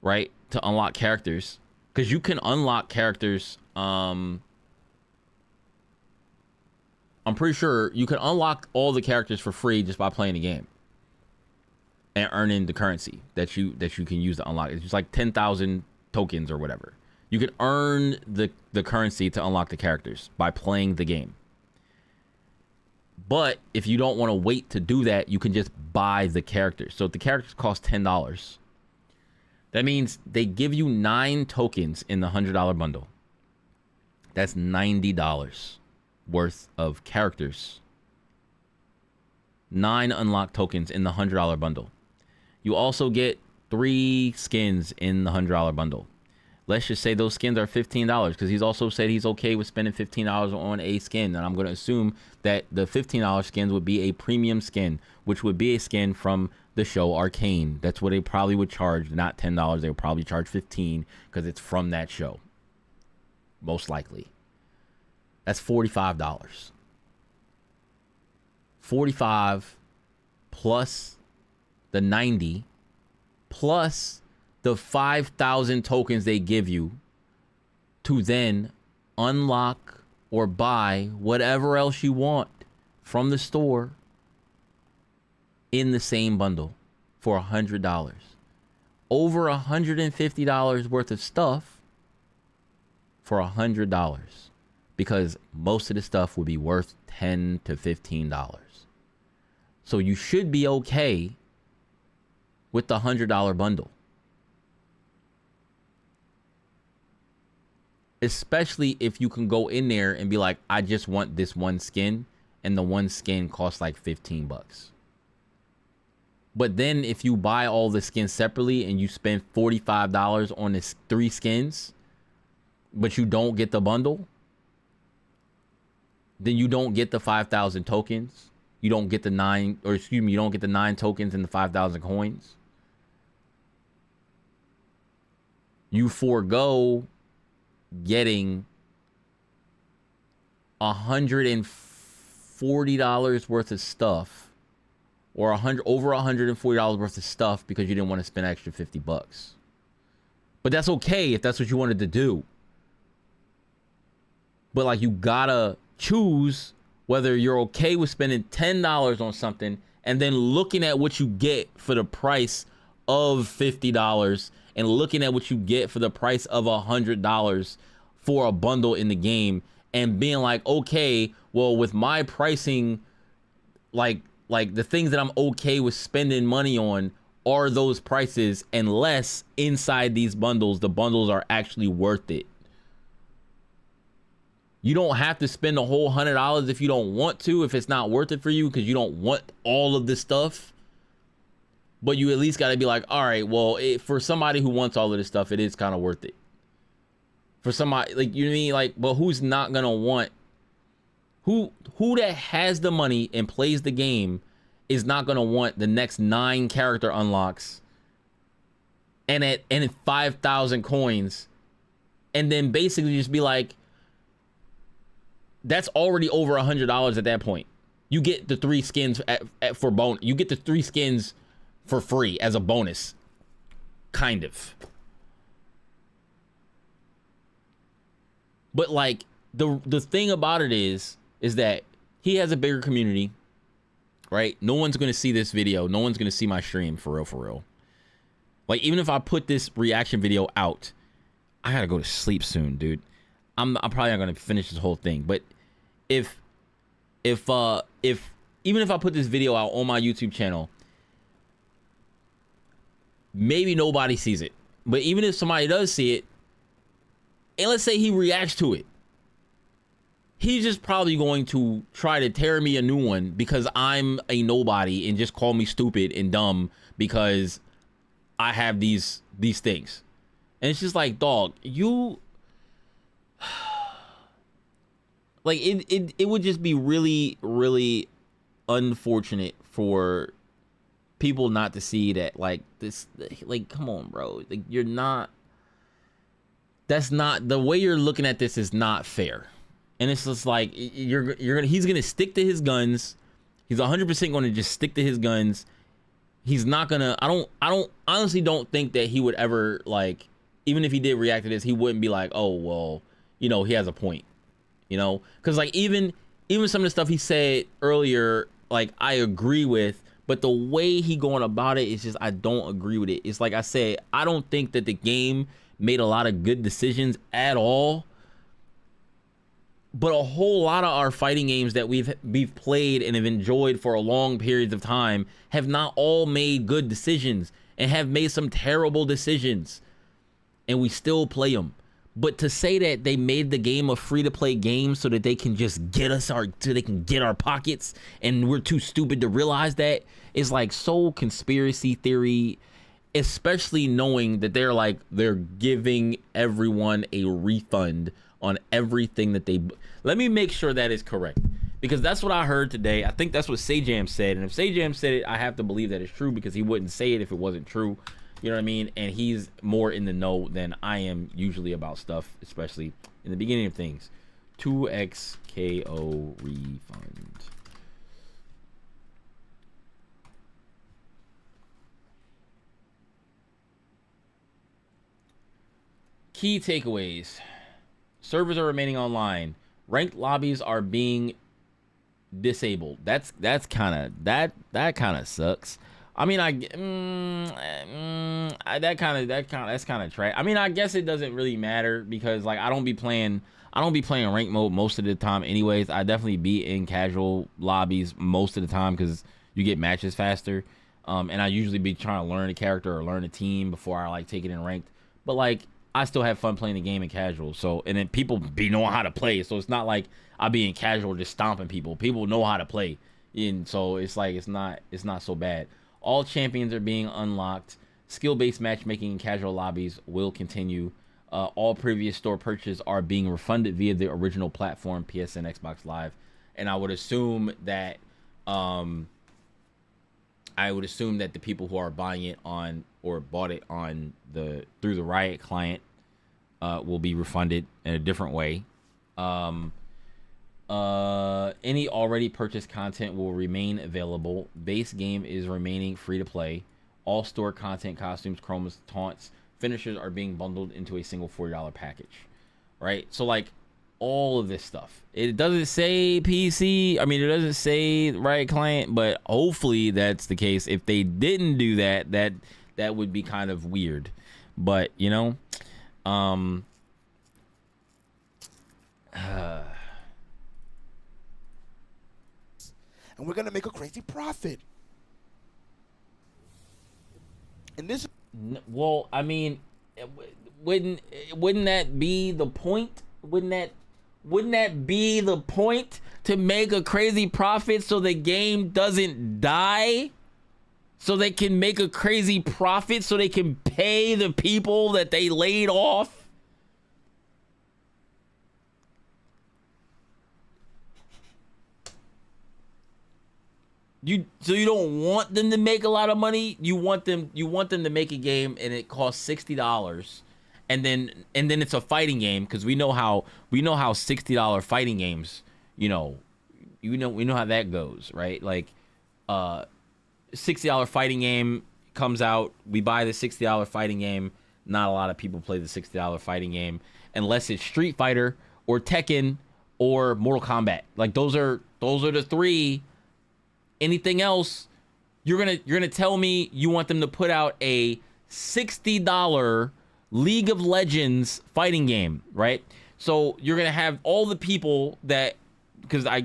right, to unlock characters, because you can unlock characters, I'm pretty sure you can unlock all the characters for free just by playing the game and earning the currency that you can use to unlock. It's just like 10,000 tokens or whatever. You can earn the currency to unlock the characters by playing the game. But if you don't want to wait to do that, you can just buy the characters. So if the characters cost $10, that means they give you 9 tokens in the $100 bundle. That's $90 worth of characters. 9 unlocked tokens in the $100 bundle. You also get 3 skins in the $100 bundle. Let's just say those skins are $15, because he's also said he's okay with spending $15 on a skin. And I'm going to assume that the $15 skins would be a premium skin, which would be a skin from the show Arcane. That's what they probably would charge, not $10. They would probably charge $15 because it's from that show. Most likely. That's $45. 45 plus the 90 plus the 5,000 tokens they give you to then unlock or buy whatever else you want from the store in the same bundle for $100. Over $150 worth of stuff for $100, because most of the stuff would be worth $10 to $15. So you should be okay with the $100 bundle. Especially if you can go in there and be like, I just want this one skin, and the one skin costs like $15. But then if you buy all the skins separately and you spend $45 on this 3 skins, but you don't get the bundle, then you don't get the 5,000 tokens. You don't get the 9, or excuse me, you don't get the 9 tokens and the 5,000 coins. You forego getting $140 worth of stuff or over $140 worth of stuff because you didn't want to spend extra $50. But that's okay if that's what you wanted to do. But like, you gotta choose whether you're okay with spending $10 on something and then looking at what you get for the price of $50 and looking at what you get for the price of $100 for a bundle in the game and being like, okay, well, with my pricing, like the things that I'm okay with spending money on are those prices, unless inside these bundles, the bundles are actually worth it. You don't have to spend a whole $100 if you don't want to, if it's not worth it for you, because you don't want all of this stuff. But you at least got to be like, all right, well, for somebody who wants all of this stuff, it is kind of worth it. For somebody, like, you know what I mean? Like, but who's not going to want, who that has the money and plays the game is not going to want the next 9 character unlocks and at 5,000 coins, and then basically just be like, that's already over $100 at that point. You get the 3 skins for bonus. You get the 3 skins for free as a bonus, kind of. But like, the thing about it is that he has a bigger community, right? No one's gonna see this video. No one's gonna see my stream, for real. Like, even if I put this reaction video out, I gotta go to sleep soon, dude. I'm probably not gonna finish this whole thing. But if even if I put this video out on my YouTube channel, maybe nobody sees it. But even if somebody does see it, and let's say he reacts to it, he's just probably going to try to tear me a new one because I'm a nobody and just call me stupid and dumb because I have these things. And it's just like, dog, you like, it would just be really, really unfortunate for people not to see that, like, this, like, come on, bro. Like, you're not, that's not, the way you're looking at this is not fair. And it's just like, he's gonna stick to his guns. He's 100% gonna just stick to his guns. He's not gonna, I don't honestly don't think that he would ever, like, even if he did react to this, he wouldn't be like, oh, well, you know, he has a point, you know? Because, like, even some of the stuff he said earlier, like, I agree with, but the way he going about it is just, I don't agree with it. It's like I said, I don't think that the game made a lot of good decisions at all. But a whole lot of our fighting games that we've played and have enjoyed for a long periods of time have not all made good decisions and have made some terrible decisions, and we still play them. But to say that they made the game a free-to-play game so that they can just get us so they can get our pockets, and we're too stupid to realize that, is like so conspiracy theory, especially knowing that they're giving everyone a refund on everything that they. Let me make sure that is correct, because that's what I heard today. I think that's what Sajam said, and if Sajam said it, I have to believe that it's true, because he wouldn't say it if it wasn't true. You know what I mean? And he's more in the know than I am usually about stuff, especially in the beginning of things. 2XKO refund. Key takeaways. Servers are remaining online. Ranked lobbies are being disabled. That's kind of sucks. I mean, that's kind of trash. I mean, I guess it doesn't really matter, because like I don't be playing ranked mode most of the time anyways. I definitely be in casual lobbies most of the time because you get matches faster. And I usually be trying to learn a character or learn a team before I like take it in ranked. But like, I still have fun playing the game in casual. So, and then people be knowing how to play. So it's not like I be in casual just stomping people. People know how to play. And so it's like, it's not so bad. All champions are being unlocked. Skill-based matchmaking in casual lobbies will continue. All previous store purchases are being refunded via the original platform, PSN, Xbox Live. And I would assume that the people who are buying it on or bought it on through the Riot client will be refunded in a different way. Any already purchased content will remain available. Base game is remaining free to play. All store content, costumes, chromas, taunts, finishers are being bundled into a single $40 package. Right? So like all of this stuff. It doesn't say PC. I mean, it doesn't say right client, but hopefully that's the case. If they didn't do that, that would be kind of weird. But, you know, and we're gonna make a crazy profit. And this, well, I mean, wouldn't that be the point? Wouldn't that be the point, to make a crazy profit so the game doesn't die? So they can make a crazy profit so they can pay the people that they laid off? So you don't want them to make a lot of money. You want them to make a game and it costs $60, and then it's a fighting game, because we know how $60 fighting games, we know how that goes, right? Like, $60 fighting game comes out, we buy the $60 fighting game. Not a lot of people play the $60 fighting game unless it's Street Fighter or Tekken or Mortal Kombat. Like those are the three. Anything else, you're gonna tell me you want them to put out a $60 League of Legends fighting game, right? So you're gonna have all the people that, because I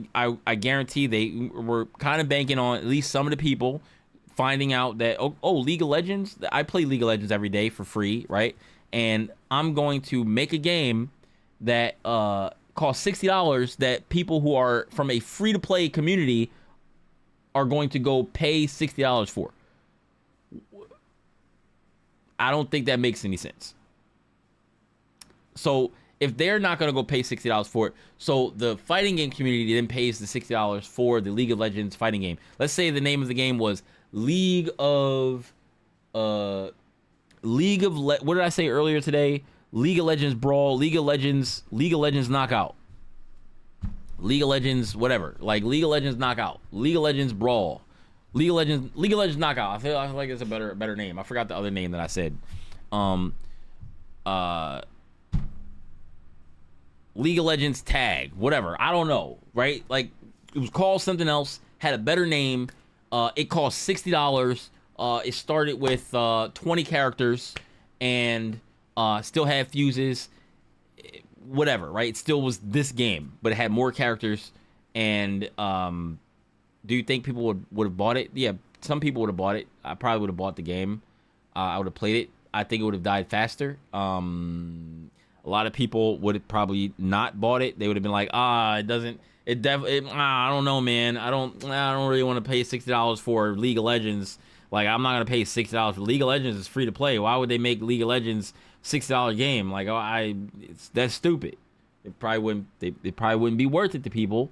guarantee they were kind of banking on at least some of the people finding out that oh League of Legends, I play League of Legends every day for free, right? And I'm going to make a game that costs $60 that people who are from a free to play community are going to go pay $60 for. I don't think that makes any sense. So if they're not going to go pay $60 for it, so the fighting game community then pays the $60 for the League of Legends fighting game. Let's say the name of the game was what did I say earlier today? League of Legends Brawl, League of Legends Knockout. League of Legends, whatever. Like League of Legends Knockout, League of Legends Brawl, League of Legends Knockout. I feel like it's a better name. I forgot the other name that I said. League of Legends Tag, whatever. I don't know, right? Like it was called something else, had a better name. It cost $60. It started with 20 characters and still had fuses. Whatever, right? It still was this game, but it had more characters. And do you think people would have bought it? Yeah, some people would have bought it. I probably would have bought the game. I would have played it. I think it would have died faster. A lot of people would have probably not bought it. They would have been like, I don't know, man. I don't really want to pay $60 for League of Legends. Like, I'm not gonna pay $60 for League of Legends. It's free to play. Why would they make League of Legends $60 game? Like, that's stupid. It probably wouldn't be worth it to people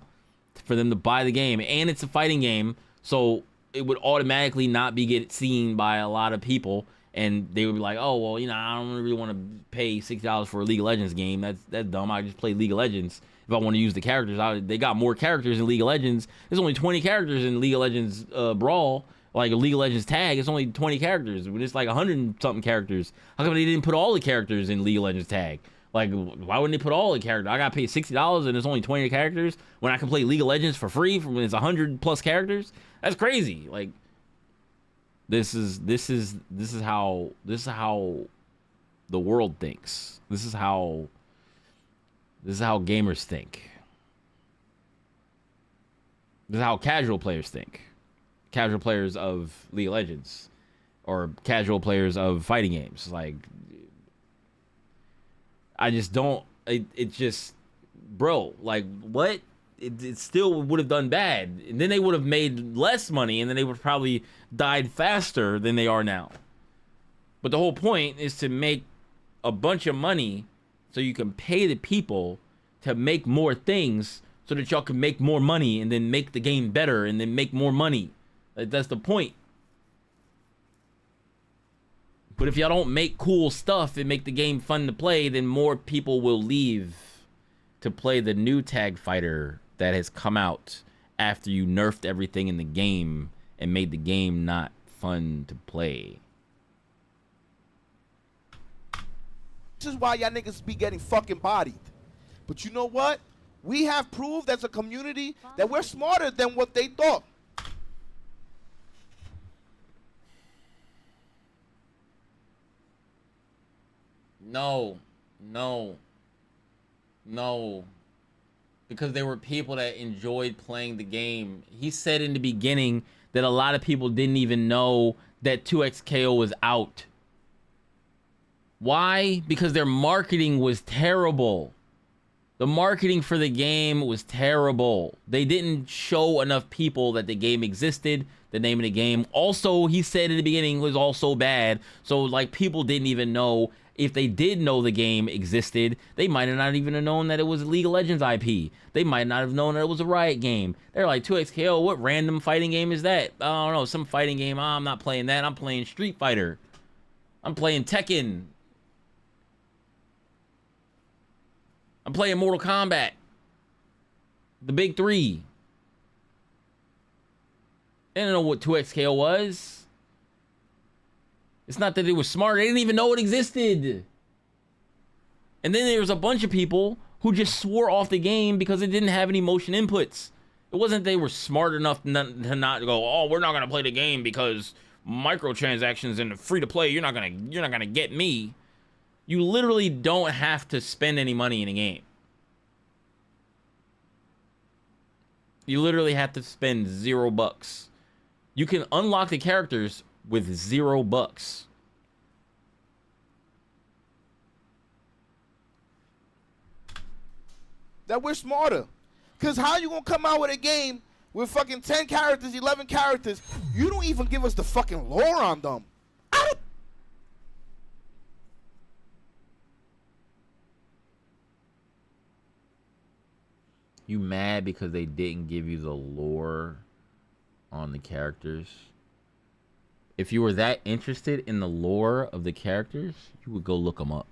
for them to buy the game. And it's a fighting game, so it would automatically not get seen by a lot of people. And they would be like, oh, well, I don't really want to pay $60 for a League of Legends game. That's dumb. I just play League of Legends if I want to use the characters. They got more characters in League of Legends. There's only 20 characters in League of Legends Brawl. Like a League of Legends Tag, it's only 20 characters. It's like 100-something characters. How come they didn't put all the characters in League of Legends Tag? Like, why wouldn't they put all the characters? I got paid $60 and there's only 20 characters when I can play League of Legends for free when it's 100+ characters? That's crazy. Like, this is how the world thinks. This is how gamers think. This is how casual players think. Casual players of League of Legends or casual players of fighting games. Like, I just don't, it just, bro, like, what? It still would have done bad. And then they would have made less money, and then they would have probably died faster than they are now. But the whole point is to make a bunch of money so you can pay the people to make more things so that y'all can make more money and then make the game better and then make more money. That's the point. But if y'all don't make cool stuff and make the game fun to play, then more people will leave to play the new tag fighter that has come out after you nerfed everything in the game and made the game not fun to play. This is why y'all niggas be getting fucking bodied. But you know what? We have proved as a community that we're smarter than what they thought. No. Because there were people that enjoyed playing the game. He said in the beginning that a lot of people didn't even know that 2XKO was out. Why? Because their marketing was terrible. The marketing for the game was terrible. They didn't show enough people that the game existed. The name of the game also, he said in the beginning, was also bad. So like people didn't even know. If they did know the game existed, they might have not even have known that it was League of Legends IP. They might not have known that it was a Riot game. They're like, 2XKO, what random fighting game is that? I don't know, some fighting game. Oh, I'm not playing that. I'm playing Street Fighter. I'm playing Tekken. I'm playing Mortal Kombat. The big three. They didn't know what 2XKO was. It's not that it was smart. They didn't even know it existed. And then there was a bunch of people who just swore off the game because it didn't have any motion inputs. It wasn't they were smart enough to not go, oh, we're not gonna play the game because microtransactions and free to play. You're not gonna get me. You literally don't have to spend any money in a game. You literally have to spend $0. You can unlock the characters with $0. That we're smarter. Cause how you gonna come out with a game with fucking 10 characters, 11 characters? You don't even give us the fucking lore on them. You mad because they didn't give you the lore on the characters? If you were that interested in the lore of the characters, you would go look them up.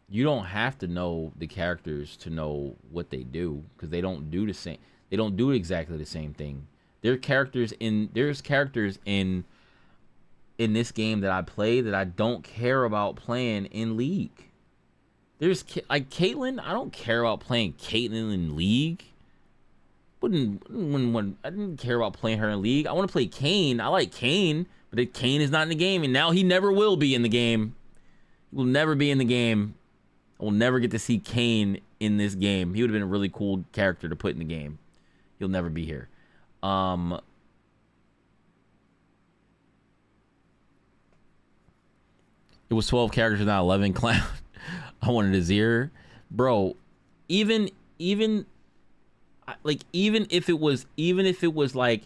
You don't have to know the characters to know what they do, because they don't do the same. They don't do exactly the same thing. There's characters in this game that I play that I don't care about playing in League. There's like Caitlyn. I don't care about playing Caitlyn in League. I didn't care about playing her in League. I want to play Kane. I like Kane, but Kane is not in the game, and now he never will be in the game. He will never be in the game. I will never get to see Kane in this game. He would have been a really cool character to put in the game. He'll never be here. It was 12 characters, not 11. Clown. I wanted a zero. Bro, even if it was like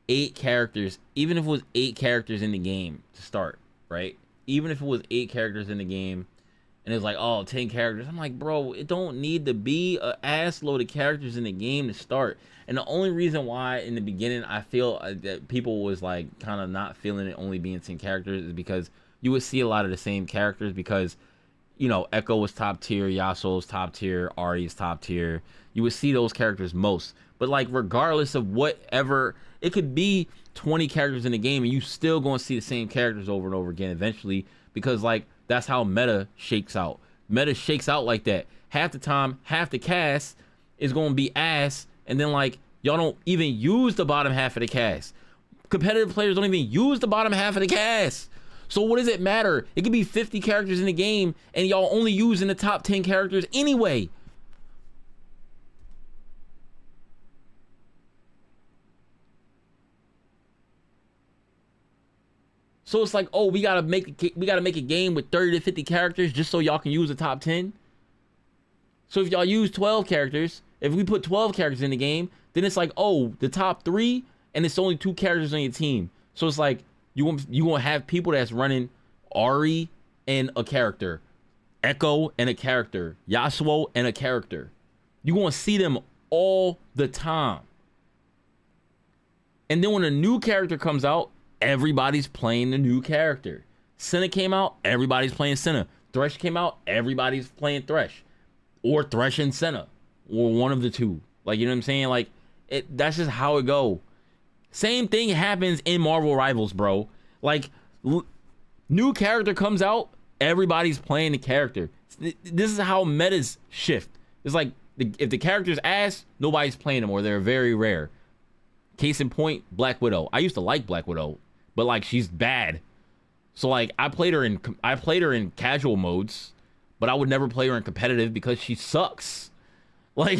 8 characters, even if it was 8 characters in the game to start, right? Even if it was 8 characters in the game and it's like, oh, 10 characters. I'm like, bro, it don't need to be a ass load of characters in the game to start. And the only reason why in the beginning I feel that people was like kind of not feeling it only being 10 characters is because you would see a lot of the same characters because, you know, Echo was top tier, Yasuo was top tier, Ahri is top tier. You would see those characters most. But like regardless of whatever, it could be 20 characters in the game and you still going to see the same characters over and over again eventually, because like that's how meta shakes out. Meta shakes out like that. Half the time, half the cast is going to be ass, and then like y'all don't even use the bottom half of the cast. Competitive players don't even use the bottom half of the cast. So what does it matter? It could be 50 characters in the game and y'all only using the top 10 characters anyway. So it's like, oh, we gotta make a game with 30 to 50 characters just so y'all can use the top 10. So if y'all use 12 characters, if we put 12 characters in the game, then it's like, oh, the top 3, and it's only 2 characters on your team. So it's like you gonna have people that's running Ahri and a character, Echo and a character, Yasuo and a character. You gonna see them all the time. And then when a new character comes out, everybody's playing the new character. Senna came out, everybody's playing Senna. Thresh came out, everybody's playing Thresh, or Thresh and Senna, or one of the two. Like, you know what I'm saying? Like, that's just how it go. Same thing happens in Marvel Rivals, bro. Like, new character comes out, everybody's playing the character. This is how metas shift. It's like, if the character's ass, nobody's playing them, or they're very rare. Case in point, Black Widow. I used to like Black Widow, but like, she's bad. So like, I played her in casual modes, but I would never play her in competitive because she sucks. Like,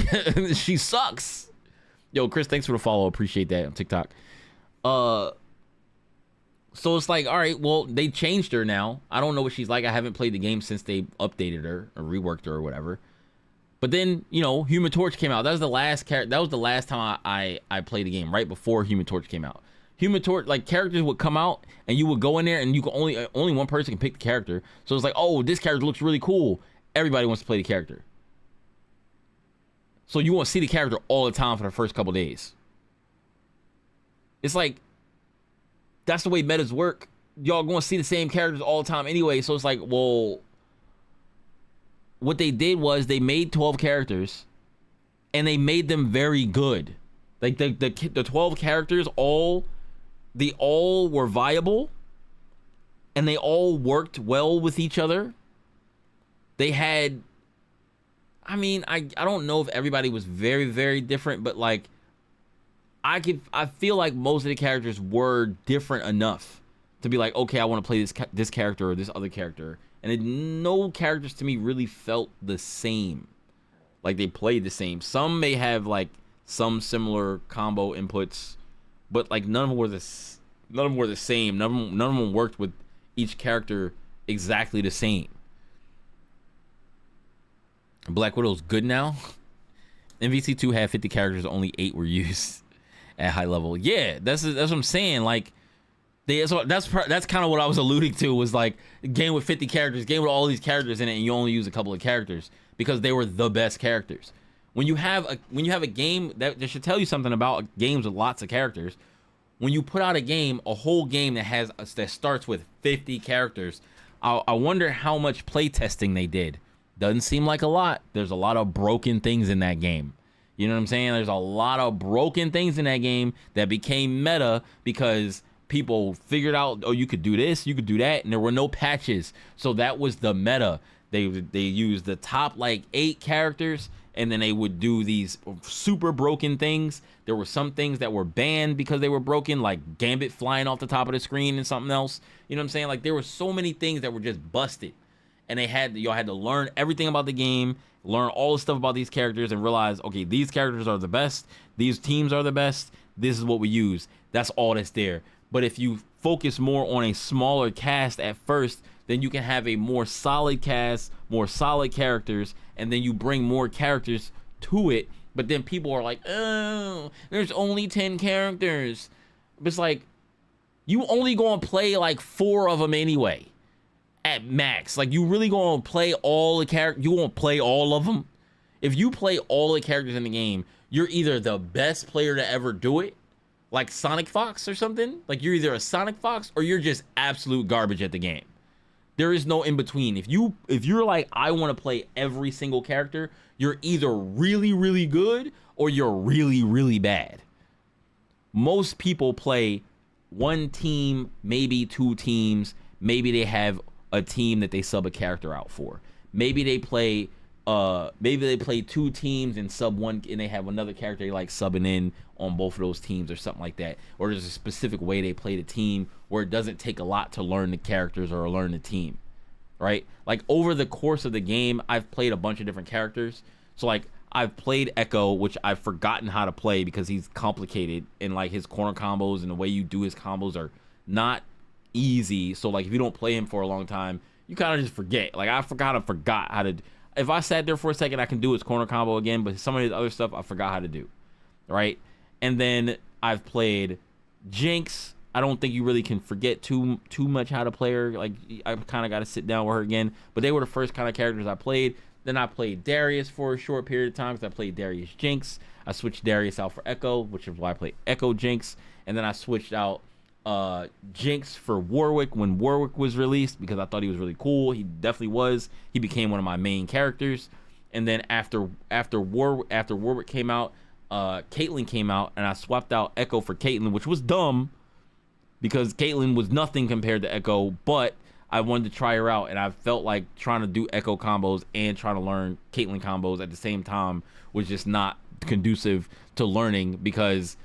she sucks. Yo, Chris, thanks for the follow. Appreciate that on TikTok. So it's like, all right, well, they changed her now. I don't know what she's like. I haven't played the game since they updated her or reworked her or whatever. But then, you know, Human Torch came out. That was the last time I played the game, right before Human Torch came out. Human Torch, like, characters would come out and you would go in there and you could only one person can pick the character. So it's like, oh, this character looks really cool. Everybody wants to play the character. So you won't see the character all the time for the first couple days. It's like, that's the way metas work. Y'all gonna see the same characters all the time anyway. So it's like, well, what they did was they made 12 characters and they made them very good. Like the 12 characters all were viable and they all worked well with each other. They had, I mean, I don't know if everybody was very, very different, but like, I feel like most of the characters were different enough to be like, okay, I want to play this character or this other character. And no characters to me really felt the same. Like, they played the same. Some may have like some similar combo inputs, but like none of them were the same. None of them worked with each character exactly the same. Black Widow's good now. MVC2 had 50 characters, only 8 were used at high level. Yeah, that's what I'm saying. Like, that's kind of what I was alluding to, was like a game with 50 characters, game with all these characters in it, and you only use a couple of characters because they were the best characters. When you have a game that should tell you something about games with lots of characters. When you put out a whole game that starts with 50 characters, I wonder how much play testing they did. Doesn't seem like a lot. There's a lot of broken things in that game. You know what I'm saying? There's a lot of broken things in that game that became meta because people figured out, oh, you could do this, you could do that, and there were no patches. So that was the meta. They used the top like 8 characters, and then they would do these super broken things. There were some things that were banned because they were broken, like Gambit flying off the top of the screen and something else. You know what I'm saying? Like, there were so many things that were just busted. And y'all had to learn everything about the game, learn all the stuff about these characters, and realize, okay, these characters are the best, these teams are the best, this is what we use. That's all that's there. But if you focus more on a smaller cast at first, then you can have a more solid cast, more solid characters, and then you bring more characters to it. But then people are like, oh, there's only 10 characters. But it's like, you only gonna play like 4 of them anyway. At max. Like, you really gonna play all the characters? You won't play all of them. If you play all the characters in the game, you're either the best player to ever do it, like Sonic Fox or something. Like, you're either a Sonic Fox or you're just absolute garbage at the game. There is no in between. If you're like, I want to play every single character, you're either really, really good or you're really, really bad. Most people play 1 team, maybe 2 teams. Maybe they have a team that they sub a character out for. Maybe they play 2 teams and sub 1, and they have another character they like subbing in on both of those teams or something like that. Or there's a specific way they play the team where it doesn't take a lot to learn the characters or learn the team, right? Like, over the course of the game, I've played a bunch of different characters. So like, I've played Echo, which I've forgotten how to play because he's complicated, and like his corner combos and the way you do his combos are not easy. So like, if you don't play him for a long time, you kind of just forget. Like, I forgot how to. If I sat there for a second, I can do his corner combo again, but some of his other stuff I forgot how to do, right? And then I've played Jinx. I don't think you really can forget too much how to play her. Like, I kind of got to sit down with her again. But they were the first kind of characters I played. Then I played Darius for a short period of time because I played Darius Jinx. I switched Darius out for Echo, which is why I played Echo Jinx. And then I switched out Jinx for Warwick when Warwick was released because I thought he was really cool. He definitely was. He became one of my main characters. And then after Warwick came out, Caitlyn came out, and I swapped out Echo for Caitlyn, which was dumb because Caitlyn was nothing compared to Echo, but I wanted to try her out, and I felt like trying to do Echo combos and trying to learn Caitlyn combos at the same time was just not conducive to learning because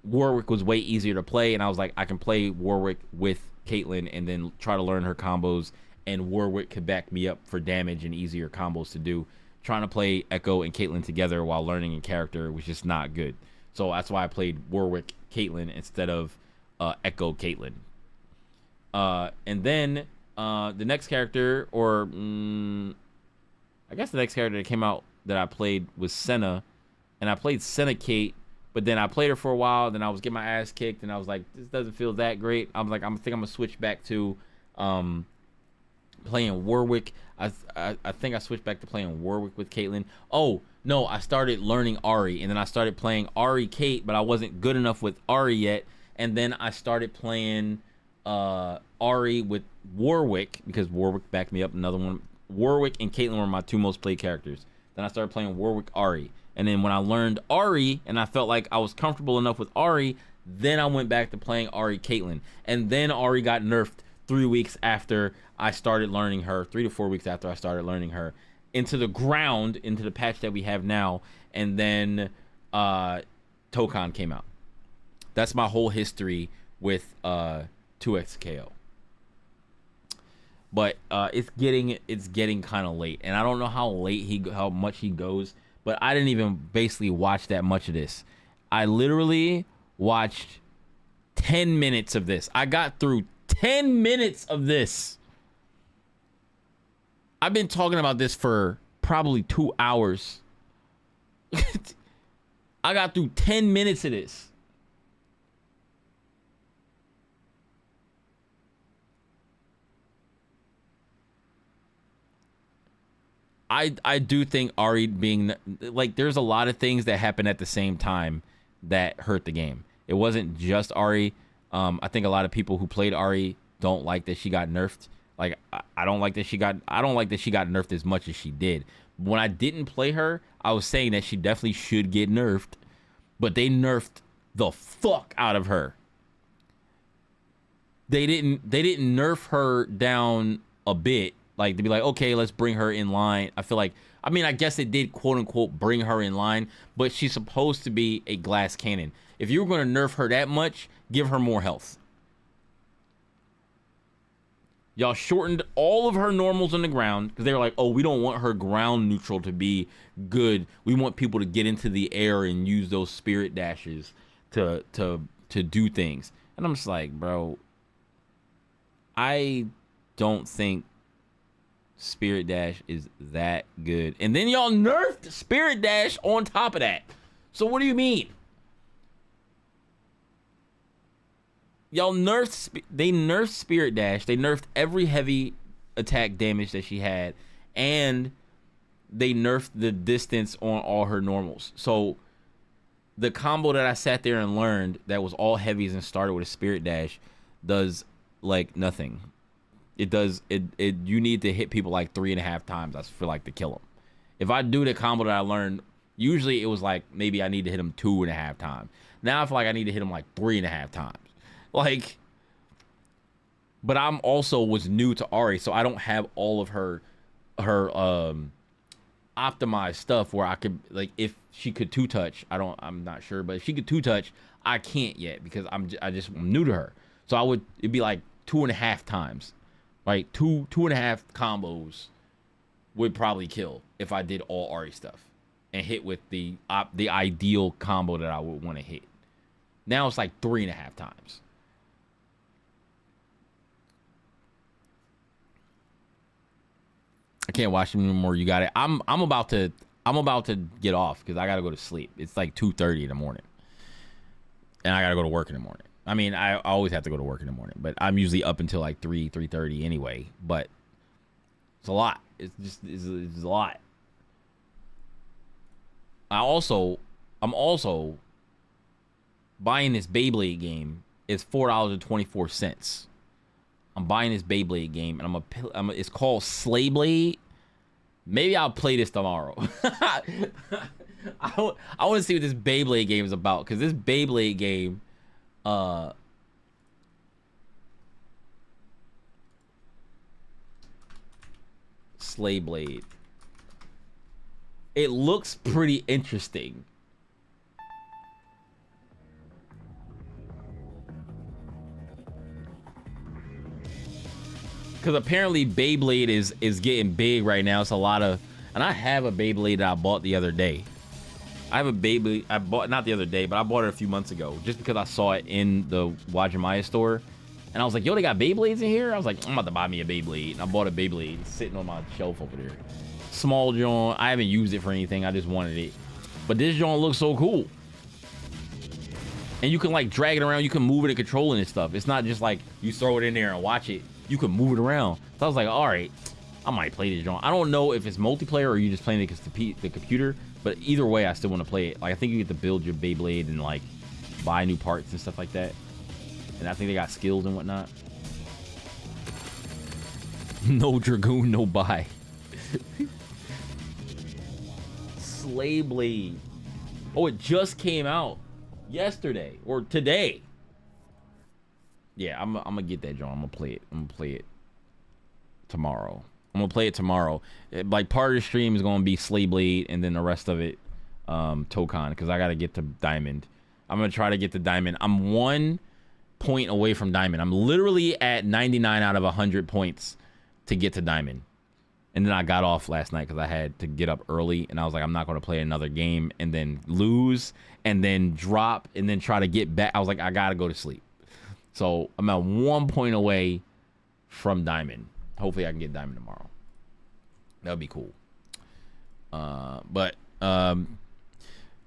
Warwick was way easier to play, and I was like, I can play Warwick with Caitlyn and then try to learn her combos, and Warwick could back me up for damage and easier combos to do. Trying to play Echo and Caitlyn together while learning a character was just not good. So that's why I played Warwick Caitlyn instead of Echo Caitlyn. And then the next character, or I guess the next character that came out that I played was Senna, and I played Senna Kate, but then I played her for a while, then I was getting my ass kicked, and I was like, this doesn't feel that great. I was like, I think I'm gonna switch back to playing Warwick. I think I switched back to playing Warwick with Caitlyn. Oh no, I started learning Ahri, and then I started playing Ahri Kate, but I wasn't good enough with Ahri yet, and then I started playing Ahri with Warwick because Warwick backed me up. Another one. Warwick and Caitlyn were my two most played characters. Then I started playing Warwick Ahri. And then when I learned Ahri and I felt like I was comfortable enough with Ahri, then I went back to playing Ahri Caitlyn. And then Ahri got nerfed 3 weeks after I started learning her, 3 to 4 weeks after I started learning her, into the ground, into the patch that we have now. And then Tokon came out. That's my whole history with 2XKO. But it's getting kind of late, and I don't know how much he goes, but I didn't even basically watch that much of this. I literally watched 10 minutes of this. I got through 10 minutes of this. I've been talking about this for probably 2 hours. I got through 10 minutes of this. I do think Ahri being like, there's a lot of things that happen at the same time that hurt the game. It wasn't just Ahri. I think a lot of people who played Ahri don't like that she got nerfed. Like I don't like that she got nerfed as much as she did. When I didn't play her, I was saying that she definitely should get nerfed, but they nerfed the fuck out of her. They didn't nerf her down a bit. Like, to be like, okay, let's bring her in line. I feel like, I mean, I guess it did, quote unquote, bring her in line, but she's supposed to be a glass cannon. If you were going to nerf her that much, give her more health. Y'all shortened all of her normals on the ground because they were like, oh, we don't want her ground neutral to be good. We want people to get into the air and use those spirit dashes to do things. And I'm just like, bro, I don't think Spirit Dash is that good. And then y'all nerfed Spirit Dash on top of that. So what do you mean? Y'all nerfed, they nerfed Spirit Dash. They nerfed every heavy attack damage that she had. And they nerfed the distance on all her normals. So the combo that I sat there and learned that was all heavies and started with a Spirit Dash does like nothing. It does it. You need to hit people like 3.5 times. I feel like to kill them. If I do the combo that I learned, usually it was like maybe I need to hit them 2.5 times. Now I feel like I need to hit them like 3.5 times. Like, but I'm also was new to Ahri, so I don't have all of her optimized stuff where I could, like, if she could 2-touch, I'm not sure, but if she could 2-touch, I can't yet because I'm new to her. So it'd be like 2.5 times. Like 2.5 combos would probably kill if I did all Ahri stuff and hit with the ideal combo that I would want to hit. Now it's like 3.5 times. I can't watch them anymore. You got it. I'm about to get off because I gotta go to sleep. It's like 2:30 in the morning, and I gotta go to work in the morning. I mean, I always have to go to work in the morning, but I'm usually up until like 3:30 anyway. But it's a lot. It's a lot. I'm also buying this Beyblade game is $4.24. I'm buying this Beyblade game, and it's called Slay Blade. Maybe I'll play this tomorrow. I want to see what this Beyblade game is about, because this Beyblade game, Slay Blade, it looks pretty interesting. Because apparently Beyblade is getting big right now. It's a lot of, and I have a Beyblade that I bought the other day. I have a Beyblade I bought, not the other day, but I bought it a few months ago, just because I saw it in the Wajimaya store, and I was like, yo, they got Beyblades in here? I was like, I'm about to buy me a Beyblade, and I bought a Beyblade sitting on my shelf over there. Small joint. I haven't used it for anything. I just wanted it, but this joint looks so cool. And you can like drag it around. You can move it and control it and stuff. It's not just like you throw it in there and watch it. You can move it around. So I was like, all right, I might play this joint. I don't know if it's multiplayer or you just playing the computer, but either way, I still want to play it. Like, I think you get to build your Beyblade and like buy new parts and stuff like that. And I think they got skills and whatnot. No Dragoon, no buy. Slay Blade. Oh, it just came out yesterday or today. Yeah, I'm gonna get that joint. I'm gonna play it tomorrow. Like, part of the stream is gonna be Slay Blade, and then the rest of it, Tokon, because I gotta get to Diamond. I'm gonna try to get to Diamond. I'm 1 point away from Diamond. I'm literally at 99 out of 100 points to get to Diamond. And then I got off last night because I had to get up early, and I was like, I'm not gonna play another game and then lose and then drop and then try to get back. I was like, I gotta go to sleep. So I'm at 1 point away from Diamond. Hopefully I can get Diamond tomorrow. That would be cool. But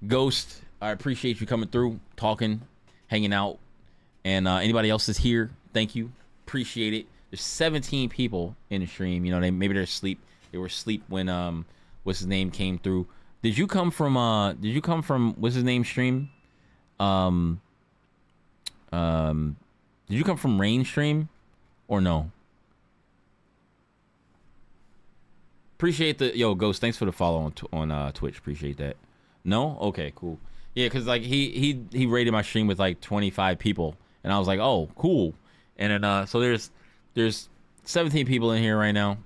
Ghost, I appreciate you coming through, talking, hanging out. And anybody else that's here, thank you. Appreciate it. There's 17 people in the stream. You know, maybe they're asleep. They were asleep when what's his name came through. Did you come from what's his name stream? Did you come from Rain stream or no? Appreciate the Ghost. Thanks for the follow on Twitch. Appreciate that. No, okay, cool. Yeah, because like he rated my stream with like 25 people, and I was like, oh, cool. And then so there's 17 people in here right now.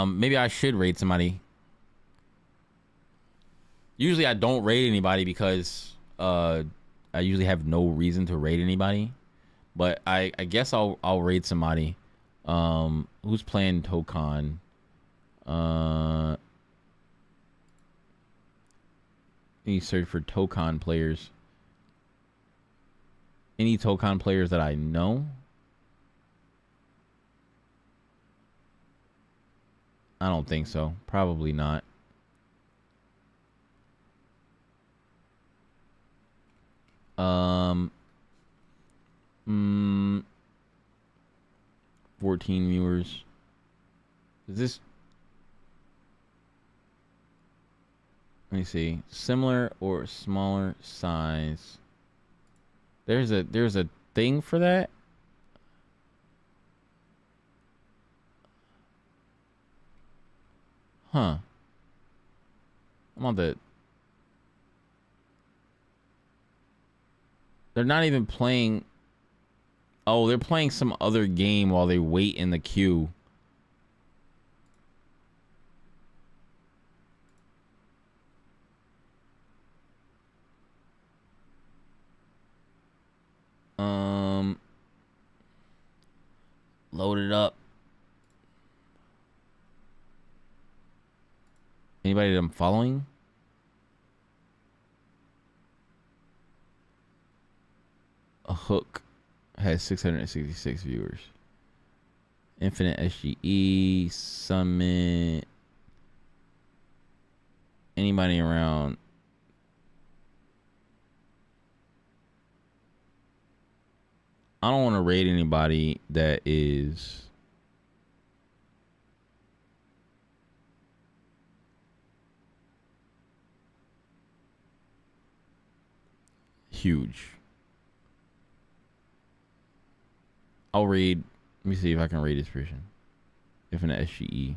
Maybe I should raid somebody. Usually I don't raid anybody because I usually have no reason to raid anybody, but I guess I'll raid somebody. Who's playing Tokon? Let me search for Tokon players. Any Tokon players that I know? I don't think so. Probably not. Um. 14 viewers. Is this? Let me see. Similar or smaller size. There's a thing for that. Huh. I'm on the. They're not even playing. Oh, they're playing some other game while they wait in the queue. Load it up. Anybody that I'm following? A Hook has 666 viewers. Infinite SGE, Summit. Anybody around? I don't want to raid anybody that is huge. I'll read. Let me see if I can read his version. If an SGE.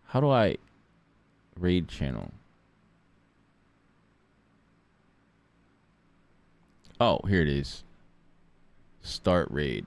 How do I raid channel? Oh, here it is. Start raid.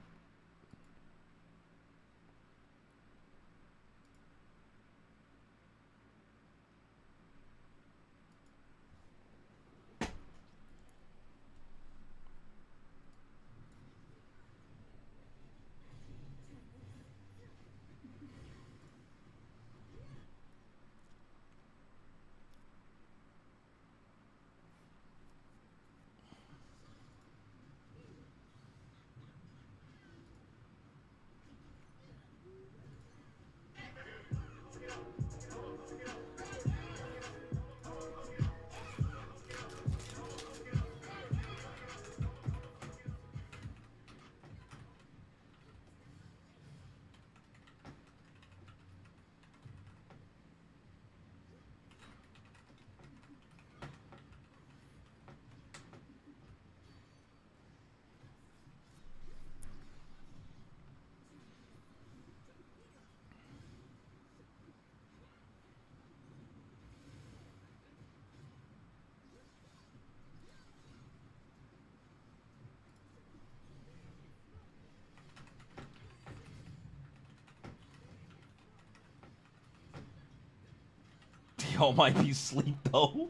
Y'all might be asleep though.